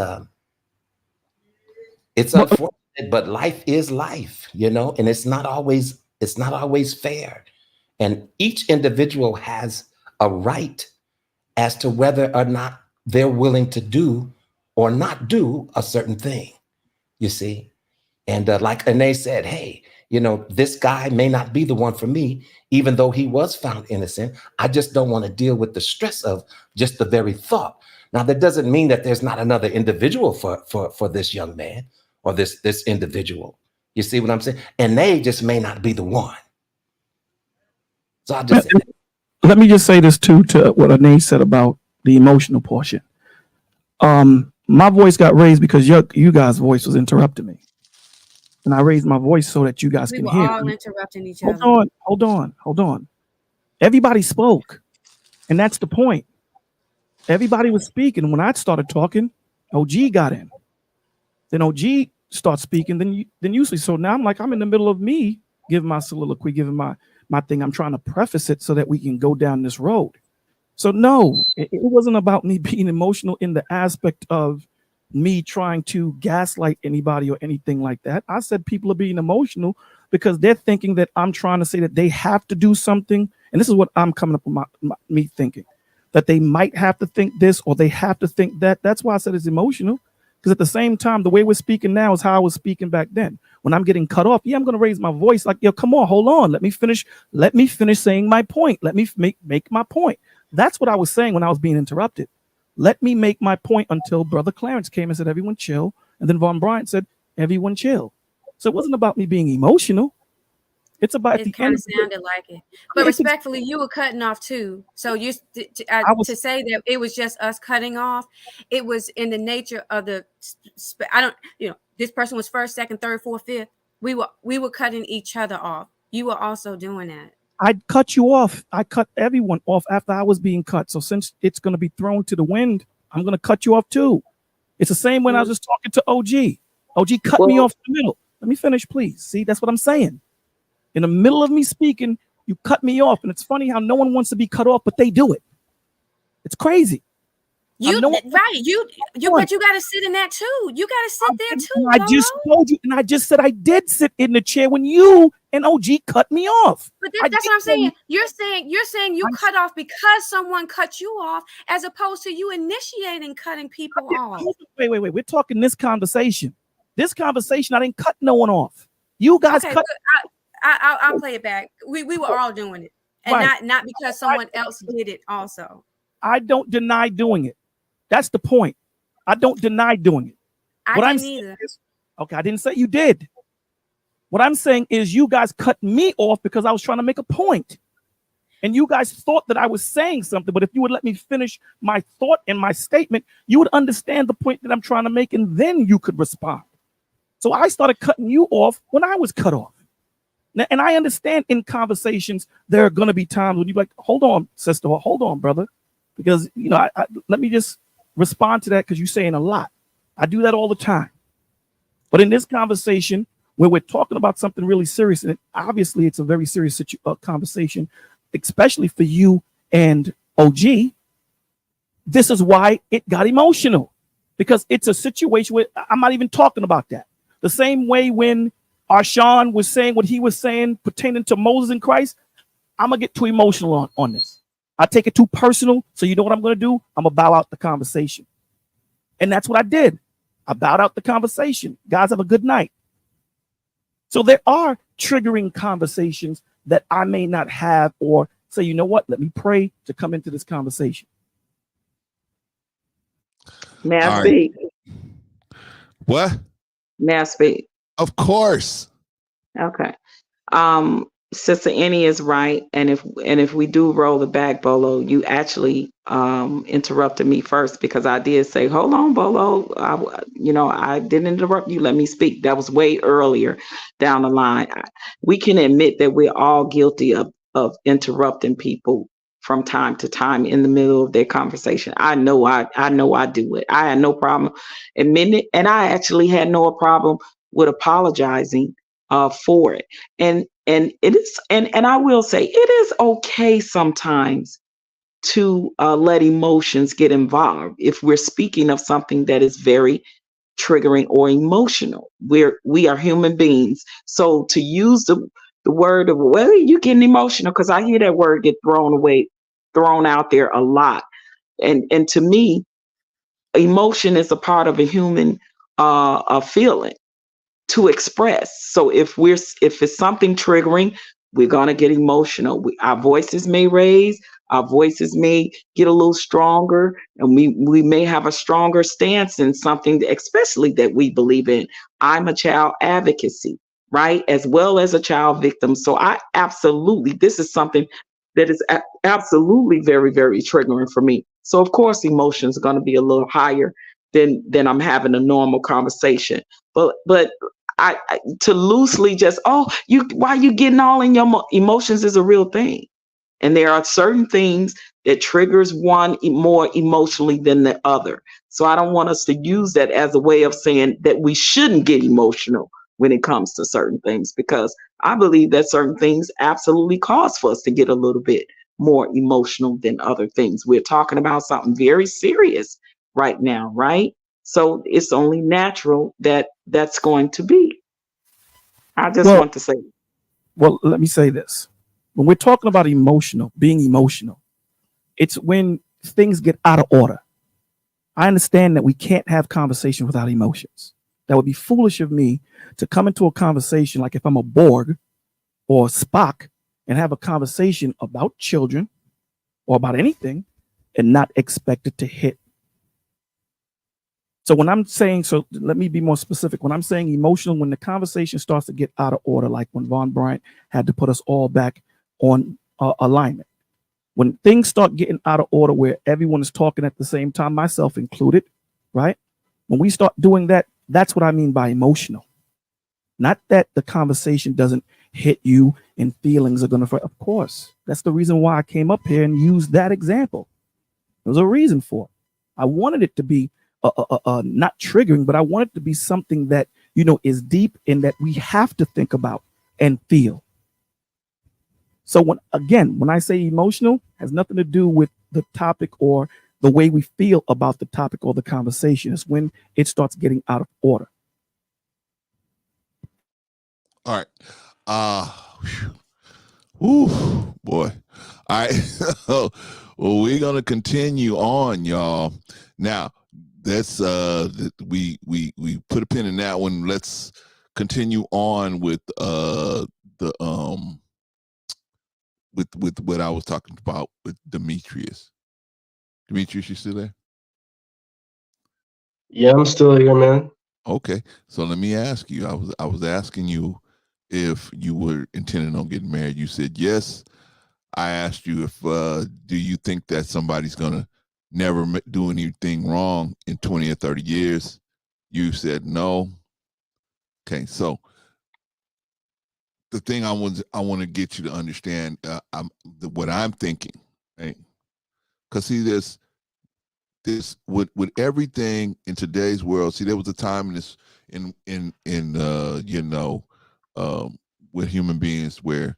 it's unfortunate, but life is life, you know, and it's not always fair. And each individual has a right as to whether or not they're willing to do or not do a certain thing, you see? And like Ane said, hey, you know, this guy may not be the one for me, even though he was found innocent. I just don't want to deal with the stress of just the very thought. Now, that doesn't mean that there's not another individual for this young man or this individual. You see what I'm saying? And they just may not be the one. So I just let me just say this too, to what Ane said about the emotional portion. My voice got raised because you guys' voice was interrupting me. And I raised my voice so that you guys We can were hear. all interrupting each other. Hold on. Everybody spoke. And that's the point. Everybody was speaking. When I started talking, OG got in. Then OG starts speaking, then usually. So now I'm in the middle of me giving my soliloquy, giving my thing. I'm trying to preface it so that we can go down this road. So no, it wasn't about me being emotional in the aspect of me trying to gaslight anybody or anything like that. I said people are being emotional because they're thinking that I'm trying to say that they have to do something. And this is what I'm coming up with me thinking, that they might have to think this or they have to think that. That's why I said it's emotional. Because at the same time, the way we're speaking now is how I was speaking back then. When I'm getting cut off, I'm going to raise my voice like, yo, come on, hold on. Let me finish saying my point. Let me make my point. That's what I was saying when I was being interrupted. Let me make my point until Brother Clarence came and said, everyone chill. And then Von Bryant said, everyone chill. So it wasn't about me being emotional. It's about it kind of sounded like it. But respectfully, you were cutting off too. So you to say that it was just us cutting off, it was in the nature of this person was first, second, third, fourth, fifth. We were cutting each other off. You were also doing that. I cut you off. I cut everyone off after I was being cut. So since it's going to be thrown to the wind, I'm going to cut you off too. It's the same when I was just talking to OG. OG cut me off in the middle. Let me finish, please. See, that's what I'm saying. In the middle of me speaking, you cut me off. And it's funny how no one wants to be cut off, but they do it. It's crazy. But you got to sit in that too. You got to sit there too. I just told you, and I just said I did sit in the chair when you and OG cut me off. But that's what I'm saying. You're saying you cut off because someone cut you off, as opposed to you initiating cutting people off. Wait. We're talking this conversation. This conversation, I didn't cut no one off. You guys cut. I'll play it back. We were all doing it, and not because someone else did it also. I don't deny doing it. That's the point. I don't deny doing it. I didn't either. Okay, I didn't say you did. What I'm saying is you guys cut me off because I was trying to make a point. And you guys thought that I was saying something, but if you would let me finish my thought and my statement, you would understand the point that I'm trying to make, and then you could respond. So I started cutting you off when I was cut off. Now, and I understand in conversations, there are going to be times when you're like, hold on, sister, or hold on, brother, because, you know, let me just respond to that because you're saying a lot. I do that all the time. But in this conversation, where we're talking about something really serious, and obviously it's a very serious conversation, especially for you and OG, this is why it got emotional, because it's a situation where I'm not even talking about that. The same way when Arshawn was saying what he was saying pertaining to Moses and Christ, I'm going to get too emotional on this. I take it too personal. So you know what I'm going to do? I'm going to bow out the conversation. And that's what I did. I bowed out the conversation. Guys, have a good night. So there are triggering conversations that I may not have, or say, you know what, let me pray to come into this conversation. May I All speak? What? May I speak? Of course. Okay. Sister Annie is right, and if we do roll the back, Bolo, you actually interrupted me first, because I did say, hold on, Bolo, I didn't interrupt you, let me speak. That was way earlier down the line. We can admit that we're all guilty of interrupting people from time to time in the middle of their conversation. I know I do it. I had no problem admitting it, and I actually had no problem with apologizing for it. And it is, and I will say, it is okay sometimes to let emotions get involved if we're speaking of something that is very triggering or emotional. We are human beings. So to use the word of, well, you getting emotional, because I hear that word get thrown out there a lot. And to me, emotion is a part of a human feeling to express. So if it's something triggering, we're gonna get emotional. Our voices may raise, our voices may get a little stronger, and we may have a stronger stance in something, especially that we believe in. I'm a child advocacy, right, as well as a child victim. So this is something that is absolutely very, very triggering for me. So of course, emotions are going to be a little higher than I'm having a normal conversation. But I to loosely just, why you getting all in your emotions is a real thing. And there are certain things that triggers one more emotionally than the other. So I don't want us to use that as a way of saying that we shouldn't get emotional when it comes to certain things, because I believe that certain things absolutely cause for us to get a little bit more emotional than other things. We're talking about something very serious right now, right? So it's only natural that that's going to be. I just want to say. Well, let me say this. When we're talking about being emotional, it's when things get out of order. I understand that we can't have conversation without emotions. That would be foolish of me to come into a conversation like if I'm a Borg or Spock and have a conversation about children or about anything and not expect it to hit. So when I'm saying, so let me be more specific. When I'm saying emotional, when the conversation starts to get out of order, like when Von Bryant had to put us all back on alignment. When things start getting out of order where everyone is talking at the same time, myself included, right? When we start doing that, that's what I mean by emotional. Not that the conversation doesn't hit you and feelings are going to, of course, that's the reason why I came up here and used that example. There was a reason for it. I wanted it to be not triggering, but I want it to be something that, is deep and that we have to think about and feel. So when I say emotional, it has nothing to do with the topic or the way we feel about the topic or the conversation. It's when it starts getting out of order. All right. Whew, boy. All right. Well, we're gonna continue on, y'all. Now, that's we put a pin in that one. Let's continue on with with what I was talking about with Demetrius. Demetrius, you still there? Yeah, I'm still here, man. Okay, so let me ask you. I was asking you if you were intending on getting married. You said yes. I asked you if do you think that somebody's gonna never do anything wrong in 20 or 30 years? You said no. Okay, so the thing I want to get you to understand, what I'm thinking, right? Because see, this with everything in today's world. See, there was a time in this with human beings where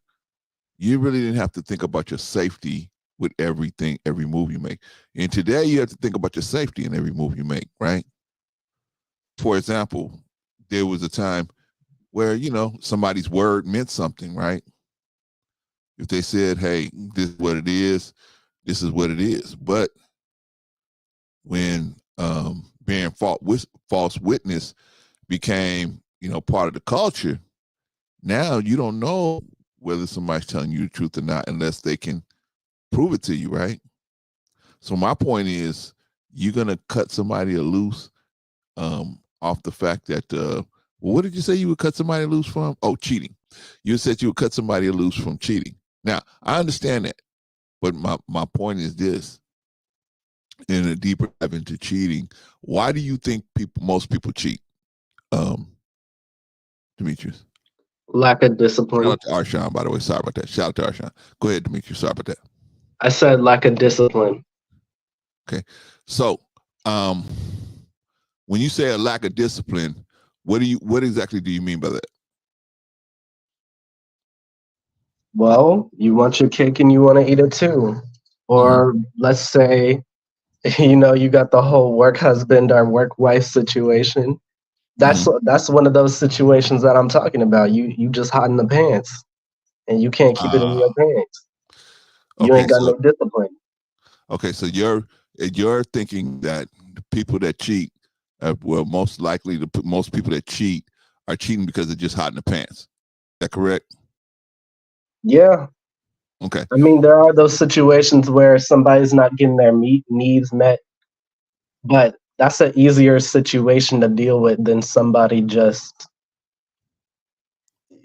you really didn't have to think about your safety with every move you make. And today you have to think about your safety in every move you make, right? For example, there was a time where, somebody's word meant something, right? If they said, hey, this is what it is, this is what it is. But when bearing false witness became, part of the culture, now you don't know whether somebody's telling you the truth or not unless they can prove it to you, right? So my point is, you're gonna cut somebody loose off the fact that what did you say you would cut somebody loose from? Oh, cheating. You said you would cut somebody loose from cheating. Now, I understand that, but my point is this: in a deeper dive into cheating, why do you think most people cheat? Demetrius. Lack of discipline. Shout out to Arshawn, by the way. Sorry about that. Shout out to Arshawn. Go ahead, Demetrius. Sorry about that. I said lack of discipline. Okay. So when you say a lack of discipline, what exactly do you mean by that? Well, you want your cake and you want to eat it too. Or let's say, you got the whole work husband or work wife situation. That's one of those situations that I'm talking about. You just hot in the pants and you can't keep it in your pants. You ain't got no discipline. Okay, so you're thinking that the people that cheat, most likely most people that cheat are cheating because they're just hot in the pants. Is that correct? Yeah. Okay. I mean, there are those situations where somebody's not getting their needs met, but that's an easier situation to deal with than somebody just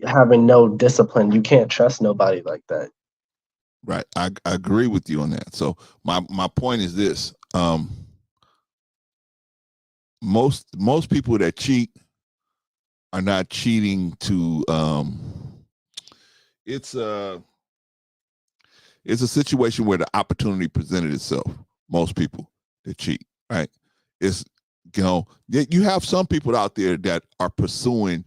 having no discipline. You can't trust nobody like that. Right. I agree with you on that. So my point is this. Most people that cheat are not cheating to it's a situation where the opportunity presented itself. Most people that cheat, right? It's you have some people out there that are pursuing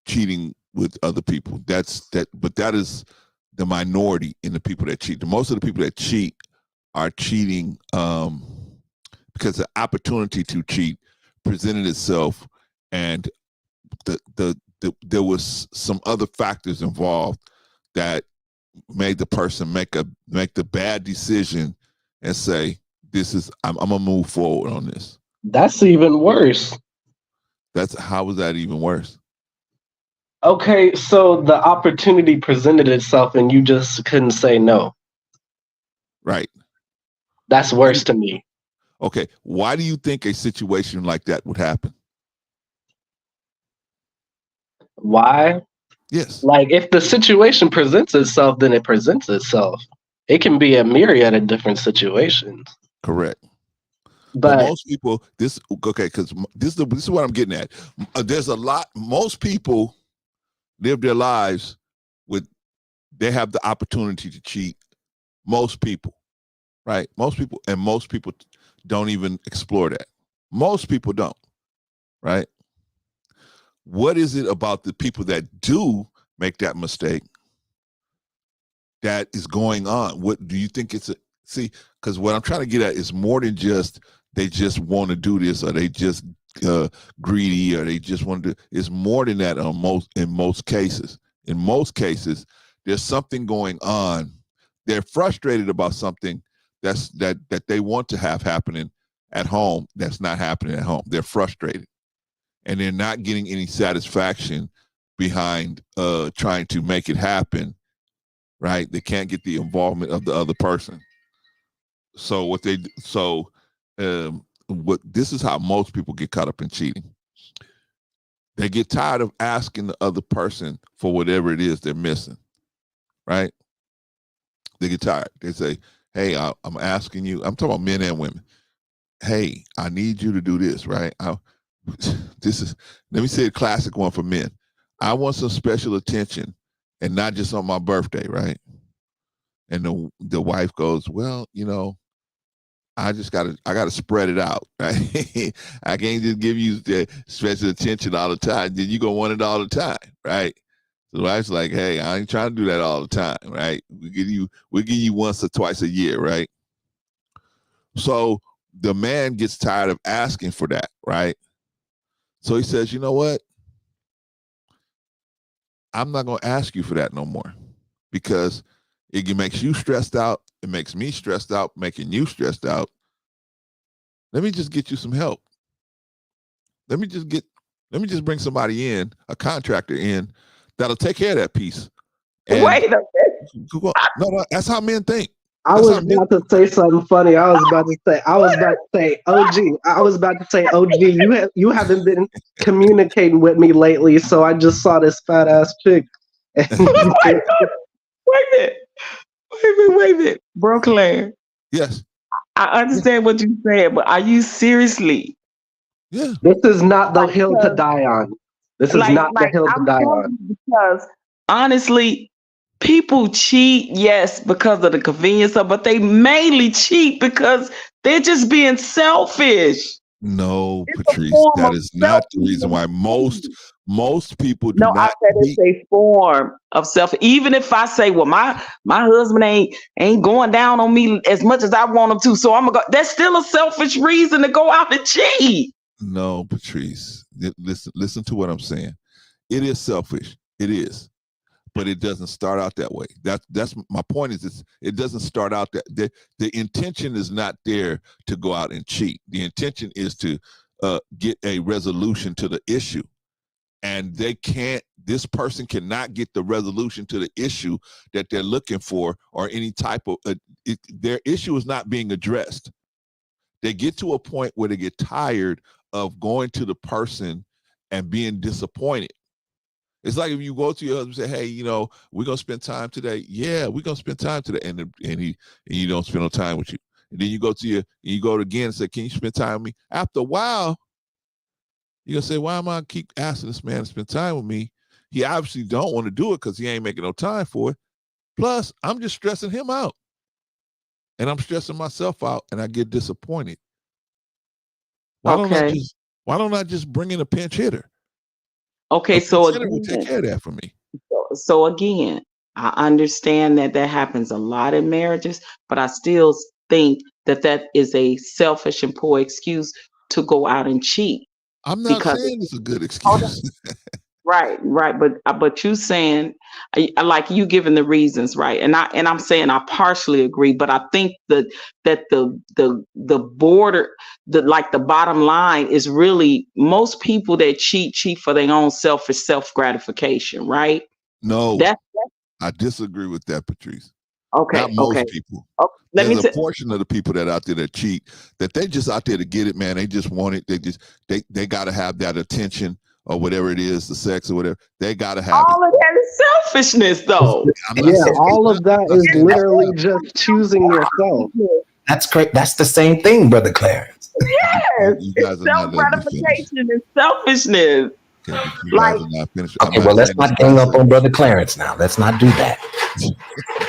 cheating with other people. But that is the minority in the people that cheat. Most of the people that cheat are cheating because the opportunity to cheat presented itself, and there was some other factors involved that made the person make the bad decision and say, I'm gonna move forward on this. That's even worse. How was that even worse? Okay, so the opportunity presented itself and you just couldn't say no. Right. That's worse to me. Okay, why do you think a situation like that would happen? Why? Yes. Like, if the situation presents itself, then it presents itself. It can be a myriad of different situations. Correct. But most people, because this is what I'm getting at. There's a lot. Most people live their lives they have the opportunity to cheat. Most people, right? Most people don't even explore that. Most people don't, right? What is it about the people that do make that mistake that is going on? What do you think because what I'm trying to get at is more than just they just want to do this, or they just greedy, or they just want to do. It's more than that in most cases. In most cases, there's something going on. They're frustrated about something that they want to have happening at home that's not happening at home. They're frustrated, and they're not getting any satisfaction behind trying to make it happen. Right? They can't get the involvement of the other person. So this is how most people get caught up in cheating. They get tired of asking the other person for whatever it is they're missing, right? They get tired. They say, hey, I'm asking you, I'm talking about men and women. Hey, I need you to do this, right? This is, let me say a classic one for men. I want some special attention and not just on my birthday, right? And the wife goes, well, you know, I gotta spread it out, right? I can't just give you the special attention all the time. Then you gonna want it all the time, right? So the wife's like, hey, I ain't trying to do that all the time, right? We give you once or twice a year, right? So the man gets tired of asking for that, right? So he says, you know what? I'm not gonna ask you for that no more, because it makes you stressed out. It makes me stressed out, making you stressed out. Let me just get you some help. Let me just bring somebody in, a contractor in, that'll take care of that piece. And Wait a minute. no, that's how men think. I was about to say something funny. I was about to say, OG. I was about to say, OG, you haven't been communicating with me lately, so I just saw this fat ass chick. Wait a minute. Brooklyn. Yes. I understand what you said, but are you seriously? Yeah. This is not the hill to die on. This is not the hill to die on. Because honestly, people cheat, yes, because of the convenience of, but they mainly cheat because they're just being selfish. No, Patrice, that is not the reason why most people do not. I said it's a form of self. Even if I say, well, my husband ain't going down on me as much as I want him to, so I'm gonna go. That's still a selfish reason to go out and cheat. No, Patrice, listen to what I'm saying. It is selfish. It is, but it doesn't start out that way. That's my point. Is it doesn't start out that the intention is not there to go out and cheat. The intention is to get a resolution to the issue. And this person cannot get the resolution to the issue that they're looking for, or any type of, their issue is not being addressed. They get to a point where they get tired of going to the person and being disappointed. It's like if you go to your husband and say, hey, you know, we're going to spend time today. Yeah, we're going to spend time today. And you don't spend no time with you. And then you go again and say, can you spend time with me? After a while, you're going to say, why am I keep asking this man to spend time with me? He obviously don't want to do it because he ain't making no time for it. Plus, I'm just stressing him out. And I'm stressing myself out, and I get disappointed. Why don't I just bring in a pinch hitter? Okay, so again, will take care of that for me. So again, I understand that happens a lot in marriages, but I still think that is a selfish and poor excuse to go out and cheat. I'm not saying it's a good excuse. Right. But you saying, I like you giving the reasons, right? And I'm saying I partially agree, but I think that the border, the bottom line is really most people that cheat for their own selfish self-gratification, right? No, I disagree with that, Patrice. Okay. Not most people. Oh, There's a portion of the people that out there that cheat, that they just out there to get it, man. They just want it. They got to have that attention or whatever it is, the sex or whatever. They got to have all of that is selfishness, though. Yeah, all of that is literally just choosing yourself. That's great. That's the same thing, Brother Clarence. Yes, it's self-gratification and selfishness. Okay, well, let's not gang up on Brother Clarence now. Let's not do that.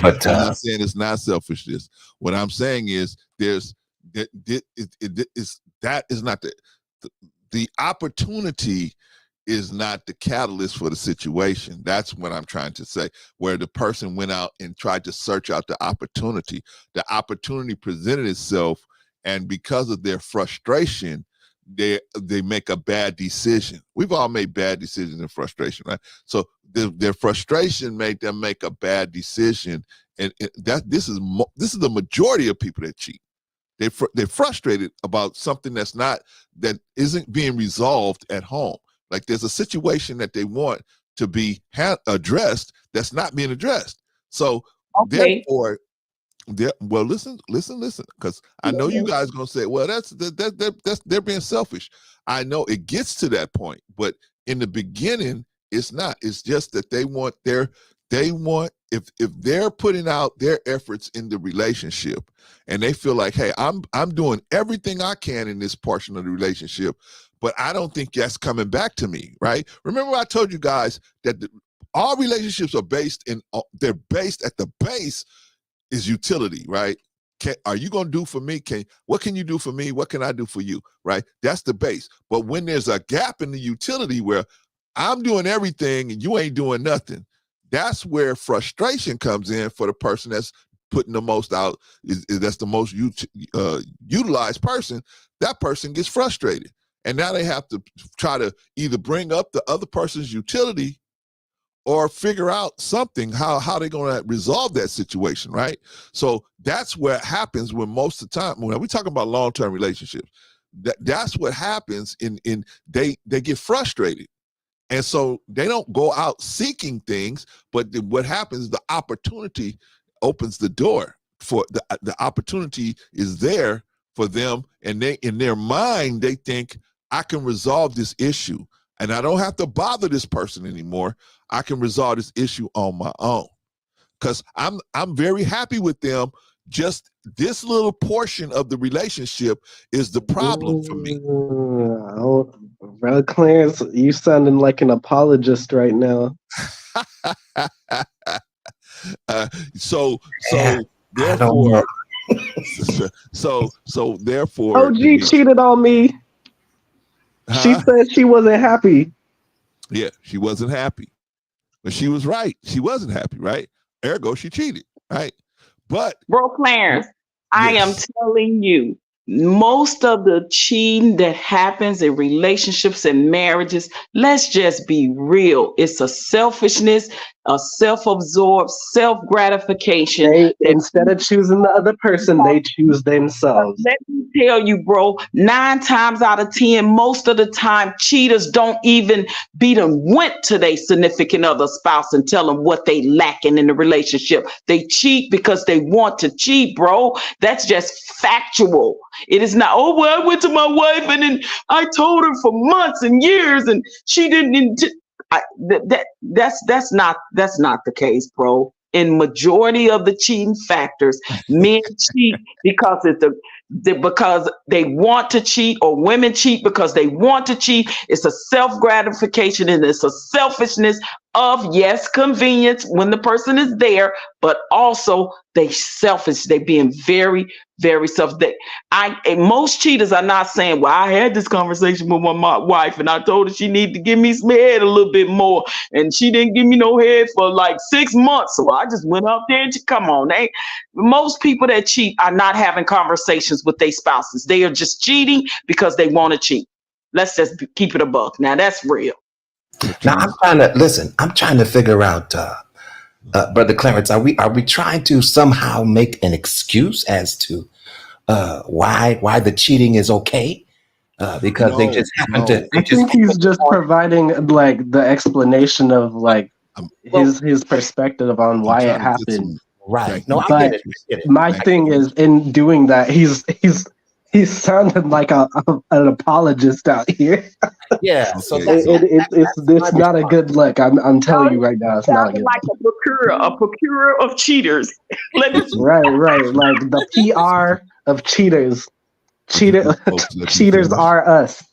But I'm not saying it's not selfishness. What I'm saying is that is not the opportunity is not the catalyst for the situation. That's what I'm trying to say, where the person went out and tried to search out the opportunity. The opportunity presented itself, and because of their frustration, they make a bad decision. We've all made bad decisions in frustration, right? So their frustration made them make a bad decision, and this is the majority of people that cheat. They're frustrated about something that isn't being resolved at home. Like there's a situation that they want to be addressed that's not being addressed. So therefore, listen, because I know you guys gonna say, well, that's they're being selfish. I know it gets to that point, but in the beginning, it's not. It's just that they want they want, if they're putting out their efforts in the relationship and they feel like, hey, I'm doing everything I can in this portion of the relationship, but I don't think that's coming back to me, right? Remember I told you guys that all relationships are they're based at the base is utility, right? Are you going to do for me? What can you do for me? What can I do for you, right? That's the base. But when there's a gap in the utility where I'm doing everything and you ain't doing nothing, that's where frustration comes in for the person that's putting the most out, that's the most utilized person. That person gets frustrated. And now they have to try to either bring up the other person's utility or figure out something, how they're going to resolve that situation, right? So that's what happens when most of the time, when we're talking about long-term relationships, that's what happens they get frustrated. And so they don't go out seeking things, but what happens, the opportunity opens the door for the opportunity is there for them. And they, in their mind, they think, I can resolve this issue and I don't have to bother this person anymore. I can resolve this issue on my own because I'm very happy with them. Just this little portion of the relationship is the problem for me. Oh, Brother Clarence, you sounding like an apologist right now. So therefore, so therefore, OG cheated on me. She said she wasn't happy. Yeah, she wasn't happy. But she was right. She wasn't happy, right? Ergo, she cheated, right? But Bro Clarence, I am telling you, most of the cheating that happens in relationships and marriages, let's just be real. It's a selfishness, a self-absorbed, self-gratification. Instead of choosing the other person, they choose themselves. Let me tell you, bro, 9 times out of 10, most of the time, cheaters don't even went to their significant other spouse and tell them what they lacking in the relationship. They cheat because they want to cheat, bro. That's just factual. It is not, oh, well, I went to my wife and then I told her for months and years and she didn't. That's not the case, bro. In majority of the cheating factors, men cheat because because they want to cheat, or women cheat because they want to cheat. It's a self-gratification and it's a selfishness of, yes, convenience when the person is there, but also they selfish. They being very, very selfish. Most cheaters are not saying, well, I had this conversation with my wife and I told her she needed to give me some head a little bit more and she didn't give me no head for like 6 months. So I just went up there and come on. Most people that cheat are not having conversations with their spouses. They are just cheating because they want to cheat. Let's just keep it a buck. Now that's real. Now I'm trying to figure out, Brother Clarence, are we trying to somehow make an excuse as to why the cheating is okay? Because they just happen to. I think he's just providing like the explanation of like his perspective on why it happened. Right. No, but I get it. My thing is, in doing that, he's sounding like an apologist out here. Yeah, so it's not a good look. I'm telling you right now, it's not a good like a procurer of cheaters. Right. Like the PR of cheaters. Cheaters are us.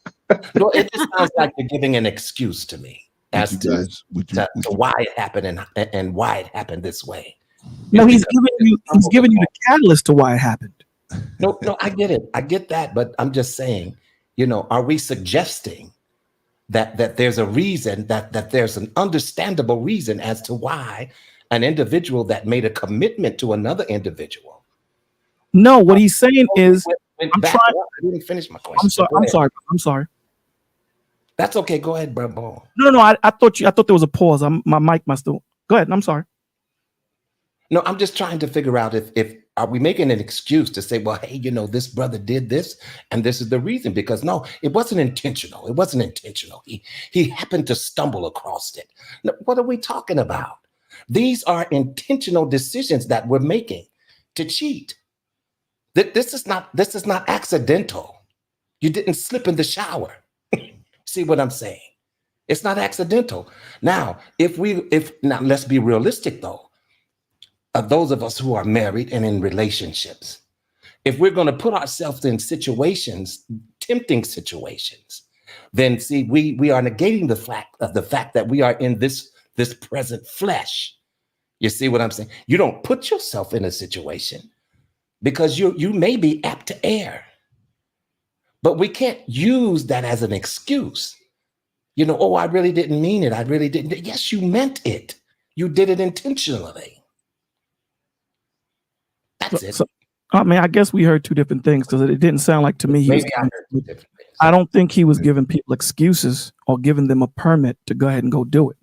Well, it just sounds like you're giving an excuse to me as to why it happened and why it happened this way. No, he's giving you the catalyst to why it happened. No, I get it. I get that, but I'm just saying, are we suggesting that there's a reason, that there's an understandable reason as to why an individual that made a commitment to another individual? No, what he's saying is, I didn't finish my question. I'm sorry. That's okay. Go ahead, bro. No. I thought there was a pause. My mic must have. Go ahead. I'm sorry. No, I'm just trying to figure out if are we making an excuse to say, well, hey, this brother did this and this is the reason, because no, it wasn't intentional. It wasn't intentional. He happened to stumble across it. Now, what are we talking about? These are intentional decisions that we're making to cheat. This is not accidental. You didn't slip in the shower. See what I'm saying? It's not accidental. Now, if now let's be realistic though. Those of us who are married and in relationships, if we're going to put ourselves in situations, tempting situations, then see, we are negating the fact that we are in this present flesh. You see what I'm saying? You don't put yourself in a situation because you may be apt to err. But we can't use that as an excuse. You know, oh, I really didn't mean it. I really didn't. Yes, you meant it. You did it intentionally. That's it. So, I mean, I guess we heard two different things because it didn't sound like to me. I don't think he was giving people excuses or giving them a permit to go ahead and go do it.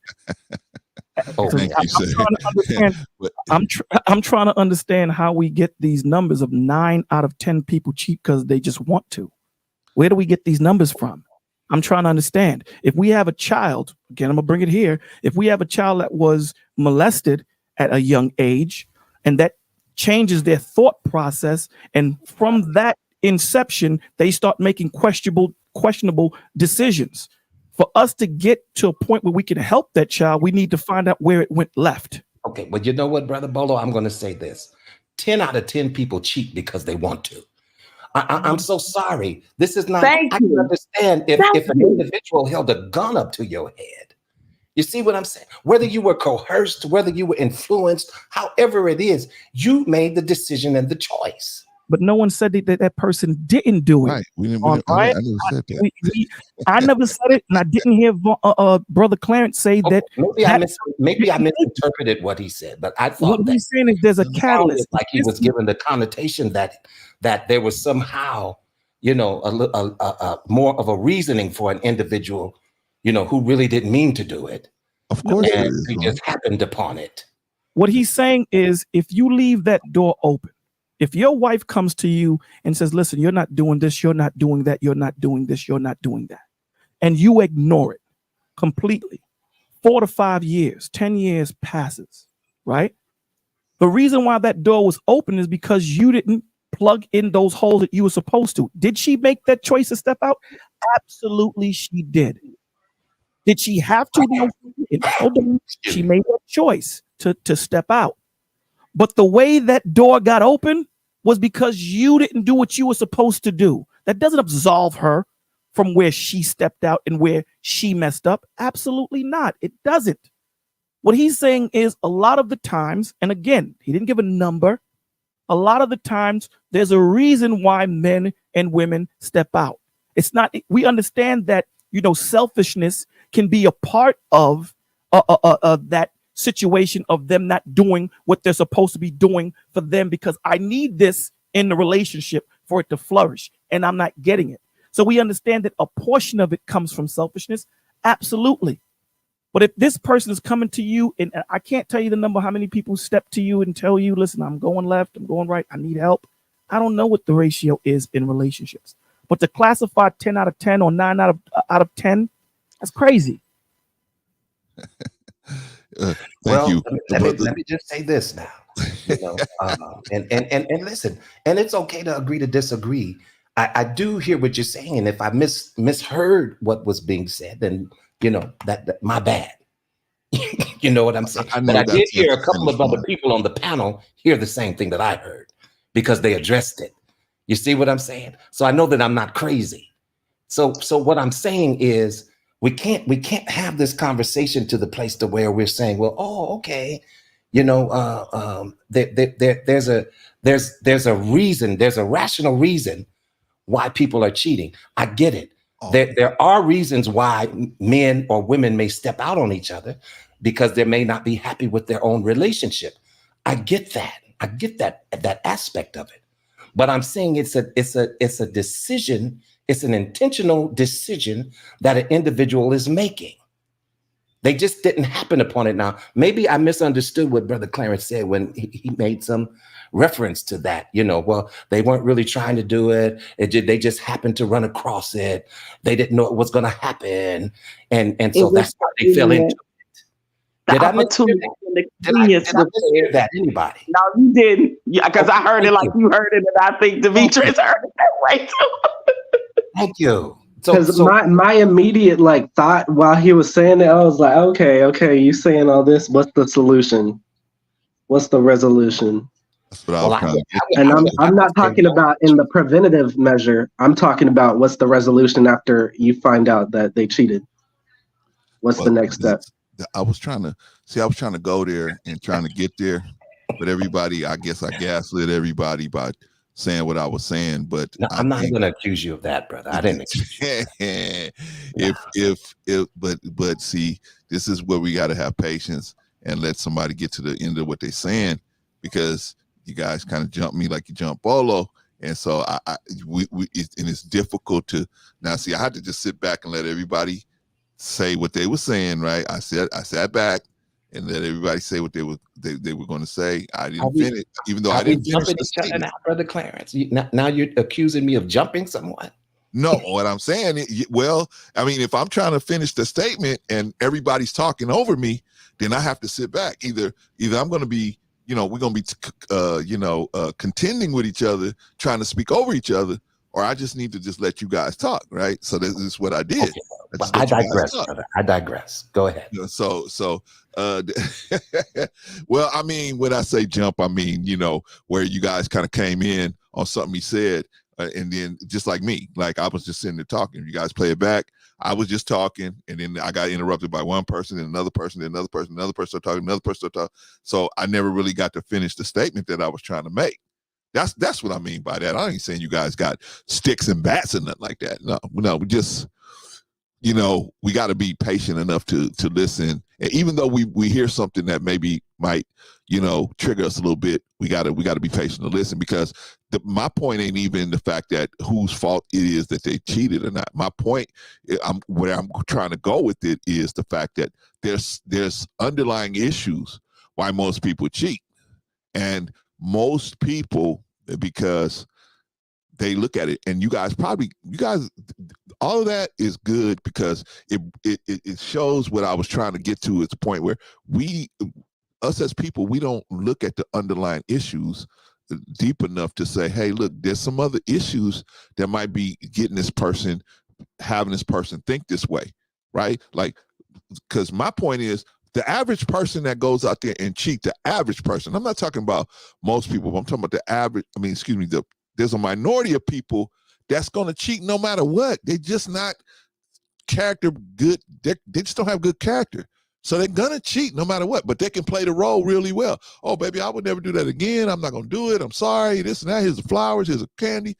I'm trying to understand how we get these numbers of 9 out of 10 people cheat because they just want to. Where do we get these numbers from? I'm trying to understand. If we have a child, again, I'm gonna bring it here. If we have a child that was molested at a young age, and that changes their thought process, and from that inception, they start making questionable decisions. For us to get to a point where we can help that child, we need to find out where it went left. Okay, but you know what, Brother Bolo? I'm going to say this. 10 out of 10 people cheat because they want to. I'm so sorry. This is not, I can understand if an individual held a gun up to your head. You see what I'm saying? Whether you were coerced, whether you were influenced, however it is, you made the decision and the choice. But no one said that person didn't do it. Right. I never said that. I never said it, and I didn't hear Brother Clarence say that. Maybe I misinterpreted what he said, but I thought what he's saying is there's a catalyst. Like he was given the connotation that there was somehow, you know, a more of a reasoning for an individual, you know, who really didn't mean to do it. Of course, and he just happened upon it. What he's saying is, if you leave that door open, if your wife comes to you and says, listen, you're not doing this, you're not doing that, you're not doing this, you're not doing that, and you ignore it completely, 4 to 5 years, 10 years passes, right? The reason why that door was open is because you didn't plug in those holes that you were supposed to. Did she make that choice to step out? Absolutely, she did. Did she have to? No, she made that choice to step out. But the way that door got open was because you didn't do what you were supposed to do. That doesn't absolve her from where she stepped out and where she messed up. Absolutely not. It doesn't. What he's saying is a lot of the times, and again, he didn't give a number. A lot of the times there's a reason why men and women step out. It's not, we understand that, you know, selfishness can be a part of that situation of them not doing what they're supposed to be doing for them because I need this in the relationship for it to flourish and I'm not getting it. So we understand that a portion of it comes from selfishness. Absolutely. But if this person is coming to you, and I can't tell you the number, how many people step to you and tell you, listen, I'm going left, I'm going right, I need help. I don't know what the ratio is in relationships, but to classify 10 out of 10 or 9 out of 10, that's crazy. Thank you. Let me just say this now, you know, and listen, and it's okay to agree to disagree. I do hear what you're saying, and if I misheard what was being said, then you know that my bad. You know what I'm saying? But I did hear a couple of other people on the panel hear the same thing that I heard because they addressed it. You see what I'm saying? So I know that I'm not crazy. So what I'm saying is, we can't have this conversation to the place to where we're saying, well, oh, okay, you know, there's a reason, there's a rational reason why people are cheating. I get it. There are reasons why men or women may step out on each other because they may not be happy with their own relationship. I get that. I get that aspect of it. But I'm saying it's a decision. It's an intentional decision that an individual is making. They just didn't happen upon it. Now, maybe I misunderstood what Brother Clarence said when he made some reference to that. You know, well, they weren't really trying to do it. They just happened to run across it. They didn't know it was going to happen. And so that's why they fell into it. Did I mishear that, anybody? No, you didn't. Yeah, because I heard it like you heard it, and I think Demetrius heard it that way too. Thank you. Because my immediate like thought while he was saying it, I was like, okay, you saying all this? What's the solution? What's the resolution? That's what I was trying to get. And I'm not talking about in the preventative measure. I'm talking about what's the resolution after you find out that they cheated. What's the next step? I was trying to go there and trying to get there, but everybody, I guess I gaslit everybody by saying what I was saying. But no, I'm not going to accuse you of that, brother. I didn't accuse you. But see, this is where we got to have patience and let somebody get to the end of what they're saying, because you guys kind of jump me like you jump Bolo. And so it's difficult to now see. I had to just sit back and let everybody say what they were saying, right? I sat back and let everybody say what they were going to say. I didn't finish, even though I didn't finish the statement. Out, Brother Clarence. Now you're accusing me of jumping someone. No, what I'm saying, well, I mean, if I'm trying to finish the statement and everybody's talking over me, then I have to sit back. Either I'm going to be, we're going to be, contending with each other, trying to speak over each other, or I just need to just let you guys talk, right? So this is what I did. Okay. Well, I digress, brother. I digress. Go ahead. Well, I mean, when I say jump, I mean, where you guys kind of came in on something he said, and then just like me, like I was just sitting there talking. You guys play it back. I was just talking, and then I got interrupted by one person, and another person, then another person, another person talking, another person talking. So I never really got to finish the statement that I was trying to make. That's what I mean by that. I ain't saying you guys got sticks and bats and nothing like that. No, we just, we got to be patient enough to listen. And even though we hear something that maybe might, trigger us a little bit, we gotta be patient to listen, because my point ain't even the fact that whose fault it is that they cheated or not. My point, where I'm trying to go with it, is the fact that there's underlying issues why most people cheat, and most people, because they look at it, and you guys, all of that is good, because it shows what I was trying to get to. It's the point where us as people, we don't look at the underlying issues deep enough to say, hey, look, there's some other issues that might be having this person think this way, right? Like, because my point is, the average person that goes out there and cheat, the average person, I'm not talking about most people, but I'm talking about the average, there's a minority of people that's going to cheat no matter what. They're just not character good. They just don't have good character. So they're going to cheat no matter what, but they can play the role really well. Oh, baby, I would never do that again. I'm not going to do it. I'm sorry. This and that. Here's the flowers. Here's the candy.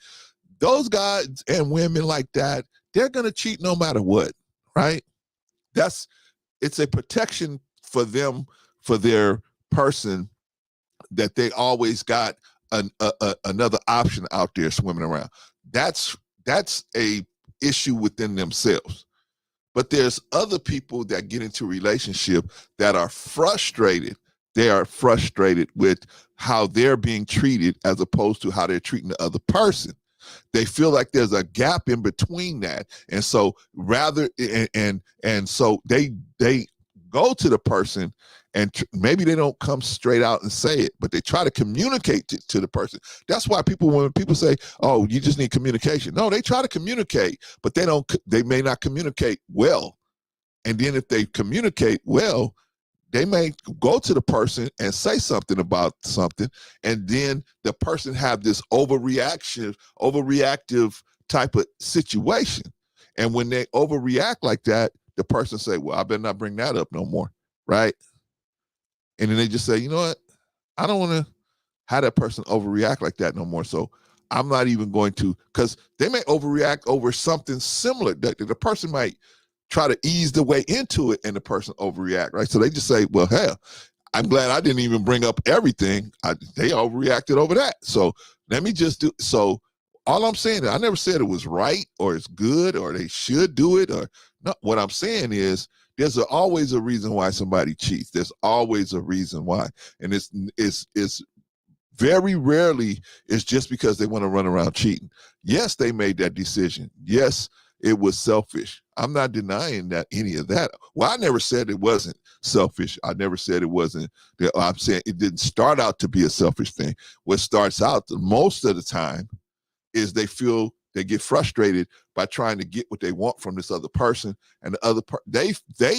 Those guys and women like that, they're going to cheat no matter what, right? It's a protection for them, for their person, that they always got another option out there swimming around. That's a issue within themselves. But there's other people that get into a relationship that are frustrated. They are frustrated with how they're being treated as opposed to how they're treating the other person. They feel like there's a gap in between that. And so so they go to the person, and maybe they don't come straight out and say it, but they try to communicate to the person. That's why when people say, oh, you just need communication. No, they try to communicate, but they may not communicate well. And then if they communicate well, they may go to the person and say something about something, and then the person have this overreactive type of situation. And when they overreact like that, the person say, well, I better not bring that up no more, right? And then they just say, you know what? I don't want to have that person overreact like that no more. So I'm not even going to, because they may overreact over something similar. The person might try to ease the way into it, and the person overreact, right? So they just say, well, hell, I'm glad I didn't even bring up everything. They overreacted over that. So let me just do, so all I'm saying, I never said it was right or it's good or they should do it, or no. What I'm saying is, there's always a reason why somebody cheats. There's always a reason why. And it's very rarely it's just because they want to run around cheating. Yes, they made that decision. Yes, it was selfish. I'm not denying that any of that. Well, I never said it wasn't selfish. I never said it wasn't. I'm saying it didn't start out to be a selfish thing. What starts out most of the time is they feel They get frustrated by trying to get what they want from this other person, and the other they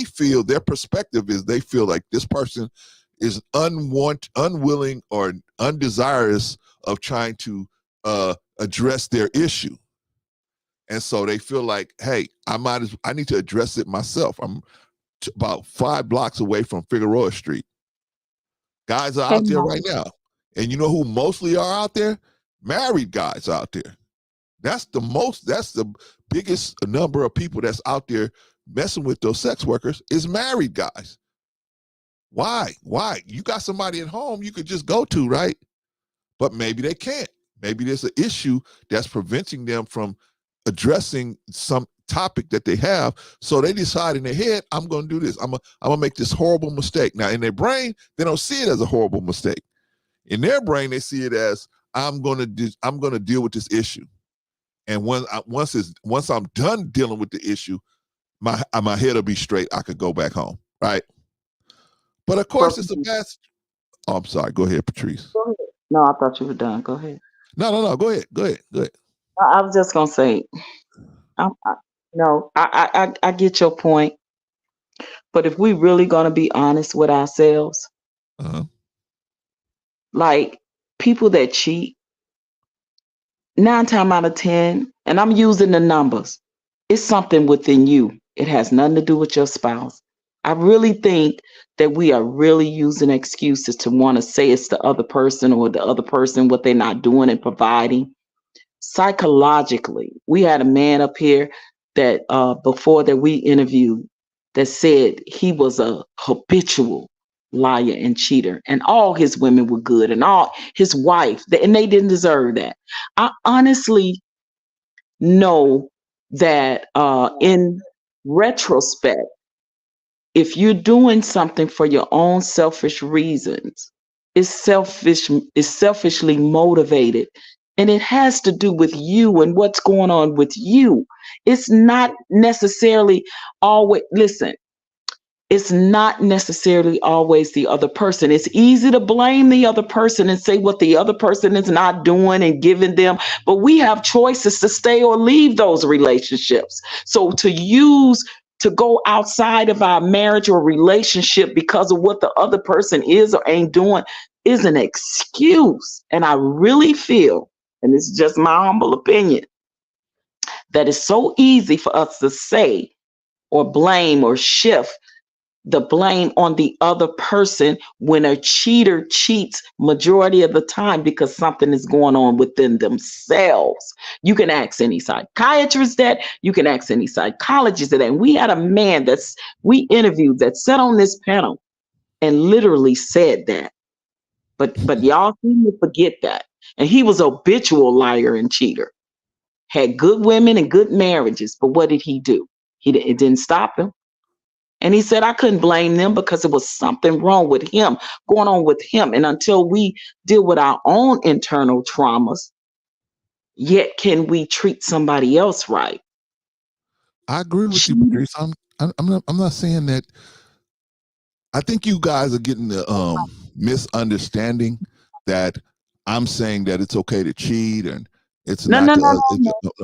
feel, their perspective is, they feel like this person is unwilling, or undesirous of trying to address their issue. And so they feel like, hey, I need to address it myself. I'm about 5 blocks away from Figueroa Street. Guys are out there right now. And you know who mostly are out there? Married guys out there. That's the biggest number of people that's out there messing with those sex workers is married guys. Why? You got somebody at home you could just go to, right? But maybe they can't. Maybe there's an issue that's preventing them from addressing some topic that they have. So they decide in their head, I'm going to do this. I'm going to make this horrible mistake. Now, in their brain, they don't see it as a horrible mistake. In their brain, they see it as, I'm going to deal with this issue. And once I'm done dealing with the issue, my head will be straight. I could go back home, right? But of course, it's a best. Oh, I'm sorry. Go ahead, Patrice. Go ahead. No, I thought you were done. Go ahead. No. Go ahead. I was just gonna say, I get your point, but if we really gonna be honest with ourselves, like people that cheat, 9 times out of 10, and I'm using the numbers, it's something within you. It has nothing to do with your spouse. I really think that we are really using excuses to want to say it's the other person, or the other person what they're not doing and providing. Psychologically, we had a man up here that before that we interviewed that said he was a habitual liar and cheater, and all his women were good, and all his wife, and they didn't deserve that. I honestly know that in retrospect, if you're doing something for your own selfish reasons, it's selfishly motivated. And it has to do with you and what's going on with you. It's not necessarily always, listen, it's not necessarily always the other person. It's easy to blame the other person and say what the other person is not doing and giving them, but we have choices to stay or leave those relationships. So to go outside of our marriage or relationship because of what the other person is or ain't doing is an excuse. And I really feel, and this is just my humble opinion, that it's so easy for us to say or blame or shift the blame on the other person when a cheater cheats majority of the time because something is going on within themselves. You can ask any psychiatrist that, you can ask any psychologist that. And we had a man we interviewed that sat on this panel and literally said that. But y'all seem to forget that. And he was a habitual liar and cheater. Had good women and good marriages, but what did he do? It didn't stop him. And he said, I couldn't blame them because it was something wrong with him, going on with him. And until we deal with our own internal traumas, yet can we treat somebody else right? I agree with you, Patrice. I'm not saying that. I think you guys are getting the misunderstanding that I'm saying that it's okay to cheat and it's No.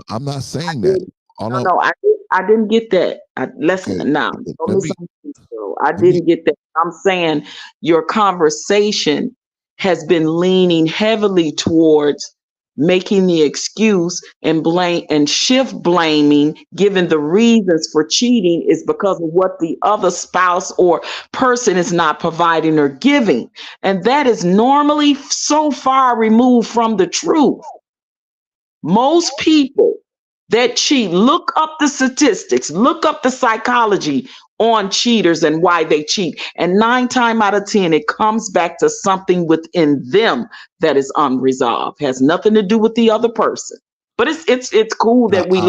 I'm not saying that. I didn't get that. Listen, now, I didn't get that. I'm saying your conversation has been leaning heavily towards making the excuse and blame and shift blaming, given the reasons for cheating is because of what the other spouse or person is not providing or giving. And that is normally so far removed from the truth. Most people that cheat, look up the statistics, look up the psychology on cheaters and why they cheat. And 9 times out of 10, it comes back to something within them that is unresolved. Has nothing to do with the other person. But it's cool that we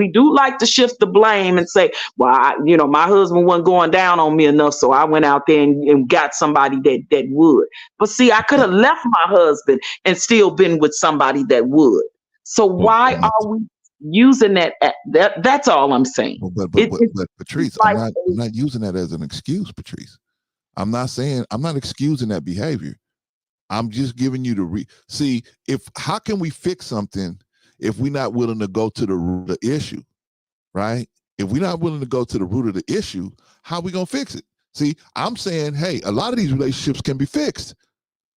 do like to shift the blame and say, well, my husband wasn't going down on me enough, so I went out there and got somebody that would. But see, I could have left my husband and still been with somebody that would. So why are we using that? That's all I'm saying. But Patrice, I'm not using that as an excuse, Patrice. I'm not excusing that behavior. I'm just giving you the see. How can we fix something if we're not willing to go to the root of the issue, right? If we're not willing to go to the root of the issue, how are we gonna fix it? See, I'm saying, hey, a lot of these relationships can be fixed.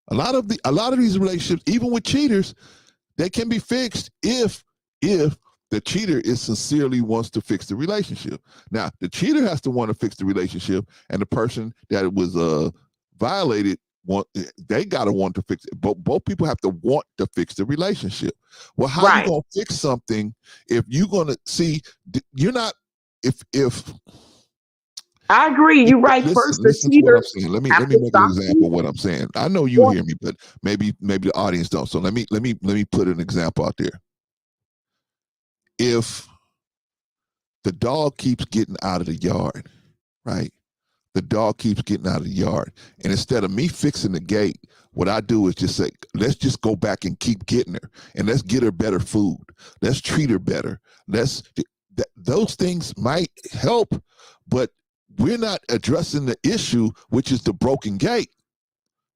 A lot of these relationships, even with cheaters, they can be fixed if the cheater sincerely wants to fix the relationship. Now, the cheater has to want to fix the relationship, and the person that was violated, they gotta want to fix it. Both people have to want to fix the relationship. Well, how are you gonna fix something if you're gonna see you're not if I agree. You're right. First, the cheater. Let me make an example of what I'm saying. I know you hear me, but maybe the audience don't. So let me put an example out there. If the dog keeps getting out of the yard, right? The dog keeps getting out of the yard, and instead of me fixing the gate, what I do is just say, let's just go back and keep getting her, and let's get her better food. Let's treat her better. Those things might help, but we're not addressing the issue, which is the broken gate.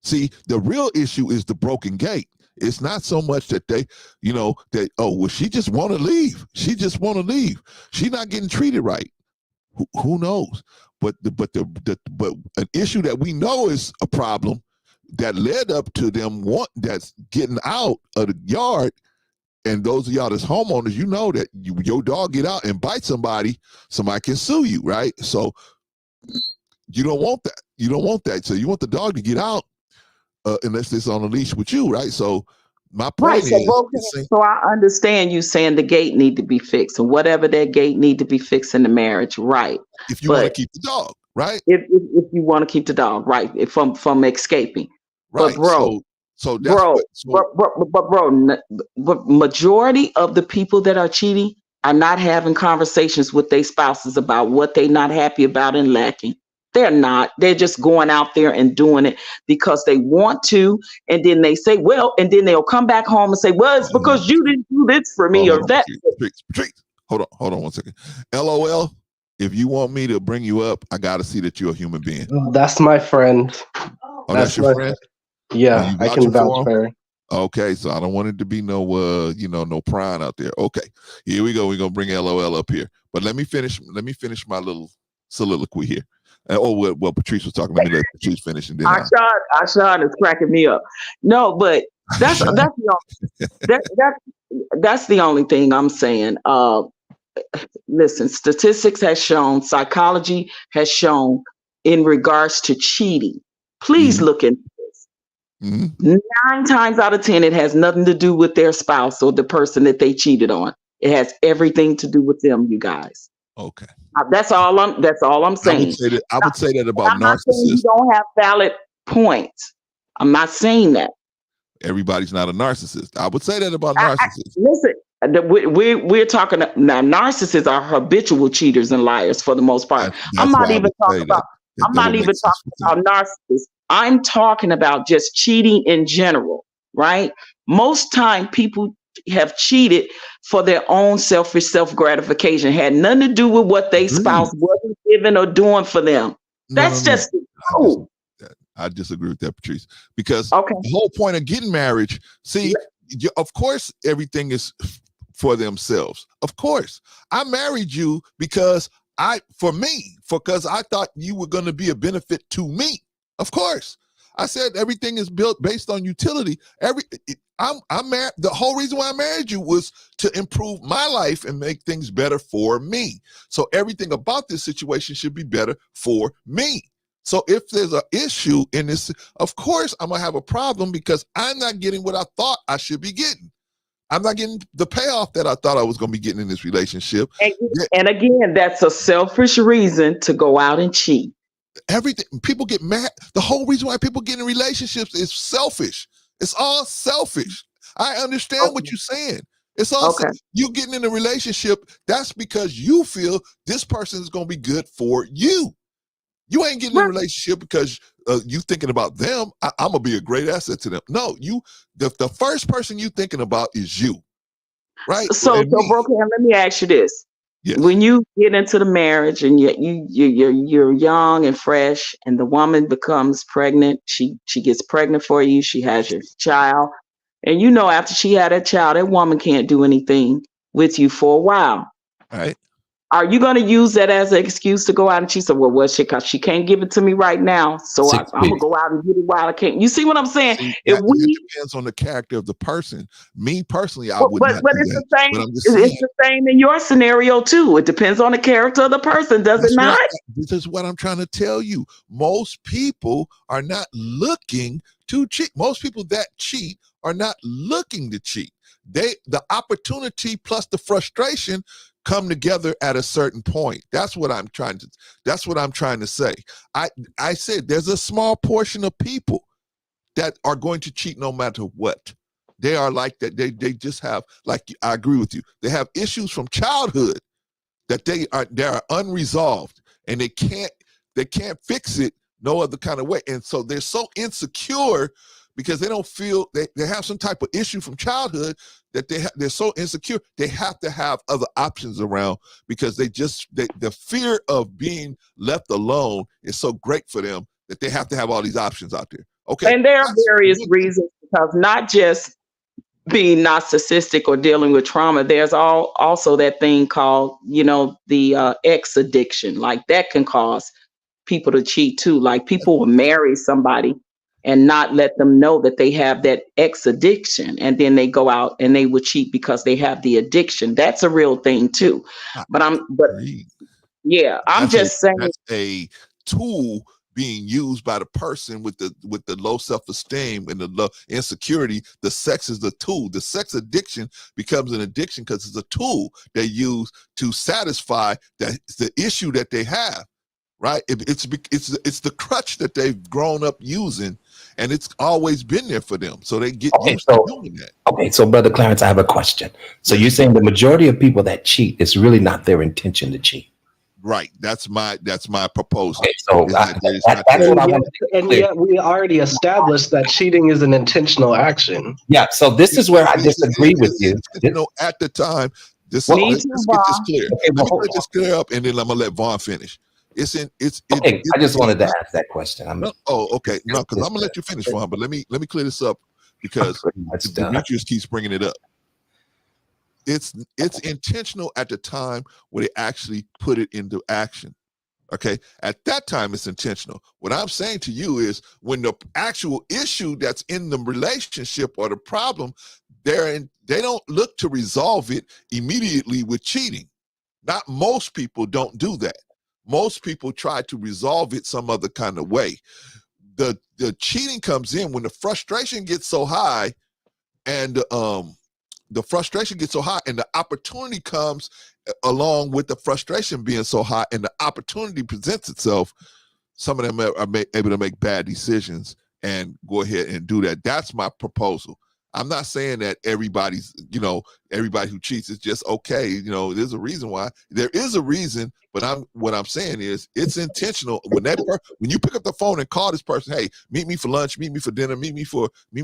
See, the real issue is the broken gate. It's not so much that she just want to leave. She just want to leave. She's not getting treated right. Who knows? But an issue that we know is a problem that led up to them that's getting out of the yard. And those of y'all that's homeowners, you know that your dog get out and bite somebody can sue you, right? So you don't want that. You don't want that. So you want the dog to get out unless it's on a leash with you, right? So my point is, so I understand you saying the gate need to be fixed, and whatever that gate need to be fixed in the marriage, right? If you want to keep the dog, right? If you want to keep the dog, right? From escaping, right? But majority of the people that are cheating are not having conversations with their spouses about what they're not happy about and lacking. They're not. They're just going out there and doing it because they want to. And then they say, well, and then they'll come back home and say, well, it's because you didn't do this for me or that. Hold on 1 second. LOL, if you want me to bring you up, I got to see that you're a human being. That's my friend. Oh, that's your friend? Yeah, I can vouch for her. Okay, so I don't want it to be no prying out there. Okay, here we go. We're going to bring LOL up here. But let me finish my little soliloquy here. Well, Patrice was talking. Let me let Patrice finish, and then Ashan is cracking me up. No, but that's the only thing I'm saying. Listen, statistics has shown, psychology has shown, in regards to cheating. Please look into this. 9 times out of 10, it has nothing to do with their spouse or the person that they cheated on. It has everything to do with them, you guys. Okay. That's all I'm saying. I would say that about I'm not saying narcissists. you don't have valid points. I'm not saying that. Everybody's not a narcissist. I would say that about narcissists. Listen, we're talking now. Narcissists are habitual cheaters and liars for the most part. I'm not even talking about narcissists. I'm talking about just cheating in general, right? Most time people have cheated for their own selfish self-gratification. Had nothing to do with what they spouse wasn't giving or doing for them. That's just cool. I disagree with that, Patrice, because the whole point of getting married, of course, everything is for themselves. Of course, I married you because I thought you were going to be a benefit to me. Of course, I said everything is built based on utility. I'm married. The whole reason why I married you was to improve my life and make things better for me. So everything about this situation should be better for me. So if there's an issue in this, of course, I'm going to have a problem because I'm not getting what I thought I should be getting. I'm not getting the payoff that I thought I was going to be getting in this relationship. And again, that's a selfish reason to go out and cheat. Everything, people get mad. The whole reason why people get in relationships is selfish. It's all selfish. I understand what you're saying. It's all you getting in a relationship. That's because you feel this person is going to be good for you. You ain't getting in a relationship because you thinking about them. I'm going to be a great asset to them. No, the first person you thinking about is you, right? So Broken, let me ask you this. Yes. When you get into the marriage and you're young and fresh, and the woman becomes pregnant, she gets pregnant for you, she has your child, and you know after she had that child, that woman can't do anything with you for a while. Right. Are you going to use that as an excuse to go out and she said, well, what's she? Because she can't give it to me right now, so I'm going to go out and get it while I can't. You see what I'm saying? See, If that depends on the character of the person. Me personally, I would not but do it's that. the same. But I'm just saying, It's the same in your scenario too. It depends on the character of the person, does it not? This is what I'm trying to tell you. Most people are not looking to cheat. Most people that cheat are not looking to cheat. The opportunity plus the frustration come together at a certain point. That's what I'm trying to say. I said there's a small portion of people that are going to cheat no matter what. They are like that. They just have, like, I agree with you. They have issues from childhood that they are unresolved, and they can't fix it no other kind of way. And so they're so insecure because they don't feel they have some type of issue from childhood that they're so insecure. They have to have other options around because the fear of being left alone is so great for them that they have to have all these options out there. Okay. And there are various reasons, because not just being narcissistic or dealing with trauma, there's also that thing called, the ex addiction. Like that can cause people to cheat too. Like people will marry somebody and not let them know that they have that ex addiction, and then they go out and they will cheat because they have the addiction. That's a real thing too. I'm just saying that's a tool being used by the person with the low self-esteem and the low insecurity. The sex is the tool. The sex addiction becomes an addiction because it's a tool they use to satisfy the issue that they have. Right? It's the crutch that they've grown up using, and it's always been there for them. So they get used to doing that. Okay, so Brother Clarence, I have a question. So you're saying the majority of people that cheat, it's really not their intention to cheat? Right. That's my proposal. Okay, so that's what I want to and yet we already established that cheating is an intentional action. Yeah. So this is where I disagree with you. At the time, let's get this clear. Let me let this clear up, and then I'm gonna let Vaughn finish. I just wanted to ask that question. Okay. No, because I'm gonna let you finish, Vaughn. But let me clear this up because Demetrius keeps bringing it up. It's intentional at the time where they actually put it into action. Okay, at that time it's intentional. What I'm saying to you is when the actual issue that's in the relationship or the problem, they don't look to resolve it immediately with cheating. Not most people don't do that. Most people try to resolve it some other kind of way. The cheating comes in when the frustration gets so high, and the frustration gets so high, and the opportunity comes along with the frustration being so high, and the opportunity presents itself. Some of them are able to make bad decisions and go ahead and do that. That's my proposal. I'm not saying that everybody who cheats is just okay. There's a reason why. There is a reason, but what I'm saying is it's intentional. When you pick up the phone and call this person, hey, meet me for lunch, meet me for dinner, meet me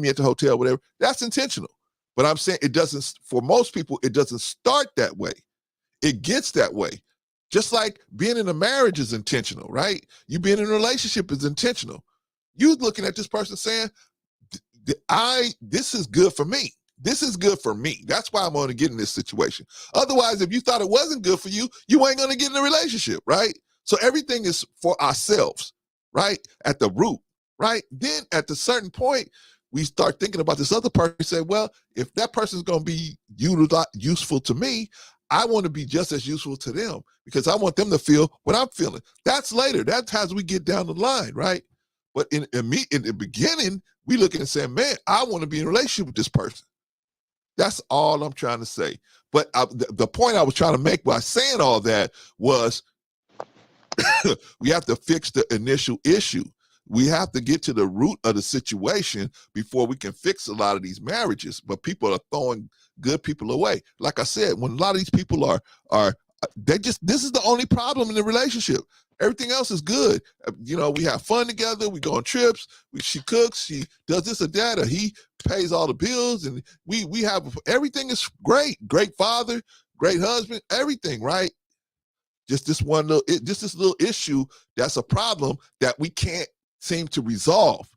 at the hotel, whatever. That's intentional. But I'm saying for most people, it doesn't start that way. It gets that way. Just like being in a marriage is intentional, right? You being in a relationship is intentional. You looking at this person saying, this is good for me. This is good for me. That's why I'm going to get in this situation. Otherwise, if you thought it wasn't good for you, you ain't going to get in a relationship, right? So everything is for ourselves, right? At the root, right? Then at a certain point, we start thinking about this other person and say, well, if that person's going to be useful to me, I want to be just as useful to them because I want them to feel what I'm feeling. That's later. That's as we get down the line, right? But in the beginning, we looking and saying, man, I want to be in a relationship with this person. That's all I'm trying to say. But the point I was trying to make by saying all that was we have to fix the initial issue. We have to get to the root of the situation before we can fix a lot of these marriages. But people are throwing good people away. Like I said, when a lot of these people this is the only problem in the relationship. Everything else is good. We have fun together. We go on trips. She cooks. She does this or that. Or he pays all the bills, and we have everything is great. Great father, great husband, everything, right? just this little issue that's a problem that we can't seem to resolve.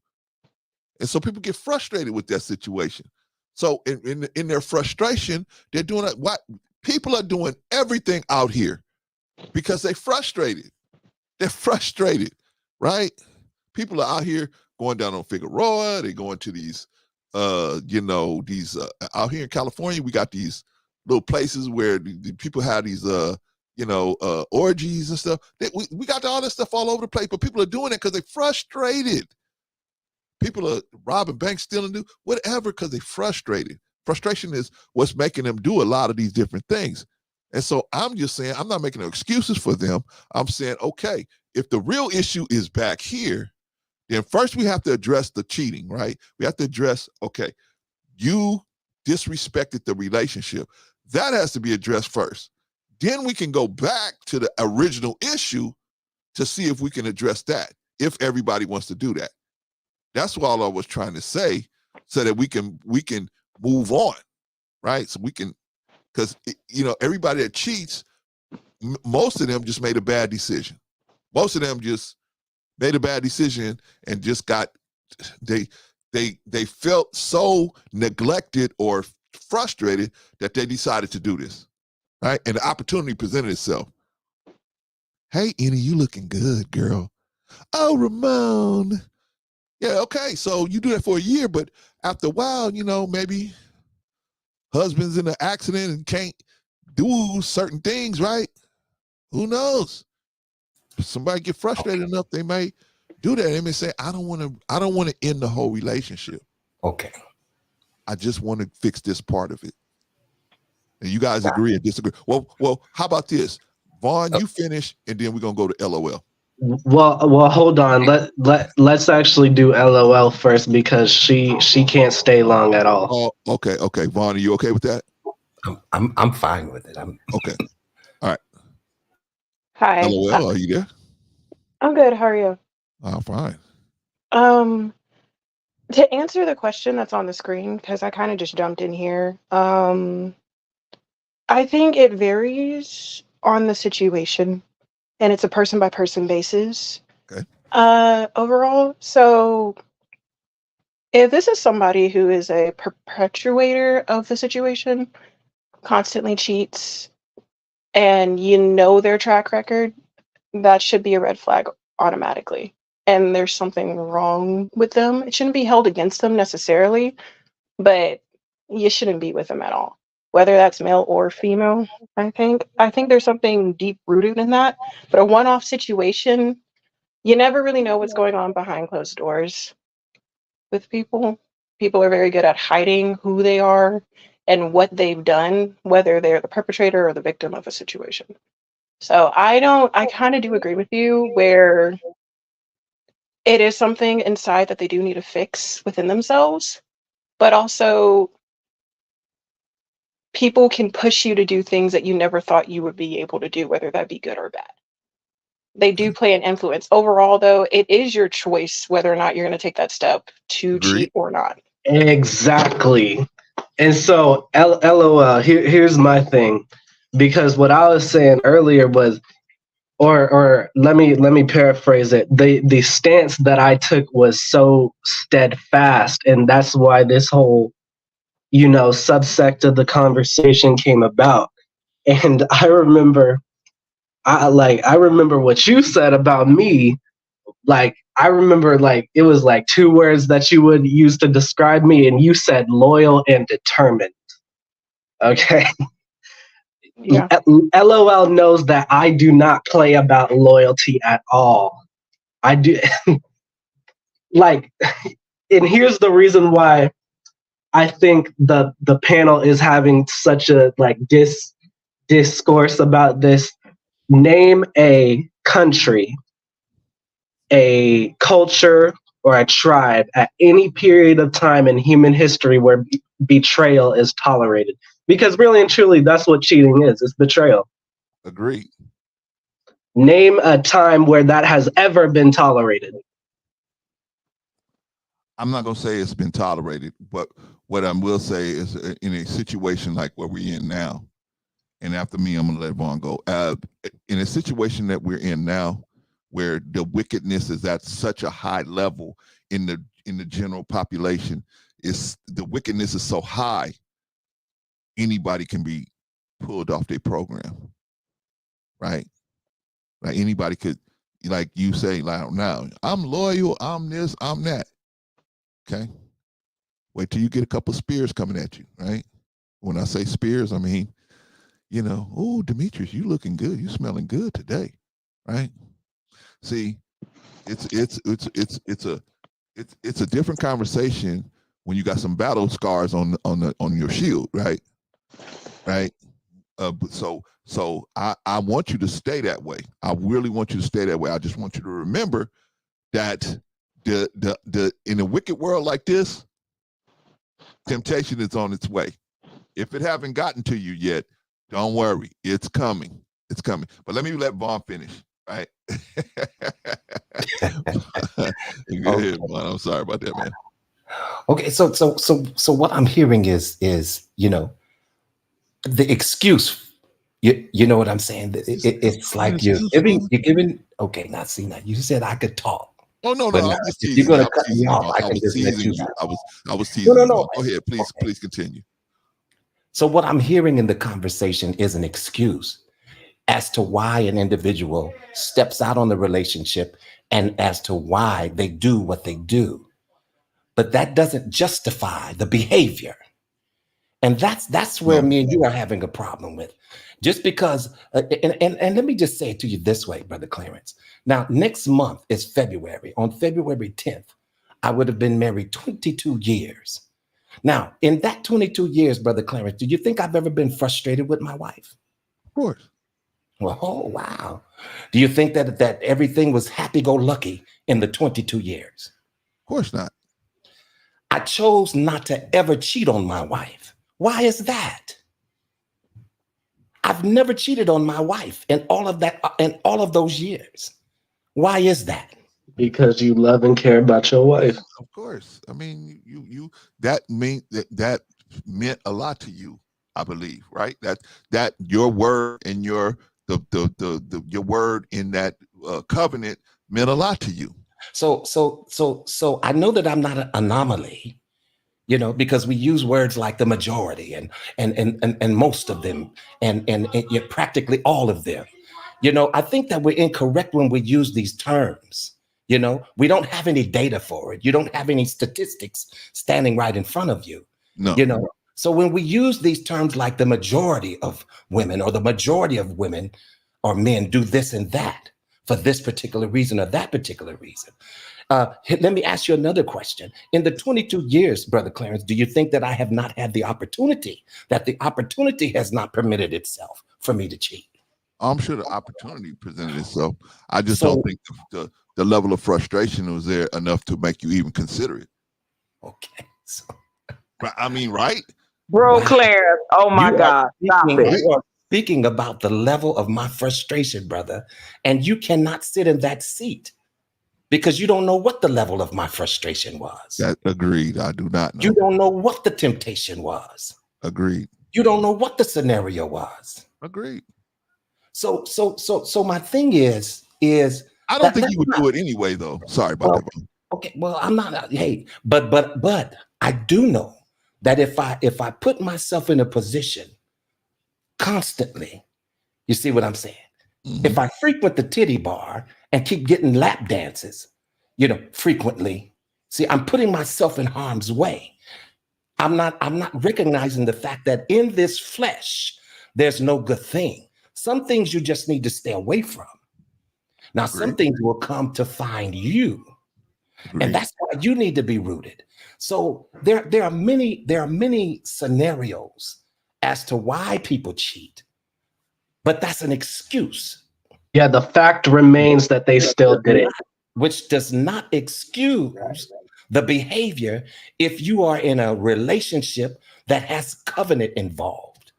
And so people get frustrated with that situation. So in their frustration, they're doing what people are doing everything out here because they're frustrated. They're frustrated, right? People are out here going down on Figueroa. They're going to these, out here in California, we got these little places where the people have these, orgies and stuff. We got all this stuff all over the place, but people are doing it because they're frustrated. People are robbing banks, stealing, whatever, because they're frustrated. Frustration is what's making them do a lot of these different things. And so I'm just saying, I'm not making no excuses for them. I'm saying, okay, if the real issue is back here, then first we have to address the cheating, right? We have to address, okay, you disrespected the relationship. That has to be addressed first. Then we can go back to the original issue to see if we can address that, if everybody wants to do that. That's all I was trying to say, so that we can move on, right? So we can, because everybody that cheats, most of them just made a bad decision. Most of them just made a bad decision and just they felt so neglected or frustrated that they decided to do this, right? And the opportunity presented itself. Hey, Annie, you looking good, girl. Oh, Ramon. Yeah, okay, so you do that for a year, but after a while, maybe husband's in an accident and can't do certain things, right? Who knows? If somebody get frustrated enough, they may do that. They may say, I don't want to end the whole relationship. Okay. I just want to fix this part of it. And you guys agree or disagree? Well, how about this? Vaughn, you finish, and then we're gonna go to LOL. Well, hold on. Let's actually do LOL first because she can't stay long at all. Oh, okay. Vaughn, are you okay with that? I'm fine with it. Okay. All right. Hi. LOL, are you there? I'm good. How are you? I'm fine. To answer the question that's on the screen, because I kind of just jumped in here. I think it varies on the situation, and it's a person by person basis. Okay. Overall, so if this is somebody who is a perpetuator of the situation, constantly cheats, and their track record, that should be a red flag automatically. And there's something wrong with them. It shouldn't be held against them necessarily, but you shouldn't be with them at all, whether that's male or female. I think there's something deep rooted in that. But a one-off situation, you never really know what's going on behind closed doors with people. People are very good at hiding who they are and what they've done, whether they're the perpetrator or the victim of a situation. So I kind of do agree with you where it is something inside that they do need to fix within themselves, but also people can push you to do things that you never thought you would be able to do, whether that be good or bad. They do play an influence. Overall, though, it is your choice whether or not you're going to take that step to cheat or not. Exactly. And so, LOL, here's my thing. Because what I was saying earlier was, or let me paraphrase it. The stance that I took was so steadfast, and that's why this whole, subsect of the conversation came about. And I remember what you said about me. Like, I remember, it was like 2 words that you would use to describe me, and you said loyal and determined. Okay. Yeah. LOL knows that I do not play about loyalty at all. I do. And here's the reason why I think the panel is having such a discourse about this. Name a country, a culture, or a tribe at any period of time in human history where betrayal is tolerated. Because really and truly, that's what cheating is. It's betrayal. Agreed. Name a time where that has ever been tolerated. I'm not going to say it's been tolerated, but what I will say is in a situation like what we're in now, and after me, I'm gonna let Vaughn go. In a situation that we're in now, where the wickedness is at such a high level in the general population, the wickedness is so high, anybody can be pulled off their program, right? Like anybody could, like you say, like now, I'm loyal, I'm this, I'm that. Okay. Wait till you get a couple spears coming at you, right? When I say spears, I mean, you know, oh, Demetrius, you looking good, you smelling good today, right? See, it's a different conversation when you got some battle scars on your shield, right? Right. So I want you to stay that way. I really want you to stay that way. I just want you to remember that the in a wicked world like this, temptation is on its way. If it haven't gotten to you yet, don't worry, it's coming. It's coming. But let me let Vaughn finish. Right. Go ahead, Vaughn. I'm sorry about that, man. Okay, so what I'm hearing is the excuse. You know what I'm saying? It's like you're giving. Okay, now see, now you said I could talk. Oh no, but no, now, I'm just if teasing. you're gonna cut me off, I can just let you. I was teasing. No. Go ahead, please continue. So what I'm hearing in the conversation is an excuse as to why an individual steps out on the relationship and as to why they do what they do. But that doesn't justify the behavior. And that's where me and you are having a problem with. Just because, and let me just say it to you this way, Brother Clarence. Now, next month is February. On February 10th, I would have been married 22 years. Now, in that 22 years, Brother Clarence, do you think I've ever been frustrated with my wife? Of course. Well, oh, wow. Do you think that everything was happy-go-lucky in the 22 years? Of course not. I chose not to ever cheat on my wife. Why is that? I've never cheated on my wife in all of those years. Why is that? Because you love and care about your wife. Of course. I mean, you that meant a lot to you, I believe, right? That your word and your word in that covenant meant a lot to you. So I know that I'm not an anomaly, because we use words like the majority and most of them and yet practically all of them. I think that we're incorrect when we use these terms. We don't have any data for it. You don't have any statistics standing right in front of you. No. So when we use these terms like the majority of women or the majority of women or men do this and that for this particular reason or that particular reason. Let me ask you another question. In the 22 years, Brother Clarence, do you think that I have not had the opportunity, that the opportunity has not permitted itself for me to cheat? I'm sure the opportunity presented itself. I just don't think the level of frustration was there enough to make you even consider it. Okay. So, I mean, right? Bro, Clarence, oh my God, stop it. You are speaking about the level of my frustration, brother, and you cannot sit in that seat because you don't know what the level of my frustration was. Agreed. I do not know. You don't know what the temptation was. Agreed. You don't know what the scenario was. Agreed. So my thing is I don't think you would do it anyway, though. Sorry about that. Okay, well, I'm not. Hey, but I do know that if I put myself in a position constantly, you see what I'm saying? Mm-hmm. If I frequent the titty bar and keep getting lap dances, frequently, see, I'm putting myself in harm's way. I'm not recognizing the fact that in this flesh, there's no good thing. Some things you just need to stay away from. Now, some things will come to find you. And that's why you need to be rooted. So there are many scenarios as to why people cheat, but that's an excuse. Yeah, the fact remains that they still did it. Which does not excuse the behavior if you are in a relationship that has covenant involved.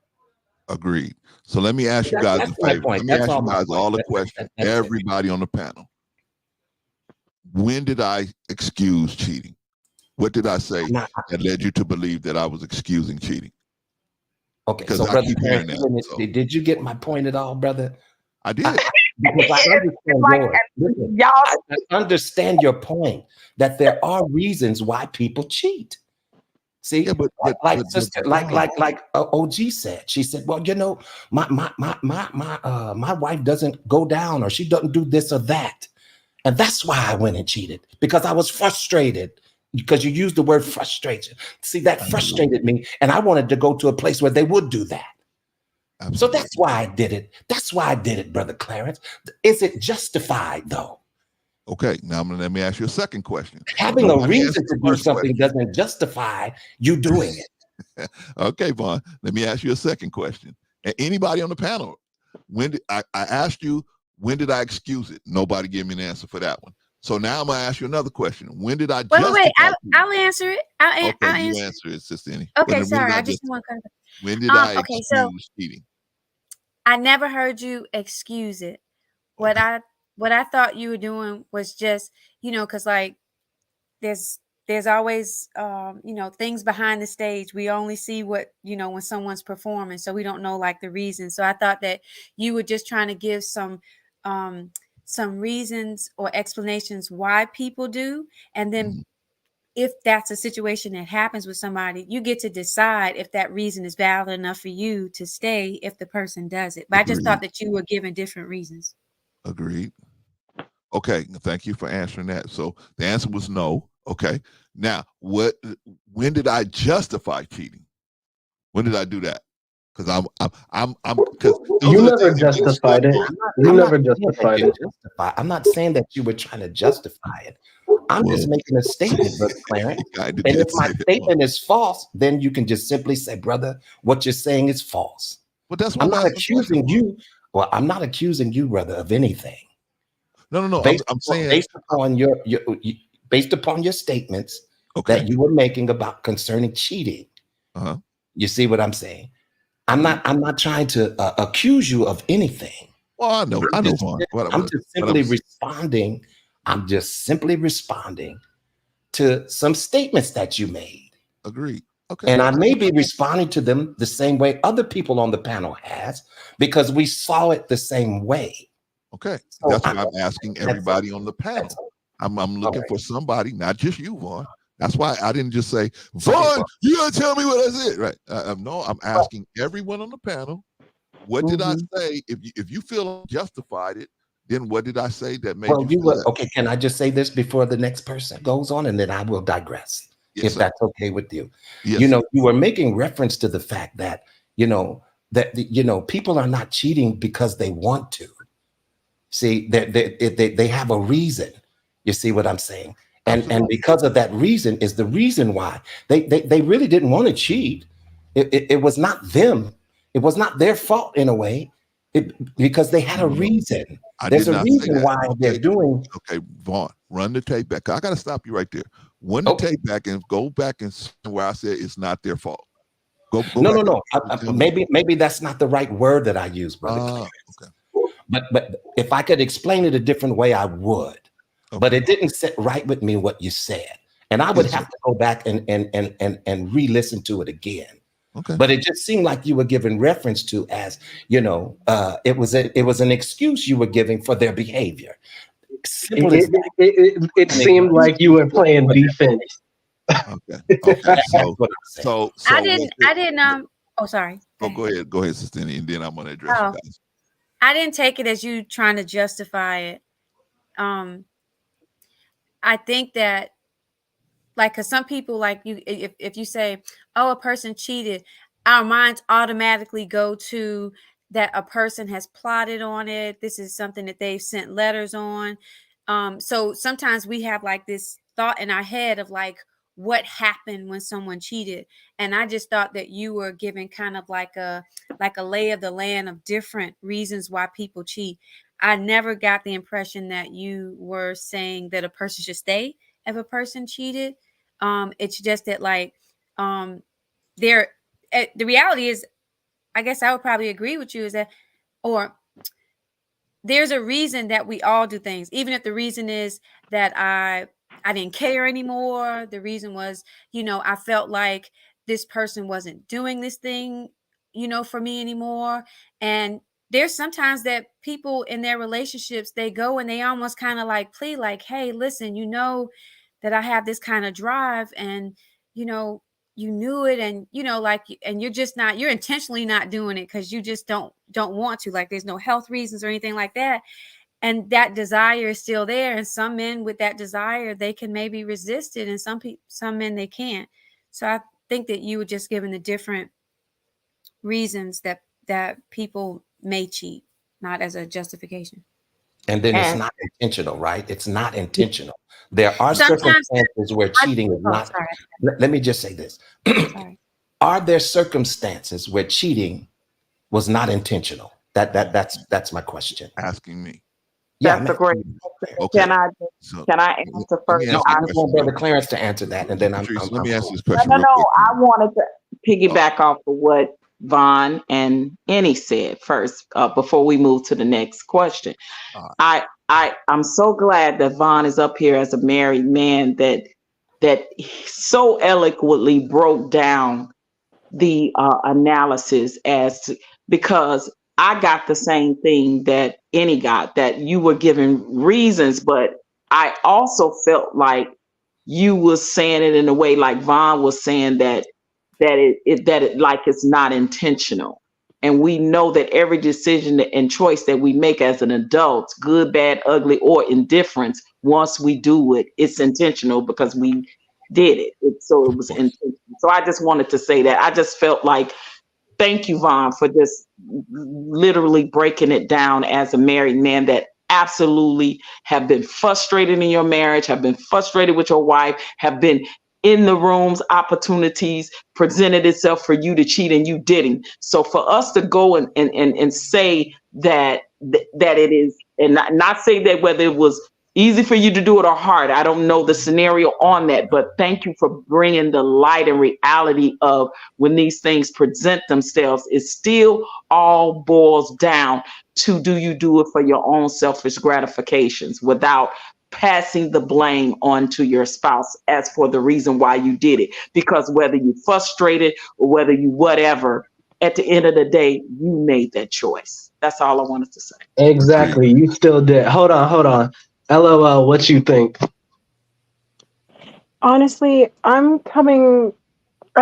Agreed. So let me ask you guys a favor. Let me ask you guys all a question. Everybody on the panel. When did I excuse cheating? What did I say that led you to believe that I was excusing cheating? Okay, because so I brother, keep hearing Clarence, that. So did you get my point at all, brother? I did. Because I understand like, yours. Listen, y'all, I understand your point that there are reasons why people cheat. See, Yeah, but like but sister, Vaughn, like OG said. She said, "Well, you know, my wife doesn't go down, or she doesn't do this or that, and that's why I went and cheated because I was frustrated." Because you used the word frustration. See, that frustrated me, and I wanted to go to a place where they would do that. absolutely. So that's why I did it. That's why I did it, brother Clarence. Is it justified though? Okay, now let me ask you a second question. Having a Nobody reason answered to the do first something question. doesn't justify you doing it. Okay, Vaughn, let me ask you a second question. And anybody on the panel, when did I asked you, when did I excuse it? Nobody gave me an answer for that one. So now I'm gonna ask you another question. When did I Wait. justify it? I'll answer it. I'll Okay, you answer. answer it, Sister Annie. Okay, When sorry. did I just want to. when did I Okay, so excuse cheating? I never heard you excuse it. What Okay. I thought you were doing was just, because like there's always things behind the stage. We only see what, when someone's performing, so we don't know like the reason. So I thought that you were just trying to give some reasons or explanations why people do, and then if that's a situation that happens with somebody, you get to decide if that reason is valid enough for you to stay if the person does it. But I just Agreed. thought that you were given different reasons. Agreed. Okay, thank you for answering that. So the answer was no. Okay. Now, when did I justify cheating? When did I do that? Because I'm because You never justified it. You never justified it. I'm not saying that you were trying to justify it. I'm just making a statement, Brother Clarence. And if my statement is false, then you can just simply say, brother, what you're saying is false. But that's what I'm not accusing you. Well, I'm not accusing you, brother, of anything. No. I'm saying based upon based upon your statements that you were making about concerning cheating. You see what I'm saying? I'm not trying to accuse you of anything. Well, I know, Vaughn. I'm just simply responding to some statements that you made. Agreed. Okay. And I may be responding to them the same way other people on the panel has, because we saw it the same way. Okay. So That's why I'm asking everybody on the panel. I'm looking for somebody, not just you, Vaughn. That's why I didn't just say, Vaughn, you gotta tell me what I said. Right. No, I'm asking everyone on the panel, what did I say? If you feel justified it, then what did I say that made you feel that? Okay, can I just say this before the next person goes on, and then I will digress, if that's okay with you. Yes, you were making reference to the fact that, people are not cheating because they want to. See, they have a reason. You see what I'm saying? And because of that reason is the reason why they really didn't want to cheat. It was not them. It was not their fault in a way, because they had a reason. There's a reason why they're doing. Okay, Vaughn, run the tape back. I got to stop you right there. Run the tape back and go back and where I said it's not their fault. Go No. Maybe that's not the right word that I use, brother. Okay. But if I could explain it a different way, I would. But it didn't sit right with me what you said, and I would have to go back and re-listen to it again. Okay. But it just seemed like you were giving reference to as, it was an excuse you were giving for their behavior. It seemed like you were playing defense. Okay. So I didn't. Oh, sorry. Go ahead, Sister Annie, and then I'm gonna address you guys. I didn't take it as you trying to justify it. I think that, like, because some people, like, you, if you say, oh, a person cheated, our minds automatically go to that a person has plotted on it. This is something that they've sent letters on. So sometimes we have like this thought in our head of like what happened when someone cheated. And I just thought that you were giving kind of like a lay of the land of different reasons why people cheat. I never got the impression that you were saying that a person should stay if a person cheated. It's just that like the reality is, I guess I would probably agree with you, is that, or there's a reason that we all do things, even if the reason is that I didn't care anymore. The reason was, I felt like this person wasn't doing this thing for me anymore. And there's sometimes that people in their relationships, they go and they almost kind of like plead like, hey, listen, that I have this kind of drive, and you knew it, and and you're intentionally not doing it because you just don't want to, like there's no health reasons or anything like that. And that desire is still there. And some men with that desire, they can maybe resist it, and some men they can't. So I think that you were just given the different reasons that people may cheat, not as a justification. And then it's not intentional, right? It's not intentional. There are circumstances where cheating is not. Let me just say this. Are there circumstances where cheating was not intentional? That's my question. Asking me. That's a great. Okay. Can I answer first? No, I just want Brother Clarence to answer that, and then let me ask this No, question. no, real no. quick. I wanted to piggyback off of what Vaughn and Annie said first, before we move to the next question. I'm so glad that Vaughn is up here as a married man that so eloquently broke down the analysis because I got the same thing that Annie got, that you were giving reasons, but I also felt like you was saying it in a way like Vaughn was saying that it like it's not intentional. And we know that every decision and choice that we make as an adult, good, bad, ugly, or indifference, once we do it, it's intentional because we did it. So it was intentional. So I just wanted to say that. I just felt like, thank you, Vaughn, for just literally breaking it down as a married man that absolutely have been frustrated in your marriage, have been frustrated with your wife, have been in the rooms, opportunities presented itself for you to cheat and you didn't. So for us to go and say that it is, and not say that whether it was easy for you to do it or hard, I don't know the scenario on that, but thank you for bringing the light and reality of when these things present themselves, it still all boils down to, do you do it for your own selfish gratifications without passing the blame onto your spouse as for the reason why you did it? Because whether you frustrated or whether you whatever, at the end of the day, you made that choice. That's all I wanted to say. Exactly. You still did. Hold on. LOL, what you think? Honestly, I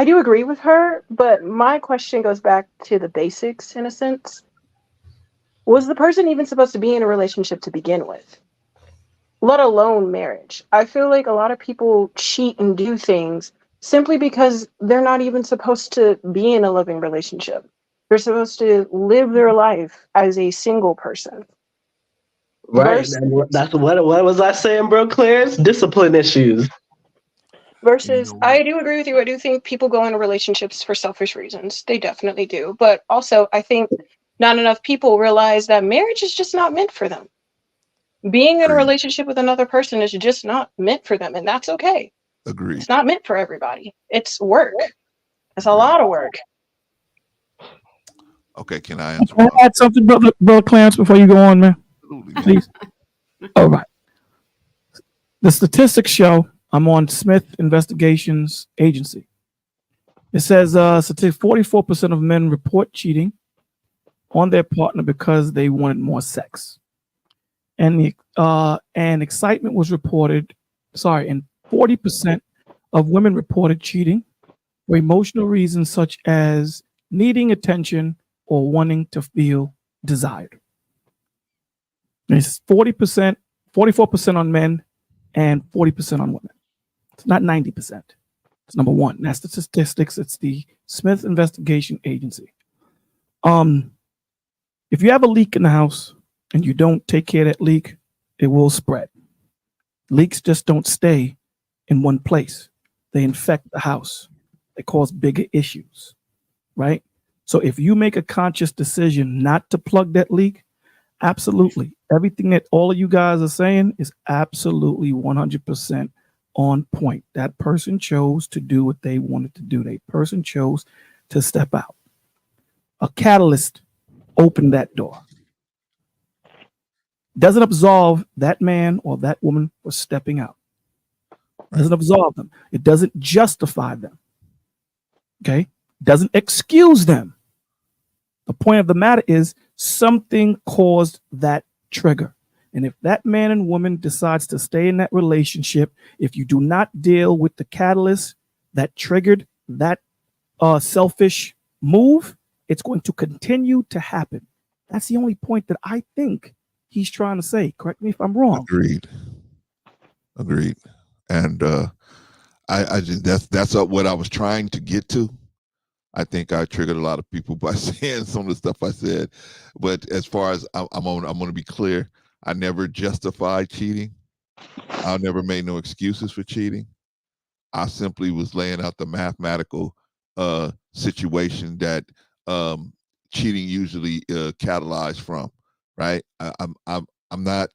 do agree with her, but my question goes back to the basics in a sense. Was the person even supposed to be in a relationship to begin with? Let alone marriage. I feel like a lot of people cheat and do things simply because they're not even supposed to be in a loving relationship. They're supposed to live their life as a single person. Right. That's what was I saying, bro, Clarence? Discipline issues. Versus, I do agree with you. I do think people go into relationships for selfish reasons. They definitely do. But also, I think not enough people realize that marriage is just not meant for them. Being in a relationship with another person is just not meant for them, and that's okay. Agreed. It's not meant for everybody. It's work. It's a lot of work. Okay, can I answer? Can I add something, brother Clarence, before you go on, man? Please. All right. The statistics show, I'm on Smith Investigations Agency. It says 44% of men report cheating on their partner because they wanted more sex. And excitement was reported, and 40% of women reported cheating for emotional reasons such as needing attention or wanting to feel desired. It's 40%, 44% on men and 40% on women. It's not 90%. It's number one. That's the statistics. It's the Smith Investigation Agency. If you have a leak in the house and you don't take care of that leak, it will spread. Leaks just don't stay in one place. They infect the house. They cause bigger issues, right? So if you make a conscious decision not to plug that leak, absolutely. Everything that all of you guys are saying is absolutely 100% on point. That person chose to do what they wanted to do. That person chose to step out. A catalyst opened that door. Doesn't absolve that man or that woman for stepping out. Doesn't absolve them. It doesn't justify them. Okay? Doesn't excuse them. The point of the matter is something caused that trigger. And if that man and woman decides to stay in that relationship, if you do not deal with the catalyst that triggered that selfish move, it's going to continue to happen. That's the only point that I think he's trying to say. Correct me if I'm wrong. Agreed. And I just that's what I was trying to get to. I think I triggered a lot of people by saying some of the stuff I said. But as far as I'm going to be clear, I never justified cheating. I never made no excuses for cheating. I simply was laying out the mathematical situation that cheating usually catalyzed from. Right? I'm not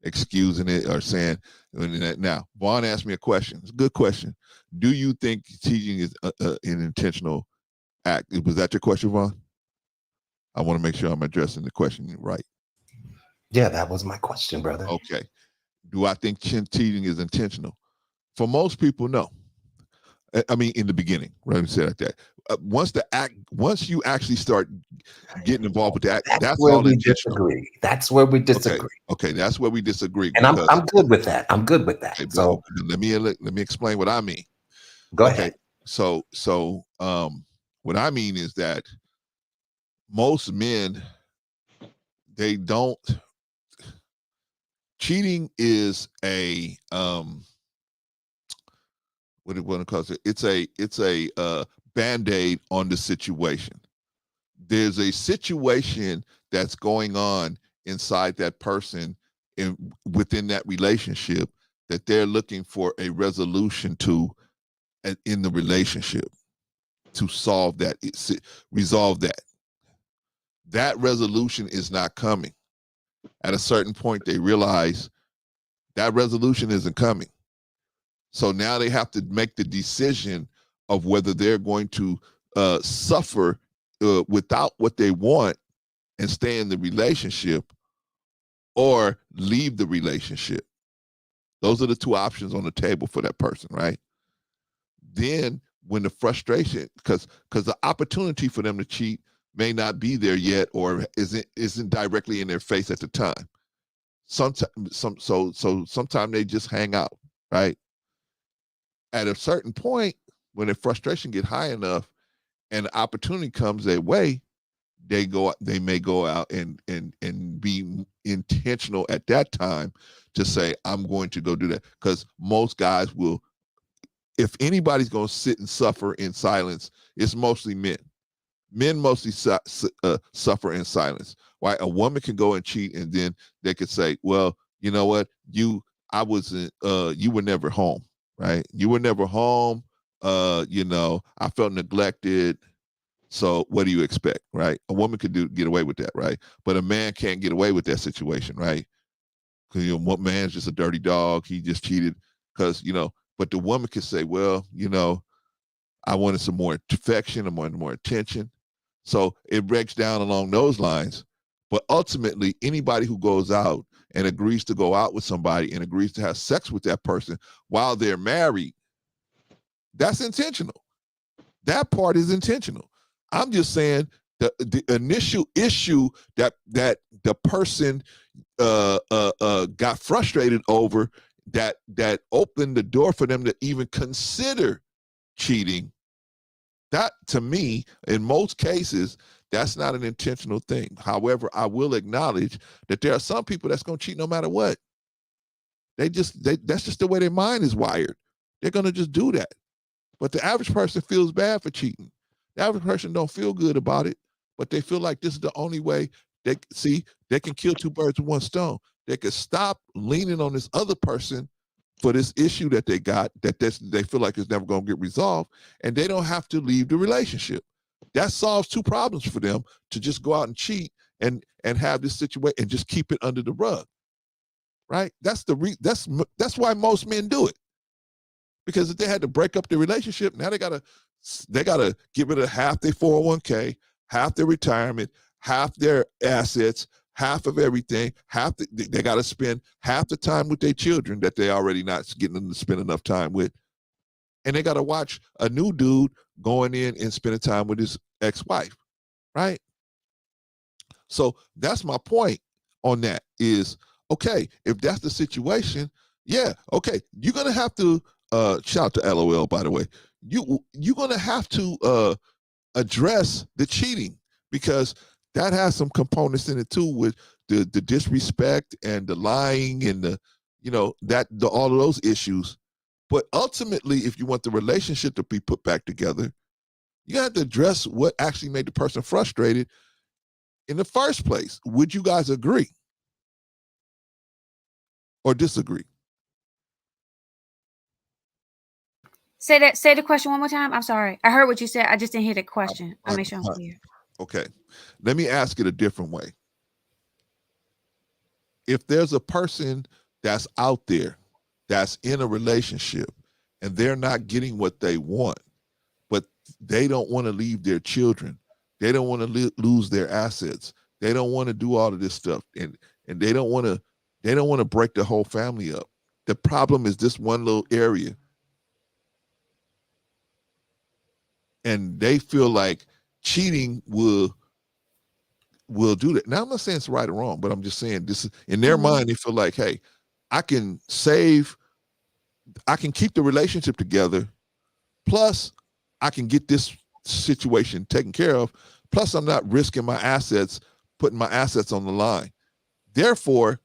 excusing it or saying. Now, Vaughn asked me a question. It's a good question. Do you think cheating is an intentional act? Was that your question, Vaughn? I want to make sure I'm addressing the question right. Yeah, that was my question, brother. Okay. Do I think cheating is intentional? For most people, no. I mean, in the beginning, right? We said like that. Once you actually start getting involved with the act, that's where all we intentional. disagree. That's where we disagree. Okay, that's where we disagree. And I'm good with that. I'm good with that. Okay, so let me explain what I mean. Go ahead. So what I mean is that most men, they don't. Cheating is a what do you want to call it? It's a Band-Aid on the situation. There's a situation that's going on inside that person within that relationship that they're looking for a resolution to in the relationship to solve that, resolve that. That resolution is not coming. At a certain point, they realize that resolution isn't coming. So now they have to make the decision of whether they're going to suffer without what they want and stay in the relationship or leave the relationship. Those are the two options on the table for that person, right? Then when the frustration, because the opportunity for them to cheat may not be there yet or isn't directly in their face at the time. Sometimes they just hang out, right? At a certain point, when the frustration get high enough and the opportunity comes their way, they may go out and be intentional at that time to say, I'm going to go do that. Because most guys will, if anybody's going to sit and suffer in silence, it's mostly men. Men mostly suffer in silence. Right? A woman can go and cheat, and then they could say, "Well, you know what? You were never home, right? You were never home. I felt neglected. So what do you expect, right? A woman could get away with that, right? But a man can't get away with that situation, right? Because what man's just a dirty dog. He just cheated because But the woman could say, "Well, I wanted some more affection. I wanted more attention." So it breaks down along those lines. But ultimately, anybody who goes out and agrees to go out with somebody and agrees to have sex with that person while they're married, that's intentional. That part is intentional. I'm just saying the initial issue that the person got frustrated over that opened the door for them to even consider cheating. That, to me, in most cases, that's not an intentional thing. However, I will acknowledge that there are some people that's going to cheat no matter what. That's just the way their mind is wired. They're going to just do that. But the average person feels bad for cheating. The average person don't feel good about it, but they feel like this is the only way they can kill two birds with one stone. They can stop leaning on this other person for this issue that they got that they feel like it's never going to get resolved, and they don't have to leave the relationship. That solves two problems for them, to just go out and cheat and have this situation and just keep it under the rug, right? That's why most men do it, because if they had to break up the relationship, now they gotta get rid of half their 401k, half their retirement, half their assets, half of everything, they got to spend half the time with their children that they already not getting them to spend enough time with. And they got to watch a new dude going in and spending time with his ex-wife, right? So that's my point on that is, okay, if that's the situation, yeah, okay, you're going to have to, shout out to LOL, by the way, you're going to have to address the cheating, because that has some components in it too, with the disrespect and the lying and the, all of those issues. But ultimately, if you want the relationship to be put back together, you have to address what actually made the person frustrated in the first place. Would you guys agree or disagree? Say the question one more time. I'm sorry. I heard what you said. I just didn't hear the question. I'll make sure I'm clear. Okay. Let me ask it a different way. If there's a person that's out there that's in a relationship and they're not getting what they want, but they don't want to leave their children, they don't want to lose their assets, they don't want to do all of this stuff, and they don't want to break the whole family up. The problem is this one little area. And they feel like cheating will do that. Now, I'm not saying it's right or wrong, but I'm just saying this is in their mind. They feel like, hey, I can keep the relationship together. Plus, I can get this situation taken care of. Plus, I'm not risking my assets, putting my assets on the line. Therefore,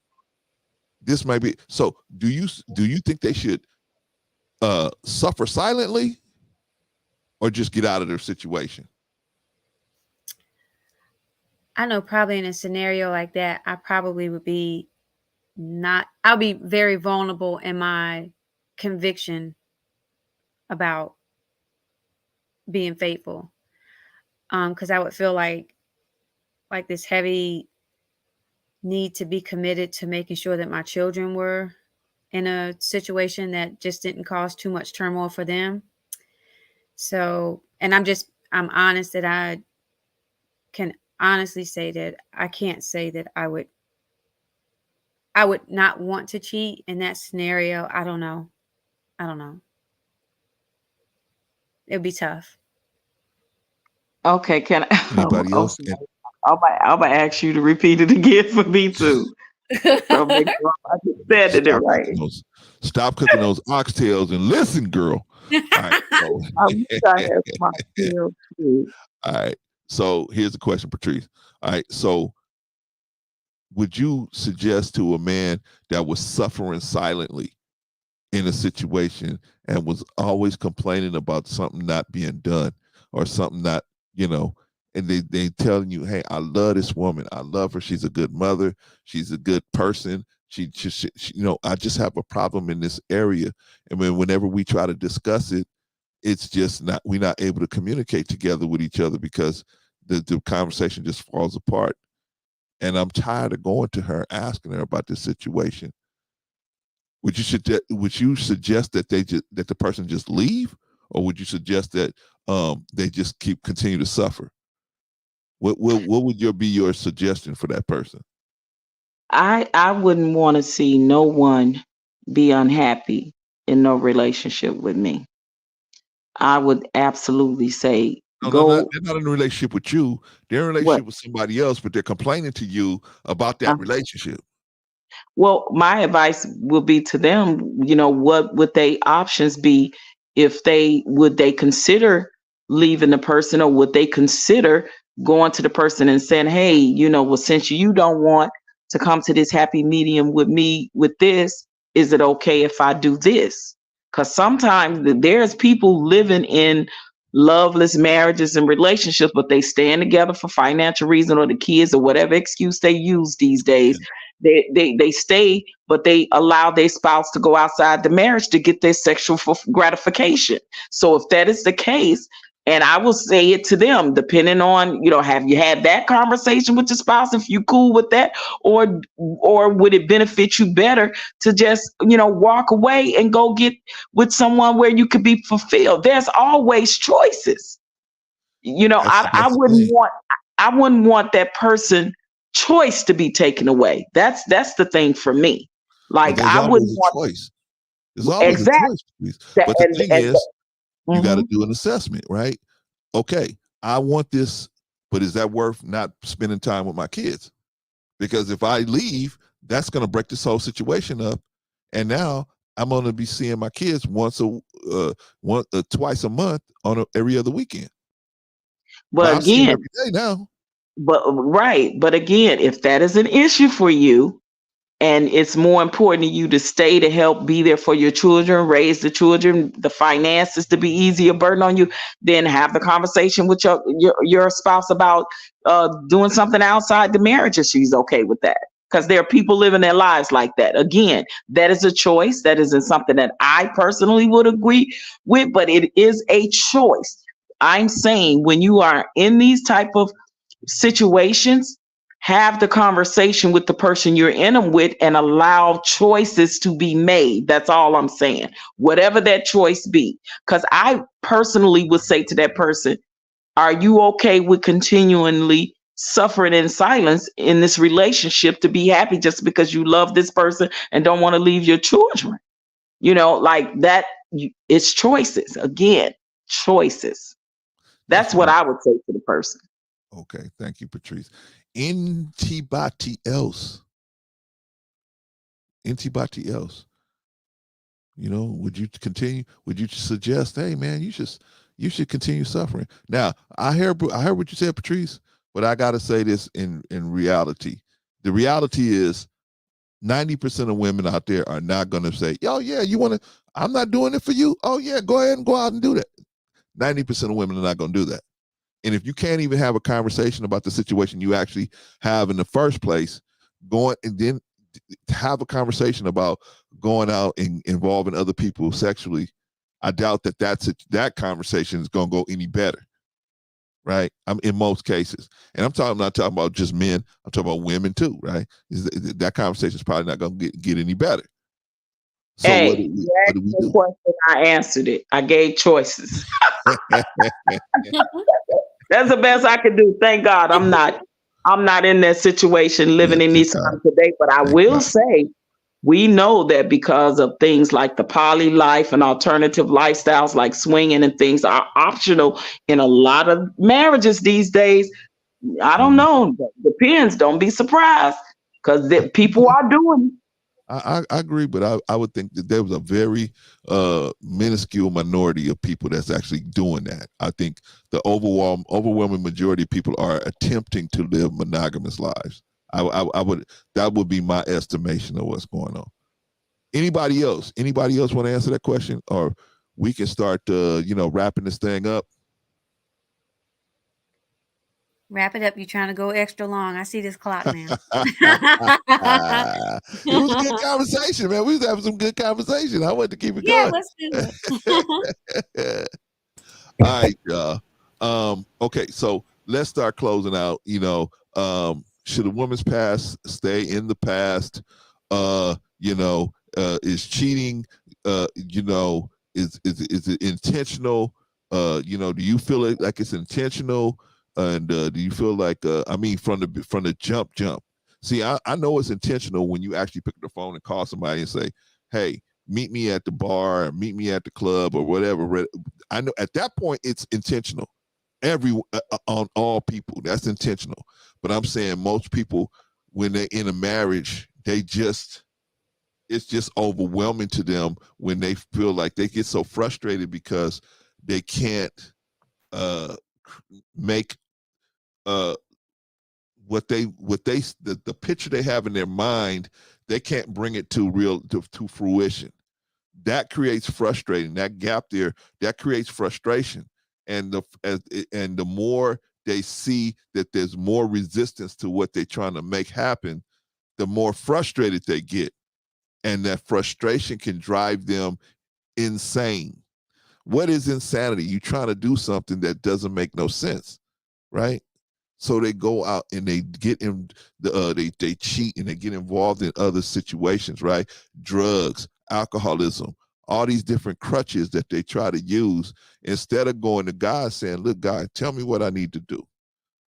this might be. So, do you think they should suffer silently, or just get out of their situation? I know probably in a scenario like that, I probably would be I'll be very vulnerable in my conviction about being faithful. Because I would feel like this heavy need to be committed to making sure that my children were in a situation that just didn't cause too much turmoil for them. So, and I'm honest that I can honestly say that I can't say that I would not want to cheat in that scenario. I don't know. It'd be tough. Okay, can I? Anybody else? I'm gonna ask you to repeat it again for me too. So make sure I said it right. Stop cooking those oxtails and listen, girl. All right, so, I wish I had my tail too. all right. So here's the question, Patrice. All right. So would you suggest to a man that was suffering silently in a situation and was always complaining about something not being done or something not, and they telling you, hey, I love this woman. I love her. She's a good mother. She's a good person. She I just have a problem in this area. And whenever we try to discuss it, it's just we're not able to communicate together with each other because the conversation just falls apart. And I'm tired of going to her, asking her about this situation. Would you suggest that that the person just leave, or would you suggest that they just continue to suffer? What would be your suggestion for that person? I wouldn't want to see no one be unhappy in no relationship with me. I would absolutely say they're not in a relationship with you. They're in a relationship with somebody else, but they're complaining to you about that relationship. Well, my advice would be to them, what would their options be if would they consider leaving the person, or would they consider going to the person and saying, hey, well, since you don't want to come to this happy medium with me with this, is it okay if I do this? Because sometimes there's people living in loveless marriages and relationships, but they stand together for financial reason or the kids or whatever excuse they use these days. They stay, but they allow their spouse to go outside the marriage to get their sexual gratification. So if that is the case, and I will say it to them, depending on, have you had that conversation with your spouse, if you cool with that, or would it benefit you better to just, walk away and go get with someone where you could be fulfilled? There's always choices. I wouldn't want that person choice to be taken away. That's the thing for me. Like I wouldn't want choice. There's always a choice. But the thing is, you got to do an assessment, right? Okay, I want this but is that worth not spending time with my kids? Because if I leave, that's going to break this whole situation up. And now I'm going to be seeing my kids twice a month on every other weekend. But again, every day now. But again, if that is an issue for you, and it's more important to you to stay to help be there for your children, raise the children, the finances to be easier burden on you, then have the conversation with your spouse about doing something outside the marriage if she's okay with that. Because there are people living their lives like that. Again, that is a choice. That isn't something that I personally would agree with, but it is a choice. I'm saying when you are in these type of situations, have the conversation with the person you're in them with and allow choices to be made. That's all I'm saying. Whatever that choice be. Because I personally would say to that person, are you okay with continually suffering in silence in this relationship to be happy just because you love this person and don't want to leave your children? You know, like that, it's choices. Again, choices. That's what I would say to the person. Okay. Thank you, Patrice. Anybody else? You know, would you continue? Would you suggest, hey man, you should continue suffering? Now, I heard what you said, Patrice, but I gotta say this in reality. The reality is 90% of women out there are not gonna say, oh yeah, I'm not doing it for you. Oh yeah, go ahead and go out and do that. 90% of women are not gonna do that. And if you can't even have a conversation about the situation you actually have in the first place, going and then have a conversation about going out and involving other people sexually, I doubt that conversation is going to go any better, right? I'm in most cases. And I'm not talking about just men. I'm talking about women too, right? That conversation is probably not going to get any better. So hey, what do we do? Question, I answered it. I gave choices. That's the best I could do. Thank God I'm not in that situation living in these times today. But I will say, we know that because of things like the poly life and alternative lifestyles like swinging and things are optional in a lot of marriages these days. I don't know. Depends. Don't be surprised because people are doing it. I agree, but I would think that there was a very minuscule minority of people that's actually doing that. I think the overwhelming majority of people are attempting to live monogamous lives. That would be my estimation of what's going on. Anybody else want to answer that question, or we can start wrapping this thing up? Wrap it up. You're trying to go extra long. I see this clock now. It was a good conversation, man. We was having some good conversation. I wanted to keep it going. Yeah, let's do it. All right, y'all. Okay, so let's start closing out. Should a woman's past stay in the past? Is cheating? Is it intentional? Do you feel like it's intentional? And do you feel like from the jump? See, I know it's intentional when you actually pick up the phone and call somebody and say, hey, meet me at the bar, or meet me at the club, or whatever. I know at that point it's intentional. On all people, that's intentional. But I'm saying most people, when they're in a marriage, it's just overwhelming to them when they feel like they get so frustrated because they can't make the picture they have in their mind, they can't bring it to fruition. That creates frustration. That gap there, that creates frustration. And the more they see that there's more resistance to what they're trying to make happen, the more frustrated they get. And that frustration can drive them insane. What is insanity? You're trying to do something that doesn't make no sense, right? So they go out and they get in they cheat and they get involved in other situations, right? Drugs, alcoholism, all these different crutches that they try to use instead of going to God saying, look, God, tell me what I need to do,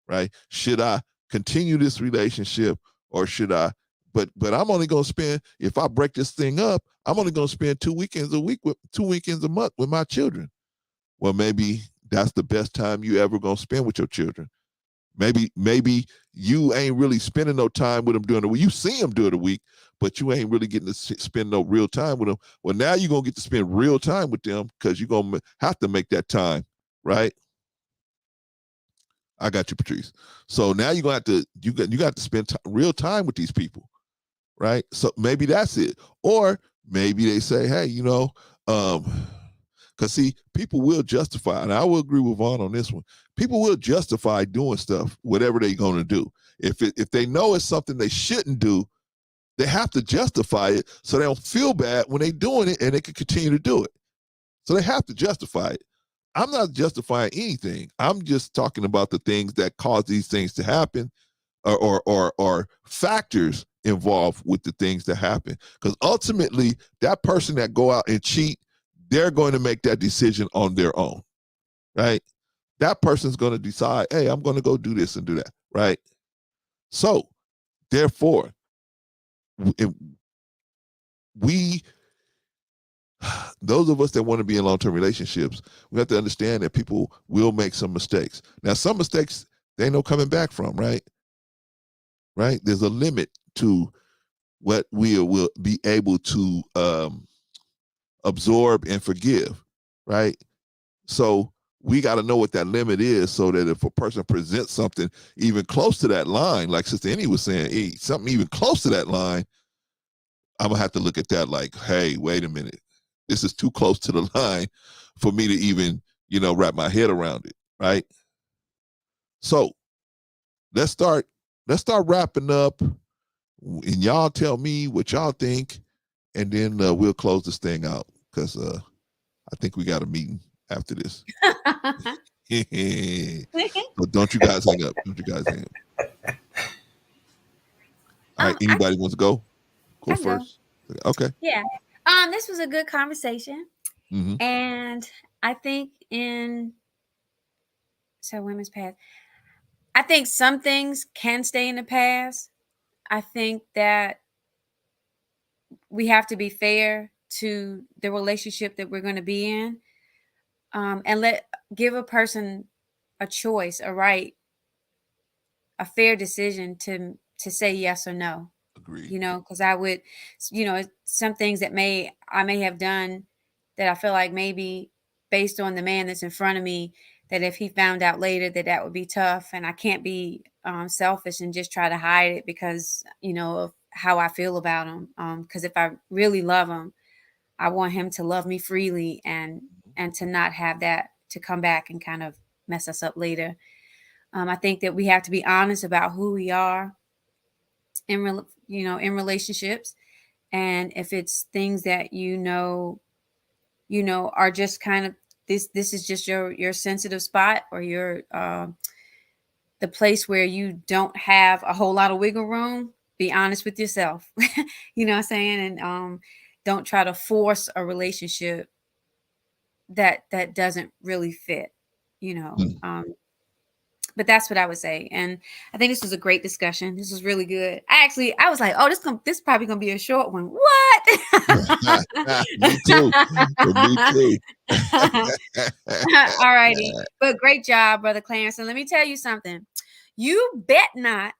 right? Should I continue this relationship, or should I? But I'm only going to spend, if I break this thing up, I'm only going to spend 2 weekends a month with my children. Well, maybe that's the best time you ever going to spend with your children. Maybe you ain't really spending no time with them during the week. You see them during the week, but you ain't really getting to spend no real time with them. Well, now you're going to get to spend real time with them because you're going to have to make that time, right? I got you, Patrice. So now you're going to have to, you got to spend real time with these people, right? So maybe that's it. Or maybe they say, hey, because see, people will justify, and I will agree with Vaughn on this one. People will justify doing stuff, whatever they're going to do. If they know it's something they shouldn't do, they have to justify it so they don't feel bad when they're doing it and they can continue to do it. So they have to justify it. I'm not justifying anything. I'm just talking about the things that cause these things to happen, or factors involved with the things that happen. Because ultimately, that person that go out and cheat, they're going to make that decision on their own, right? That person's going to decide, hey, I'm going to go do this and do that, right? So, therefore, those of us that want to be in long-term relationships, we have to understand that people will make some mistakes. Now, some mistakes, they ain't no coming back from, right? Right? There's a limit to what we will be able to absorb and forgive, right? So we got to know what that limit is, so that if a person presents something even close to that line, like Sister Annie was saying, something even close to that line, I'm going to have to look at that like, hey, wait a minute. This is too close to the line for me to even, wrap my head around it, right? So let's start wrapping up, and y'all tell me what y'all think, and then we'll close this thing out, because I think we got a meeting after this. But don't you guys hang up. All right, anybody wants to go? Go first. Okay. Yeah. This was a good conversation. Mm-hmm. And I think women's past, I think some things can stay in the past. I think that we have to be fair to the relationship that we're going to be in, and give a person a choice, a right, a fair decision to say yes or no. Agreed. Because I would, some things that I may have done that I feel like maybe based on the man that's in front of me, that if he found out later that would be tough, and I can't be selfish and just try to hide it because, of how I feel about him. Because if I really love him, I want him to love me freely and to not have that to come back and kind of mess us up later. I think that we have to be honest about who we are in relationships, and if it's things that are just kind of this is just your sensitive spot, or your the place where you don't have a whole lot of wiggle room, be honest with yourself. You know what I'm saying? And don't try to force a relationship that doesn't really fit, but that's what I would say. And I think this was a great discussion. This was really good. I was like, oh, this is probably going to be a short one. What? Me too. Me too. All righty. But great job, Brother Clarence. And let me tell you something. You bet not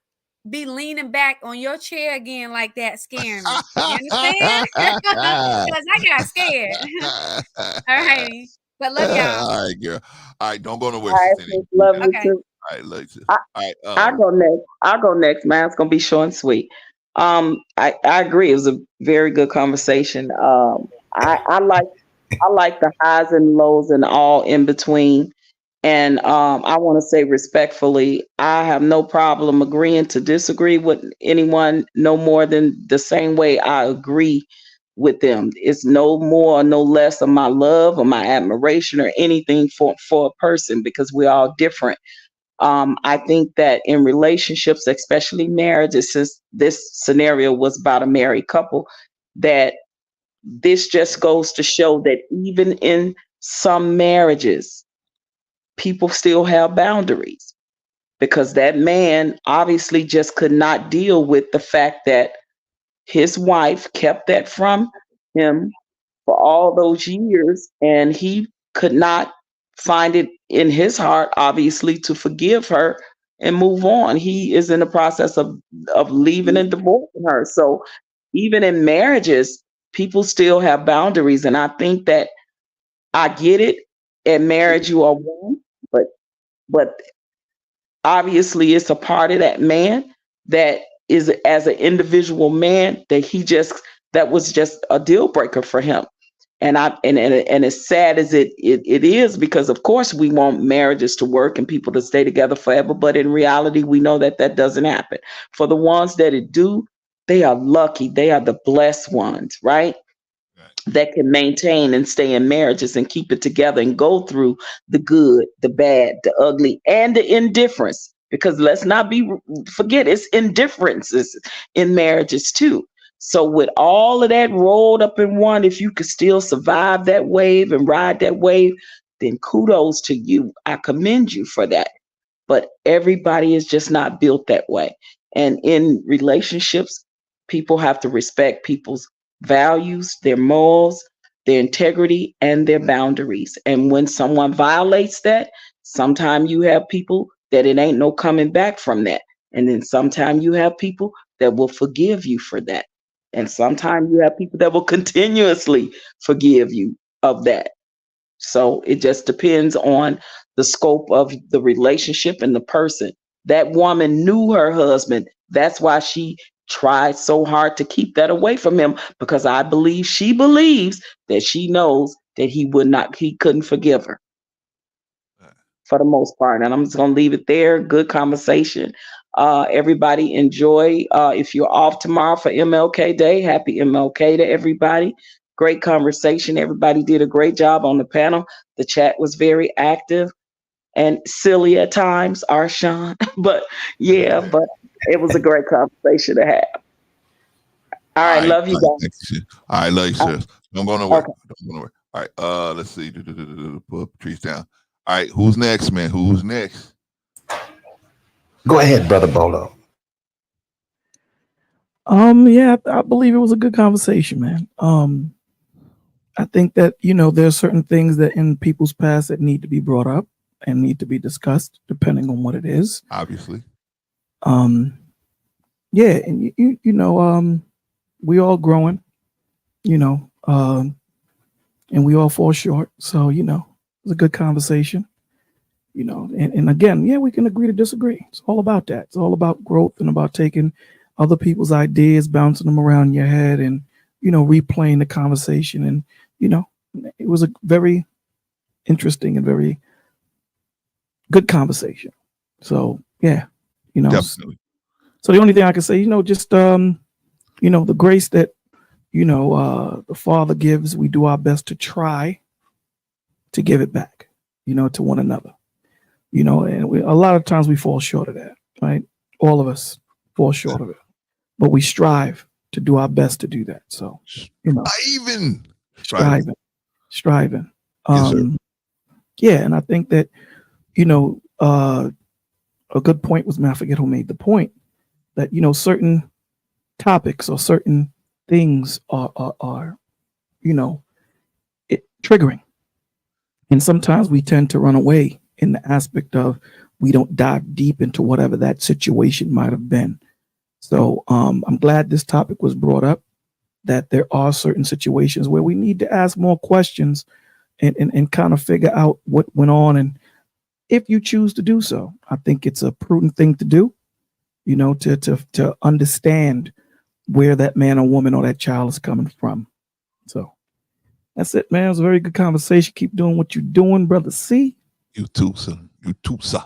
be leaning back on your chair again like that, scaring me. You understand? Because I got scared. All righty. But love y'all. All right, girl. All right, don't go nowhere. All right, sis, love you too. All right, love you. I'll go next. Man, it's gonna be short and sweet. I agree. It was a very good conversation. I like the highs and lows and all in between. And I want to say respectfully, I have no problem agreeing to disagree with anyone, no more than the same way I agree with them. It's no more, no less of my love or my admiration or anything for a person, because we're all different. I think that in relationships, especially marriages, since this scenario was about a married couple, that this just goes to show that even in some marriages, people still have boundaries, because that man obviously just could not deal with the fact that his wife kept that from him for all those years, and he could not find it in his heart, obviously, to forgive her and move on. He is in the process of leaving and divorcing her. So even in marriages, people still have boundaries. And I think that I get it. In marriage, you are one, but obviously it's a part of that man that is, as an individual man, that was just a deal breaker for him. And as sad as it is, because of course we want marriages to work and people to stay together forever, but in reality, we know that doesn't happen. For the ones that it do, they are lucky. They are the blessed ones, right? That can maintain and stay in marriages and keep it together and go through the good, the bad, the ugly, and the indifference. Because let's not forget, it's indifferences in marriages too. So with all of that rolled up in one, if you could still survive that wave and ride that wave, then kudos to you. I commend you for that. But everybody is just not built that way. And in relationships, people have to respect people's values, their morals, their integrity, and their boundaries. And when someone violates that, sometimes you have people that it ain't no coming back from that. And then sometimes you have people that will forgive you for that. And sometimes you have people that will continuously forgive you of that. So it just depends on the scope of the relationship and the person. That woman knew her husband. That's why she tried so hard to keep that away from him, because I believe she believes that she knows that he couldn't forgive her for the most part. And I'm just going to leave it there. Good conversation. Everybody enjoy. If you're off tomorrow for MLK Day, happy MLK to everybody. Great conversation. Everybody did a great job on the panel. The chat was very active and silly at times, Arshawn. but it was a great conversation to have. All right, love you guys. All right, love you, sis. I'm going to work. All right, let's see. Put Patrice down. All right, who's next, man? Who's next? Go ahead, Brother Bolo. Yeah, I believe it was a good conversation, man. I think that, there are certain things that in people's past that need to be brought up and need to be discussed, depending on what it is. Obviously. Yeah, and we all growing, and we all fall short. So, it was a good conversation, and again, yeah, we can agree to disagree. It's all about that. It's all about growth and about taking other people's ideas, bouncing them around your head and, replaying the conversation. And, it was a very interesting and very good conversation. So, yeah, Definitely. So the only thing I can say, just, the grace that, the Father gives, we do our best to try to give it back, to one another, and a lot of times we fall short of that, right? All of us fall short of it, but we strive to do our best to do that. So, striving. Yes, sir. Yeah. And I think that, a good point was, I forget who made the point that, certain topics or certain things are triggering. And sometimes we tend to run away in the aspect of we don't dive deep into whatever that situation might have been. So I'm glad this topic was brought up, that there are certain situations where we need to ask more questions and kind of figure out what went on. And if you choose to do so, I think it's a prudent thing to do, to understand where that man or woman or that child is coming from. So that's it, man. It was a very good conversation. Keep doing what you're doing, brother C. You too, sir. You too, sir.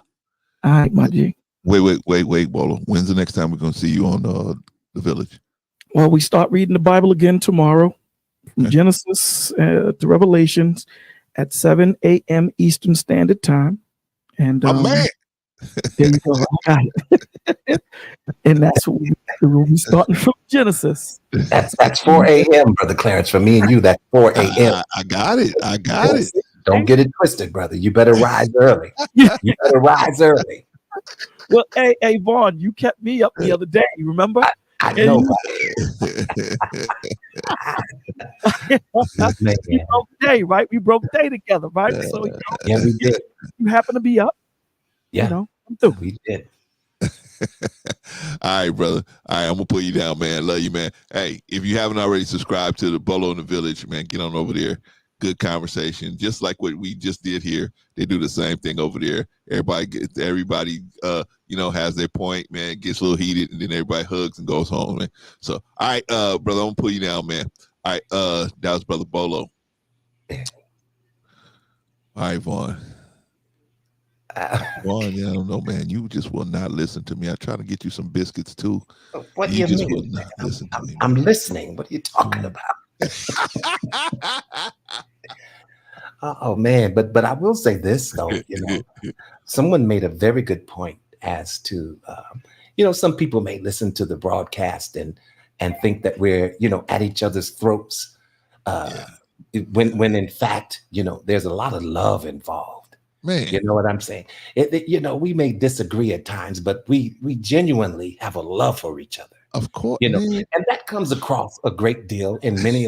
All right, my G. Wait, Bolo. When's the next time we're going to see you on the village? Well, we start reading the Bible again tomorrow, from Genesis to Revelations at 7 a.m. Eastern Standard Time. And man. There you go. I got it. And that's what we'll be starting from Genesis. That's 4 a.m., Brother Clarence. For me and you, that's 4 a.m. I got it. Don't get it twisted, brother. You better rise early. Well, hey, Vaughn, you kept me up the other day. You remember? I know. We broke day, right? We broke day together, right? So yeah, we did. You happen to be up. Yeah, I'm through. We did. All right, brother. All right, I'm gonna put you down, man. Love you, man. Hey, if you haven't already subscribed to the Bolo in the Village, man, get on over there. Good conversation, just like what we just did here. They do the same thing over there. Everybody, has their point, man. Gets a little heated, and then everybody hugs and goes home, man. So, all right, brother, I'm gonna put you down, man. All right, that was Brother Bolo. All right, Vaughn. Vaughn, yeah, I don't know, man. You just will not listen to me. I try to get you some biscuits too. What do you just mean? will not listen to me. I'm listening. What are you talking about? Oh man, but I will say this though, someone made a very good point as to some people may listen to the broadcast and think that we're at each other's throats when in fact there's a lot of love involved. Man, you know what I'm saying? We may disagree at times, but we genuinely have a love for each other. Of course, and that comes across a great deal in many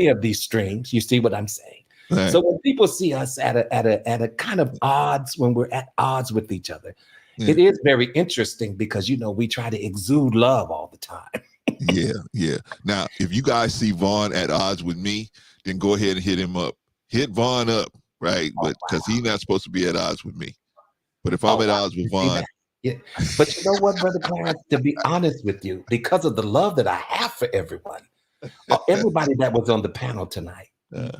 of these streams. You see what I'm saying? Right. So when people see us at a kind of odds, when we're at odds with each other, it is very interesting because we try to exude love all the time. Yeah. Now, if you guys see Vaughn at odds with me, then go ahead and hit him up. Hit Vaughn up, right? But because he's not supposed to be at odds with me. But if I'm at odds with Vaughn. Yeah, but you know what, Brother Clarence, to be honest with you, because of the love that I have for everyone, everybody that was on the panel tonight,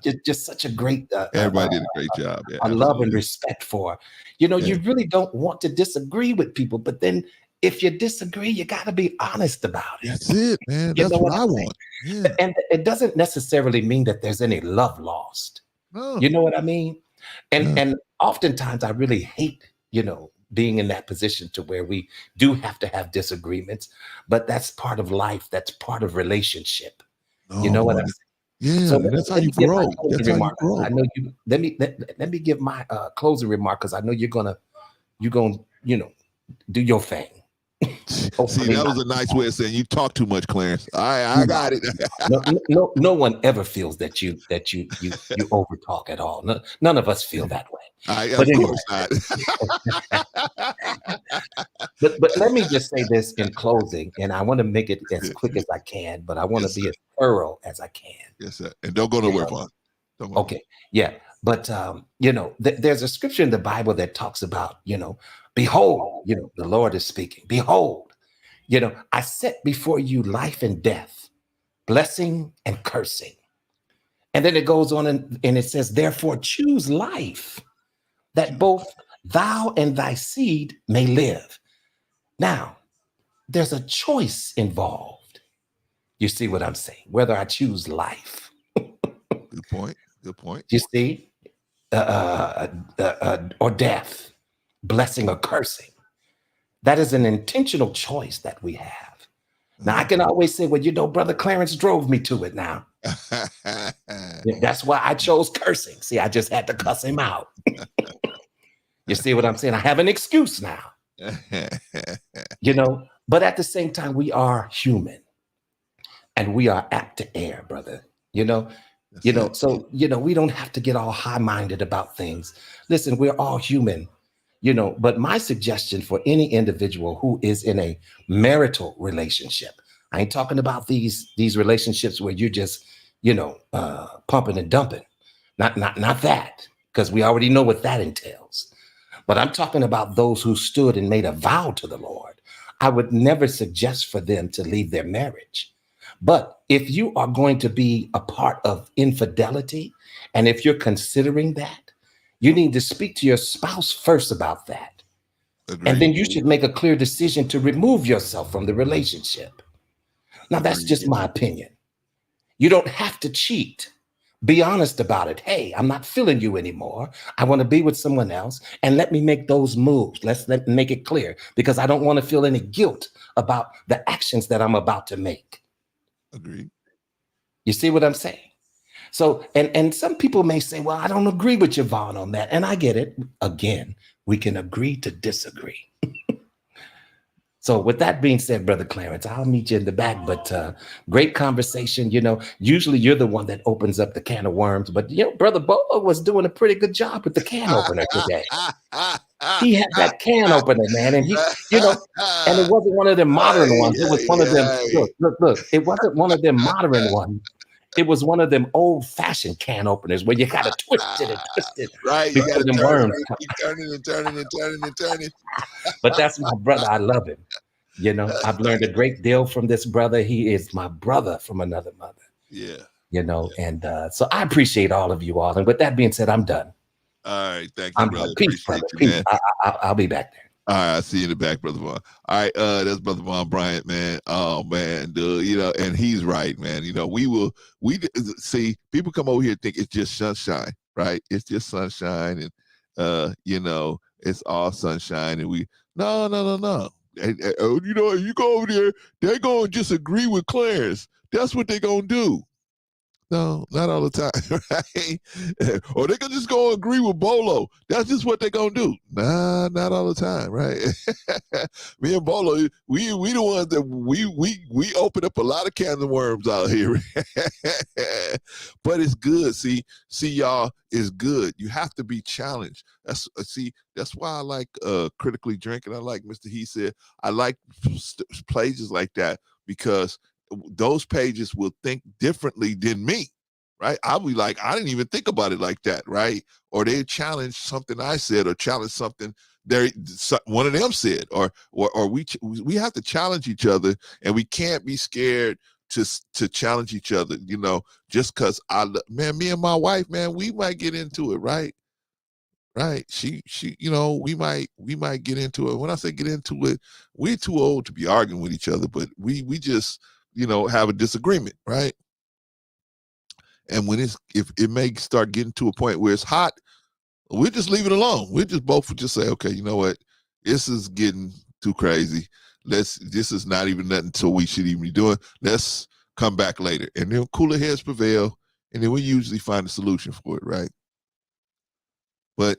just such a great everybody did a great job. Yeah, I love and respect for. You really don't want to disagree with people, but then if you disagree, you got to be honest about it. That's it, man. That's what I want. Yeah. And it doesn't necessarily mean that there's any love lost. No. You know what I mean? And oftentimes I really hate, being in that position to where we do have to have disagreements, but that's part of life. That's part of relationship. You know what I'm saying? Yeah, so that's how you grow. That's how you grow. I know you. Let me give my closing remark because I know you're gonna do your thing. See, that was a nice way of saying you talk too much, Clarence. I got it. No one ever feels that you over talk at all. None of us feel that way. Of course not. But let me just say this in closing, and I want to make it as quick as I can, but I want to be as thorough as I can. Yes, sir. And don't go nowhere, Vaughn. Okay. Yeah. But there's a scripture in the Bible that talks about, behold, the Lord is speaking. Behold, I set before you life and death, blessing and cursing. And then it goes on and it says, therefore choose life, that both thou and thy seed may live. Now, there's a choice involved. You see what I'm saying? Whether I choose life. Good point. You see? Or death, blessing or cursing. That is an intentional choice that we have. Now, I can always say, well, Brother Clarence drove me to it now. That's why I chose cursing. See, I just had to cuss him out. You see what I'm saying? I have an excuse now. But at the same time, we are human and we are apt to err, brother. So we don't have to get all high-minded about things. Listen, we're all human, but my suggestion for any individual who is in a marital relationship, I ain't talking about these relationships where you're just, pumping and dumping. Not that, because we already know what that entails. But I'm talking about those who stood and made a vow to the Lord. I would never suggest for them to leave their marriage. But if you are going to be a part of infidelity, and if you're considering that, you need to speak to your spouse first about that. Agreed. And then you should make a clear decision to remove yourself from the relationship. Now, that's just my opinion. You don't have to cheat. Be honest about it. Hey, I'm not feeling you anymore. I want to be with someone else. And let me make those moves. Let me make it clear, because I don't want to feel any guilt about the actions that I'm about to make. Agreed. You see what I'm saying? So, and some people may say, well, I don't agree with you, Vaughn, on that. And I get it. Again, we can agree to disagree. So with that being said, Brother Clarence, I'll meet you in the back, but great conversation. You know, usually you're the one that opens up the can of worms, but you know, Brother Bolo was doing a pretty good job with the can opener today. He had that can opener, man, and he, you know, and it wasn't one of them modern ones. It was one of them, look, it wasn't one of them modern ones. It was one of them old-fashioned can openers where you got to twist it and twist it. Right, you got to them turn worms. it, keep turning and turning and turning and turning. But that's my brother. I love him. You know, I've learned a great deal from this brother. He is my brother from another mother. Yeah. You know, and so I appreciate all of you all. And with that being said, I'm done. All right, thank you, brother. Peace, brother. You, peace. man. I'll be back there. All right, I'll see you in the back, Brother Vaughn. All right, that's Brother Vaughn Bryant, man. Oh man, dude, you know, and he's right, man. You know, we see people come over here and think it's just sunshine, right? It's just sunshine, and you know, it's all sunshine, and no. And, you know, you go over there, they're gonna just agree with Clarence. That's what they're gonna do. No, not all the time, right? Or they can just go agree with Bolo. That's just what they're gonna do. Nah, not all the time, right? Me and Bolo, we the ones that we open up a lot of cans of worms out here. But it's good. See, y'all, it's good. You have to be challenged. That's why I like Critically Drinking. I like Mr. He Said. I like pages like that because those pages will think differently than me, right? I'll be like, I didn't even think about it like that, right? Or they challenge something I said, or challenge something one of them said, or we have to challenge each other, and we can't be scared to challenge each other, you know, just because me and my wife, man, we might get into it, right? Right. She, you know, we might get into it. When I say get into it, we're too old to be arguing with each other, but we just, you know, have a disagreement, right? And when if it may start getting to a point where it's hot, we'll just leave it alone. We'll just both say, okay, you know what? This is getting too crazy. This is not even nothing so we should even be doing. Let's come back later. And then cooler heads prevail, and then we usually find a solution for it, right? But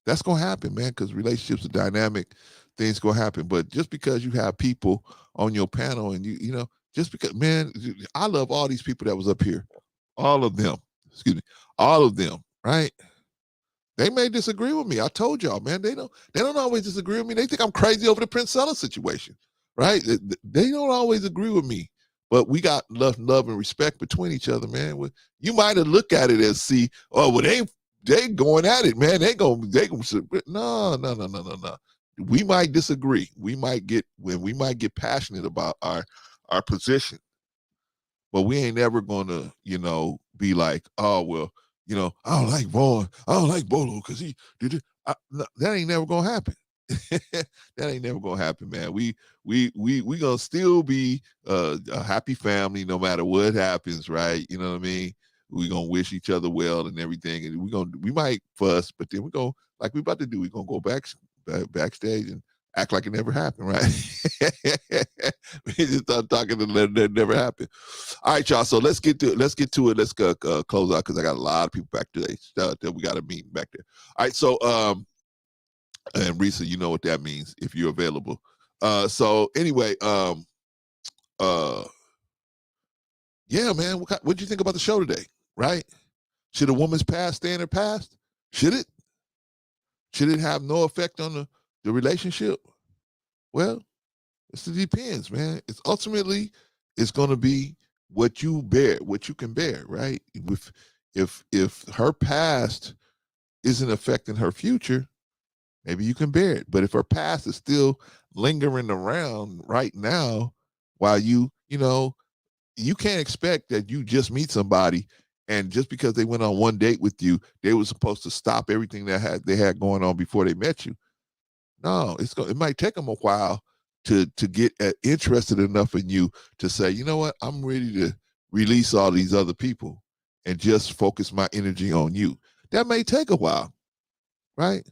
that's gonna happen, man, because relationships are dynamic. Things gonna happen. But just because you have people on your panel, and you know, just because, man, I love all these people that was up here, all of them. Excuse me, all of them, right? They may disagree with me. I told y'all, man, they don't always disagree with me. They think I'm crazy over the Prince Seller situation, right? They don't always agree with me, but we got love and respect between each other, man. You might have looked at it as well, they going at it, man. They gonna no. We might disagree. We might get passionate about our position, but we ain't ever gonna, you know, be like, oh well, you know, I don't like Vaughn, I don't like Bolo because he did it. No, that ain't never gonna happen. That ain't never gonna happen, man. We gonna still be a happy family no matter what happens, right? You know what I mean? We're gonna wish each other well and everything, and we might fuss, but then we're gonna, like we about to do, we're gonna go backstage and act like it never happened, right? We just start talking and let it never happen. All right, y'all. So let's get to it. Let's go close out because I got a lot of people back today that we got a meeting back there. All right, so and Risa, you know what that means if you're available. So anyway, yeah, man, what'd you think about the show today? Right? Should a woman's past stay in her past? Should it? Should it have no effect on the relationship? Well, it depends, man. It's ultimately going to be what you can bear, right? If her past isn't affecting her future, maybe you can bear it. But if her past is still lingering around right now, while you know, you can't expect that you just meet somebody and just because they went on one date with you, they were supposed to stop everything that they had going on before they met you. No, it might take them a while to get interested enough in you to say, you know what, I'm ready to release all these other people and just focus my energy on you. That may take a while, right?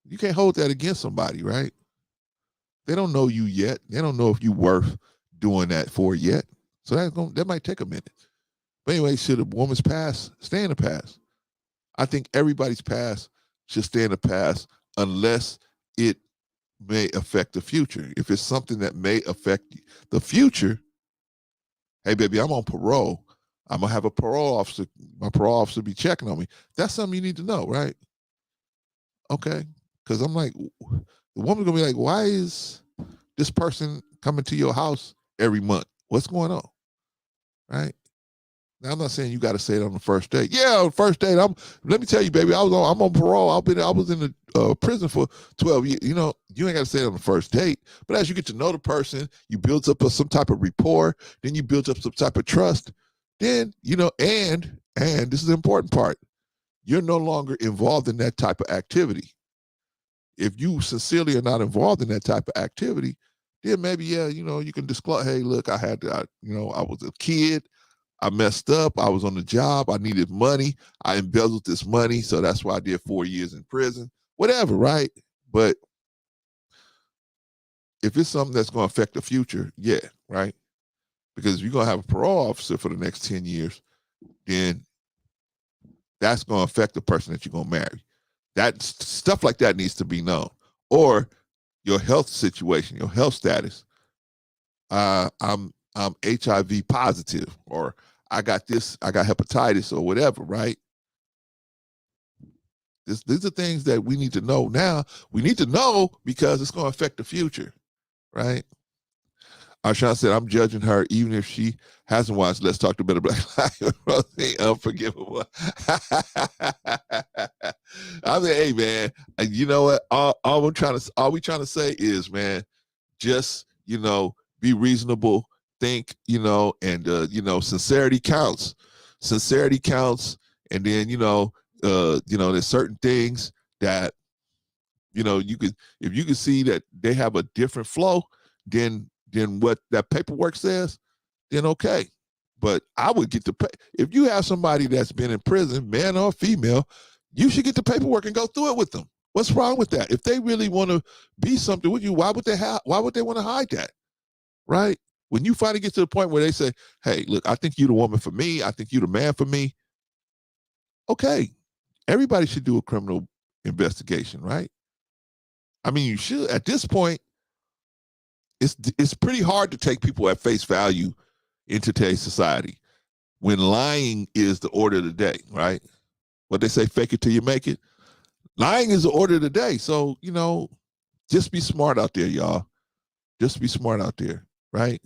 You can't hold that against somebody, right? They don't know you yet. They don't know if you're worth doing that for yet. So that might take a minute. But anyway, should a woman's past stay in the past? I think everybody's past should stay in the past unless it may affect the future. If it's something that may affect the future, hey, baby, I'm on parole. I'm going to have a parole officer. My parole officer be checking on me. That's something you need to know, right? Okay. Because I'm like, the woman's going to be like, why is this person coming to your house every month? What's going on? Right? Now, I'm not saying you got to say it on the first date. Yeah, on the first date, let me tell you, baby, I'm on parole. I was in the prison for 12 years. You know, you ain't got to say it on the first date. But as you get to know the person, you build up some type of rapport, then you build up some type of trust. Then, you know, and this is the important part, you're no longer involved in that type of activity. If you sincerely are not involved in that type of activity, then maybe, yeah, you know, you can disclose, hey, look, I was a kid. I messed up. I was on the job. I needed money. I embezzled this money. So that's why I did 4 years in prison, whatever, right? But if it's something that's going to affect the future, yeah, right? Because if you're going to have a parole officer for the next 10 years, then that's going to affect the person that you're going to marry. That stuff like that needs to be known. Or your health situation, your health status. I'm HIV positive, or I got hepatitis or whatever, right? These are things that we need to know now. We need to know because it's going to affect the future, right? Arshawn said, I'm judging her even if she hasn't watched Let's Talk to Better Black Lives. Unforgivable. I mean, hey, man, you know what? All we trying to say is, man, just, you know, be reasonable, think, you know, and, you know, sincerity counts. Sincerity counts. And then, there's certain things that, you know, if you can see that they have a different flow than what that paperwork says, then okay. But I would get if you have somebody that's been in prison, man or female, you should get the paperwork and go through it with them. What's wrong with that? If they really want to be something with you, why would they want to hide that? Right? When you finally get to the point where they say, hey, look, I think you're the woman for me. I think you're the man for me. Okay. Everybody should do a criminal investigation, right? I mean, you should. At this point, it's pretty hard to take people at face value in today's society when lying is the order of the day, right? What they say, fake it till you make it. Lying is the order of the day. So, you know, just be smart out there, y'all. Just be smart out there, right?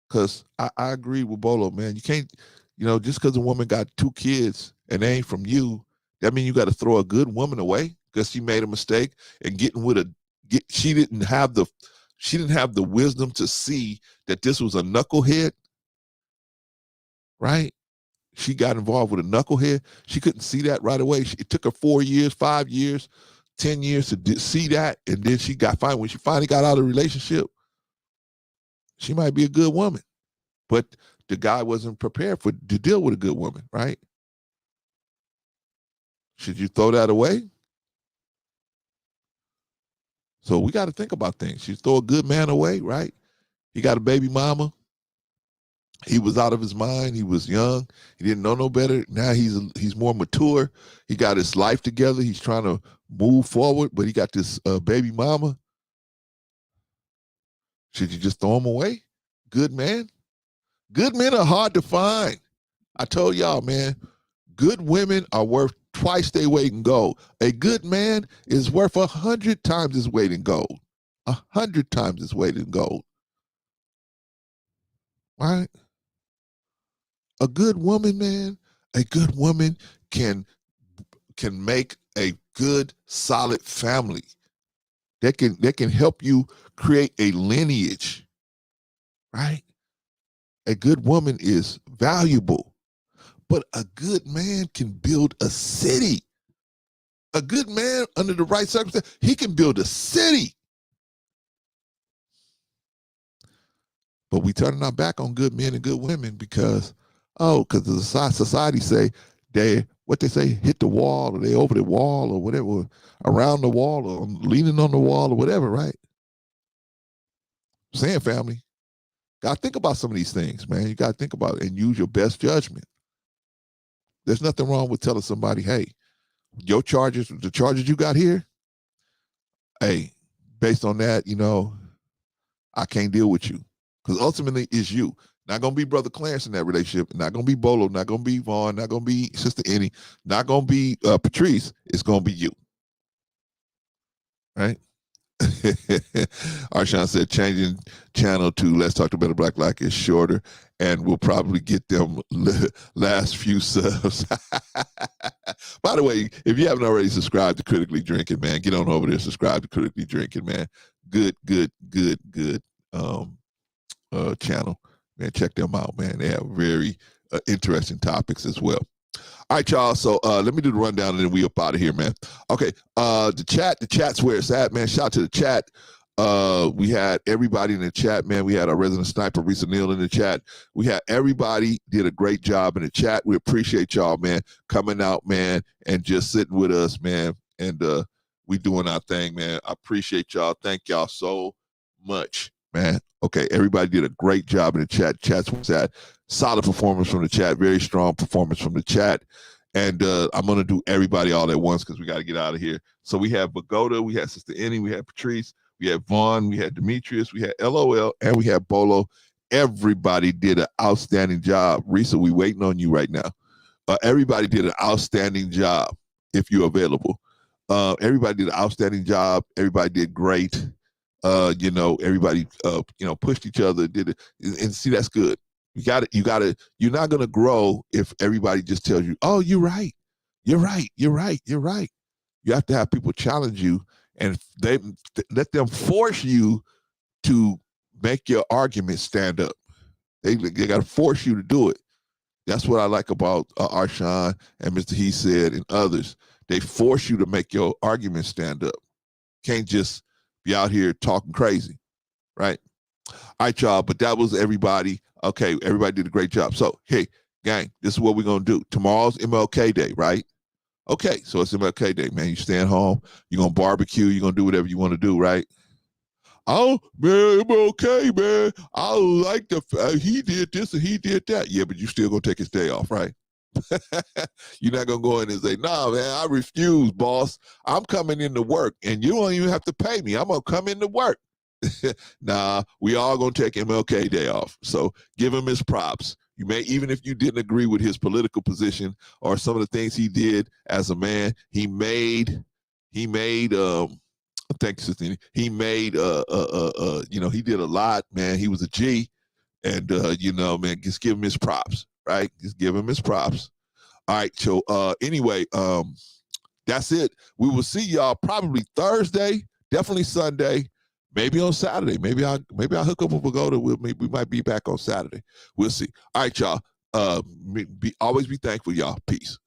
Because I agree with Bolo, man. You can't, you know, just because a woman got 2 kids and they ain't from you, that means you got to throw a good woman away because she made a mistake and she didn't have the wisdom to see that this was a knucklehead, right? She got involved with a knucklehead. She couldn't see that right away. It took her 4 years, 5 years, 10 years to see that. And then when she finally got out of the relationship, she might be a good woman. But the guy wasn't prepared to deal with a good woman, right? Should you throw that away? So we got to think about things. You throw a good man away, right? He got a baby mama. He was out of his mind. He was young. He didn't know no better. Now he's more mature. He got his life together. He's trying to move forward, but he got this baby mama. Should you just throw him away? Good man? Good men are hard to find. I told y'all, man, good women are worth twice their weight in gold. A good man is worth 100 times his weight in gold. 100 times his weight in gold. Right? A good woman, man, a good woman can make a good, solid family. That can help you create a lineage, right? A good woman is valuable, but a good man can build a city. A good man, under the right circumstances, he can build a city. But we turning our back on good men and good women because the society say what they say, hit the wall, or they over the wall, or whatever, around the wall, or leaning on the wall, or whatever, right? I'm saying, family, got to think about some of these things, man. You got to think about it and use your best judgment. There's nothing wrong with telling somebody, hey, the charges you got here, hey, based on that, you know, I can't deal with you. Because ultimately it's you. Not gonna be Brother Clarence in that relationship, not gonna be Bolo, not gonna be Vaughn, not gonna be Sister Annie, not gonna be Patrice, it's gonna be you. Right? Arshawn said changing channel to Let's Talk to Better Black Like is shorter, and we'll probably get them last few subs. By the way, if you haven't already subscribed to Critically Drinking, man, get on over there, subscribe to Critically Drinking, man. Good channel, man. Check them out, man. They have very interesting topics as well. All right, y'all. So let me do the rundown and then we up out of here, man. Okay. The chat's where it's at, man. Shout out to the chat. We had everybody in the chat, man. We had our resident sniper, Risa Neal, in the chat. We had everybody did a great job in the chat. We appreciate y'all, man, coming out, man, and just sitting with us, man. And we doing our thing, man. I appreciate y'all. Thank y'all so much, man. Okay, everybody did a great job in the chat. Chat's what's at. Solid performance from the chat. Very strong performance from the chat. And I'm going to do everybody all at once because we got to get out of here. So we have Bagoda, we had Sister Annie, we had Patrice, we had Vaughn, we had Demetrius, we had LOL, and we had Bolo. Everybody did an outstanding job. Risa, we waiting on you right now. Everybody did an outstanding job if you're available. Everybody did an outstanding job. Everybody did great. You know, everybody, you know, pushed each other, did it. And see, that's good. You're not going to grow if everybody just tells you, oh, you're right. You're right. You're right. You're right. You have to have people challenge you and they let them force you to make your argument stand up. They got to force you to do it. That's what I like about Arshawn and Mr. He said and others. They force you to make your argument stand up. Can't just be out here talking crazy, right? All right, y'all, but that was everybody. Okay, everybody did a great job. So, hey, gang, this is what we're going to do. Tomorrow's MLK Day, right? Okay, so it's MLK Day, man. You staying home. You're going to barbecue. You're going to do whatever you want to do, right? Oh, man, MLK, man. I like he did this and he did that. Yeah, but you still going to take his day off, right? You're not going to go in and say, nah, man, I refuse, boss. I'm coming into work, and you don't even have to pay me. I'm going to come into work. Nah, we all going to take MLK Day off. So give him his props. You may, even if you didn't agree with his political position or some of the things he did as a man, he made thanks, Sister. He made you know, he did a lot, man. He was a G, and you know, man, just give him his props, right? Just give him his props. All right, so anyway, that's it. We will see y'all probably Thursday, definitely Sunday, maybe on Saturday. Maybe I'll hook up with Pagoda. We might be back on Saturday. We'll see. All right, y'all. Always be thankful, y'all. Peace.